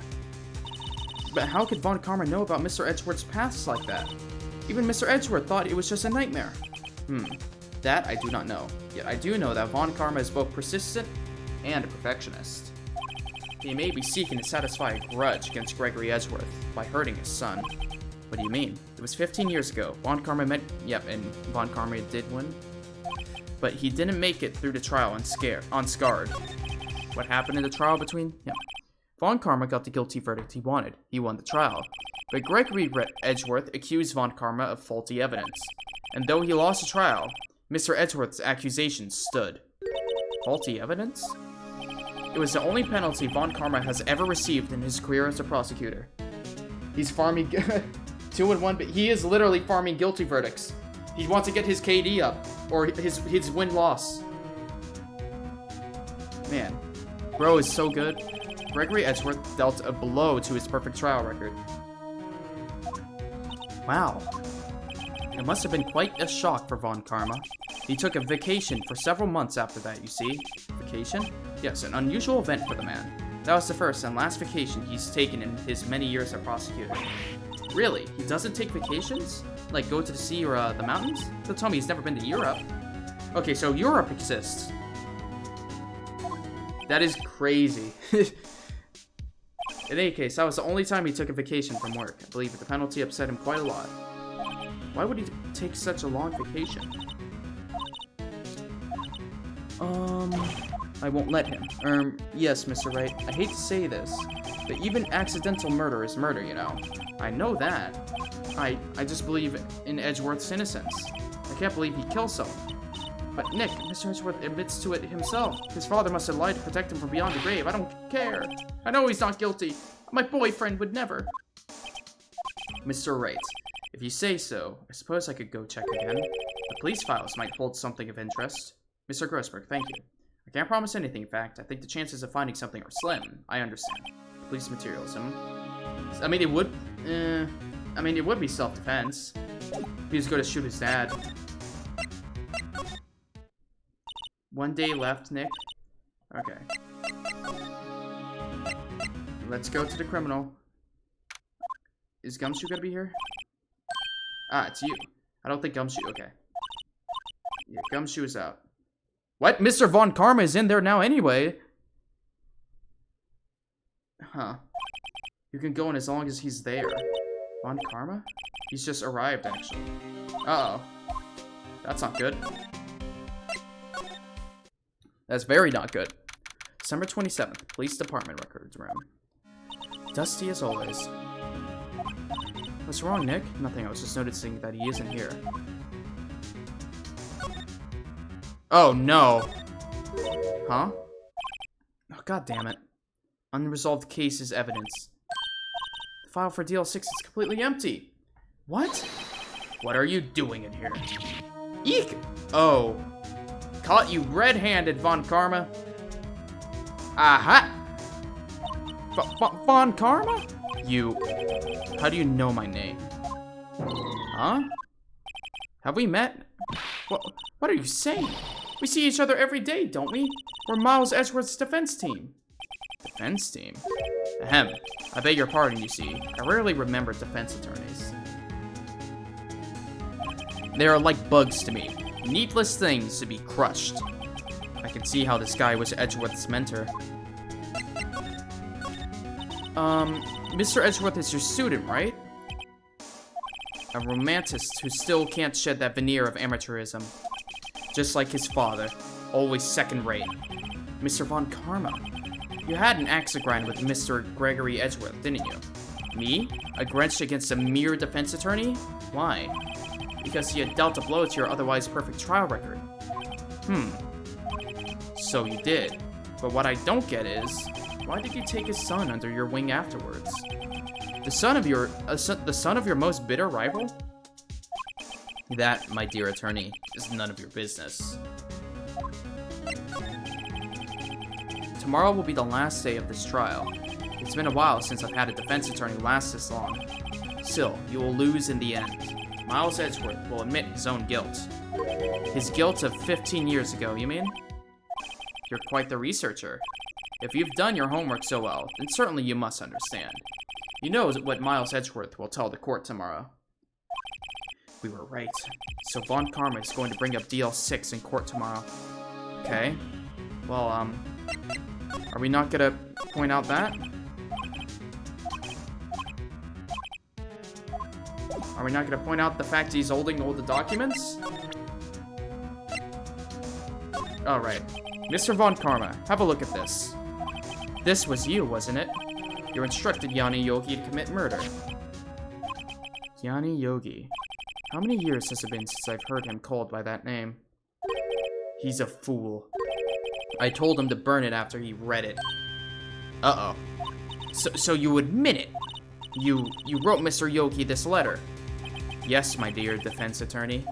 But how could Von Karma know about Mr. Edgeworth's past like that? Even Mr. Edgeworth thought it was just a nightmare. That I do not know. Yet I do know that Von Karma is both persistent and a perfectionist. He may be seeking to satisfy a grudge against Gregory Edgeworth by hurting his son. What do you mean? It was 15 years ago. Von Karma and Von Karma did win. But he didn't make it through the trial unscarred. What happened in the trial between him? Von Karma got the guilty verdict he wanted. He won the trial. But Gregory Edgeworth accused Von Karma of faulty evidence. And though he lost the trial, Mr. Edgeworth's accusations stood. Faulty evidence? It was the only penalty Von Karma has ever received in his career as a prosecutor. He's farming 2-1, but he is literally farming guilty verdicts. He wants to get his KD up, or his win-loss. Man, bro is so good. Gregory Edgeworth dealt a blow to his perfect trial record. Wow. It must have been quite a shock for Von Karma. He took a vacation for several months after that, you see. Vacation? Yes, an unusual event for the man. That was the first and last vacation he's taken in his many years as prosecutor. Really? He doesn't take vacations? Like go to the sea or the mountains? Don't tell me he's never been to Europe. Okay, so Europe exists. That is crazy. In any case, that was the only time he took a vacation from work. I believe the penalty upset him quite a lot. Why would he take such a long vacation? I won't let him. Yes, Mr. Wright. I hate to say this, but even accidental murder is murder, you know. I know that. I just believe in Edgeworth's innocence. I can't believe he killed someone. But Nick, Mr. Edgeworth admits to it himself. His father must have lied to protect him from beyond the grave. I don't care. I know he's not guilty. My boyfriend would never. Mr. Wright, if you say so, I suppose I could go check again. The police files might hold something of interest. Mr. Grossberg, thank you. I can't promise anything, in fact. I think the chances of finding something are slim. I understand. Police materials, I mean, it would be self-defense. He was going to shoot his dad. One day left, Nick. Okay. Let's go to the criminal. Is Gumshoe gonna be here? Ah, it's you. I don't think Gumshoe... Okay. Yeah, Gumshoe is out. What? Mr. Von Karma is in there now anyway. Huh. You can go in as long as he's there. Von Karma? He's just arrived, actually. Uh-oh. That's not good. That's very not good. December 27th, Police Department Records Room. Dusty as always. What's wrong, Nick? Nothing, I was just noticing that he isn't here. Oh, no. Huh? Oh, god damn it. Unresolved case is evidence. The file for DL6 is completely empty. What? What are you doing in here? Eek! Oh. Caught you red-handed, Von Karma. Aha! Von Karma? You... How do you know my name? Huh? Have we met? What are you saying? We see each other every day, don't we? We're Miles Edgeworth's defense team. Defense team? Ahem. I beg your pardon, you see. I rarely remember defense attorneys. They are like bugs to me. Needless things to be crushed. I can see how this guy was Edgeworth's mentor. Mr. Edgeworth is your student, right? A romantist who still can't shed that veneer of amateurism. Just like his father, always second-rate. Mr. Von Karma, you had an axe to grind with Mr. Gregory Edgeworth, didn't you? Me? A grudge against a mere defense attorney? Why? because he had dealt a blow to your otherwise perfect trial record. So you did. But what I don't get is, why did you take his son under your wing afterwards? The son of your most bitter rival? That, my dear attorney, is none of your business. Tomorrow will be the last day of this trial. It's been a while since I've had a defense attorney last this long. Still, you will lose in the end. Miles Edgeworth will admit his own guilt. His guilt of 15 years ago, you mean? You're quite the researcher. If you've done your homework so well, then certainly you must understand. You know what Miles Edgeworth will tell the court tomorrow. We were right. So Von Karma is going to bring up DL6 in court tomorrow. Okay. Well, are we not gonna point out that? Are we not gonna point out the fact he's holding all the documents? Alright. Mr. Von Karma, have a look at this. This was you, wasn't it? You instructed Yanni Yogi to commit murder. Yanni Yogi. How many years has it been since I've heard him called by that name? He's a fool. I told him to burn it after he read it. Uh-oh. So you admit it? You wrote Mr. Yogi this letter? Yes, my dear defense attorney.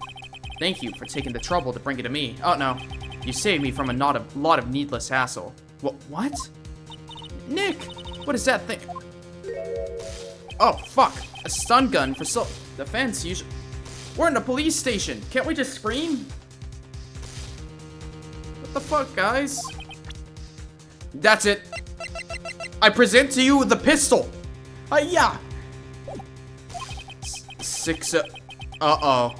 Thank you for taking the trouble to bring it to me. Oh, no. You saved me from a lot of needless hassle. What? Nick! What is that thing? Oh, fuck. A stun gun for self-defense. We're in a police station. Can't we just scream? What the fuck, guys? That's it. I present to you the pistol. Yeah. Uh-oh.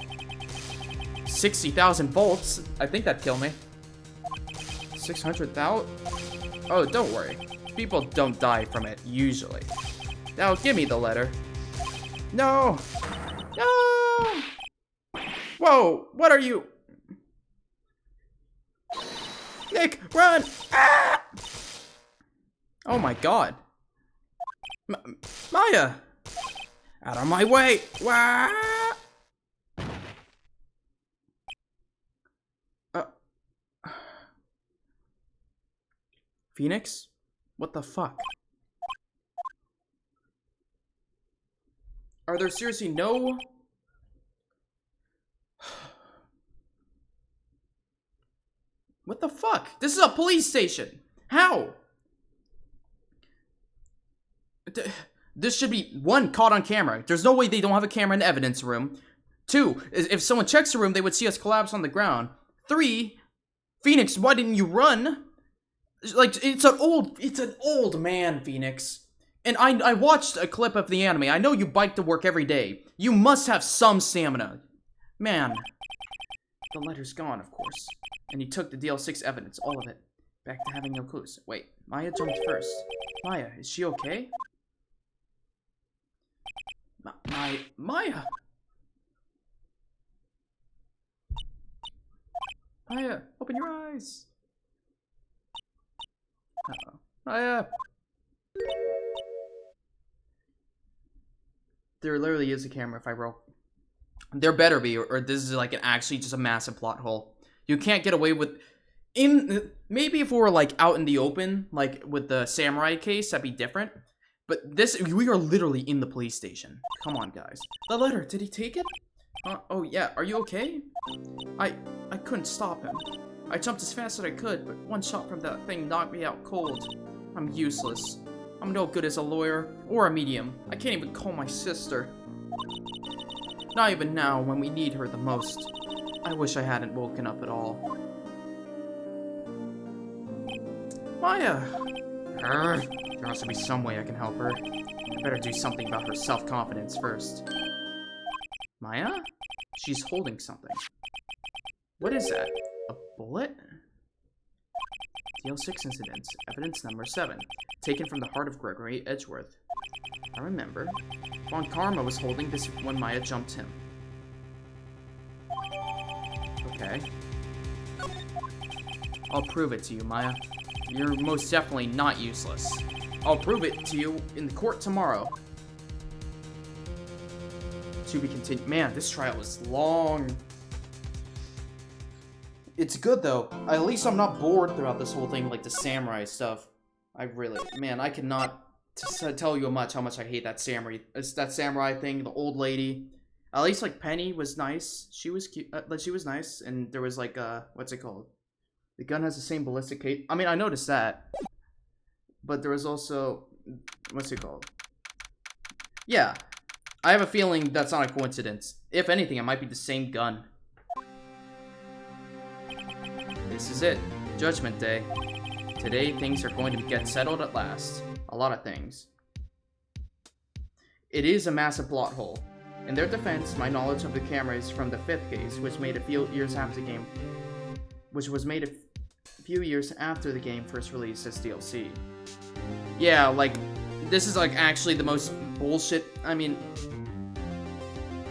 60,000 volts. I think that'd kill me. 600,000? Oh, don't worry. People don't die from it, usually. Now, give me the letter. No! No! Whoa, what are you? Nick, run! Ah! Oh my god. Maya! Out of my way! Wah! Phoenix? What the fuck? Are there seriously no... What the fuck? This is a police station! How? This should be, 1, caught on camera. There's no way they don't have a camera in the evidence room. 2, if someone checks the room, they would see us collapse on the ground. 3, Phoenix, why didn't you run? Like, it's an old man, Phoenix. And I watched a clip of the anime. I know you bike to work every day. You must have some stamina. Man. The letter's gone, of course. And you took the DL6 evidence, all of it. Back to having no clues. Wait, Maya jumped first. Maya, is she okay? Maya! Maya, open your eyes! Uh-oh. Maya! There literally is a camera if I roll. There better be, or this is like actually just a massive plot hole. You can't get away with... Maybe if we were like out in the open, like with the samurai case, that'd be different. But this, we are literally in the police station. Come on, guys. The letter, did he take it? Oh yeah, are you okay? I couldn't stop him. I jumped as fast as I could, but one shot from that thing knocked me out cold. I'm useless. I'm no good as a lawyer or a medium. I can't even call my sister. Not even now, when we need her the most. I wish I hadn't woken up at all. Maya! There has to be some way I can help her. I better do something about her self-confidence first. Maya? She's holding something. What is that? A bullet? DL6 incidents. Evidence number 7. Taken from the heart of Gregory Edgeworth. I remember. Von Karma was holding this when Maya jumped him. Okay. I'll prove it to you, Maya. You're most definitely not useless. I'll prove it to you in the court tomorrow. To be continued. Man, this trial is long. It's good though. At least I'm not bored throughout this whole thing, like the samurai stuff. Man, I cannot tell you how much I hate that samurai thing. The old lady. At least like Penny was nice. She was cute. She was nice, and there was like what's it called? The gun has the same ballistic case. I mean, I noticed that, but there was also what's it called? Yeah, I have a feeling that's not a coincidence. If anything, it might be the same gun. This is it, Judgment Day. Today, things are going to get settled at last. A lot of things. It is a massive plot hole. In their defense, my knowledge of the camera is from the 5th case, which was made a few years after the game first released as DLC. Yeah, like, this is like actually the most bullshit. I mean,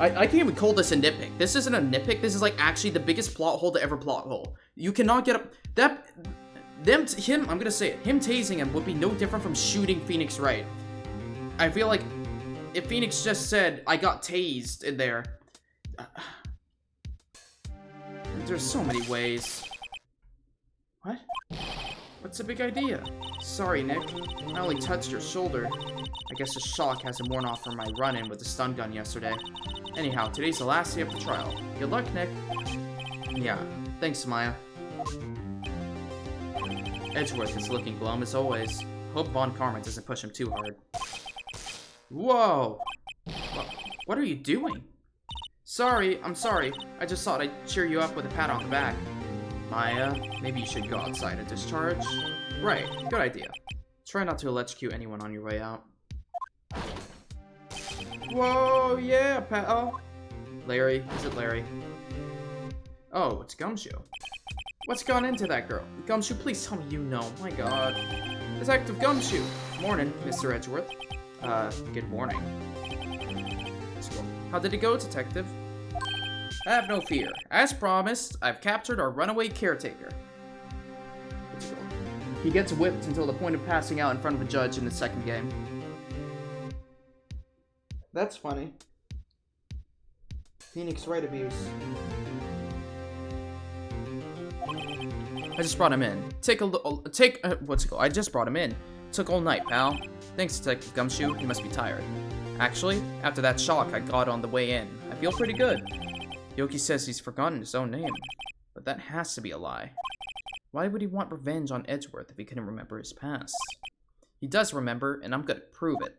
I can't even call this a nitpick. This isn't a nitpick. This is like actually the biggest plot hole to ever plot hole. You cannot get up that him. I'm gonna say it. Him tasing him would be no different from shooting Phoenix Wright. I feel like if Phoenix just said, "I got tased" in there, there's so many ways. What? What's the big idea? Sorry, Nick. I only touched your shoulder. I guess the shock hasn't worn off from my run-in with the stun gun yesterday. Anyhow, today's the last day of the trial. Good luck, Nick. Yeah, thanks, Maya. Edgeworth is looking glum as always. Hope Von Karma doesn't push him too hard. Whoa! What are you doing? I'm sorry. I just thought I'd cheer you up with a pat on the back. Maya, maybe you should go outside and discharge. Right, good idea. Try not to electrocute anyone on your way out. Whoa, yeah, pal. Larry, is it Larry? Oh, it's Gumshoe. What's gone into that girl? Gumshoe, please tell me you know. My god. Detective Gumshoe. Morning, Mr. Edgeworth. Good morning. How did it go, Detective? Have no fear. As promised, I've captured our runaway caretaker. He gets whipped until the point of passing out in front of a judge in the second game. That's funny. Phoenix Wright abuse. I just brought him in. I just brought him in. Took all night, pal. Thanks, Detective Gumshoe. You must be tired. Actually, after that shock I got on the way in, I feel pretty good. Yoki says he's forgotten his own name, but that has to be a lie. Why would he want revenge on Edgeworth if he couldn't remember his past? He does remember, and I'm gonna prove it.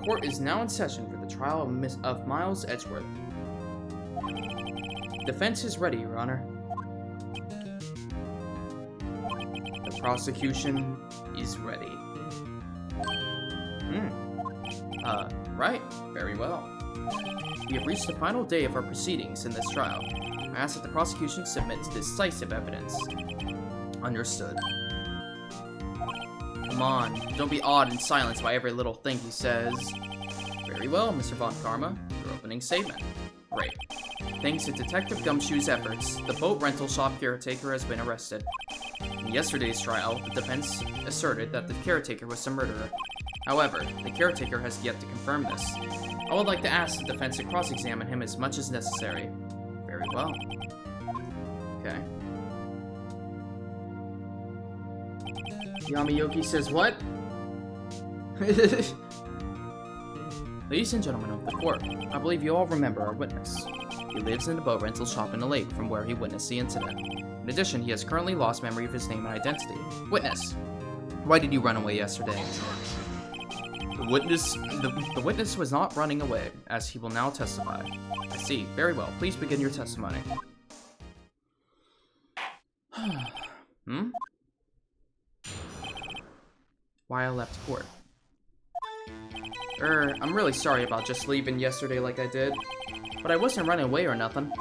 Court is now in session for the trial of Miles Edgeworth. Defense is ready, Your Honor. The prosecution is ready. Right. Very well. We have reached the final day of our proceedings in this trial. I ask that the prosecution submits decisive evidence. Understood. Come on, don't be awed and silenced by every little thing he says. Very well, Mr. Von Karma. Your opening statement. Great. Thanks to Detective Gumshoe's efforts, the boat rental shop caretaker has been arrested. In yesterday's trial, the defense asserted that the caretaker was the murderer. However, the caretaker has yet to confirm this. I would like to ask the defense to cross-examine him as much as necessary. Very well. Okay. Yamayoki says what? Ladies and gentlemen of the court, I believe you all remember our witness. He lives in the boat rental shop in the lake from where he witnessed the incident. In addition, he has currently lost memory of his name and identity. Witness, why did you run away yesterday? The witness was not running away, as he will now testify. I see. Very well. Please begin your testimony. Why I left court. I'm really sorry about just leaving yesterday like I did. But I wasn't running away or nothing.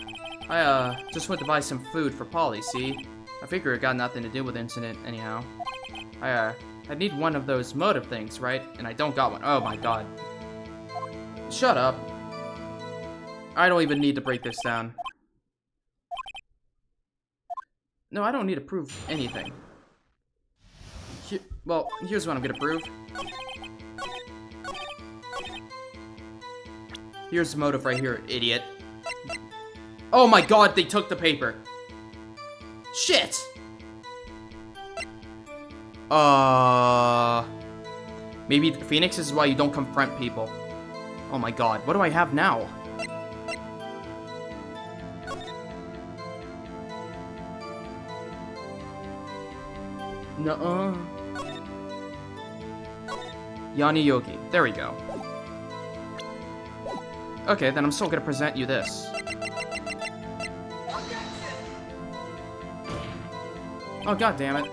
I, just went to buy some food for Polly, see? I figure it got nothing to do with the incident anyhow. I need one of those motive things, right? And I don't got one. Oh my god. Shut up. I don't even need to break this down. No, I don't need to prove anything. Well, here's what I'm gonna prove. Here's the motive right here, idiot. Oh my god, they took the paper. Shit! Maybe Phoenix is why you don't confront people. Oh my god, what do I have now? Nuh-uh. Yanni Yogi. There we go. Okay, then I'm still gonna present you this. Oh, god damn it.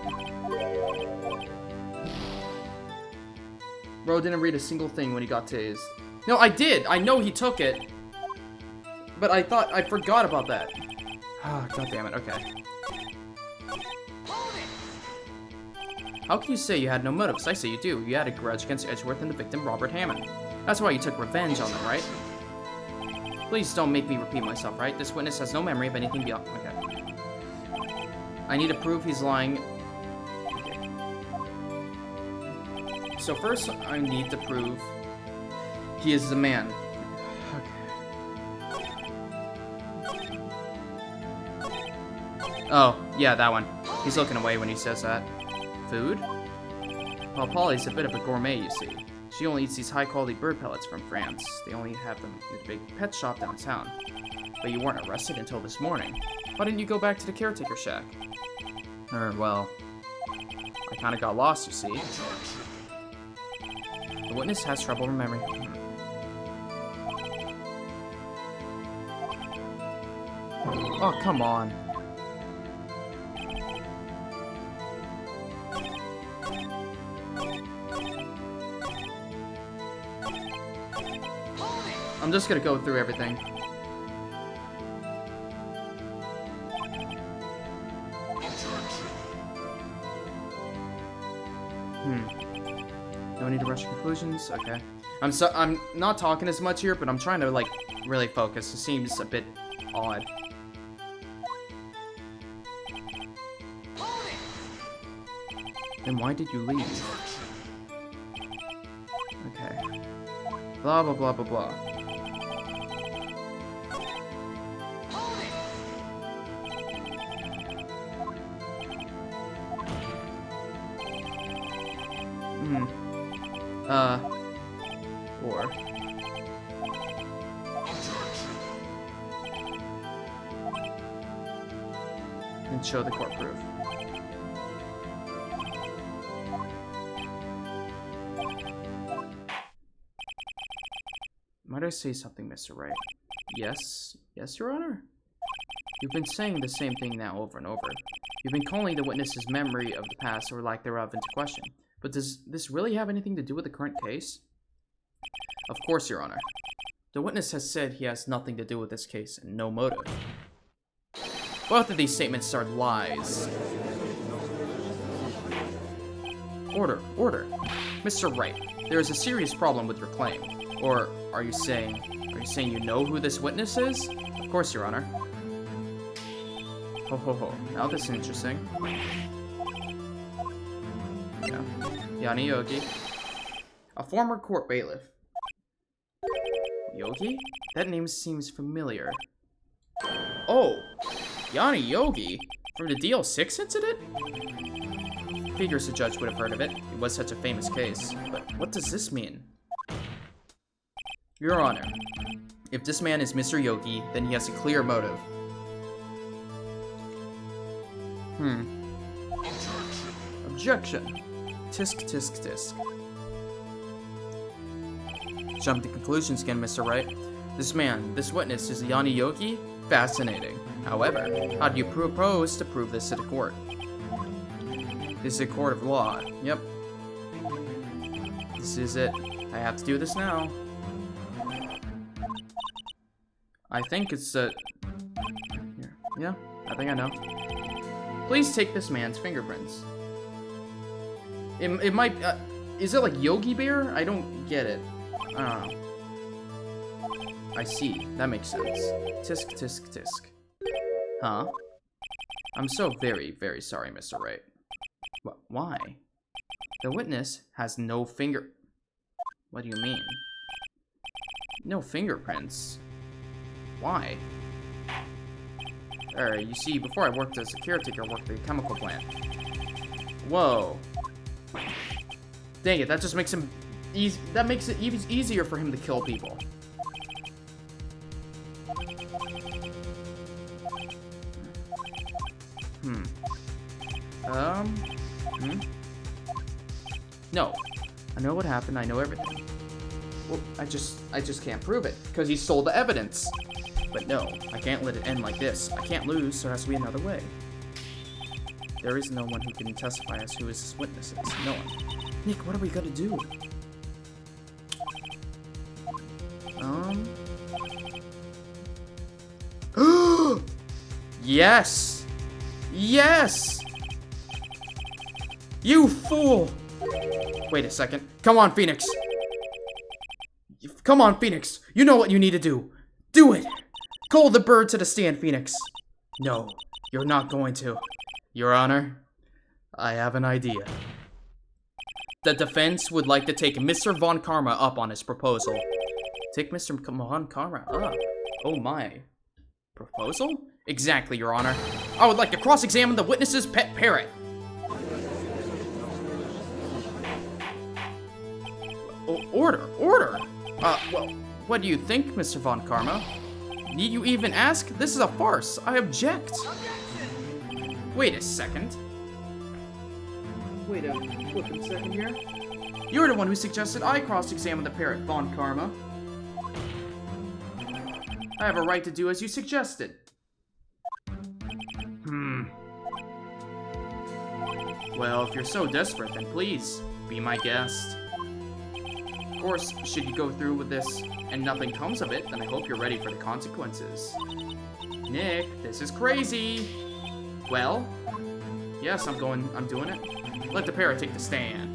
Bro didn't read a single thing when he got tased. No, I did! I know he took it. But I forgot about that. Ah, god damn it, okay. How can you say you had no motives? I say you do. You had a grudge against Edgeworth and the victim, Robert Hammond. That's why you took revenge on them, right? Please don't make me repeat myself, right? This witness has no memory of anything beyond... Okay. I need to prove he's lying. Okay. So first, I need to prove he is the man. Okay. Oh, yeah, that one. He's looking away when he says that. Food? Well, Polly's a bit of a gourmet, you see. She only eats these high-quality bird pellets from France. They only have them in a big pet shop downtown. But you weren't arrested until this morning. Why didn't you go back to the caretaker shack? Well, I kinda got lost, you see. The witness has trouble remembering. Oh, come on. I'm just gonna go through everything. No need to rush to conclusions. Okay. I'm not talking as much here, but I'm trying to like really focus. It seems a bit odd. Then why did you leave? Okay. Blah blah blah blah blah. Or... and show the court proof. Might I say something, Mr. Wright? Yes? Yes, Your Honor? You've been saying the same thing now over and over. You've been calling the witness's memory of the past or lack thereof into question. But does this really have anything to do with the current case? Of course, Your Honor. The witness has said he has nothing to do with this case and no motive. Both of these statements are lies. Order, order. Mr. Wright, there is a serious problem with your claim. Or are you saying you know who this witness is? Of course, Your Honor. Ho ho ho. Now this is interesting. Yeah. Yanni Yogi. A former court bailiff. Yogi? That name seems familiar. Oh! Yanni Yogi? From the DL6 incident? Figures the judge would have heard of it. It was such a famous case. But what does this mean? Your Honor, if this man is Mr. Yogi, then he has a clear motive. Objection. Tisk, tisk, tisk. Jump to conclusions again, Mr. Wright. This man, this witness, is Yanni Yogi? Fascinating. However, how do you propose to prove this to the court? This is a court of law. Yep. This is it. I have to do this now. I think it's a... Here. Yeah, I think I know. Please take this man's fingerprints. It might... is it like Yogi Bear? I don't get it. I don't know. I see. That makes sense. Tisk, tisk, tisk. Huh? I'm so very, very sorry, Mr. Wright. Why? The witness has no finger... What do you mean? No fingerprints. Why? You see, before I worked as a caretaker, I worked at a chemical plant. Whoa. Dang it, that just makes him easy. That makes it even easier for him to kill people. No. I know what happened, I know everything. Well, I just can't prove it, because he stole the evidence. But no, I can't let it end like this. I can't lose, so there has to be another way. There is no one who can testify as who his witnesses. No one. Nick, what are we gonna do? Yes! Yes! You fool! Wait a second. Come on, Phoenix! Come on, Phoenix! You know what you need to do! Do it! Call the bird to the stand, Phoenix! No, you're not going to. Your Honor, I have an idea. The defense would like to take Mr. Von Karma up on his proposal. Take Mr. Von Karma up? Oh my. Proposal? Exactly, Your Honor. I would like to cross-examine the witness's pet parrot. Order! Well, what do you think, Mr. Von Karma? Need you even ask? This is a farce. I object. Wait a second. Wait a flippin' second here. You're the one who suggested I cross-examine the parrot, Von Karma. I have a right to do as you suggested. Well, if you're so desperate, then please, be my guest. Of course, should you go through with this and nothing comes of it, then I hope you're ready for the consequences. Nick, this is crazy. Well, yes, I'm doing it. Let the parrot take the stand.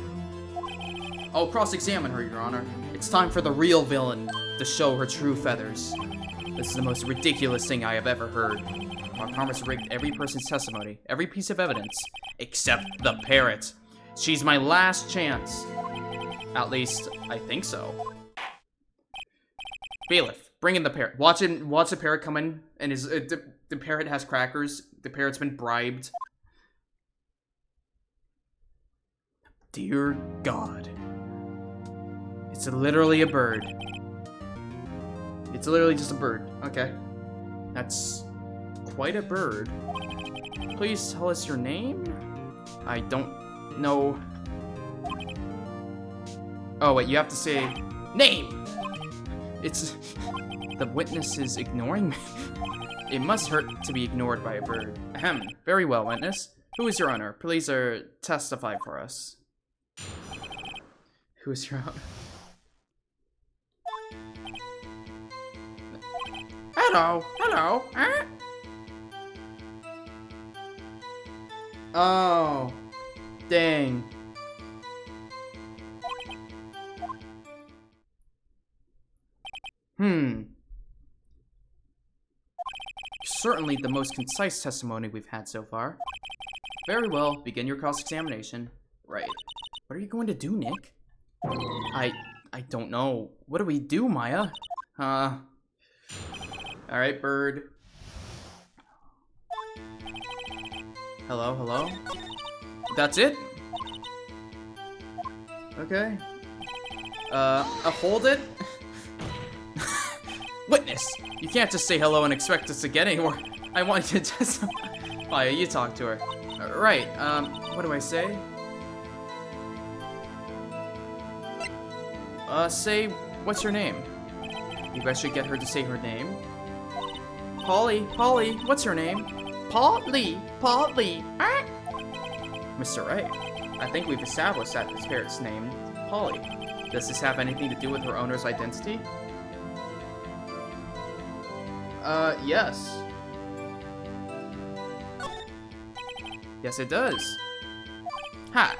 I'll cross-examine her, Your Honor. It's time for the real villain to show her true feathers. This is the most ridiculous thing I have ever heard. Von Karma's rigged every person's testimony, every piece of evidence, except the parrot. She's my last chance. At least, I think so. Bailiff, bring in the parrot. Watch the parrot come in, and the parrot has crackers. The parrot's been bribed. Dear God. It's literally a bird. It's literally just a bird. Okay. That's quite a bird. Please tell us your name? I don't know. Oh, wait, you have to say name! It's... The witness is ignoring me. It must hurt to be ignored by a bird. Ahem. Very well, witness. Who is Your Honor? Please, testify for us. Who is Your Honor? Hello. Huh? Oh. Dang. Certainly the most concise testimony we've had so far. Very well, begin your cross-examination. Right. What are you going to do, Nick? I don't know. What do we do, Maya? Alright, bird. Hello? That's it? Okay. Hold it? Witness! You can't just say hello and expect us to get anywhere. I want you to testify. Maya, you talk to her. Right, what do I say? Say, what's your name? You guys should get her to say her name. Polly, what's your name? Polly. Mr. Wright, I think we've established that this parrot's named Polly. Does this have anything to do with her owner's identity? Yes. Yes, it does. Ha!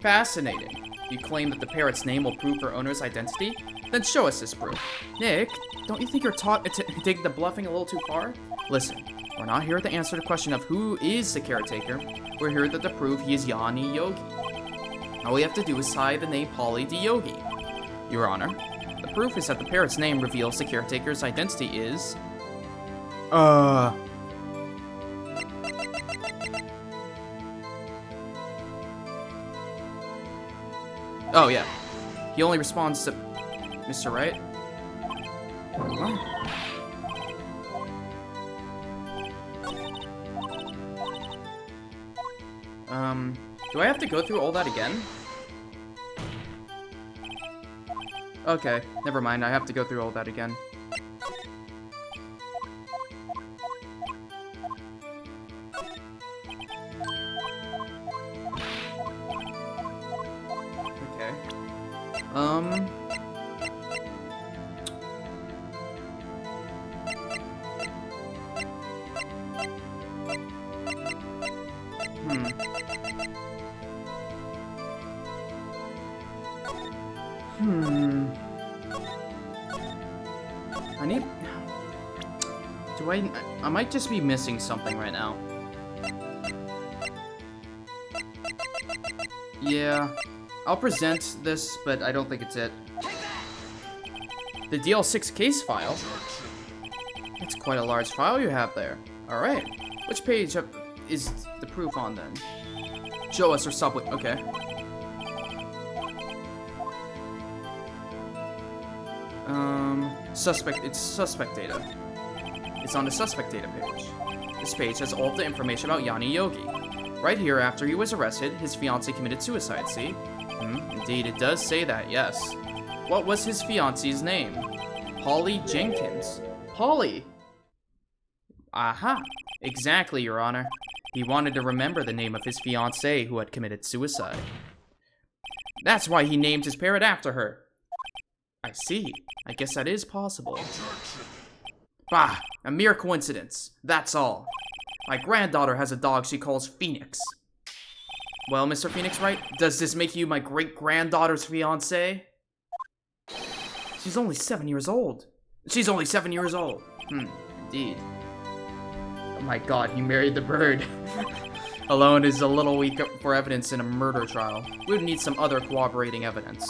Fascinating. You claim that the parrot's name will prove her owner's identity? Then show us this proof. Nick, don't you think you're taking the bluffing a little too far? Listen, we're not here to answer the question of who is the caretaker. We're here to prove he is Yanni Yogi. All we have to do is tie the name Polly to Yogi. Your Honor, the proof is that the parrot's name reveals the caretaker's identity is... Oh yeah. He only responds to Mr. Wright. What? Do I have to go through all that again? Okay, never mind. I have to go through all that again. Okay. I might just be missing something right now. Yeah, I'll present this, but I don't think it's it. The DL6 case file? That's quite a large file you have there. Alright, which page is the proof on then? Show us or subway. Okay. It's suspect data. It's on the suspect data page. This page has all of the information about Yanni Yogi. Right here, after he was arrested, his fiancée committed suicide, see? Indeed, it does say that, yes. What was his fiancée's name? Polly Jenkins. Polly! Aha! Exactly, Your Honor. He wanted to remember the name of his fiancée who had committed suicide. That's why he named his parrot after her. I see. I guess that is possible. Bah! A mere coincidence. That's all. My granddaughter has a dog she calls Phoenix. Well, Mr. Phoenix Wright, does this make you my great-granddaughter's fiancé? She's only 7 years old. She's only 7 years old. Indeed. Oh my god, he married the bird. Alone is a little weak for evidence in a murder trial. We would need some other corroborating evidence.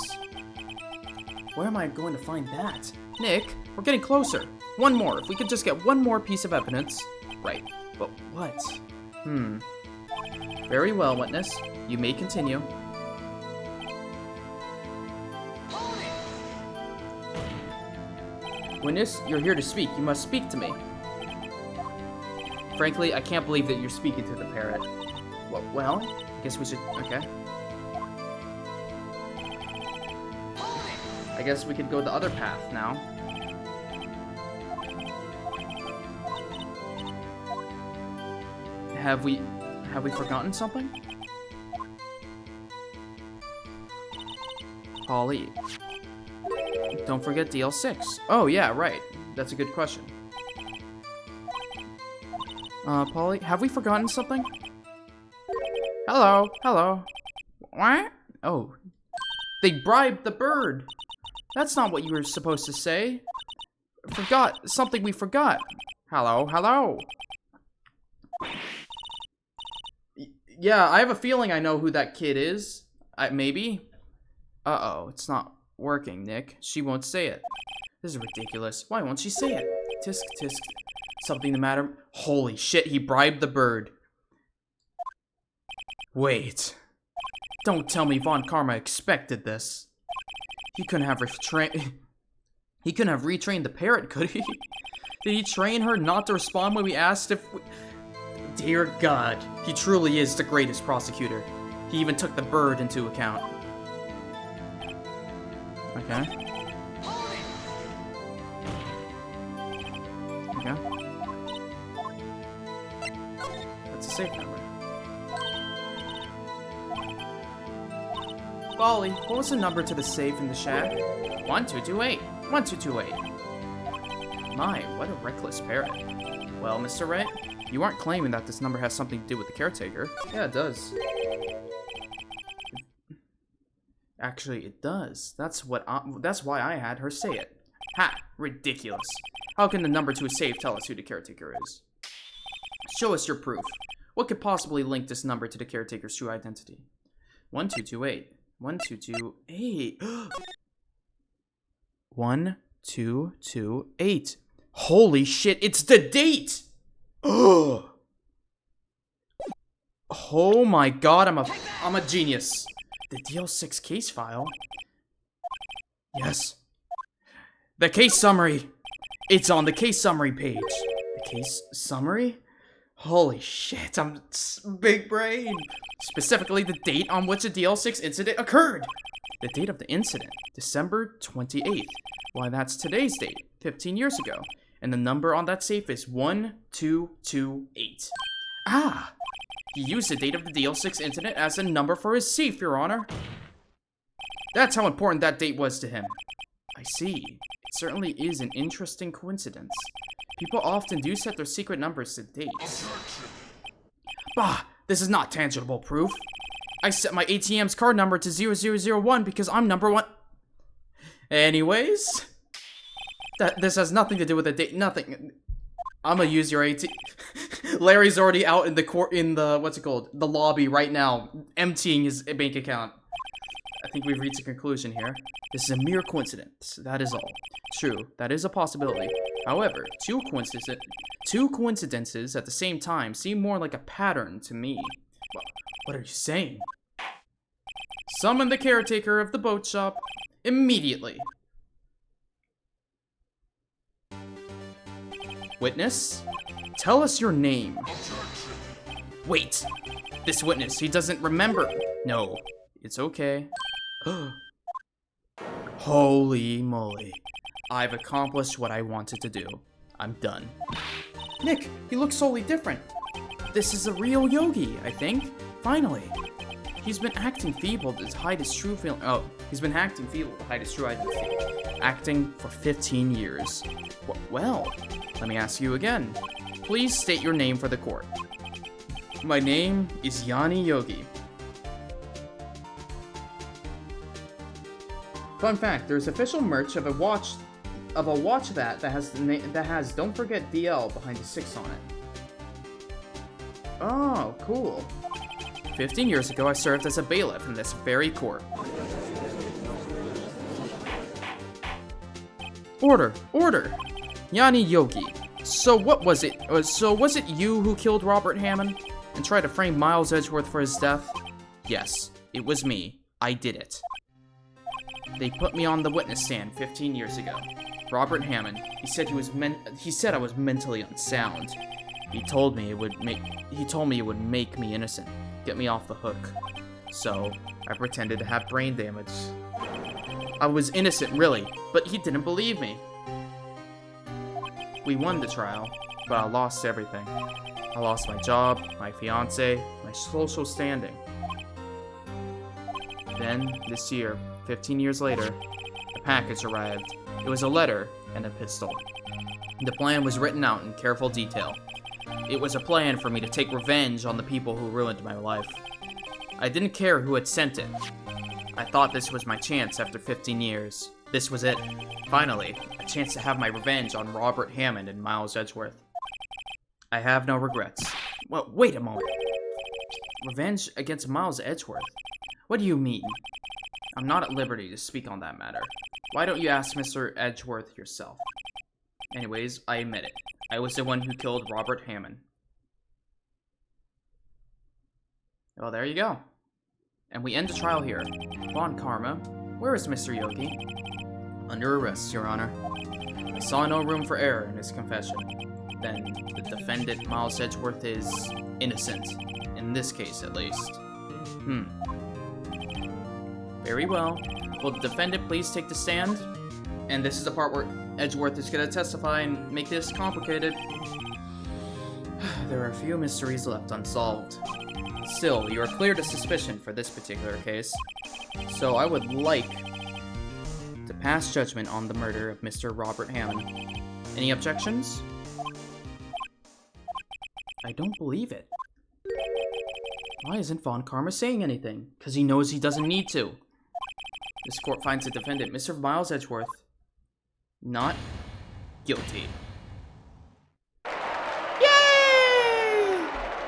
Where am I going to find that? Nick, we're getting closer. One more. If we could just get one more piece of evidence. Right. But what? Very well, witness. You may continue. Witness, you're here to speak. You must speak to me. Frankly, I can't believe that you're speaking to the parrot. Well, I guess we should... Okay. I guess we could go the other path now. Have we forgotten something? Polly. Don't forget DL6. Oh, yeah, right. That's a good question. Polly, have we forgotten something? Hello, hello. What? Oh. They bribed the bird. That's not what you were supposed to say. Forgot. Something we forgot. Hello, hello. Yeah, I have a feeling I know who that kid is. Maybe? Uh-oh, it's not working, Nick. She won't say it. This is ridiculous. Why won't she say it? Tisk, tisk. Something the matter? Holy shit, he bribed the bird. Wait. Don't tell me Von Karma expected this. He couldn't have retrained the parrot, could he? Did he train her not to respond when we asked if we... Dear God, he truly is the greatest prosecutor. He even took the bird into account. Okay. Okay. That's a safe number. Polly, what was the number to the safe in the shack? 1228. 1228. My, what a reckless parrot. Well, Mr. Wright, you aren't claiming that this number has something to do with the caretaker. Yeah, it does. Actually, it does. That's why I had her say it. Ha! Ridiculous. How can the number to a safe tell us who the caretaker is? Show us your proof. What could possibly link this number to the caretaker's true identity? 1228. 1228. 1228. Holy shit, it's the date! Oh my god, I'm a genius. The DL6 case file? Yes. The case summary. It's on the case summary page. The case summary? Holy shit, I'm big brain. Specifically the date on which the DL6 incident occurred. The date of the incident, December 28th. Why, that's today's date, 15 years ago. And the number on that safe is 1228. Ah! He used the date of the DL6 incident as a number for his safe, Your Honor. That's how important that date was to him. I see. It certainly is an interesting coincidence. People often do set their secret numbers to dates. Bah! This is not tangible proof. I set my ATM's card number to 0001 because I'm number one. Anyways, this has nothing to do with the date. Nothing. I'm gonna use your ATM. Larry's already out in the the lobby right now, emptying his bank account. I think we've reached a conclusion here. This is a mere coincidence. That is all. True, that is a possibility. However, two coincidences at the same time seem more like a pattern to me. What are you saying? Summon the caretaker of the boat shop immediately. Witness, tell us your name. Wait, this witness, he doesn't remember. No, it's okay. Holy moly. I've accomplished what I wanted to do. I'm done. Nick, he looks totally different. This is a real Yogi, I think. Finally. He's been acting feeble to hide his true feeling. Oh, he's been acting feeble to hide his true identity. Acting for 15 years. Well, let me ask you again. Please state your name for the court. My name is Yanni Yogi. Fun fact, there's official merch of a watch that has don't forget DL behind the 6 on it. Oh, cool. 15 years ago, I served as a bailiff in this very court. Order! Yanni Yogi. So what was it? Was it you who killed Robert Hammond and tried to frame Miles Edgeworth for his death? Yes, it was me. I did it. They put me on the witness stand 15 years ago. Robert Hammond. He said I was mentally unsound. He told me it would make me innocent. Get me off the hook. So, I pretended to have brain damage. I was innocent, really, but he didn't believe me. We won the trial, but I lost everything. I lost my job, my fiancé, my social standing. Then, this year, 15 years later, a package arrived. It was a letter and a pistol. The plan was written out in careful detail. It was a plan for me to take revenge on the people who ruined my life. I didn't care who had sent it. I thought this was my chance after 15 years. This was it. Finally, a chance to have my revenge on Robert Hammond and Miles Edgeworth. I have no regrets. Well, wait a moment. Revenge against Miles Edgeworth? What do you mean? I'm not at liberty to speak on that matter. Why don't you ask Mr. Edgeworth yourself? Anyways, I admit it. I was the one who killed Robert Hammond. Well, there you go. And we end the trial here. Von Karma, where is Mr. Yogi? Under arrest, Your Honor. I saw no room for error in his confession. Then, the defendant, Miles Edgeworth, is innocent. In this case, at least. Very well. Will the defendant please take the stand? And this is the part where Edgeworth is going to testify and make this complicated. There are a few mysteries left unsolved. Still, you are cleared of suspicion for this particular case. So I would like to pass judgment on the murder of Mr. Robert Hammond. Any objections? I don't believe it. Why isn't Von Karma saying anything? Because he knows he doesn't need to. This court finds the defendant, Mr. Miles Edgeworth, not guilty. Yay!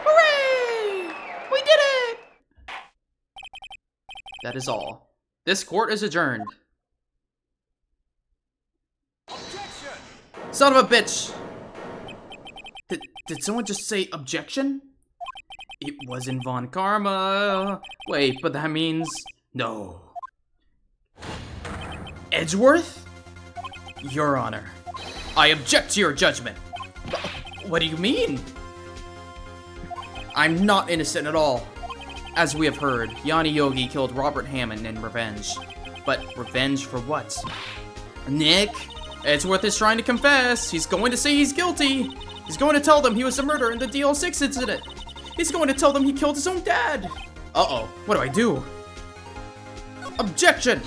Hooray! We did it! That is all. This court is adjourned. Son of a bitch! Did someone just say objection? It wasn't Von Karma. Wait, but that means... No. Edgeworth? Your Honor, I object to your judgment. What do you mean? I'm not innocent at all. As we have heard, Yanni Yogi killed Robert Hammond in revenge. But revenge for what? Nick? Edgeworth is trying to confess. He's going to say he's guilty. He's going to tell them he was the murderer in the DL6 incident. He's going to tell them he killed his own dad. Uh-oh. What do I do? Objection!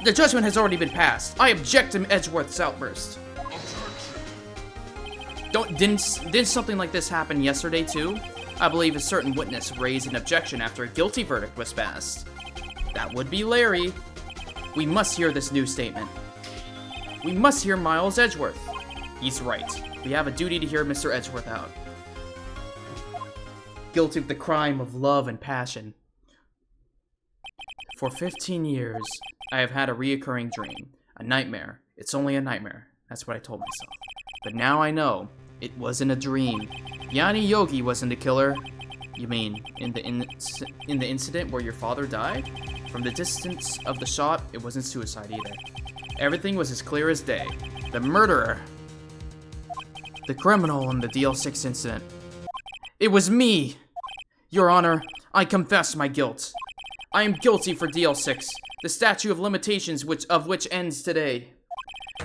The judgment has already been passed. I object to Edgeworth's outburst. Didn't something like this happen yesterday too? I believe a certain witness raised an objection after a guilty verdict was passed. That would be Larry. We must hear this new statement. We must hear Miles Edgeworth. He's right. We have a duty to hear Mr. Edgeworth out. Guilty of the crime of love and passion. For 15 years, I have had a reoccurring dream. A nightmare. It's only a nightmare. That's what I told myself. But now I know it wasn't a dream. Yanni Yogi wasn't the killer. You mean, in the incident where your father died? From the distance of the shot, it wasn't suicide either. Everything was as clear as day. The murderer. The criminal in the DL6 incident. It was me! Your Honor, I confess my guilt. I am guilty for DL6, the statute of limitations of which ends today.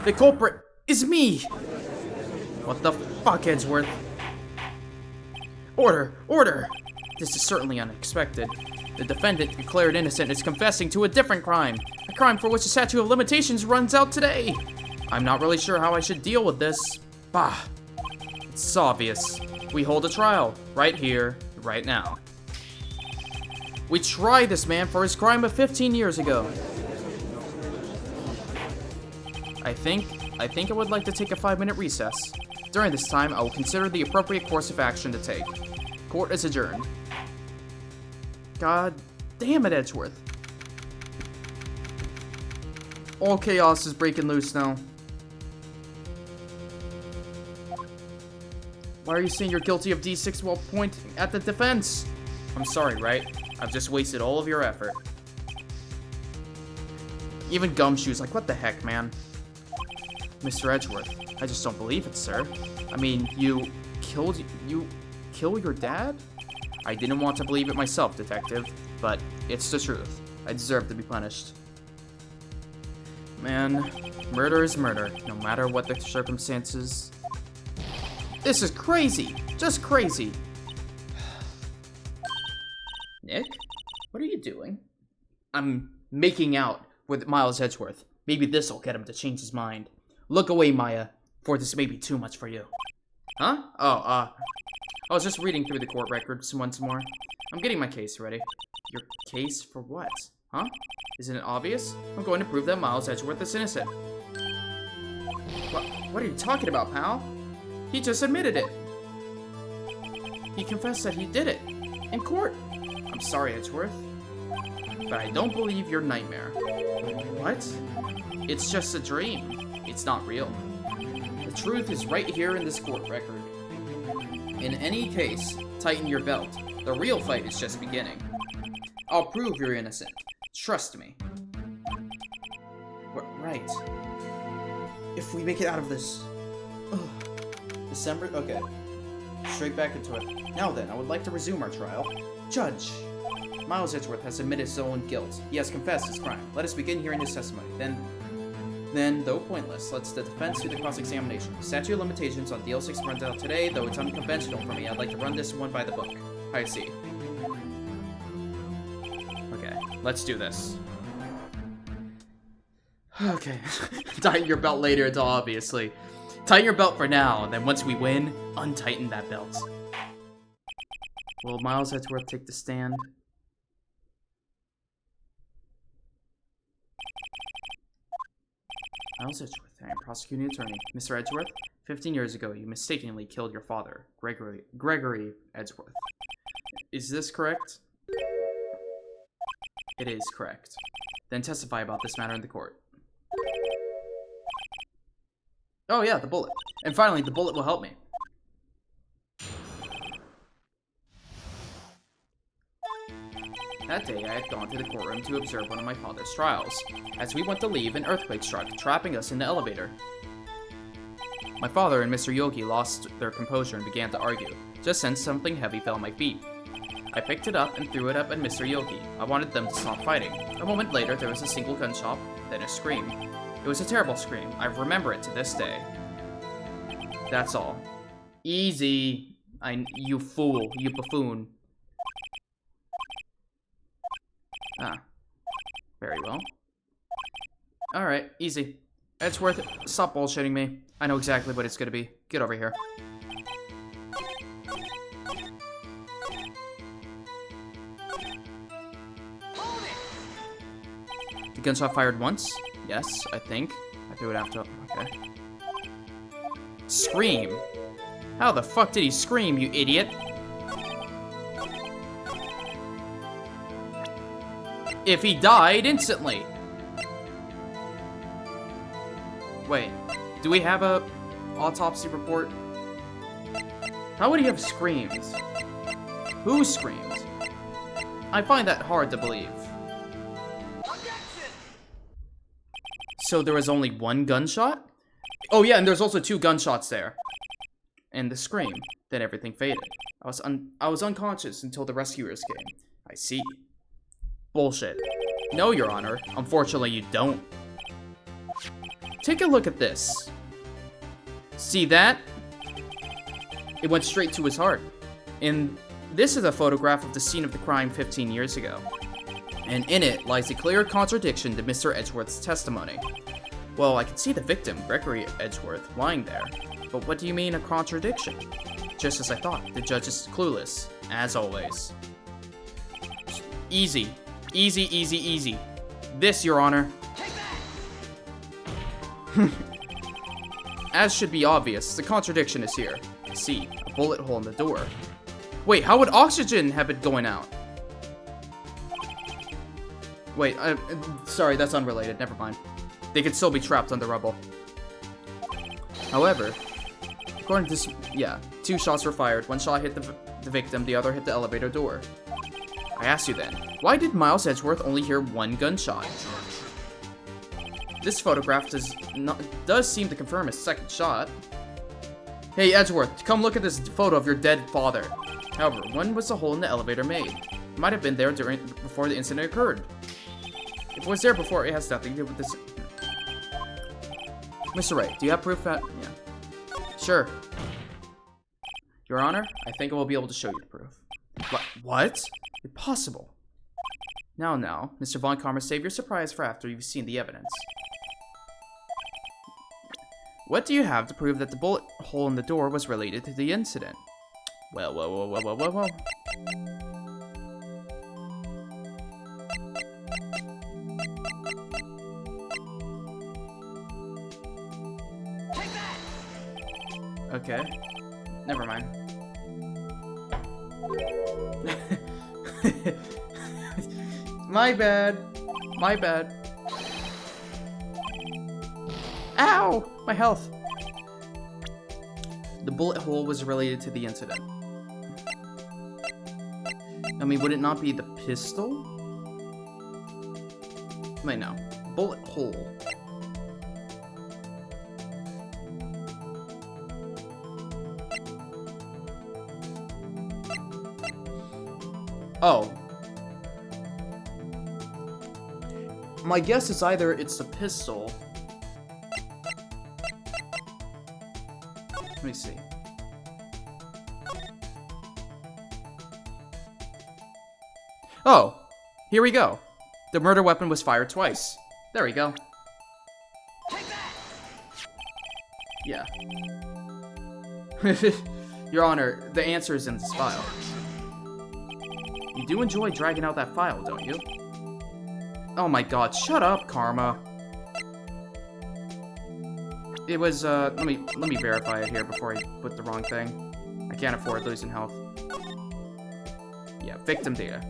The culprit is me! What the fuck, Edgeworth? Order! Order! This is certainly unexpected. The defendant, declared innocent, is confessing to a different crime. A crime for which the statute of limitations runs out today. I'm not really sure how I should deal with this. Bah. It's obvious. We hold a trial. Right here, right now. We try this man for his crime of 15 years ago. I think I would like to take a 5-minute recess. During this time, I will consider the appropriate course of action to take. Court is adjourned. God damn it, Edgeworth. All chaos is breaking loose now. Why are you saying you're guilty of D6 while pointing at the defense? I'm sorry, Wright. I've just wasted all of your effort. Even Gumshoe's like, what the heck, man? Mr. Edgeworth, I just don't believe it, sir. I mean, you kill your dad? I didn't want to believe it myself, detective, but it's the truth. I deserve to be punished. Man, murder is murder, no matter what the circumstances. This is crazy! Just crazy! Nick? What are you doing? I'm making out with Miles Edgeworth. Maybe this'll get him to change his mind. Look away, Maya, for this may be too much for you. Huh? I was just reading through the court records once more. I'm getting my case ready. Your case for what? Huh? Isn't it obvious? I'm going to prove that Miles Edgeworth is innocent. What are you talking about, pal? He just admitted it. He confessed that he did it. In court. I'm sorry, Edgeworth. But I don't believe your nightmare. What? It's just a dream. It's not real. The truth is right here in this court record. In any case, tighten your belt. The real fight is just beginning. I'll prove you're innocent. Trust me. Right. If we make it out of this... Ugh. December? Okay. Straight back into it. Now then, I would like to resume our trial. Judge. Miles Edgeworth has admitted his own guilt. He has confessed his crime. Let us begin hearing his testimony. Then, though pointless, let's the defense do the cross-examination. The statute of limitations on DL6 runs out today, though it's unconventional for me. I'd like to run this one by the book. I see. Okay, let's do this. Okay. Tighten your belt later, it's obviously. Tighten your belt for now, and then once we win, untighten that belt. Will Miles Edgeworth take the stand? Miles Edgeworth, I am prosecuting attorney. Mr. Edgeworth, 15 years ago, you mistakenly killed your father, Gregory Edgeworth. Is this correct? It is correct. Then testify about this matter in the court. Oh yeah, the bullet. And finally, the bullet will help me. That day, I had gone to the courtroom to observe one of my father's trials. As we went to leave, an earthquake struck, trapping us in the elevator. My father and Mr. Yogi lost their composure and began to argue. Just then, something heavy fell at my feet. I picked it up and threw it up at Mr. Yogi. I wanted them to stop fighting. A moment later, there was a single gunshot, then a scream. It was a terrible scream. I remember it to this day. That's all. Easy. You fool. You buffoon. Ah. Very well. Alright, easy. Edgeworth, stop bullshitting me. I know exactly what it's gonna be. Get over here. The gunshot fired once? Yes, I think. I threw it after. Okay. Scream! How the fuck did he scream, you idiot? If he died instantly. Wait, do we have a autopsy report? How would he have screamed? Who screamed? I find that hard to believe. So there was only one gunshot? Oh yeah, and there's also 2 gunshots there. And the scream. Then everything faded. I was unconscious until the rescuers came. I see. Bullshit. No, Your Honor. Unfortunately, you don't. Take a look at this. See that? It went straight to his heart. And this is a photograph of the scene of the crime 15 years ago. And in it lies a clear contradiction to Mr. Edgeworth's testimony. Well, I can see the victim, Gregory Edgeworth, lying there. But what do you mean a contradiction? Just as I thought, the judge is clueless, as always. Easy. Easy, easy, easy. This, Your Honor. As should be obvious, the contradiction is here. See, a bullet hole in the door. Wait, how would oxygen have been going out? Wait, sorry, that's unrelated. Never mind. They could still be trapped under rubble. However, according to this, yeah, 2 shots were fired. 1 shot hit the victim, the other hit the elevator door. I ask you then, why did Miles Edgeworth only hear 1 gunshot? This photograph does seem to confirm a 2nd shot. Hey Edgeworth, come look at this photo of your dead father. However, when was the hole in the elevator made? It might have been there before the incident occurred. If it was there before, it has nothing to do with this. Mr. Wright, do you have proof that? Yeah. Sure. Your Honor, I think I will be able to show you the proof. What? Impossible. Now, Mr. Von Karma, save your surprise for after you've seen the evidence. What do you have to prove that the bullet hole in the door was related to the incident? Well. Okay. Never mind. My bad. Ow! My health. The bullet hole was related to the incident. I mean, would it not be the pistol? Wait, no. Bullet hole. Oh. My guess is either it's the pistol. Let me see. Oh, here we go. The murder weapon was fired twice. There we go. Yeah. Your Honor, the answer is in this file. You do enjoy dragging out that file, don't you? Oh my god, shut up, Karma. it was, let me verify it here before I put the wrong thing. I can't afford losing health. Yeah, victim data.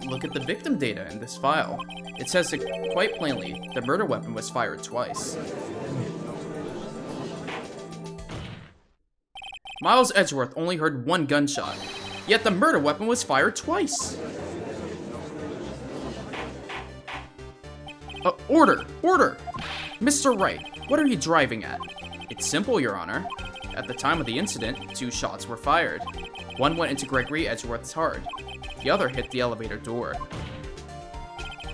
Look at the victim data in this file. It says it quite plainly, the murder weapon was fired twice. Miles Edgeworth only heard one gunshot, yet the murder weapon was fired twice. Order! Order! Mr. Wright, what are you driving at? It's simple, Your Honor. At the time of the incident, 2 shots were fired. One went into Gregory Edgeworth's heart. The other hit the elevator door.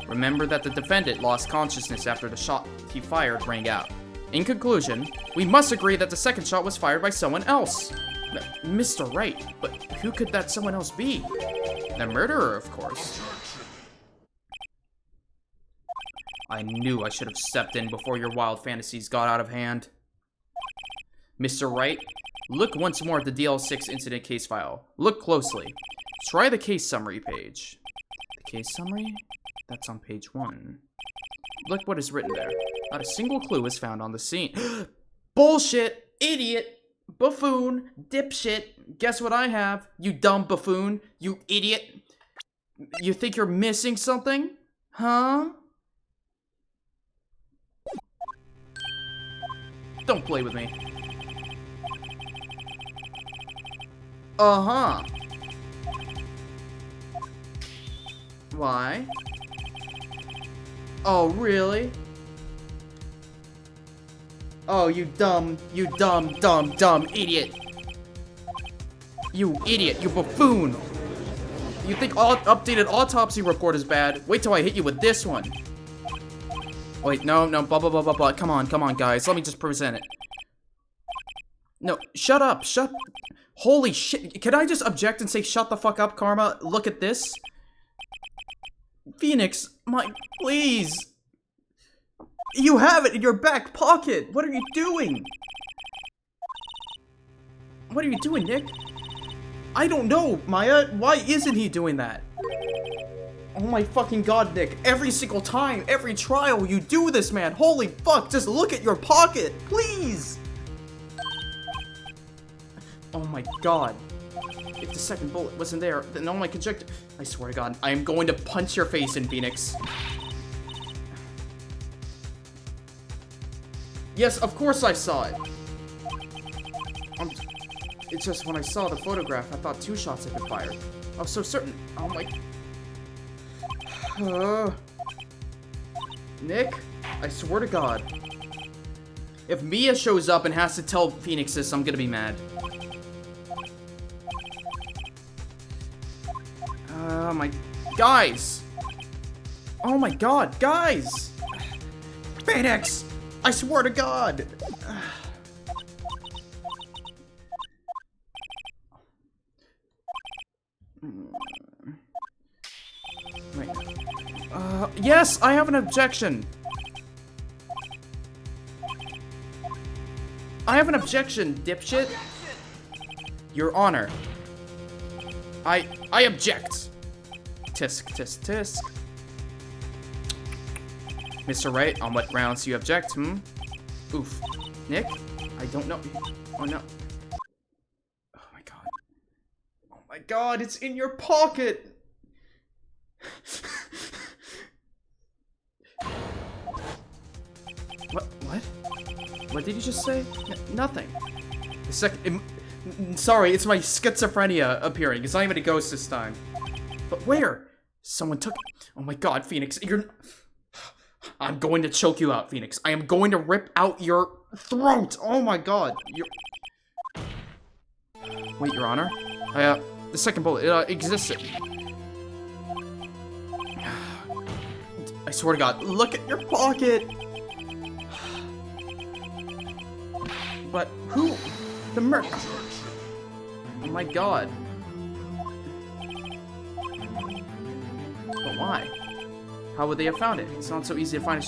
Remember that the defendant lost consciousness after the shot he fired rang out. In conclusion, we must agree that the second shot was fired by someone else. Mr. Wright, but who could that someone else be? The murderer, of course. I knew I should have stepped in before your wild fantasies got out of hand. Mr. Wright, look once more at the DL6 incident case file. Look closely. Try the case summary page. The case summary? That's on page 1. Look what is written there. Not a single clue is found on the scene. Bullshit! Idiot! Buffoon! Dipshit! Guess what I have, you dumb buffoon? You idiot! You think you're missing something? Huh? Don't play with me. Uh-huh. Why? Oh, really? Oh, you dumb idiot. You idiot, you buffoon. You think updated autopsy report is bad? Wait till I hit you with this one. Wait, no, blah, blah, blah, blah, blah. Come on, guys. Let me just present it. No, shut up, Holy shit. Can I just object and say, shut the fuck up, Karma? Look at this. Phoenix, please. You have it in your back pocket. What are you doing? What are you doing, Nick? I don't know, Maya. Why isn't he doing that? Oh my fucking god, Nick. Every single time, every trial, you do this, man. Holy fuck, just look at your pocket, please. Oh my god. If the second bullet wasn't there, then all my conjecture... I swear to god, I am going to punch your face in, Phoenix. Yes, of course I saw it. It's just when I saw the photograph, I thought 2 shots had been fired. I was so certain. Oh my... Nick, I swear to god. If Mia shows up and has to tell Phoenix this, I'm gonna be mad. Oh my... Guys! Oh my god, guys! Phoenix! I swear to god! Wait. Yes, I have an objection! I have an objection, dipshit! Your Honor. I object! Tisk, tisk, tisk. Mr. Wright, on what grounds do you object, Oof. Nick? I don't know. Oh no. Oh my god. Oh my god, it's in your pocket! What? What did you just say? Nothing. Sorry, it's my schizophrenia appearing. It's not even a ghost this time. But where? Someone took it. Oh my god, Phoenix, I'm going to choke you out, Phoenix. I am going to rip out your throat! Oh my god. Wait, Your Honor. The second bullet, it existed. I swear to god, look at your pocket! But who? The murder. Oh my god. But why? How would they have found it? It's not so easy to find.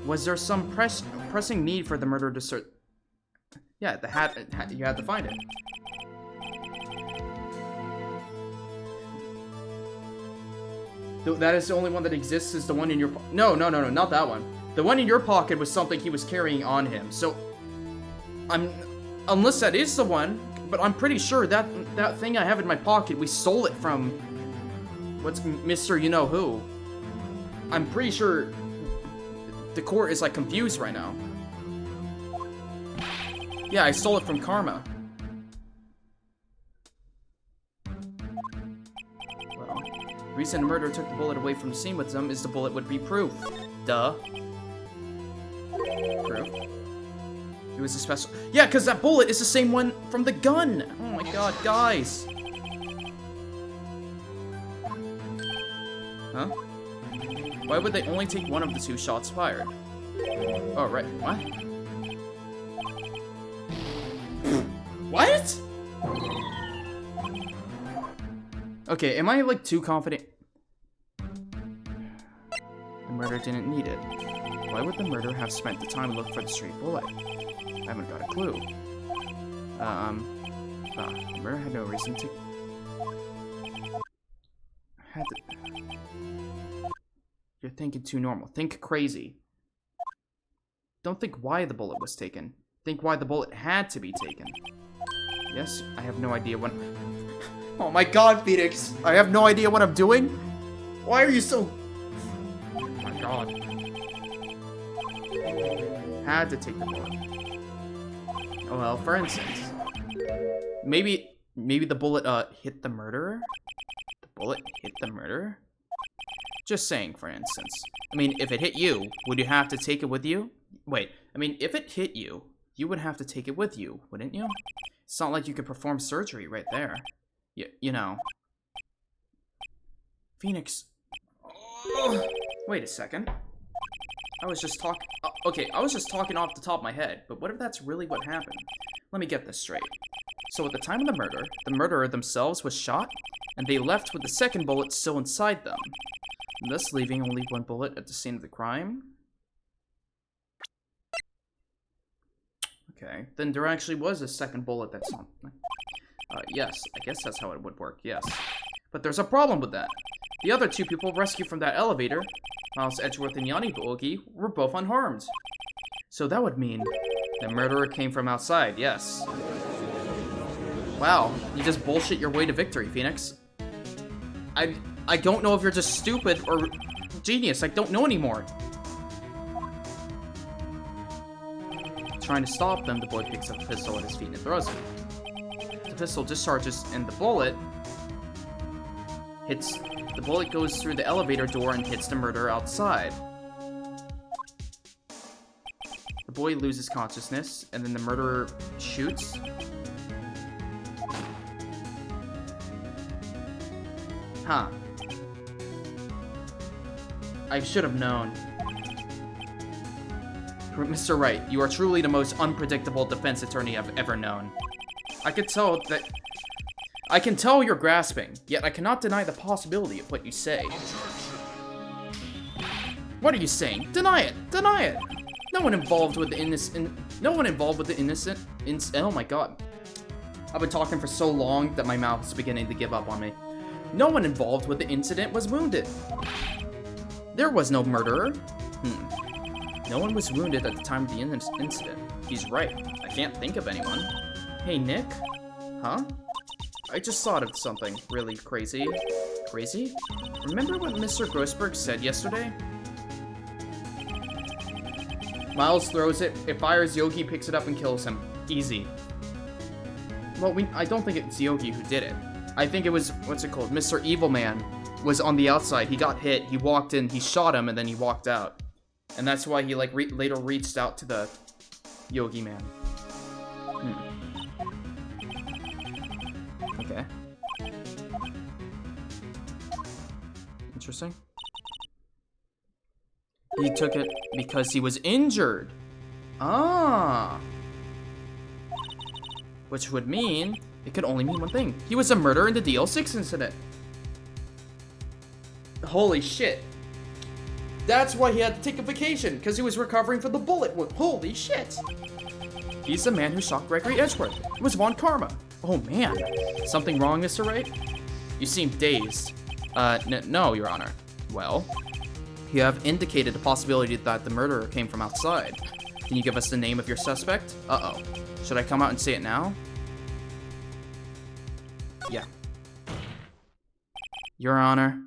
Was there some pressing need for the murderer to search? Yeah, the hat, you had to find it. That is the only one that exists, is the one in your No, not that one. The one in your pocket was something he was carrying on him. So, unless that is the one, but I'm pretty sure that thing I have in my pocket, we stole it from, what's Mr. You-know-who. I'm pretty sure the court is, like, confused right now. Yeah, I stole it from Karma. Well, the reason the murderer took the bullet away from the scene with them is the bullet would be proof. Duh. Proof? It was a special... Yeah, because that bullet is the same one from the gun! Oh my god, guys! Huh? Why would they only take one of the 2 shots fired? Oh, right. What? What? Okay, am I, like, too confident? The murderer didn't need it. Why would the murderer have spent the time to look for the stray bullet? I haven't got a clue. The murderer had no reason to... You're thinking too normal. Think crazy. Don't think why the bullet was taken. Think why the bullet had to be taken. Yes, I have no idea what... Oh my god, Phoenix! I have no idea what I'm doing? Why are you so... Oh my god. Had to take the bullet. Oh well, for instance. Maybe the bullet, hit the murderer? The bullet hit the murderer? Just saying, for instance. I mean, if it hit you, would you have to take it with you? Wait, I mean, if it hit you, you would have to take it with you, wouldn't you? It's not like you could perform surgery right there. You know. Phoenix. Wait a second. I was just talking... okay, I was just talking off the top of my head, but what if that's really what happened? Let me get this straight. So at the time of the murder, the murderer themselves was shot, and they left with the second bullet still inside them, thus leaving only 1 bullet at the scene of the crime? Okay, then there actually was a second bullet that's on... yes, I guess that's how it would work, yes. But there's a problem with that. The other 2 people rescued from that elevator, Miles Edgeworth and Yanni Boogie, were both unharmed. So that would mean the murderer came from outside, yes. Wow, you just bullshit your way to victory, Phoenix. I don't know if you're just stupid or genius, I don't know anymore. Trying to stop them, the boy picks up a pistol at his feet and throws it. The pistol discharges and the bullet hits... The bullet goes through the elevator door and hits the murderer outside. The boy loses consciousness, and then the murderer shoots. Huh. I should have known. Mr. Wright, you are truly the most unpredictable defense attorney I've ever known. I can tell you're grasping, yet I cannot deny the possibility of what you say. What are you saying? Deny it! Deny it! No one involved with the innocent... Oh my god. I've been talking for so long that my mouth is beginning to give up on me. No one involved with the incident was wounded. There was no murderer. No one was wounded at the time of the incident. He's right. I can't think of anyone. Hey, Nick? Huh? I just thought of something really crazy. Crazy? Remember what Mr. Grossberg said yesterday? Miles throws it, it fires, Yogi picks it up and kills him. Easy. Well, I don't think it's Yogi who did it. I think it was, what's it called? Mr. Evil Man was on the outside. He got hit, he walked in, he shot him, and then he walked out. And that's why he, like, later reached out to the Yogi Man. Okay. Interesting. He took it because he was injured. Ah. Which would mean, it could only mean one thing. He was a murderer in the DL6 incident. Holy shit. That's why he had to take a vacation, because he was recovering from the bullet wound. Holy shit. He's the man who shot Gregory Edgeworth. It was Von Karma. Oh man. Something wrong, Mr. Wright? You seem dazed. No, Your Honor. Well, you have indicated the possibility that the murderer came from outside. Can you give us the name of your suspect? Uh-oh. Should I come out and say it now? Yeah. Your Honor,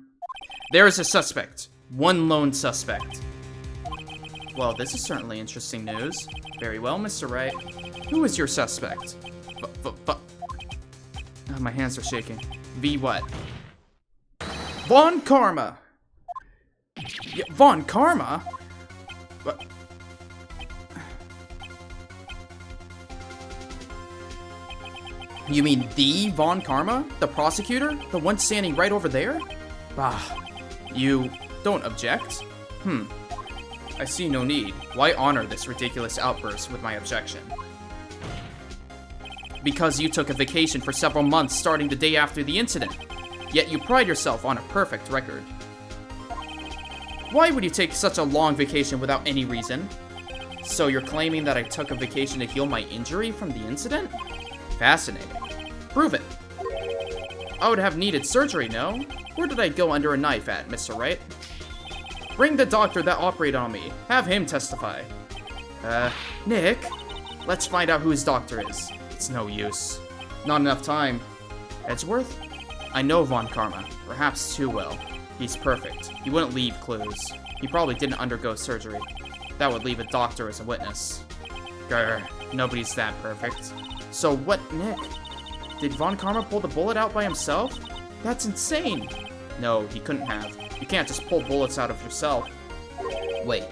there is a suspect. One lone suspect. Well, this is certainly interesting news. Very well, Mr. Wright. Who is your suspect? Oh, my hands are shaking. V what? Von Karma! Yeah, Von Karma? What? You mean the Von Karma? The prosecutor? The one standing right over there? Ah, you don't object? I see no need. Why honor this ridiculous outburst with my objection? Because you took a vacation for several months starting the day after the incident. Yet you pride yourself on a perfect record. Why would you take such a long vacation without any reason? So you're claiming that I took a vacation to heal my injury from the incident? Fascinating. Prove it. I would have needed surgery, no? Where did I go under a knife at, Mr. Wright? Bring the doctor that operated on me. Have him testify. Nick? Let's find out who his doctor is. It's no use. Not enough time. Edgeworth? I know Von Karma. Perhaps too well. He's perfect. He wouldn't leave clues. He probably didn't undergo surgery. That would leave a doctor as a witness. Grr, nobody's that perfect. So what, Nick? Did Von Karma pull the bullet out by himself? That's insane! No, he couldn't have. You can't just pull bullets out of yourself. Wait,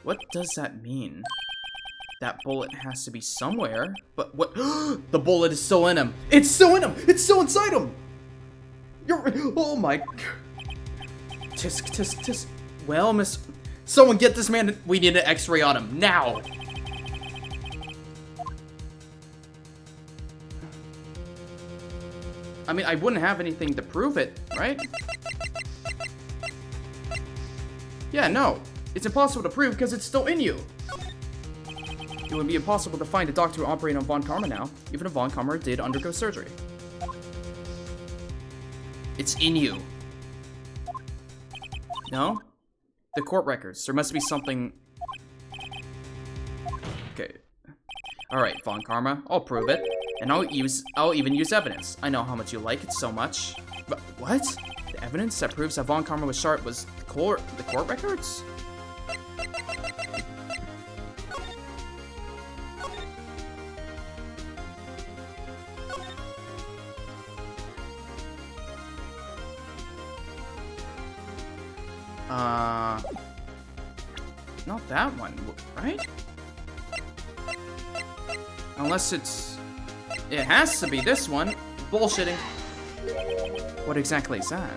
what does that mean? That bullet has to be somewhere, but what? The bullet is still in him! It's still in him! It's still inside him! Oh my... Tisk. Well, someone get this man, we need an x-ray on him, now! I mean, I wouldn't have anything to prove it, right? Yeah, no. It's impossible to prove because it's still in you. It would be impossible to find a doctor operating on Von Karma now, even if Von Karma did undergo surgery. It's in you. No? The court records. There must be something... Okay. Alright, Von Karma. I'll prove it. And I'll even use evidence. I know how much you like it so much. But what? The evidence that proves that Von Karma was sharp was the court records? Not that one, right? Unless it has to be this one. Bullshitting. What exactly is that?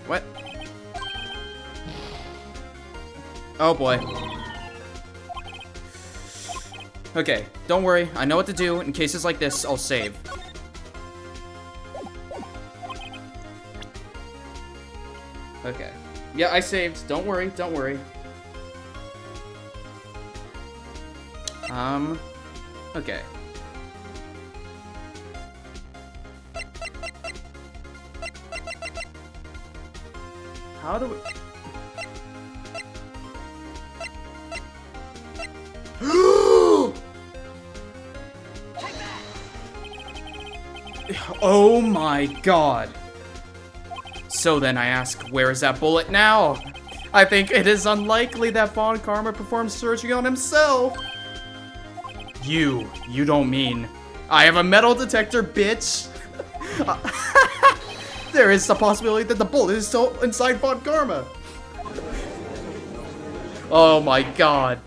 What? Oh boy. Okay, don't worry. I know what to do. In cases like this, I'll save. Okay. Yeah, I saved. Don't worry. Don't worry. Okay. How do we... Oh my god. So then I ask, where is that bullet now? I think it is unlikely that Von Karma performed surgery on himself. You don't mean... I have a metal detector, bitch! There is the possibility that the bullet is still inside Von Karma. Oh my god.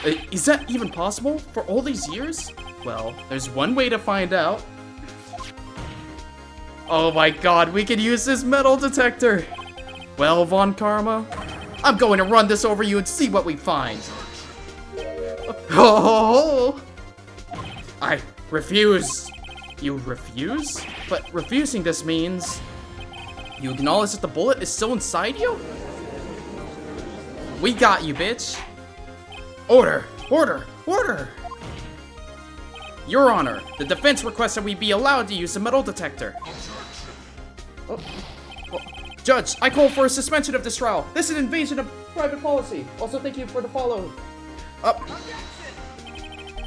Is that even possible? For all these years? Well, there's one way to find out. Oh my god, we could use this metal detector. Well, Von Karma, I'm going to run this over you and see what we find. Oh, I refuse. You refuse? But refusing this means you acknowledge that the bullet is still inside you? We got you, bitch. Order! Order! Order! Your Honor, the defense requests that we be allowed to use the metal detector. Judge, I call for a suspension of this trial. This is an invasion of private policy. Also, thank you for the follow. Up.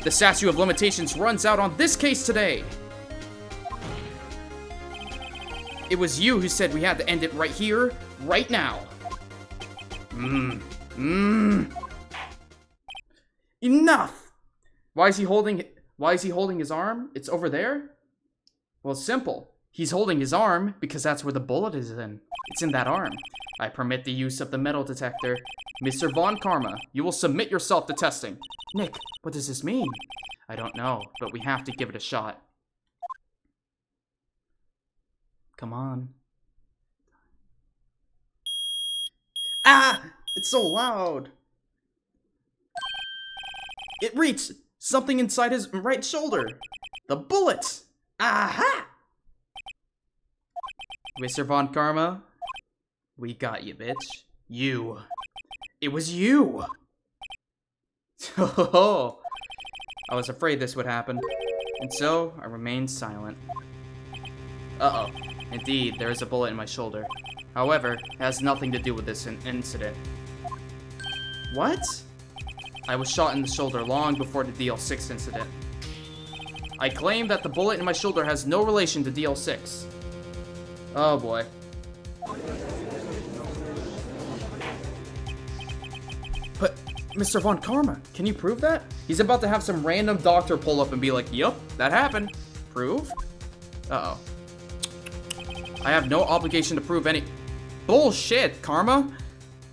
The statute of limitations runs out on this case today. It was you who said we had to end it right here, right now. Enough! Why is he holding his arm? It's over there? Well, it's simple. He's holding his arm because that's where the bullet is in. It's in that arm. I permit the use of the metal detector. Mr. Von Karma, you will submit yourself to testing. Nick, what does this mean? I don't know, but we have to give it a shot. Come on. Ah! It's so loud. It reached something inside his right shoulder. The bullet. Aha! Mr. Von Karma, we got you, bitch. You. It was you. Oh, I was afraid this would happen, and so I remained silent. Uh-oh. Indeed, there is a bullet in my shoulder. However, it has nothing to do with this incident. What? I was shot in the shoulder long before the DL6 incident. I claim that the bullet in my shoulder has no relation to DL6. Oh boy. But, Mr. Von Karma, can you prove that? He's about to have some random doctor pull up and be like, yup, that happened. Prove? Uh-oh. I have no obligation to prove any... Bullshit, Karma!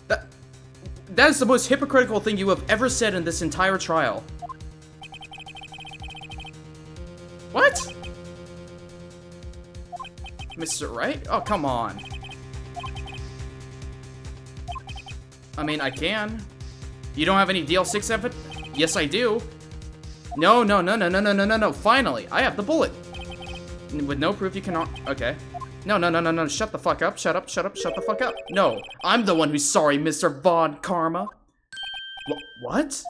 That is the most hypocritical thing you have ever said in this entire trial. What? Mr. Wright? Oh, come on. I mean, I can. You don't have any DL6 evidence? Yes, I do. No. Finally, I have the bullet. With no proof, you cannot... Okay. No. Shut the fuck up. Shut the fuck up. No, I'm the one who's sorry, Mr. Von Karma. What?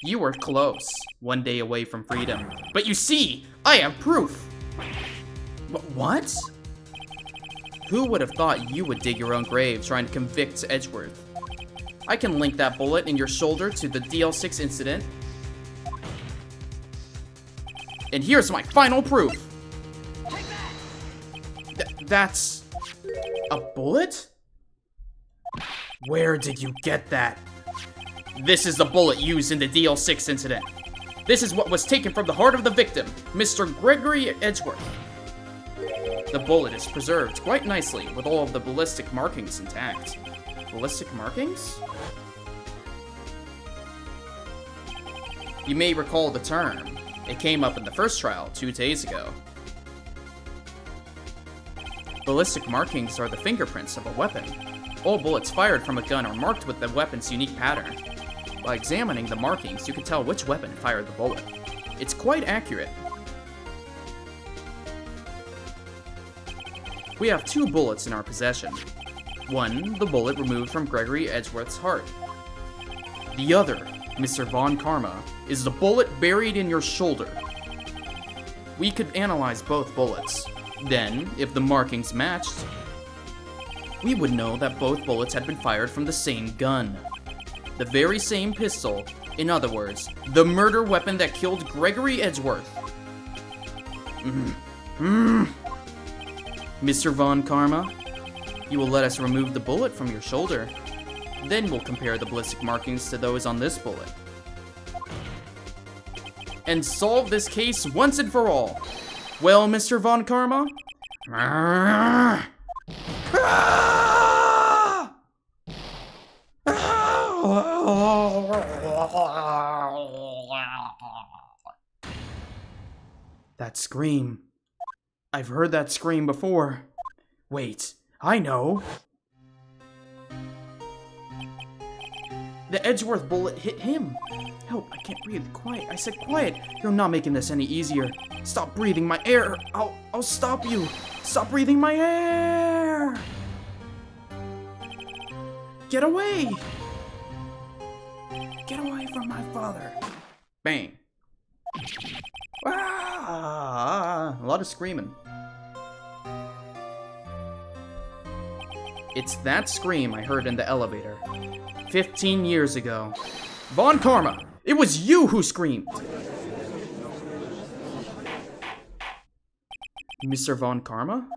You were close. One day away from freedom. But you see, I have proof. What? Who would have thought you would dig your own grave trying to convict Edgeworth? I can link that bullet in your shoulder to the DL6 incident. And here's my final proof. That's a bullet? Where did you get that? This is the bullet used in the DL6 incident. This is what was taken from the heart of the victim, Mr. Gregory Edgeworth. The bullet is preserved quite nicely with all of the ballistic markings intact. Ballistic markings? You may recall the term. It came up in the first trial 2 days ago. Ballistic markings are the fingerprints of a weapon. All bullets fired from a gun are marked with the weapon's unique pattern. By examining the markings, you can tell which weapon fired the bullet. It's quite accurate. We have 2 bullets in our possession. One, the bullet removed from Gregory Edgeworth's heart. The other, Mr. Von Karma, is the bullet buried in your shoulder. We could analyze both bullets. Then, if the markings matched, we would know that both bullets had been fired from the same gun. The very same pistol, in other words, the murder weapon that killed Gregory Edgeworth. Mr. Von Karma, you will let us remove the bullet from your shoulder. Then we'll compare the ballistic markings to those on this bullet. And solve this case once and for all. Well, Mr. Von Karma? That scream. I've heard that scream before. Wait, I know. The Edgeworth bullet hit him. Help, I can't breathe. Quiet. I said quiet. You're not making this any easier. Stop breathing my air. I'll stop you. Stop breathing my air. Get away. Get away from my father. Bang. Ah, a lot of screaming. It's that scream I heard in the elevator. 15 years ago. Von Karma! It was you who screamed! Mr. Von Karma?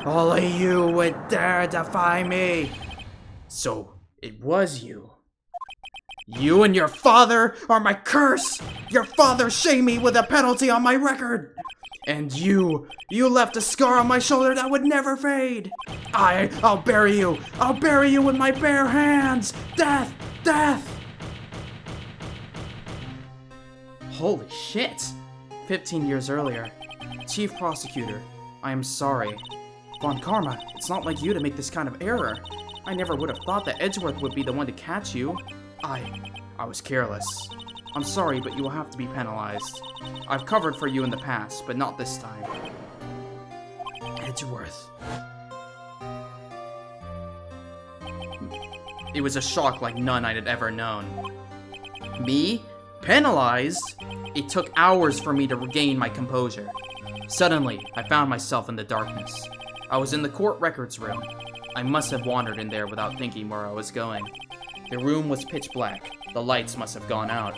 All of you would dare defy me! So, it was you. You and your father are my curse! Your father shamed me with a penalty on my record! And you left a scar on my shoulder that would never fade! I'll bury you! I'll bury you with my bare hands! Death! Death! Holy shit! 15 years earlier. Chief Prosecutor, I am sorry. Von Karma, it's not like you to make this kind of error. I never would have thought that Edgeworth would be the one to catch you. I was careless. I'm sorry, but you will have to be penalized. I've covered for you in the past, but not this time. Edgeworth. It was a shock like none I'd ever known. Me? Penalized? It took hours for me to regain my composure. Suddenly, I found myself in the darkness. I was in the court records room. I must have wandered in there without thinking where I was going. The room was pitch black. The lights must have gone out.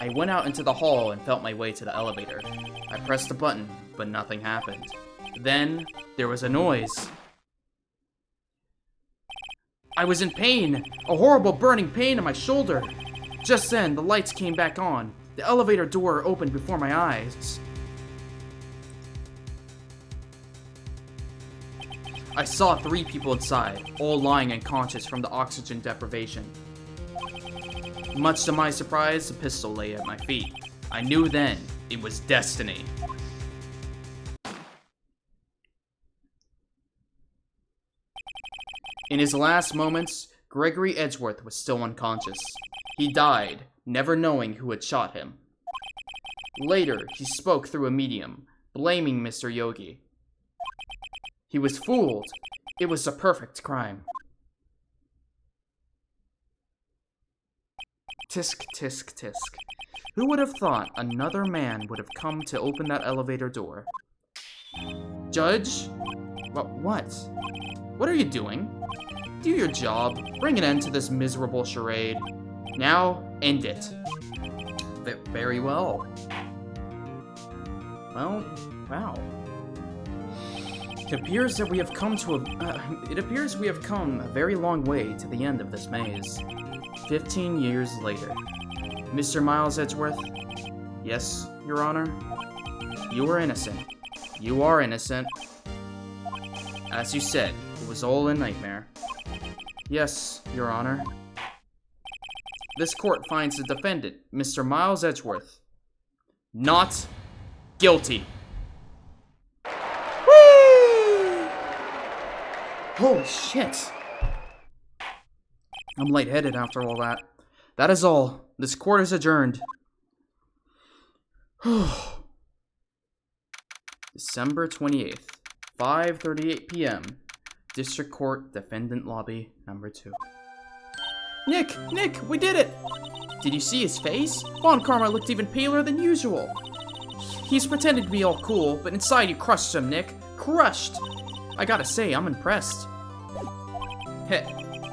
I went out into the hall and felt my way to the elevator. I pressed a button, but nothing happened. Then, there was a noise. I was in pain, a horrible burning pain in my shoulder. Just then, the lights came back on. The elevator door opened before my eyes. I saw 3 people inside, all lying unconscious from the oxygen deprivation. Much to my surprise, a pistol lay at my feet. I knew then it was destiny. In his last moments, Gregory Edgeworth was still unconscious. He died, never knowing who had shot him. Later, he spoke through a medium, blaming Mr. Yogi. He was fooled. It was a perfect crime. Tisk, tisk, tisk. Who would have thought another man would have come to open that elevator door? Judge? What? What are you doing? Do your job. Bring an end to this miserable charade. Now, end it. Very well. Well, wow. It appears we have come a very long way to the end of this maze. 15 years later. Mr. Miles Edgeworth? Yes, Your Honor? You were innocent. You are innocent. As you said, it was all a nightmare. Yes, Your Honor. This court finds the defendant, Mr. Miles Edgeworth, not guilty. Woo! Holy shit. I'm lightheaded after all that. That is all. This court is adjourned. December 28th, 5:38 p.m. District Court, Defendant Lobby, number 2. Nick, we did it! Did you see his face? Von Karma looked even paler than usual. He's pretending to be all cool, but inside you crushed him, Nick. Crushed! I gotta say, I'm impressed. Heh,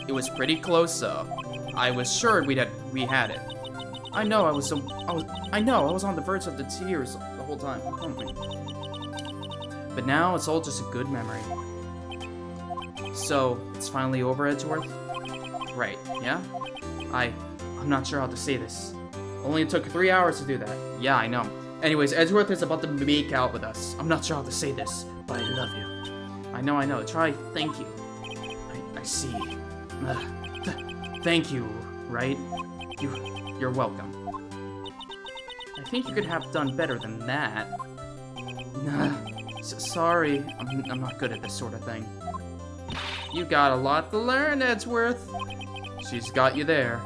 it was pretty close, though. I was sure we had it. I know, I was on the verge of the tears the whole time. But now it's all just a good memory. So, it's finally over, Edgeworth? Right, yeah? I'm not sure how to say this. Only took 3 hours to do that. Yeah, I know. Anyways, Edgeworth is about to make out with us. I'm not sure how to say this, but I love you. I know. Try thank you. I see. Thank you, Wright. You're welcome. I think you could have done better than that. Sorry, I'm not good at this sort of thing. You got a lot to learn, Edgeworth. She's got you there.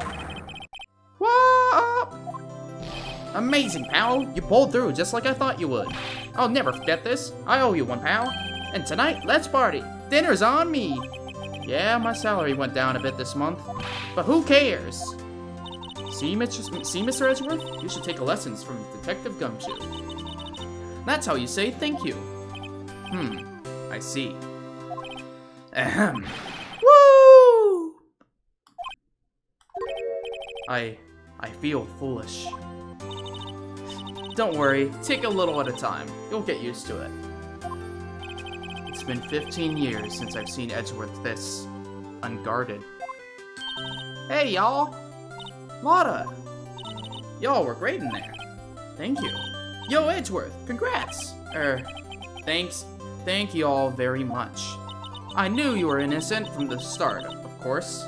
Whoa! Amazing, pal. You pulled through just like I thought you would. I'll never forget this. I owe you one, pal. And tonight, let's party. Dinner's on me. Yeah, my salary went down a bit this month, but who cares? See, Mr. Edgeworth? You should take lessons from Detective Gumshoe. That's how you say thank you. I see. Ahem. Woo! I feel foolish. Don't worry, take a little at a time. You'll get used to it. It's been 15 years since I've seen Edgeworth this unguarded. Hey, y'all! Lotta! Y'all were great in there. Thank you. Yo, Edgeworth, congrats! Thank you all very much. I knew you were innocent from the start, of course.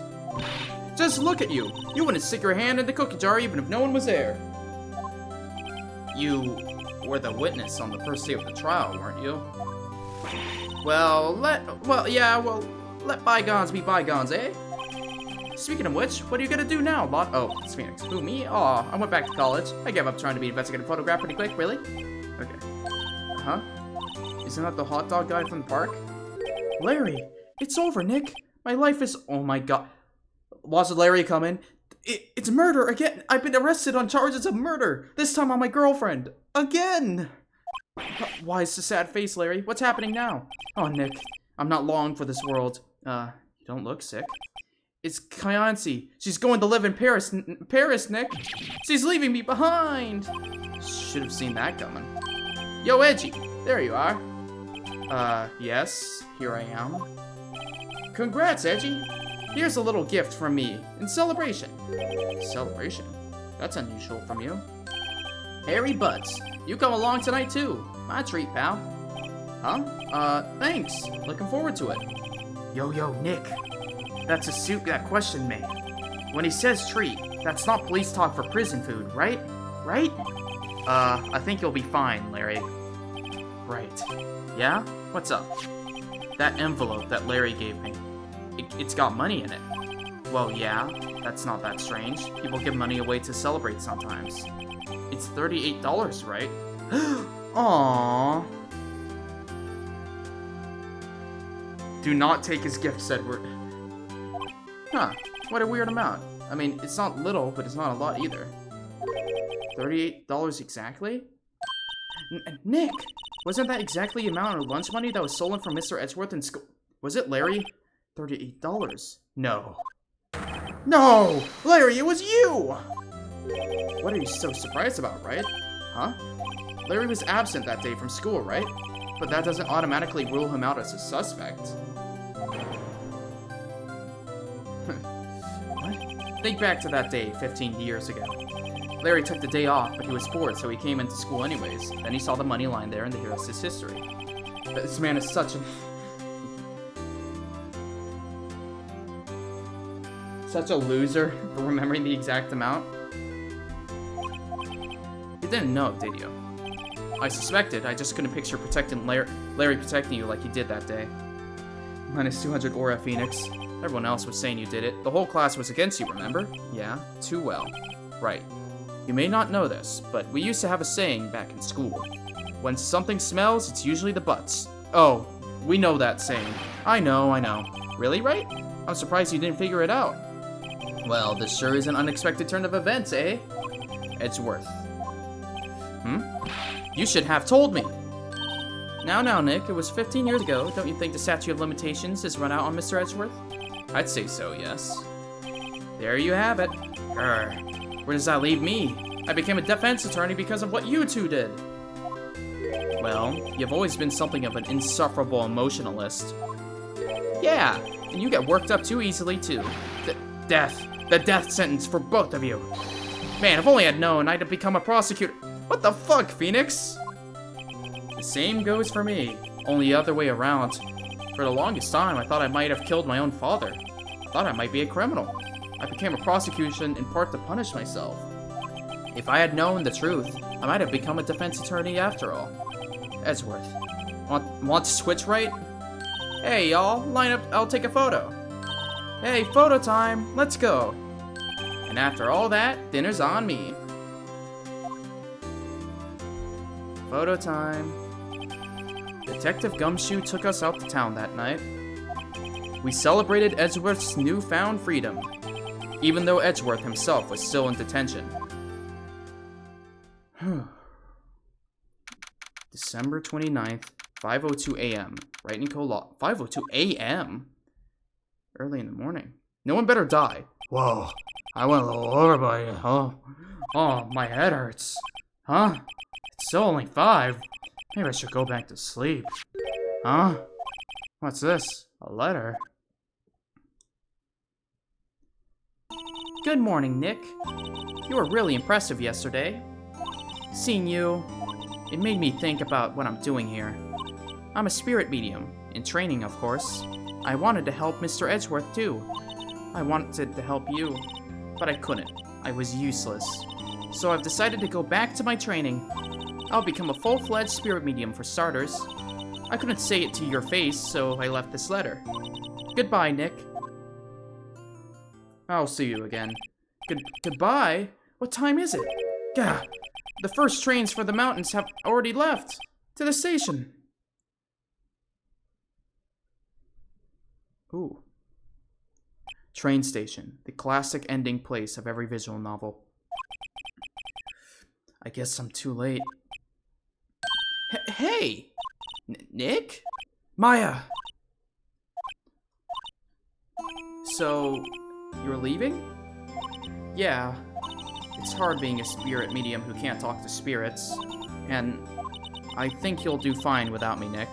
Just look at you! You wouldn't stick your hand in the cookie jar even if no one was there. You were the witness on the first day of the trial, weren't you? Well, let bygones be bygones, eh? Speaking of which, what are you gonna do now, Lot? Oh, it's Phoenix. Who, me? Aw, I went back to college. I gave up trying to be an investigative photographer pretty quick, really? Okay. Huh? Isn't that the hot dog guy from the park? Larry, it's over, Nick. My life is... Oh my god. Watch Larry come in. It's murder again. I've been arrested on charges of murder. This time on my girlfriend. Again. Why is the sad face, Larry? What's happening now? Oh, Nick. I'm not long for this world. You don't look sick. It's Kyancy. She's going to live in Paris. Paris, Nick. She's leaving me behind. Should have seen that coming. Yo, Edgy. There you are. Yes. Here I am. Congrats, Edgy. Here's a little gift from me, in celebration. Celebration? That's unusual from you. Harry Butts, you come along tonight too. My treat, pal. Huh? Thanks. Looking forward to it. Yo, Nick. That's a suit that questioned me. When he says treat, that's not police talk for prison food, right? Right? I think you'll be fine, Larry. Right. Yeah? What's up? That envelope that Larry gave me. It's got money in it. Well, yeah, that's not that strange. People give money away to celebrate sometimes. It's $38, right? Aww. Do not take his gifts, Edward. Huh, what a weird amount. I mean, it's not little, but it's not a lot either. $38 exactly? Nick! Wasn't that exactly the amount of lunch money that was stolen from Mr. Edgeworth in school? Was it Larry? $38. No. No! Larry, it was you! What are you so surprised about, right? Huh? Larry was absent that day from school, right? But that doesn't automatically rule him out as a suspect. What? Think back to that day 15 years ago. Larry took the day off, but he was bored, so he came into school anyways. Then he saw the money line there, and the rest is history. This man is such a loser for remembering the exact amount. You didn't know, did you? I suspected, I just couldn't picture protecting Larry protecting you like he did that day. Minus 200 aura, Phoenix. Everyone else was saying you did it. The whole class was against you, remember? Yeah, too well. Right. You may not know this, but we used to have a saying back in school. When something smells, it's usually the butts. Oh, we know that saying. I know. Really, right? I'm surprised you didn't figure it out. Well, this sure is an unexpected turn of events, eh? Edgeworth. You should have told me. Now, Nick, it was 15 years ago. Don't you think the statute of limitations has run out on Mr. Edgeworth? I'd say so, yes. There you have it. Grr. Where does that leave me? I became a defense attorney because of what you two did. Well, you've always been something of an insufferable emotionalist. Yeah, and you get worked up too easily, too. The death sentence for both of you. Man, if only I'd known, I'd have become a prosecutor. What the fuck, Phoenix? The same goes for me, only the other way around. For the longest time, I thought I might have killed my own father. I thought I might be a criminal. I became a prosecution in part to punish myself. If I had known the truth, I might have become a defense attorney after all. Edgeworth, want to switch, right? Hey, y'all, line up, I'll take a photo. Hey, photo time, let's go. And after all that, dinner's on me. Photo time. Detective Gumshoe took us out to town that night. We celebrated Edgeworth's newfound freedom, even though Edgeworth himself was still in detention. December 29th, 5:02 a.m. Wright and Co. 5:02 a.m. Early in the morning. No one better die. Whoa, I went a little overboard, huh? Oh, my head hurts. Huh? It's still only 5. Maybe I should go back to sleep. Huh? What's this? A letter? Good morning, Nick. You were really impressive yesterday. Seeing you, it made me think about what I'm doing here. I'm a spirit medium, in training, of course. I wanted to help Mr. Edgeworth, too. I wanted to help you, but I couldn't. I was useless. So I've decided to go back to my training. I'll become a full-fledged spirit medium for starters. I couldn't say it to your face, so I left this letter. Goodbye, Nick. I'll see you again. Goodbye? What time is it? Gah! The first trains for the mountains have already left. To the station. Ooh. Train station. The classic ending place of every visual novel. I guess I'm too late. Hey! Nick? Maya! So, you're leaving? Yeah. It's hard being a spirit medium who can't talk to spirits. And I think you'll do fine without me, Nick.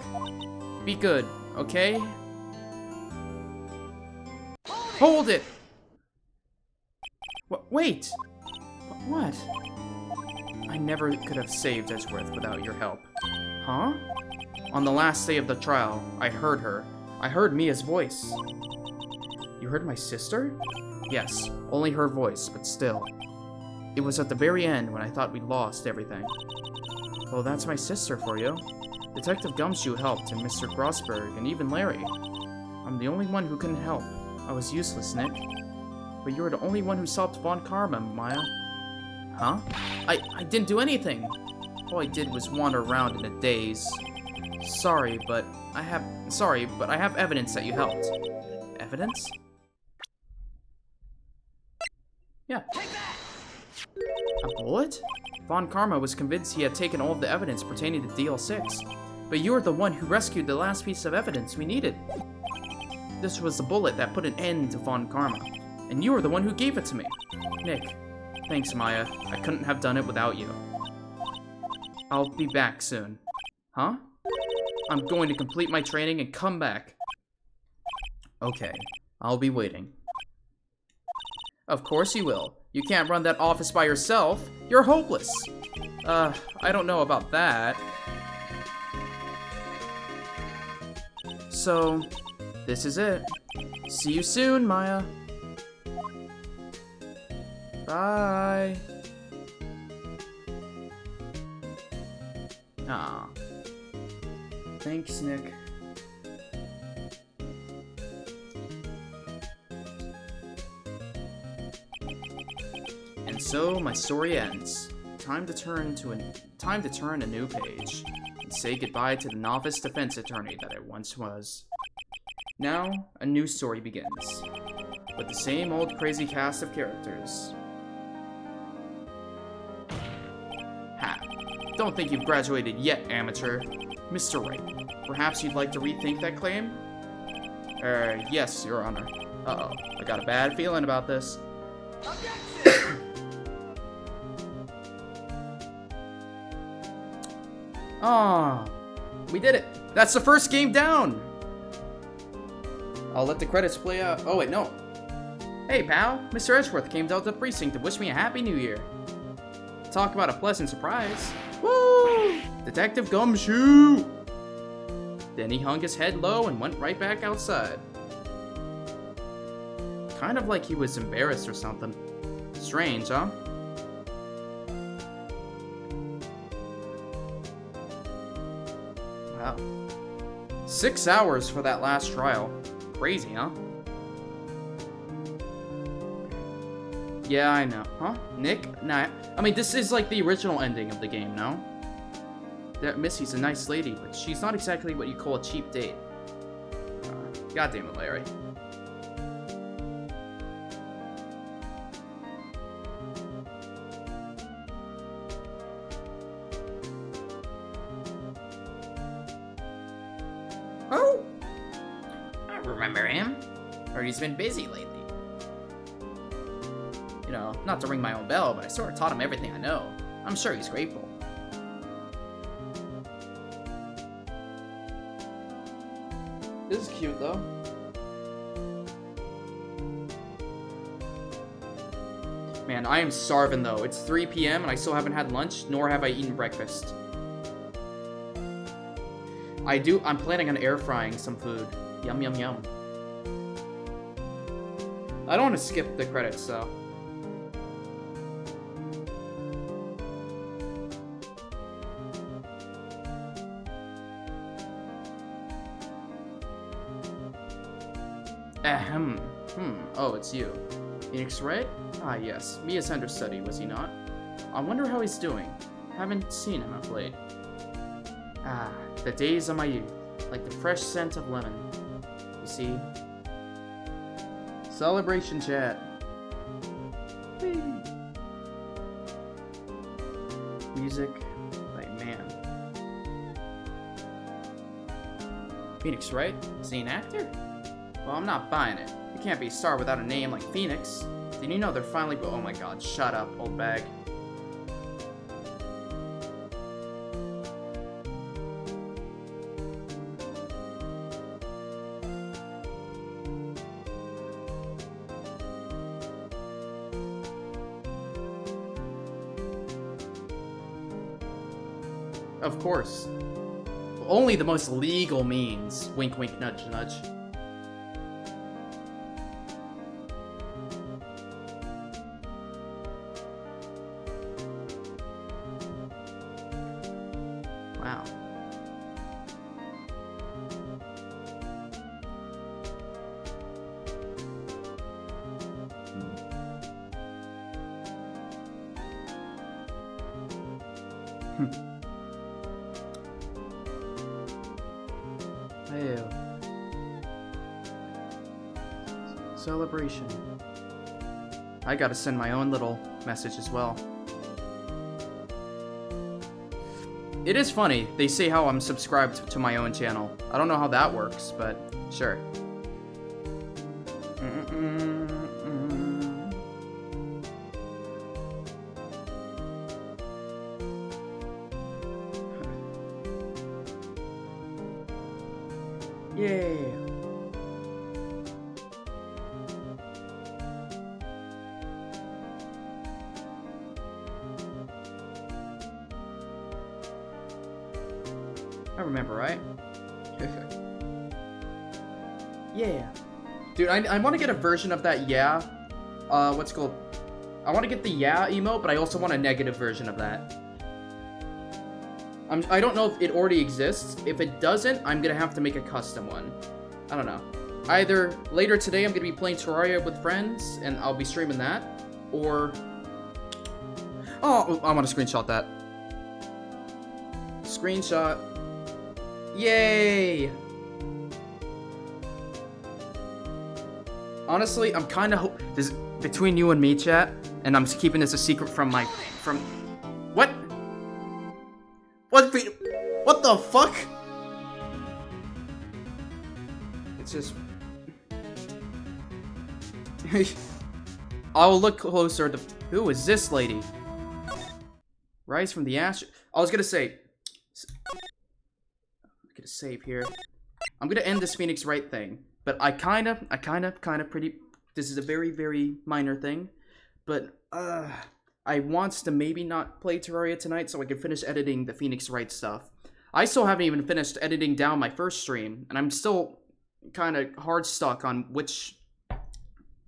Be good, okay? Hold it! Wait! What? I never could have saved Edgeworth without your help. Huh? On the last day of the trial, I heard her. I heard Mia's voice. You heard my sister? Yes, only her voice, but still. It was at the very end when I thought we'd lost everything. Well, that's my sister for you. Detective Gumshoe helped, and Mr. Grossberg, and even Larry. I'm the only one who couldn't help. I was useless, Nick. But you were the only one who solved Von Karma, Maya. Huh? I didn't do anything. All I did was wander around in a daze. Sorry, but I have evidence that you helped. Evidence? Yeah. A bullet? Von Karma was convinced he had taken all of the evidence pertaining to DL6. But you were the one who rescued the last piece of evidence we needed. This was the bullet that put an end to Von Karma. And you were the one who gave it to me. Nick, thanks, Maya. I couldn't have done it without you. I'll be back soon. Huh? I'm going to complete my training and come back. Okay, I'll be waiting. Of course you will. You can't run that office by yourself. You're hopeless. I don't know about that. So, this is it. See you soon, Maya. Bye. Aw. Thanks, Nick. And so my story ends. Time to turn a new page and say goodbye to the novice defense attorney that I once was. Now, a new story begins, with the same old crazy cast of characters. Ha! Don't think you've graduated yet, amateur. Mr. Wright, perhaps you'd like to rethink that claim? Yes, Your Honor. Uh-oh, I got a bad feeling about this. Aw, we did it. That's the first game down. I'll let the credits play out. Oh, wait, no. Hey, pal. Mr. Edgeworth came down to the precinct to wish me a happy new year. Talk about a pleasant surprise. Woo! Detective Gumshoe! Then he hung his head low and went right back outside. Kind of like he was embarrassed or something. Strange, huh? Wow. 6 hours for that last trial. Crazy, huh? Yeah, I know. Huh? Nick? Nah, I mean, this is like the original ending of the game, no? That Missy's a nice lady, but she's not exactly what you call a cheap date. God damn it, Larry. Remember him? Heard he's been busy lately. You know, not to ring my own bell, but I sort of taught him everything I know. I'm sure he's grateful. This is cute, though. Man, I am starving, though. It's 3 p.m. and I still haven't had lunch, nor have I eaten breakfast. I'm planning on air frying some food. Yum, yum, yum. I don't want to skip the credits, though. Ahem. Oh, it's you. Phoenix Wright? Ah, yes. Mia's understudy, was he not? I wonder how he's doing. Haven't seen him of late. Ah, the days of my youth. Like the fresh scent of lemon. You see? Celebration chat. Whee. Music. Like, man. Phoenix Wright? Is he an actor? Well, I'm not buying it. You can't be a star without a name like Phoenix. Did you know they're finally... Oh my god, shut up, old bag. Of course. Only the most legal means. Wink, wink, nudge, nudge. Wow. Hey. Celebration. I gotta send my own little message as well. It is funny, they say how I'm subscribed to my own channel. I don't know how that works, but sure. Yay. I remember, right? Yeah. Dude, I want to get a version of that yeah. What's it called? I want to get the yeah emote, but I also want a negative version of that. I don't know if it already exists. If it doesn't, I'm gonna have to make a custom one. I don't know. Either later today I'm gonna be playing Terraria with friends, and I'll be streaming that, or... Oh, I want to screenshot that. Screenshot. Yay! Honestly, I'm kind of this between you and me, chat, and I'm keeping this a secret from what? What the fuck? It's just I'll look closer to who is this lady? Rise from the ash. I was gonna say. I'm gonna save here. I'm gonna end this Phoenix Wright thing, but I kind of pretty. This is a very, very minor thing, but I wants to maybe not play Terraria tonight so I can finish editing the Phoenix Wright stuff. I still haven't even finished editing down my first stream, and I'm still kind of hard stuck on which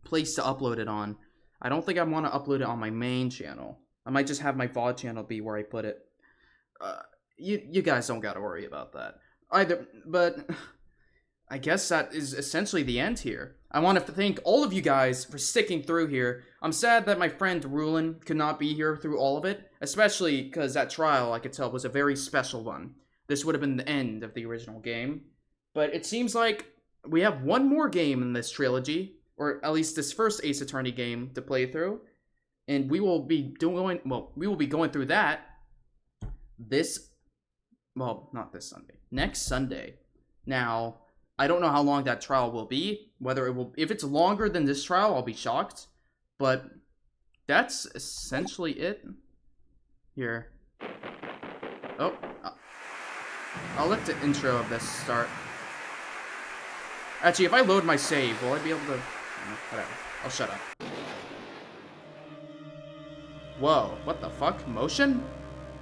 place to upload it on. I don't think I want to upload it on my main channel. I might just have my VOD channel be where I put it. You guys don't gotta worry about that either, but I guess that is essentially the end here. I want to thank all of you guys for sticking through here. I'm sad that my friend Rulin could not be here through all of it, especially because that trial, I could tell, was a very special one. This would have been the end of the original game. But it seems like we have one more game in this trilogy, or at least this first Ace Attorney game to play through. And we will be going through that not this Sunday. Next Sunday. Now, I don't know how long that trial will be. Whether it will, if it's longer than this trial, I'll be shocked. But that's essentially it. Here. Oh, I'll let the intro of this start. Actually, if I load my save, will I be able to? Whatever. I'll shut up. Whoa, what the fuck? Motion?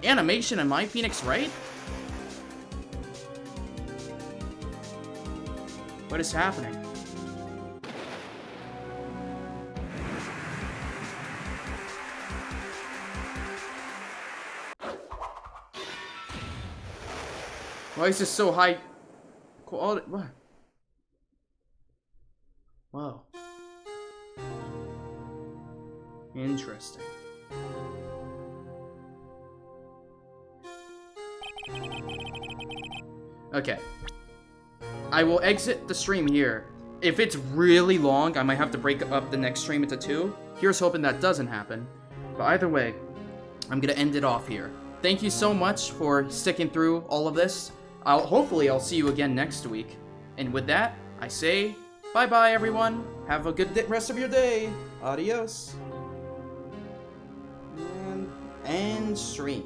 Animation in My Phoenix Wright? What is happening? Why is this so high quality? What? Whoa. Interesting. Okay. I will exit the stream here. If it's really long, I might have to break up the next stream into 2. Here's hoping that doesn't happen. But either way, I'm gonna end it off here. Thank you so much for sticking through all of this. Hopefully I'll see you again next week. And with that, I say bye-bye, everyone. Have a good rest of your day. Adios. And stream.